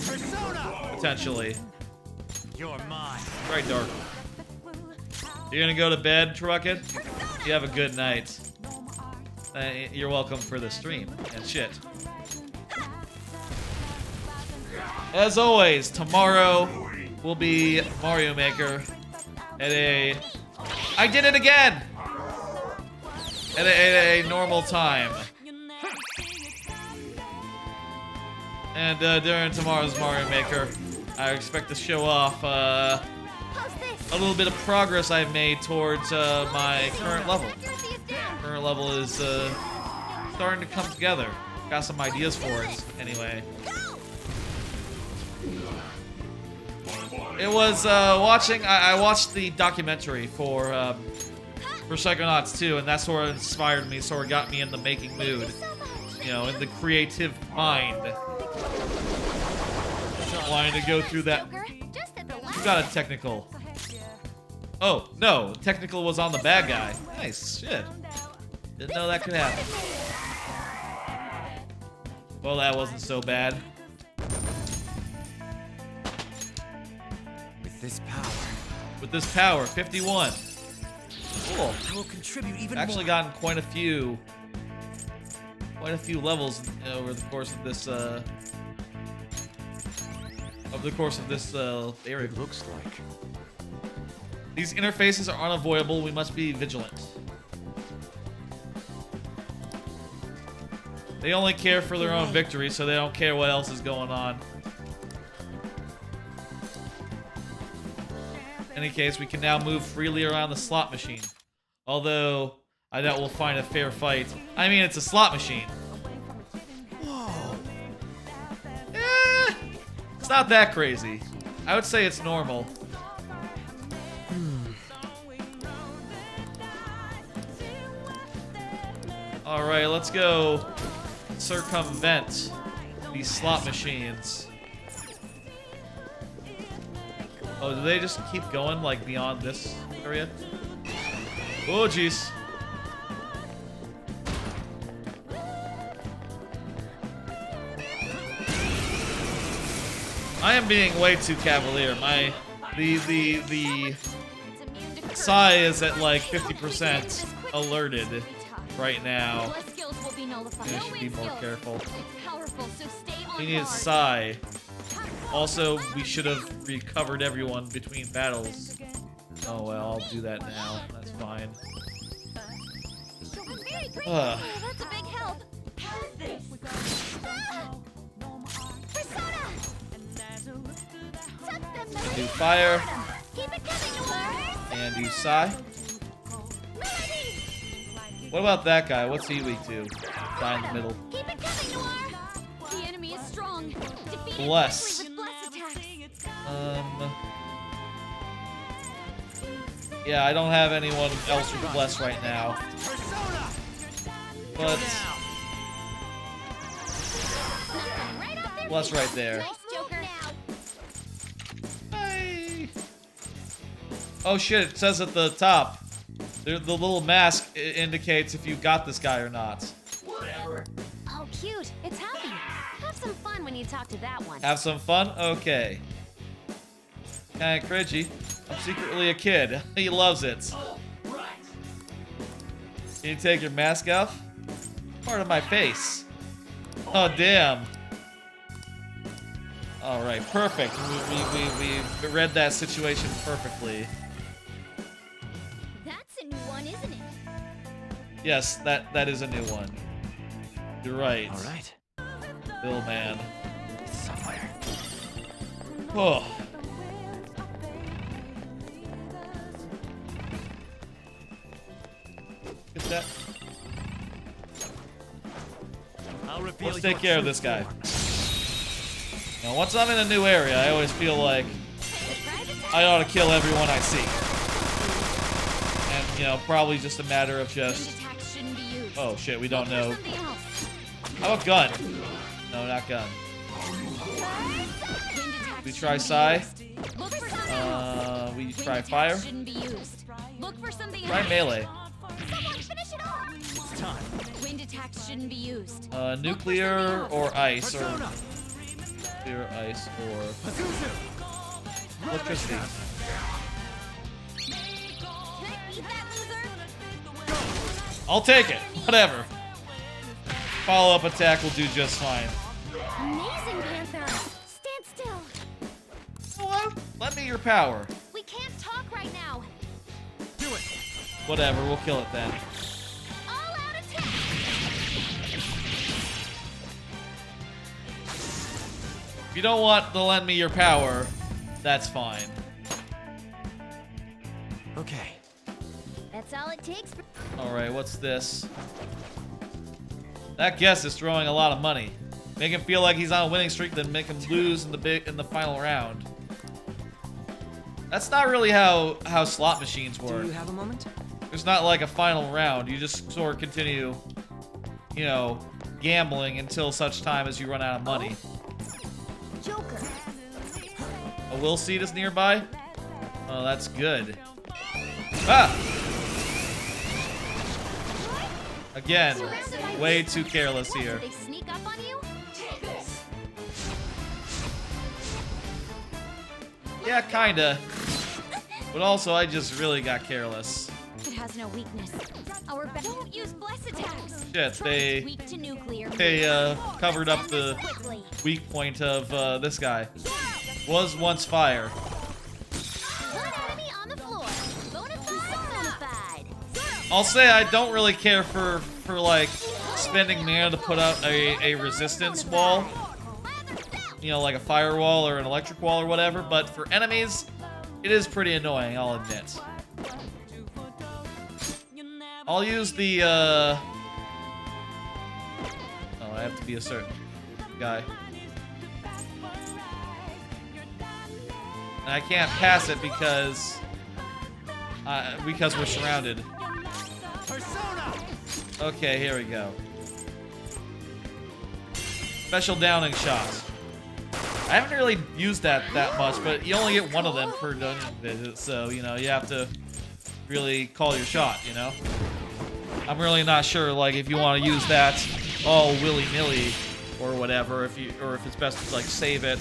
Potentially. You're mine. Right, Dark. You're gonna go to bed, Truckett? You have a good night. You're welcome for the stream and shit. As always, tomorrow will be Mario Maker at a... I did it again! At a normal time. And during tomorrow's Mario Maker, I expect to show off a little bit of progress I've made towards my current level. Current level is starting to come together. Got some ideas for it, anyway. It was watching. I watched the documentary for Psychonauts 2, and that's what inspired me. Sort of got me in the making mood, you know, in the creative mind. Wanting to go through that. You got a technical. Oh no, technical was on the bad guy. Nice shit. Didn't know that could happen. Well, that wasn't so bad. With this power, 51. Cool. I will contribute even Actually more. gotten quite a few levels over the course of this area. It looks like These interfaces are unavoidable. We must be vigilant. They only care for their own victory, so they don't care what else is going on. In any case, we can now move freely around the slot machine. Although, I doubt we'll find a fair fight. I mean, it's a slot machine. Whoa. It's not that crazy. I would say it's normal. Alright, let's go circumvent these slot machines. Oh, do they just keep going, like, beyond this area? Oh, jeez. I am being way too cavalier. The Psy is at, like, 50% alerted right now. I should be more careful. We need a Psy. Also, we should have recovered everyone between battles. Oh well, I'll do that now. That's fine. That's a big help. Do fire. Keep it coming, And do Psy. What about that guy? What's he weak to? Guy in the middle. Keep it coming, Noir. The enemy is strong. Defeat it Bless. quickly with bless attacks. Yeah, I don't have anyone else with Bless right now. But Bless right there. Nice, Joker. Hey. Oh shit, it says at the top. The little mask indicates if you got this guy or not. Whatever. Oh, cute. It's happy. Have some fun when you talk to that one. Have some fun? Okay. Kinda cringy. I'm secretly a kid. He loves it. Can you take your mask off? Part of my face. Oh, damn. Alright, perfect. We read that situation perfectly. That's a new one, isn't it? Yes, that is a new one. You're right. Alright. Bill man. Somewhere. Oh. Get that. Let's take care of this guy. Now, once I'm in a new area, I always feel like I ought to kill everyone I see. And, you know, probably just a matter of just... Oh, shit, we don't know. How about gun? No, not gun. We try Psy. We try fire. Try melee. Wind attacks shouldn't be used. Nuclear or ice or Clear ice or electricity. I'll take it. Whatever. Follow-up attack will do just fine. Amazing, Panther. Stand still. What? Lend me your power. We can't talk right now. Do it. Whatever, we'll kill it then. All out attack. If you don't want to lend me your power, that's fine. Okay. That's all it takes for. Alright, what's this? That guess is throwing a lot of money. Make him feel like he's on a winning streak, then make him lose in the final round. That's not really how slot machines work. Do you have a moment? There's not like a final round. You just sort of continue, you know, gambling until such time as you run out of money. Joker. A will seed is nearby? Oh, that's good. Ah! Again, way too careless here. Did they sneak up on you? Yeah, kinda. But also, I just really got careless. It has no weakness. Don't use bless attacks. Shit, they Weak to nuclear. covered up the weak point of this guy. Was once fire. One enemy on the floor. Bonafide. I'll say I don't really care for like spending mana to put up a resistance wall. You know, like a firewall or an electric wall or whatever, but for enemies, it is pretty annoying, I'll admit. I'll use the, oh, I have to be a certain guy. And I can't pass it because we're surrounded. Okay, here we go. Special downing shot. I haven't really used that much, but you only get one of them per dungeon visit, so, you know, you have to really call your shot, you know? I'm really not sure, like, if you want to use that all willy-nilly or whatever, if it's best to, like, save it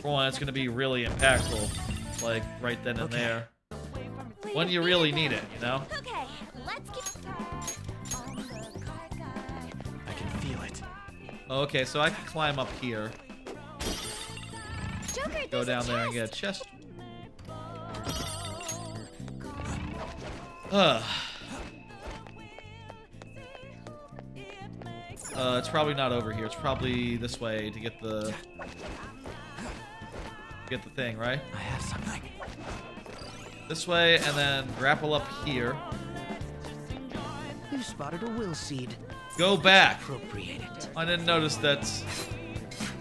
for when it's going to be really impactful, like, right then and there. When you really need it, you know? Okay, let's get. I can feel it. Okay, so I can climb up here. Joker, Go down there and get a chest. It's probably not over here. It's probably this way to get the thing, right? I have something. This way, and then grapple up here. You spotted a will seed. Go back. Appropriate it. I didn't notice that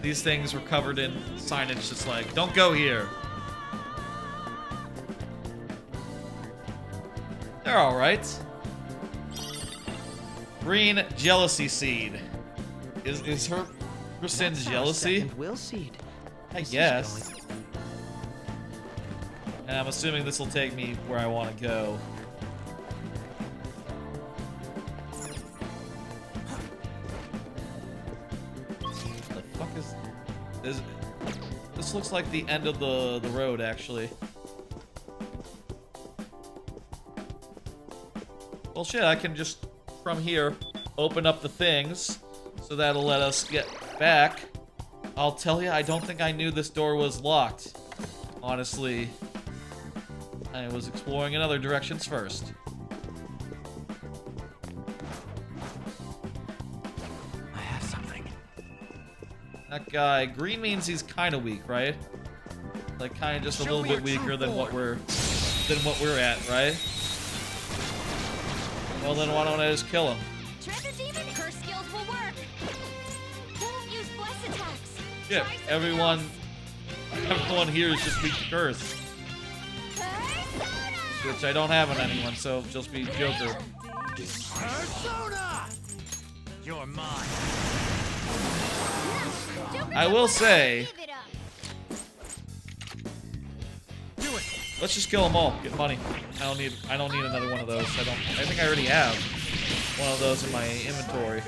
these things were covered in signage just like, don't go here. They're alright. Green jealousy seed. Is her percent jealousy? Will seed. I guess. And I'm assuming this will take me where I want to go. The fuck is this looks like the end of the road, actually. Well, shit, I can just, from here, open up the things, so that'll let us get back. I'll tell you, I don't think I knew this door was locked. Honestly, I was exploring in other directions first. I have something. That guy, green means he's kind of weak, right? Like, kind of just a little bit weaker than what we're at, right? Well, then why don't I just kill him? Treasure Demon, her skills will work. Don't use bless attacks. Yeah, everyone here is just weak to curse. Which I don't have on anyone, so just be Joker. Persona! You're mine. I will say, let's just kill them all. Get money. I don't need another one of those. I think I already have one of those in my inventory.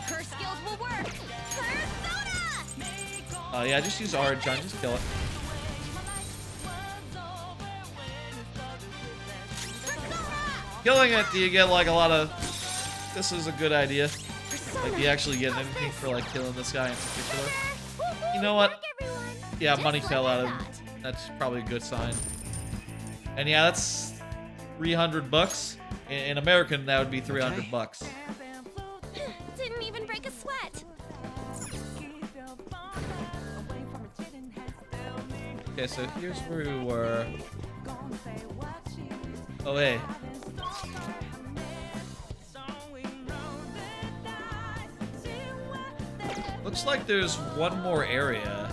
Her skills will work. Persona! Yeah, just use orange on. Just kill it. Killing it, do you get like a lot of... This is a good idea. Like, do you actually get anything for like killing this guy in particular? You know what? Yeah, money fell out of him. That's probably a good sign. And yeah, that's 300 bucks. In American, that would be 300 bucks. Didn't even break a sweat. Okay, so here's where we were. Oh, hey. Looks like there's one more area.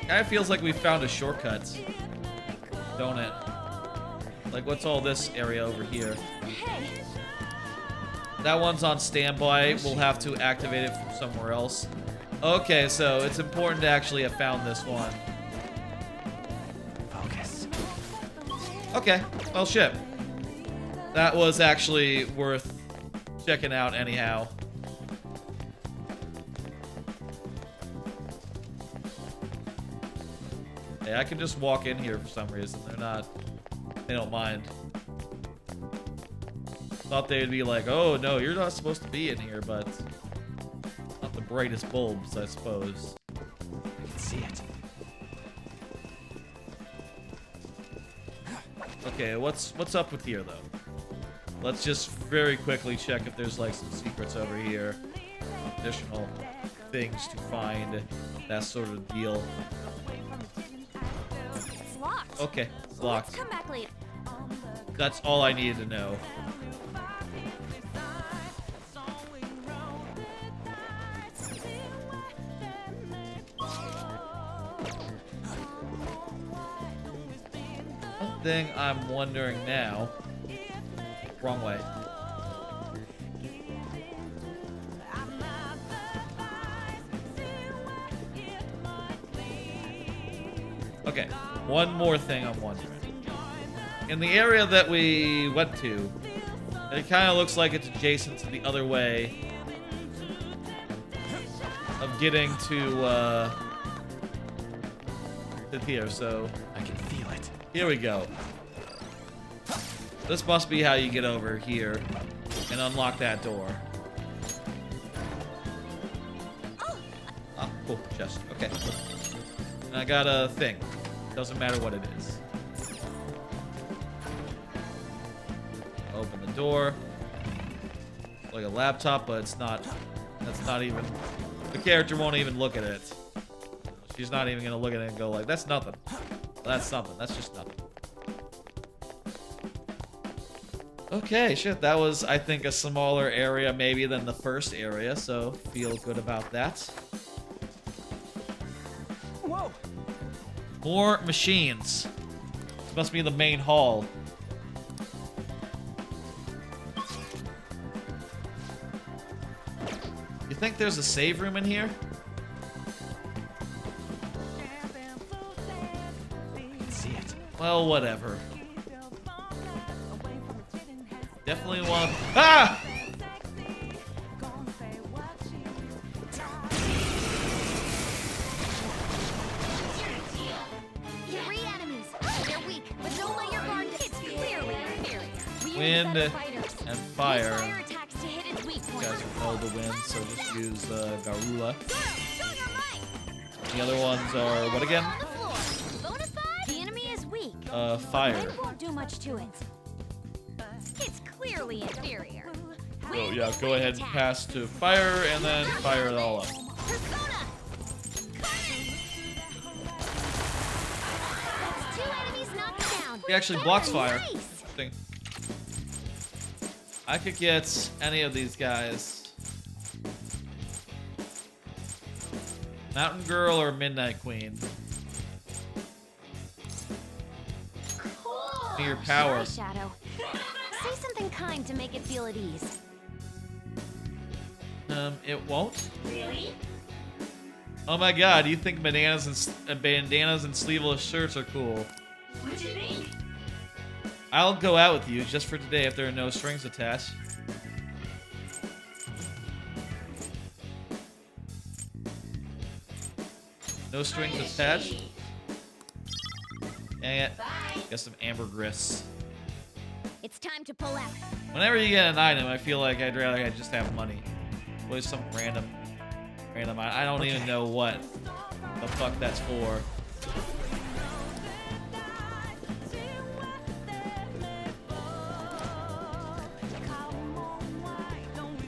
Kinda feels like we found a shortcut. Don't it? Like, what's all this area over here? That one's on standby. We'll have to activate it from somewhere else. Okay, so it's important to actually have found this one. Focus. Okay, well, shit. That was actually worth checking out anyhow. Hey, I can just walk in here for some reason. They don't mind. Thought they'd be like, oh no, you're not supposed to be in here, but not the brightest bulbs, I suppose. I can see it. Okay, what's up with here though? Let's just very quickly check if there's like some secrets over here. Additional things to find. That sort of deal. It's locked. Okay, it's locked. Let's come back later. That's all I needed to know. One thing I'm wondering now. Wrong way. Okay, one more thing I'm wondering. In the area that we went to, it kind of looks like it's adjacent to the other way of getting to here, so I can feel it. Here we go. This must be how you get over here and unlock that door. Ah, cool, chest. Okay. And I got a thing. Doesn't matter what it is. Open the door. It's like a laptop, but it's not. That's not even. The character won't even look at it. She's not even gonna look at it and go like, "That's nothing. That's something. That's just nothing." Okay, shit. That was, I think, a smaller area maybe than the first area, so feel good about that. Whoa! More machines. This must be the main hall. You think there's a save room in here? I can see it. Well, whatever. Definitely want. Ah! 3 enemies. They're weak, but don't let your guard. It's clearly inferior. Wind and fire. Fire attacks to hit its weak You point. guys will know the wind, so just use Garula. The other ones are what again? Bonus 5. The enemy is weak. Fire. Wind won't do much to it. It's clearly inferior. So yeah, go ahead and pass to fire, and then fire it all up. Persona. That's 2 enemies knocked down. He actually blocks fire. Nice. Interesting. I could get any of these guys. Mountain Girl or Midnight Queen. Give me your power. Sorry, Shadow. Say something kind to make it feel at ease. It won't. Really? Oh my god, you think bandanas and sleeveless shirts are cool. What do you think? I'll go out with you just for today if there are no strings attached. No strings attached. Dang it. Got some ambergris. It's time to pull out. Whenever you get an item, I feel like I'd rather just have money. Always some random I don't even know what the fuck that's for.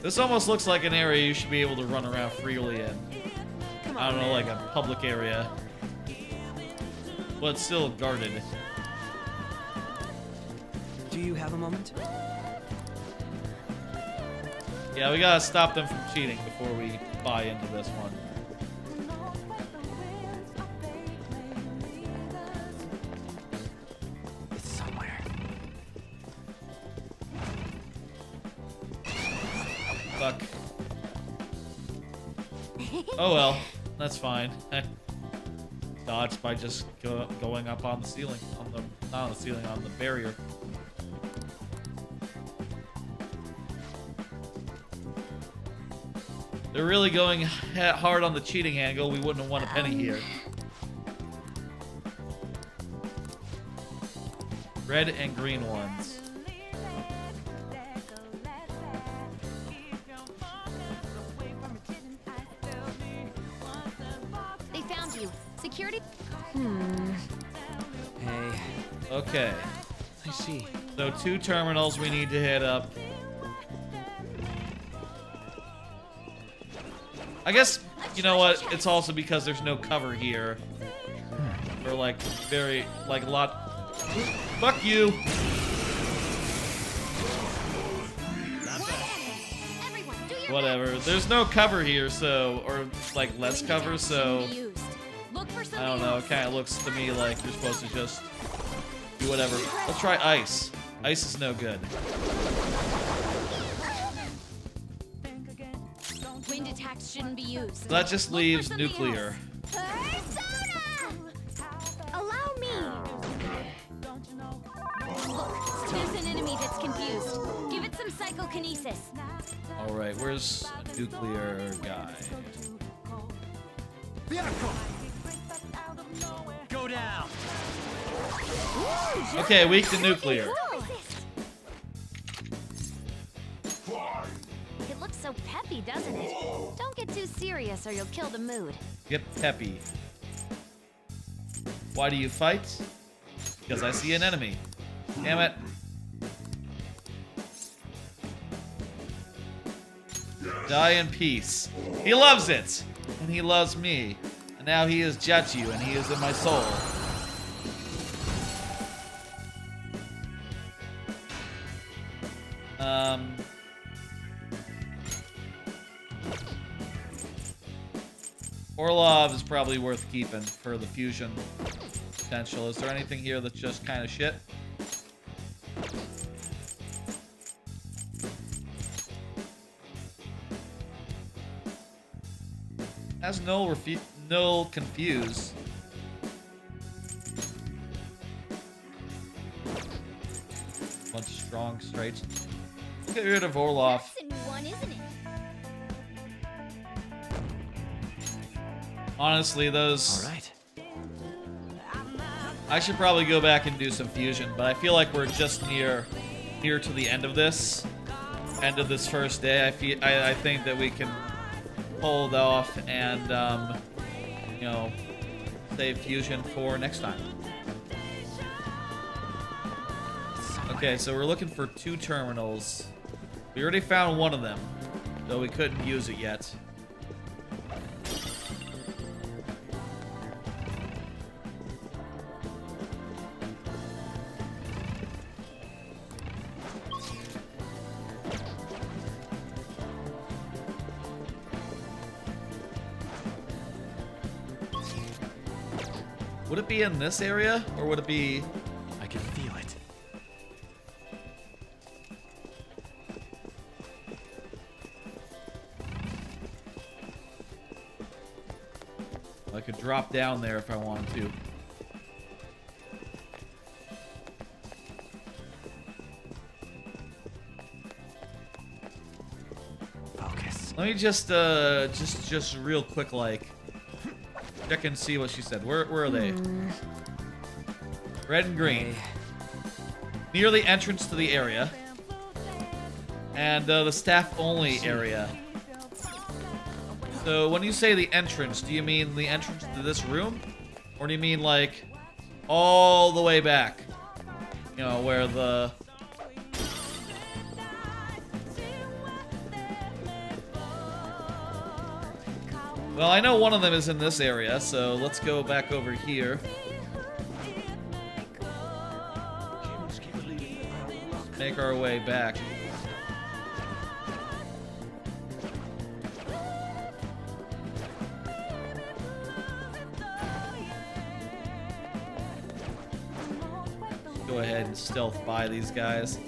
This almost looks like an area you should be able to run around freely in. I don't know, like a public area. But it's still guarded. Do you have a moment? Yeah, we gotta stop them from cheating before we buy into this one. It's somewhere. Fuck. Oh well, that's fine. Dodged by just going up on the ceiling, not on the ceiling, on the barrier. They're really going hard on the cheating angle. We wouldn't have won a penny here. Red and green ones. They found you. Security? Hey. Okay. I see. So 2 terminals we need to hit up. I guess, you know what, it's also because there's no cover here. Or like, very, like a lot... Fuck you! Whatever, there's no cover here, so, or like less cover, so... I don't know, it kinda looks to me like you're supposed to just do whatever. Let's try ice. Ice is no good. Wind attacks shouldn't be used. So that just leaves nuclear. Allow me. Look, there's an enemy that's confused. Give it some psychokinesis. All right, where's a nuclear guy? Go down. Okay, weak to nuclear. It looks so peppy, doesn't it? Don't get too serious or you'll kill the mood. Get peppy. Why do you fight? Because I see an enemy. Damn it. Die in peace. He loves it. And he loves me. And now he is Jetsu and he is in my soul. Orlov is probably worth keeping for the fusion potential. Is there anything here that's just kind of shit? Has null confuse. Bunch of strong straights. Get rid of Orlov. That's a new one, isn't it? Honestly, those... All right. I should probably go back and do some fusion, but I feel like we're just here to the end of this first day. I think that we can hold off and you know, save fusion for next time. Okay, so we're looking for 2 terminals. We already found one of them, though we couldn't use it yet. Would it be in this area, or would it be... I can feel it. I could drop down there if I wanted to. Focus. Let me just real quick, like, check and see what she said. Where are they? Red and green. Near the entrance to the area. And the staff-only area. So when you say the entrance, do you mean the entrance to this room? Or do you mean, like, all the way back? You know, where the... Well, I know one of them is in this area, so let's go back over here. Make our way back. Go ahead and stealth by these guys.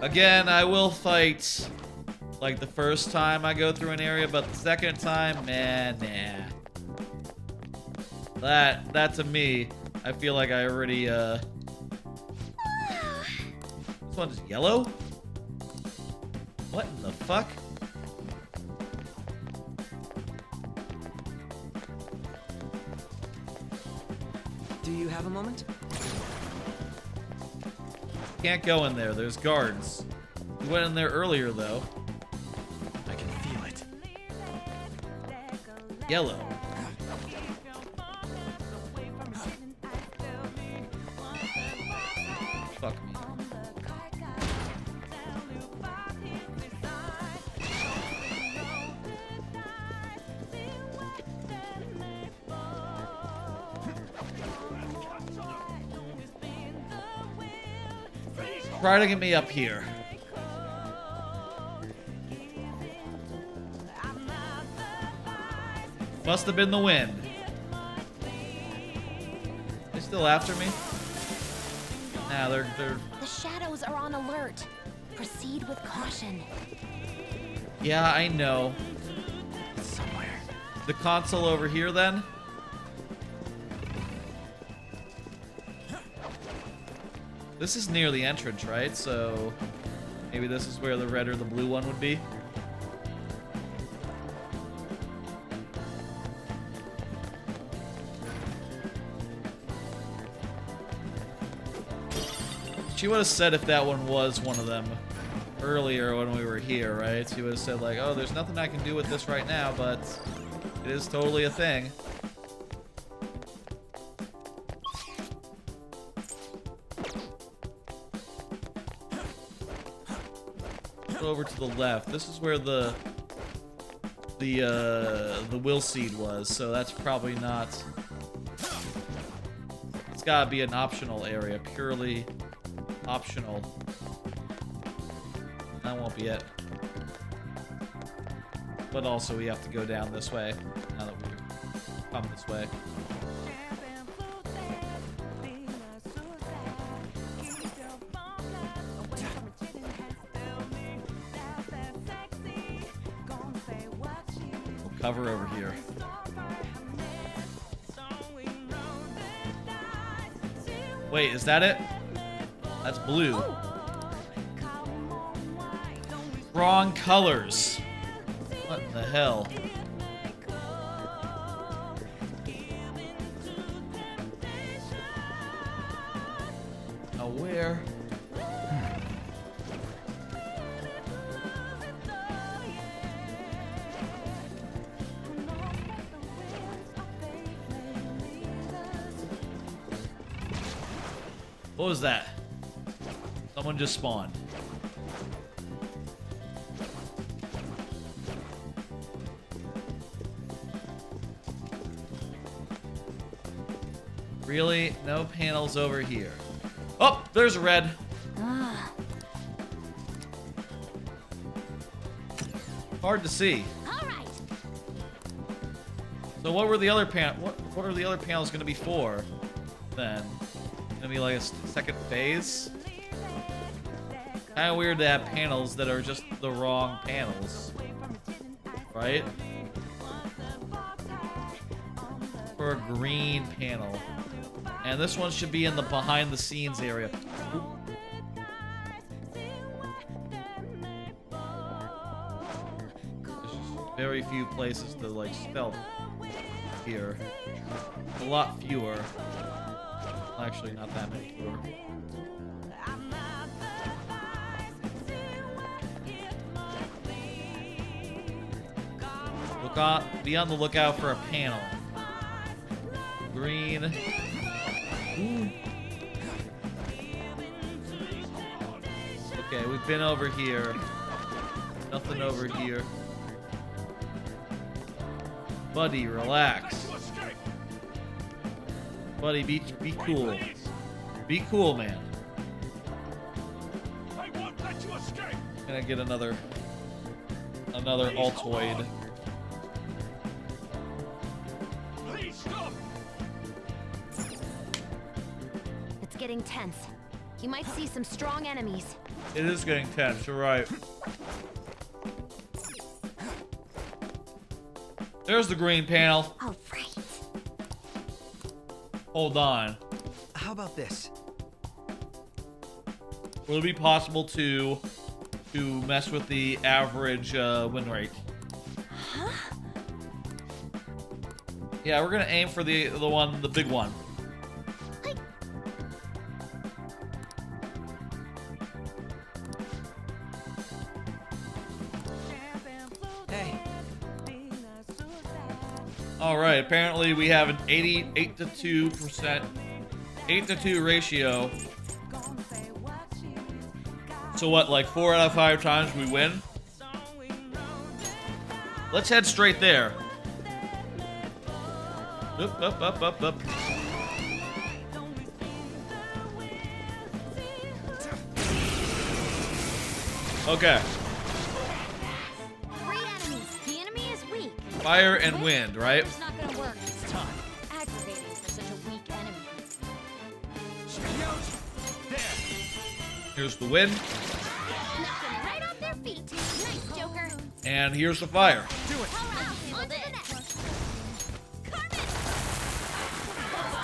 Again, I will fight like the first time I go through an area, but the second time, man, nah. That to me, I feel like I already, This one's yellow? What in the fuck? Do you have a moment? Can't go in there. There's guards. We went in there earlier, though. I can feel it. Yellow. Fuck me. Try to get me up here. Must have been the wind. They still after me? Nah, they're... The shadows are on alert. Proceed with caution. Yeah, I know. Somewhere. The console over here, then? This is near the entrance, right? So maybe this is where the red or the blue one would be. She would have said if that one was one of them earlier when we were here, right? She would have said like, oh, there's nothing I can do with this right now, but it is totally a thing. Over to the left. This is where the will seed was, so that's probably not. It's gotta be an optional area, purely optional. That won't be it. But also we have to go down this way now that we've come this way. Cover over here. Wait, is that it? That's blue. Wrong colors. What in the hell? Now where? What was that? Someone just spawned. Really? No panels over here. Oh, there's red. Hard to see. All right. So what were the other what are the other panels going to be for then? Gonna be like a second phase? Kind of weird to have panels that are just the wrong panels, right? For a green panel, and this one should be in the behind the scenes area. Ooh. There's very few places to like stealth. here. A lot fewer. Actually, not that many fewer. Be on the lookout for a panel. Green. Ooh. Okay, we've been over here. Nothing over here. Buddy, relax. Buddy, be cool. Be cool, man. Can I get another Altoid? It's getting tense. You might see some strong enemies. It is getting tense, you're right. There's the green panel. All right. Hold on. How about this? Will it be possible to mess with the average win rate? Huh? Yeah, we're gonna aim for the big one. Hey. All right. Apparently, we have an 8 to 2 ratio. So what? Like 4 out of 5 times we win. Let's head straight there. Up. Okay. 3 enemies. The enemy is weak. Fire and wind, right? It's not gonna work. It's time. Aggravating for such a weak enemy. Here's the wind. Knock them right off their feet. Nice, Joker. And here's the fire. Do it. On to the next. Carmen!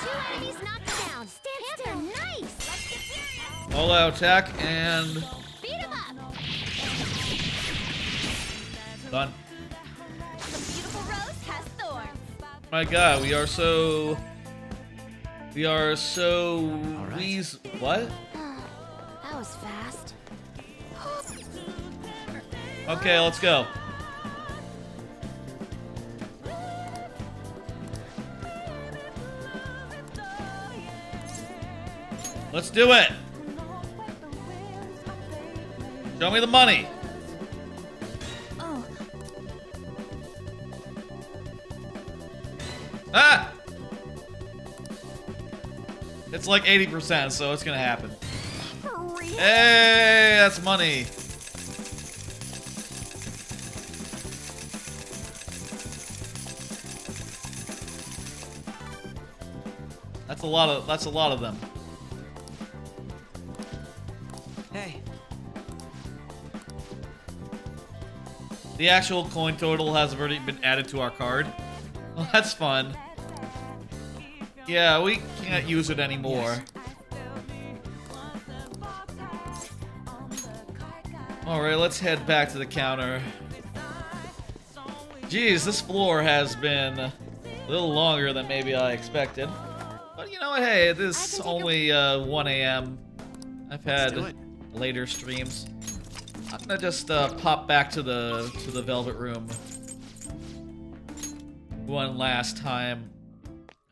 2 enemies knocked down. Stand still. Nice. Let's get serious. All out attack and Beat him up. done. The beautiful rose has thorns. My God, we are so what? That was fast. Okay, let's go. Let's do it. Show me the money. Oh. Ah! It's like 80%, so it's gonna happen. Hey, that's money. That's a lot of them. Hey. The actual coin total has already been added to our card. Well, that's fun. Yeah, we can't use it anymore. Alright, let's head back to the counter. Geez, this floor has been a little longer than maybe I expected. But you know what, hey, it is only 1 a.m. I've had later streams. I'm gonna just pop back to the Velvet Room one last time.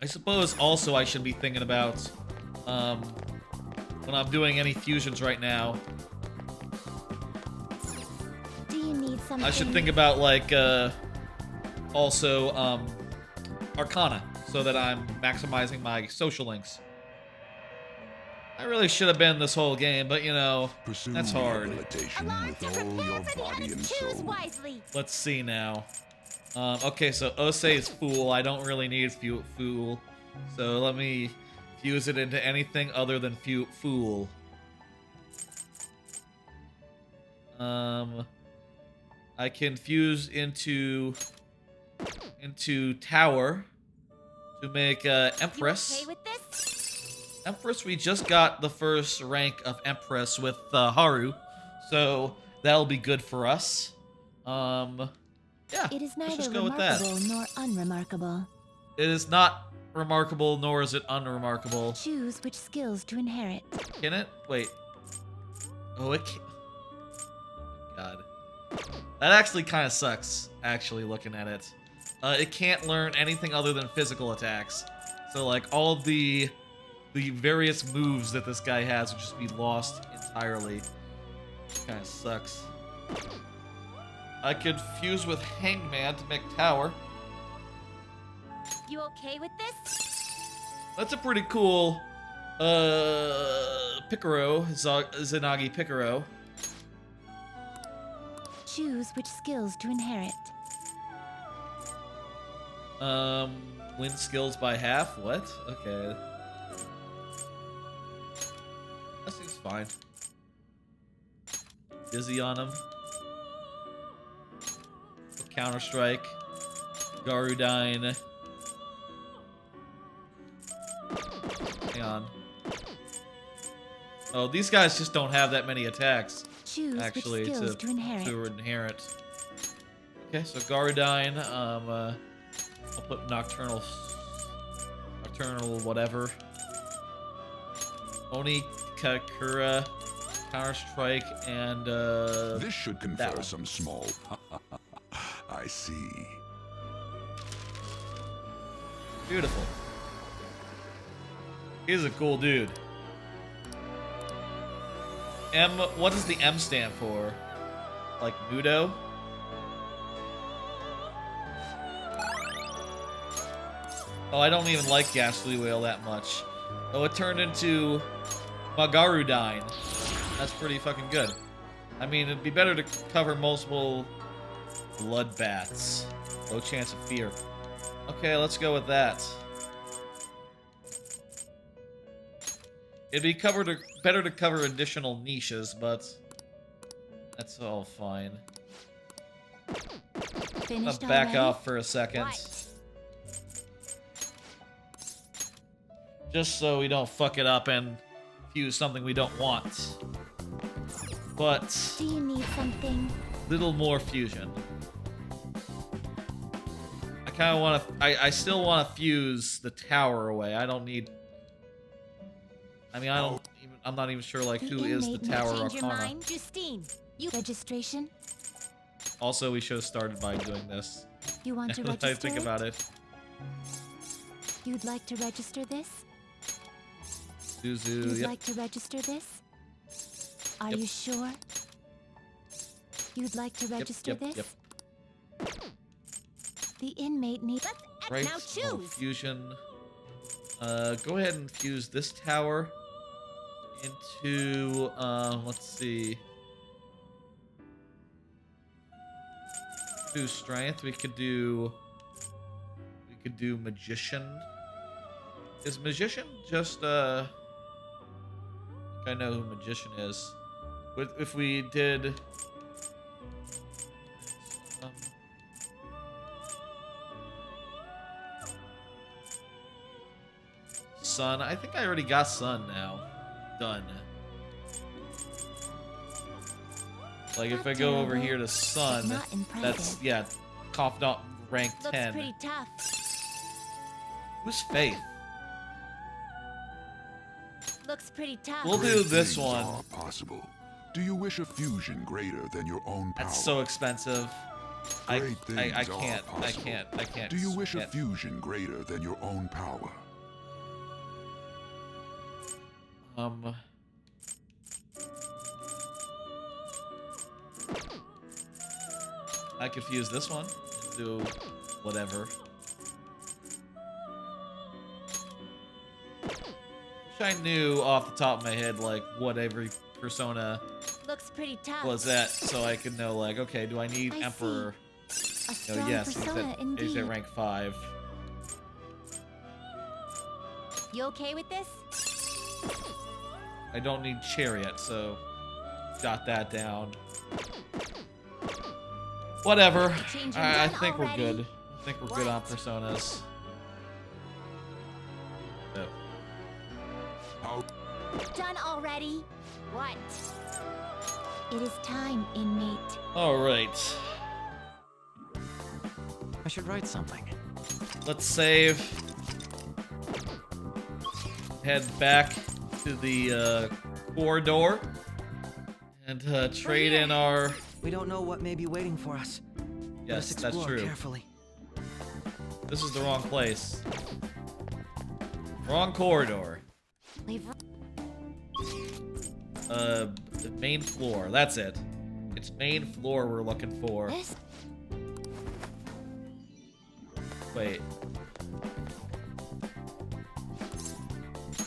I suppose also I should be thinking about when I'm doing any fusions right now. Do you need something? I should think about like also Arcana, so that I'm maximizing my social links. I really should have been this whole game, but you know, that's hard. With all your body and soul. Let's see now. Okay, so Ose is Fool. I don't really need Fool. So let me fuse it into anything other than Fool. I can fuse into Tower to make Empress. You okay with this? Empress, we just got the first rank of Empress with Haru, so that'll be good for us. Yeah, It is let's neither just go with that. remarkable nor unremarkable. It is not remarkable, nor is it unremarkable. Choose which skills to inherit. Can it? Wait. Oh, it can. God. That actually kind of sucks, actually, looking at it. It can't learn anything other than physical attacks. So, like, all of the various moves that this guy has would just be lost entirely. Kind of sucks. I could fuse with Hangman to make Tower. You okay with this? That's a pretty cool, Picaro, Zanagi Picaro. Choose which skills to inherit. Win skills by half? What? Okay. That seems fine. Dizzy on him. Counter-Strike. Garudine. Hang on. Oh, these guys just don't have that many attacks. Choose actually, which skills to inherit. Okay, so Garudine, I'll put Nocturnal whatever. Oni Kakura, Counter-Strike, and this should confer some small. I see. Beautiful. He's a cool dude. M, what does the M stand for? Like Mudo? Oh, I don't even like Ghastly Whale that much. Oh, it turned into Magarudine. That's pretty fucking good. I mean, it'd be better to cover multiple bloodbaths. No chance of fear. Okay, let's go with that. It'd be better to cover additional niches, but that's all fine. I'll back off for a second. What? Just so we don't fuck it up and fuse something we don't want. But do you need something? Little more fusion. I kind of want to. I still want to fuse the tower away. I don't need. I mean, I'm not even sure like who is the Tower Arcana. Justine, you registration? Also, we should have started by doing this. You want to register? I think about it. You'd like to register this? Zuzu, You'd like to register this? Are you sure? You'd like to register this? The inmate needs. Right. Now choose. Fusion. Go ahead and fuse this tower into let's see. Do strength. We could do magician. Is magician just I know who magician is. If we did Sun. I think I already got Sun now. Done. Like if I go over here to Sun, that's Confidant rank 10. Looks pretty tough. Who's Faith? Looks pretty tough. We'll do this one. Are possible. Do you wish a fusion greater than your own power? That's so expensive. I can't. Do you wish a fusion greater than your own power? I could fuse this one. Do whatever. Wish I knew off the top of my head like what every persona looks pretty tough. was at, so I could know like, okay, do I need Emperor? Oh yes, he's at rank 5. You okay with this? I don't need Chariot, so jot that down. Whatever. I think we're good. I think we're good on personas. Yep. Done already? What? It is time, inmate. All right. I should write something. Let's save. Head back to the corridor and trade in our. We don't know what may be waiting for us. Yes, Let us that's explore true. Carefully. This is the wrong place. Wrong corridor. The main floor. That's it. It's main floor we're looking for. Wait.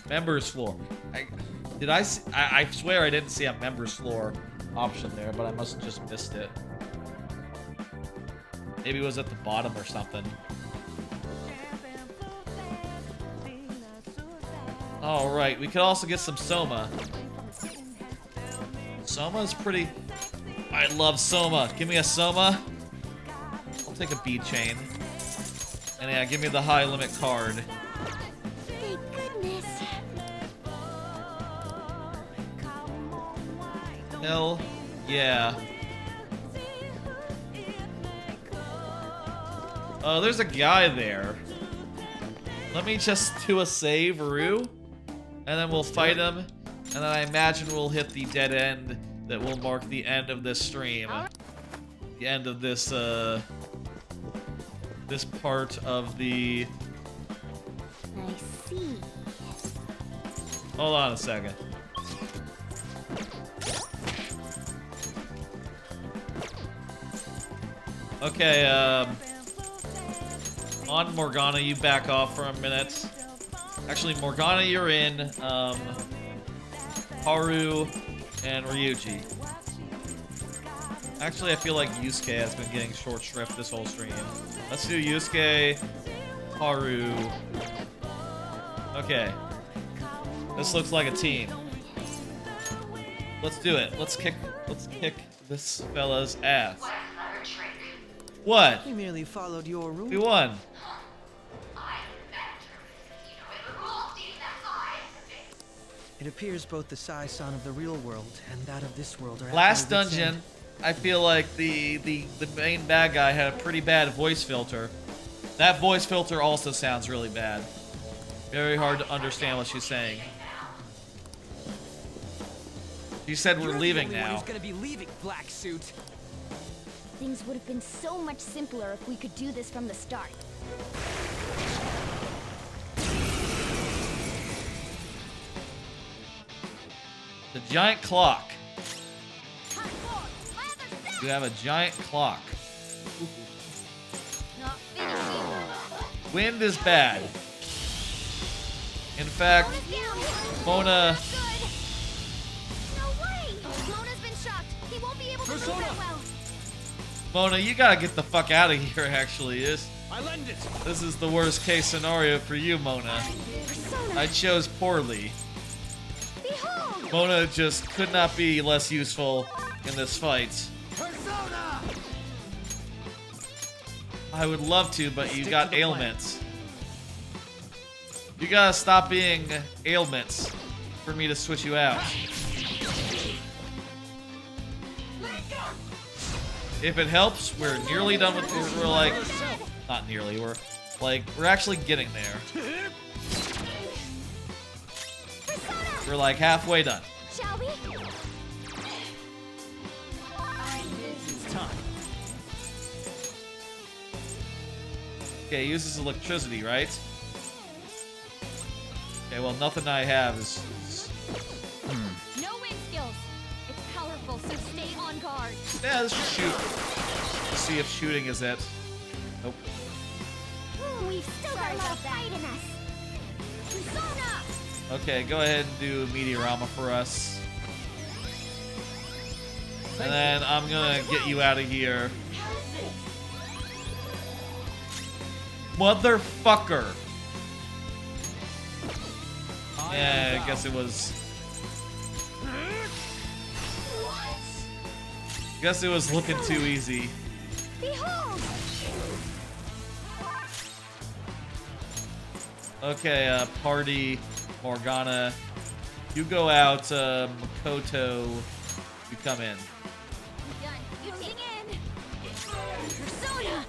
Members floor. I swear I didn't see a members floor option there, but I must have just missed it. Maybe it was at the bottom or something. Alright, we could also get some Soma. Soma is pretty... I love Soma. Give me a Soma. I'll take a bead chain. And yeah, give me the high limit card. Thank goodness. Hell yeah. Oh, there's a guy there. Let me just do a save, Rue. And then we'll fight him. And then I imagine we'll hit the dead end that will mark the end of this stream. The end of this, this part of the... I see. Hold on a second. Okay, on Morgana, you back off for a minute. Actually, Morgana, you're in. Haru and Ryuji. Actually, I feel like Yusuke has been getting short shrift this whole stream. Let's do Yusuke, Haru. Okay. This looks like a team. Let's do it. Let's kick this fella's ass. What? He merely followed your rules. We won. It appears both the Sai-san of the real world and that of this world are Last at their wits' dungeon, end. I feel like the main bad guy had a pretty bad voice filter. That voice filter also sounds really bad. Very hard to understand what she's saying. She said we're leaving now. Who's gonna be leaving, black suit? Things would have been so much simpler if we could do this from the start. The giant clock. You have a giant clock. Not finishing. Wind is bad. In fact, Mona... No way! Mona's been shocked. He won't be able to move that well. Mona, you gotta get the fuck out of here, actually. This is the worst case scenario for you, Mona. I chose poorly. Mona just could not be less useful in this fight. I would love to, but you got ailments. You gotta stop being ailments for me to switch you out. If it helps, we're nearly done with. We're like, not nearly. We're actually getting there. We're like halfway done. Shall we? It's time. Okay, it uses electricity, right? Okay, well, nothing I have is... No wind skills. It's powerful, so stay on guard. Yeah, let's just shoot. Let's see if shooting is it. Nope. We've still got a lot of fight in us. Persona! Okay, go ahead and do Meteorama for us. And then I'm gonna get you out of here. Motherfucker! Yeah, I guess it was... Guess it was looking too easy. Behold! Okay, party, Morgana. You go out, Makoto, you come in. Done. Using in. Persona!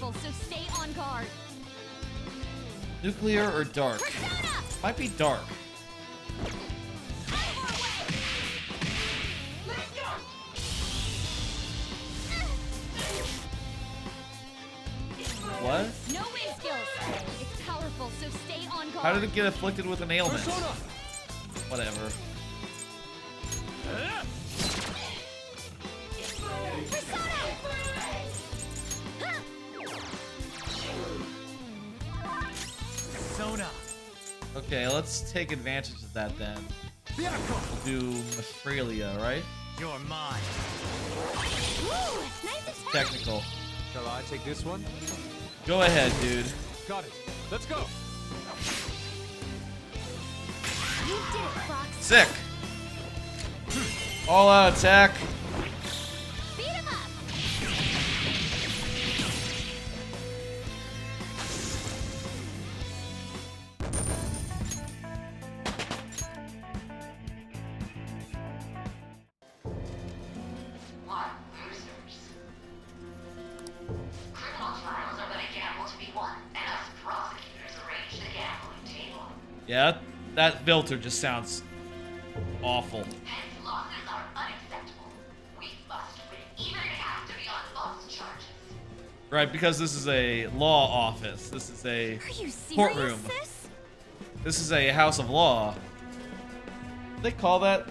powerful, so stay on guard. Nuclear or dark? Might be dark. What? No wind skills. It's powerful, so stay on guard. How did it get afflicted with an ailment? Persona. Whatever. Persona. Okay, let's take advantage of that then. We'll do Australia, right? You're mine. Ooh, nice attack. Technical. Shall I take this one? Go ahead, dude. Got it. Let's go. You did it, Fox. Sick. All out attack. Beat him up. What losers? Criminal trials are but a gamble to be won, and us prosecutors arrange the gambling table. Yeah, that filter just sounds awful. Hence, losses are unacceptable. We must win, even if it has to be on false charges. Right, because this is a law office. This is a Are you serious, courtroom. sis? This is a house of law. They call that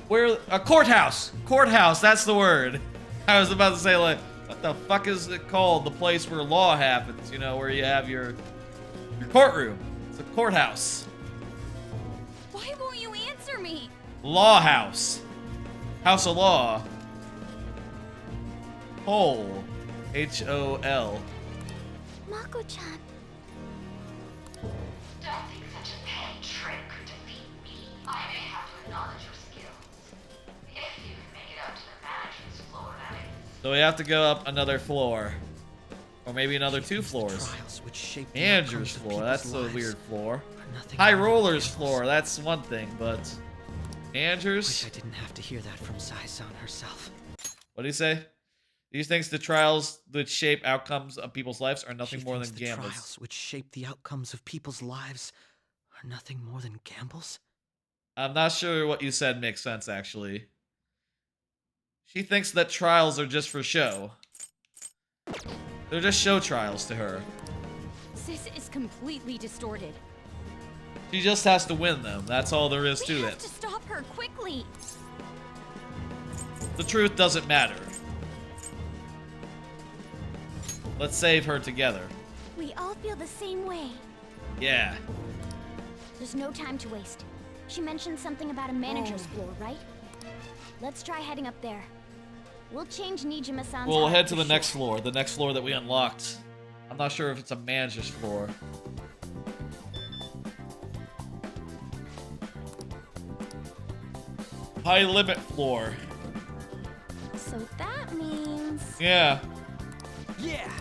where a courthouse. Courthouse, that's the word. I was about to say, like, what the fuck is it called? The place where law happens, you know, where you have your courtroom. It's a courthouse. Why won't you answer me? Law house. House of law. Hole. H-O-L. Mako-chan. Don't think such a petty trick could defeat me. I may have to acknowledge your skills. If you can make it up to the manager's floor, that is. So we have to go up another floor. Or maybe another 2 floors. Manager's floor, that's a weird floor. High roller's floor, that's one thing, but Manager's? Wish I didn't have to hear that from Sai-san herself. What do you say? These things, the trials which shape outcomes of people's lives are nothing more than The gambles. trials which shape the outcomes of people's lives are nothing more than gambles? I'm not sure what you said makes sense, actually. She thinks that trials are just for show. They're just show trials to her. Sis is completely distorted. She just has to win them. That's all there is to We have it. to stop her quickly. The truth doesn't matter. Let's save her together. We all feel the same way. Yeah. There's no time to waste. She mentioned something about a manager's floor, right? Let's try heading up there. We'll change Nijima-san's We'll heart head to for the next sure. floor. The next floor that we unlocked. I'm not sure if it's a manager's floor. High limit floor. So that means... Yeah. Yeah.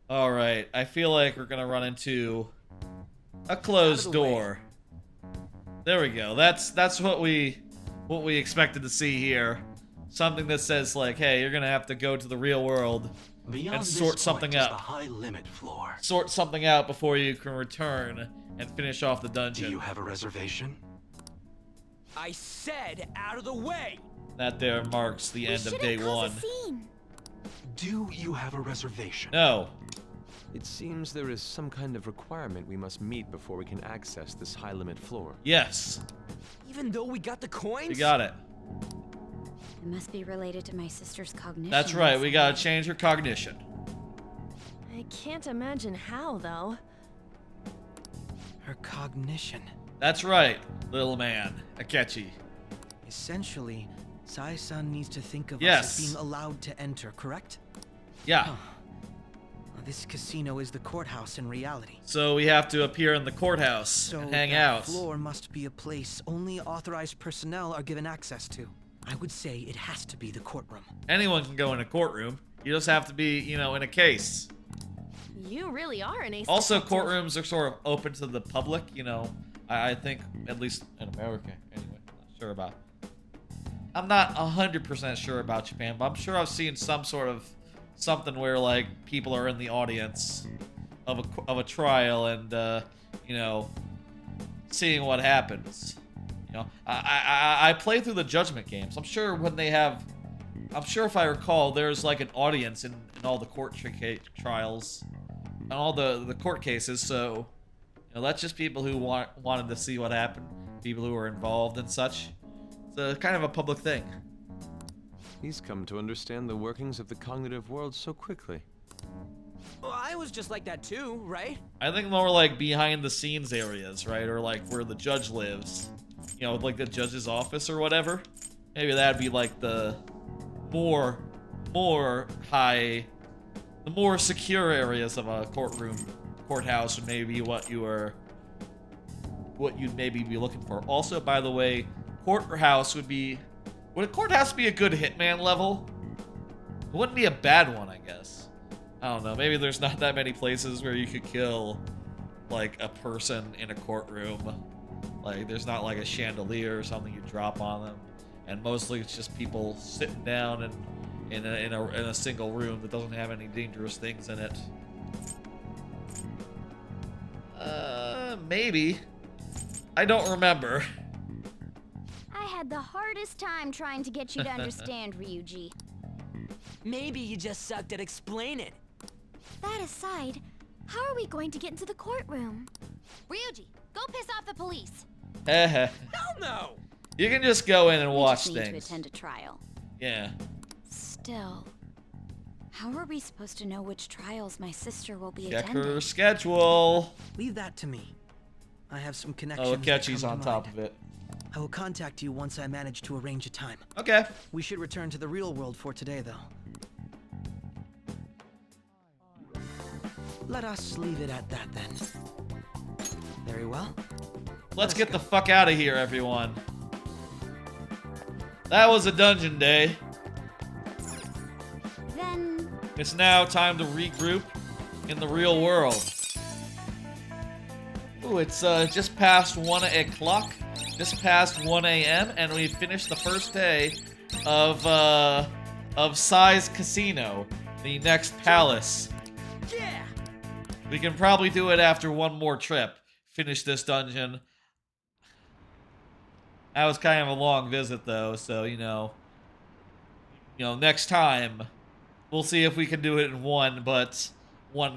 All right. I feel like we're gonna run into a closed door. There we go. That's what we expected to see here. Something that says like, hey, you're gonna have to go to the real world Beyond and this sort something point is out. the high limit floor. Sort something out before you can return and finish off the dungeon. Do you have a reservation? I said out of the way! That there marks the end of day one. Do you have a reservation? No. It seems there is some kind of requirement we must meet before we can access this high-limit floor. Yes. Even though we got the coins? You got it. It must be related to my sister's cognition. That's right. We gotta change her cognition. I can't imagine how, though. Her cognition. That's right, little man. Akechi. Essentially, Sai-san needs to think of Yes. us as being allowed to enter, correct? Yeah. Huh. Well, this casino is the courthouse in reality. So we have to appear in the courthouse So and hang that out. floor must be a place only authorized personnel are given access to. I would say it has to be the courtroom. Anyone can go in a courtroom. You just have to be, you know, in a case. You really are an ace. Also, detective. courtrooms are sort of open to the public, you know. I think, at least in America, anyway. I'm not 100% sure about Japan, but I'm sure I've seen some sort of something where like people are in the audience of a trial and you know, seeing what happens. You know, I play through the judgment games. I'm sure when they have, I'm sure if I recall, there's like an audience in all the court trials and all the court cases. So, you know, that's just people who wanted to see what happened, people who were involved and such. It's a kind of a public thing. He's come to understand the workings of the cognitive world so quickly. Well, I was just like that too, right? I think more like behind the scenes areas, right? Or like where the judge lives. You know, like the judge's office or whatever. Maybe that'd be like the more secure areas of a courthouse would maybe be what you'd maybe be looking for. Also, by the way, would a courthouse be a good Hitman level? It wouldn't be a bad one, I guess. I don't know, maybe there's not that many places where you could kill like a person in a courtroom. Like there's not like a chandelier or something you drop on them, and mostly it's just people sitting down and in a single room that doesn't have any dangerous things in it. Maybe. I don't remember. I had the hardest time trying to get you to understand, Ryuji. Maybe you just sucked at explaining. That aside, how are we going to get into the courtroom? Ryuji, go piss off the police. Hell no! You can just go in and watch We just need things. to attend a trial. Yeah. Still, how are we supposed to know which trials my sister will be Check attending? her schedule. Leave that to me. I have some connections. Oh, that Akechi's come on to top mind. of it. I will contact you once I manage to arrange a time. Okay. We should return to the real world for today, though. Let us leave it at that, then. Very well. Let's get the fuck out of here, everyone. That was a dungeon day. Then It's now time to regroup in the real world. Ooh, it's just past 1 o'clock. Just past 1 a.m. and we finished the first day of Sai's Casino, the next palace. Yeah! We can probably do it after one more trip. Finish this dungeon. That was kind of a long visit, though, so, you know, next time, we'll see if we can do it in one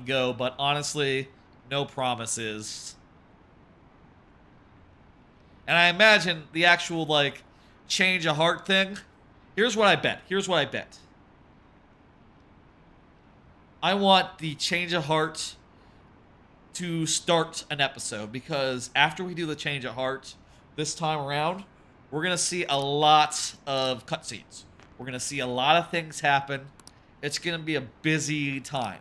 go, but honestly, no promises. And I imagine the actual, like, change of heart thing. Here's what I bet. I want the change of heart to start an episode, because after we do the change of heart this time around, we're going to see a lot of cutscenes. We're going to see a lot of things happen. It's going to be a busy time.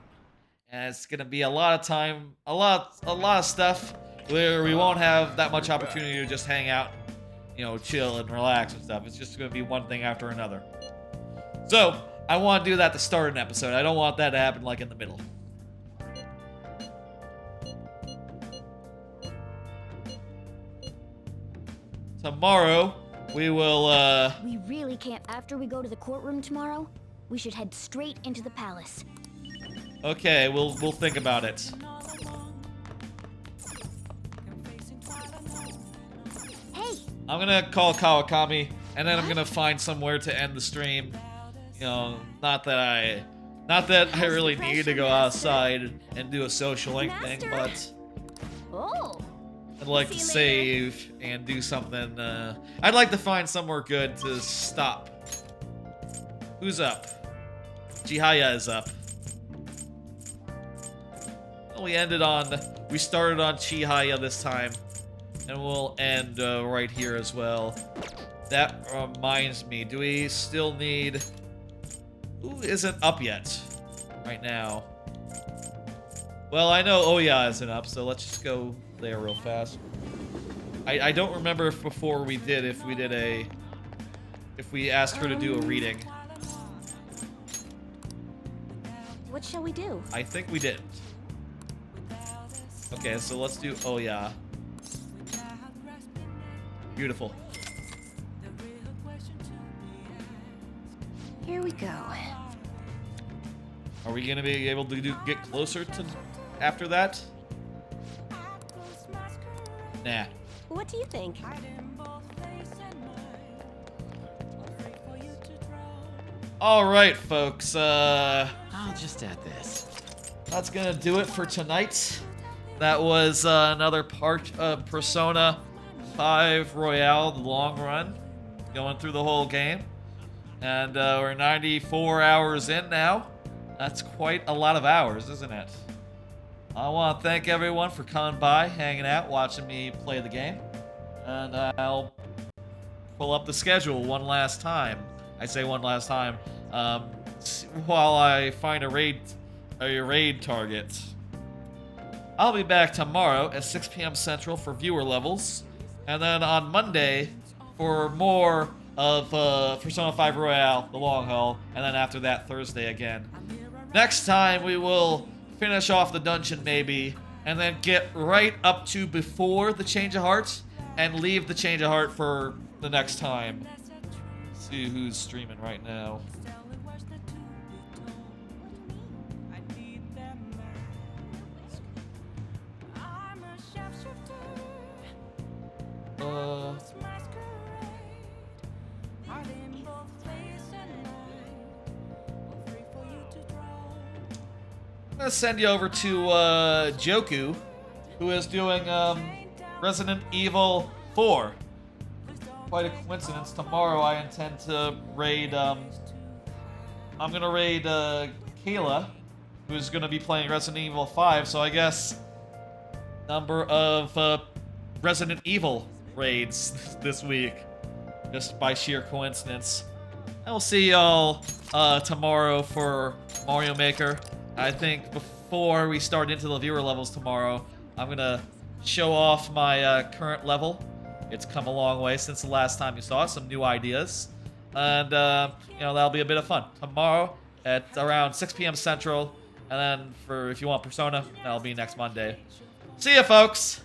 And it's going to be a lot of time, a lot of stuff where we won't have that much opportunity to just hang out, you know, chill and relax and stuff. It's just going to be one thing after another. So, I want to do that to start an episode. I don't want that to happen like in the middle. Tomorrow, we will, we really can't. After we go to the courtroom tomorrow, we should head straight into the palace. Okay, we'll think about it. Hey! I'm gonna call Kawakami, and then I'm gonna find somewhere to end the stream. You know, not that I really need to go outside and do a social link thing, but Oh! I'd like to save and do something. I'd like to find somewhere good to stop. Who's up? Chihaya is up. Well, we started on Chihaya this time, and we'll end right here as well. That reminds me, do we still need... Who isn't up yet right now? Well, I know Oya isn't up, so let's just go there real fast. I don't remember if before we did, if we asked her to do a reading. What shall we do? I think we didn't. Okay, so let's do Oya. Beautiful. Here we go. Are we gonna be able to get closer to after that? Nah. What do you think? All right, folks. I'll just add this. That's gonna do it for tonight. That was another part of Persona 5 Royale, the long run, going through the whole game. And we're 94 hours in now. That's quite a lot of hours, isn't it? I want to thank everyone for coming by, hanging out, watching me play the game. And I'll pull up the schedule one last time. I say one last time, while I find a raid target. I'll be back tomorrow at 6 p.m. Central for viewer levels, and then on Monday for more of Persona 5 Royale, the long haul, and then after that Thursday again. Next time we will finish off the dungeon maybe, and then get right up to before the Change of Heart, and leave the Change of Heart for the next time. See who's streaming right now. I'm gonna send you over to Joku, who is doing Resident Evil 4. Quite a coincidence. Tomorrow I intend to raid. I'm gonna raid Kayla, who's gonna be playing Resident Evil 5. So I guess number of Resident Evil raids this week, just by sheer coincidence. I'll see y'all tomorrow for Mario Maker. I think before we start into the viewer levels tomorrow, I'm gonna show off my current level. It's come a long way since the last time you saw it, some new ideas. And, you know, that'll be a bit of fun. Tomorrow at around 6 p.m. Central, and then for if you want Persona, that'll be next Monday. See ya, folks!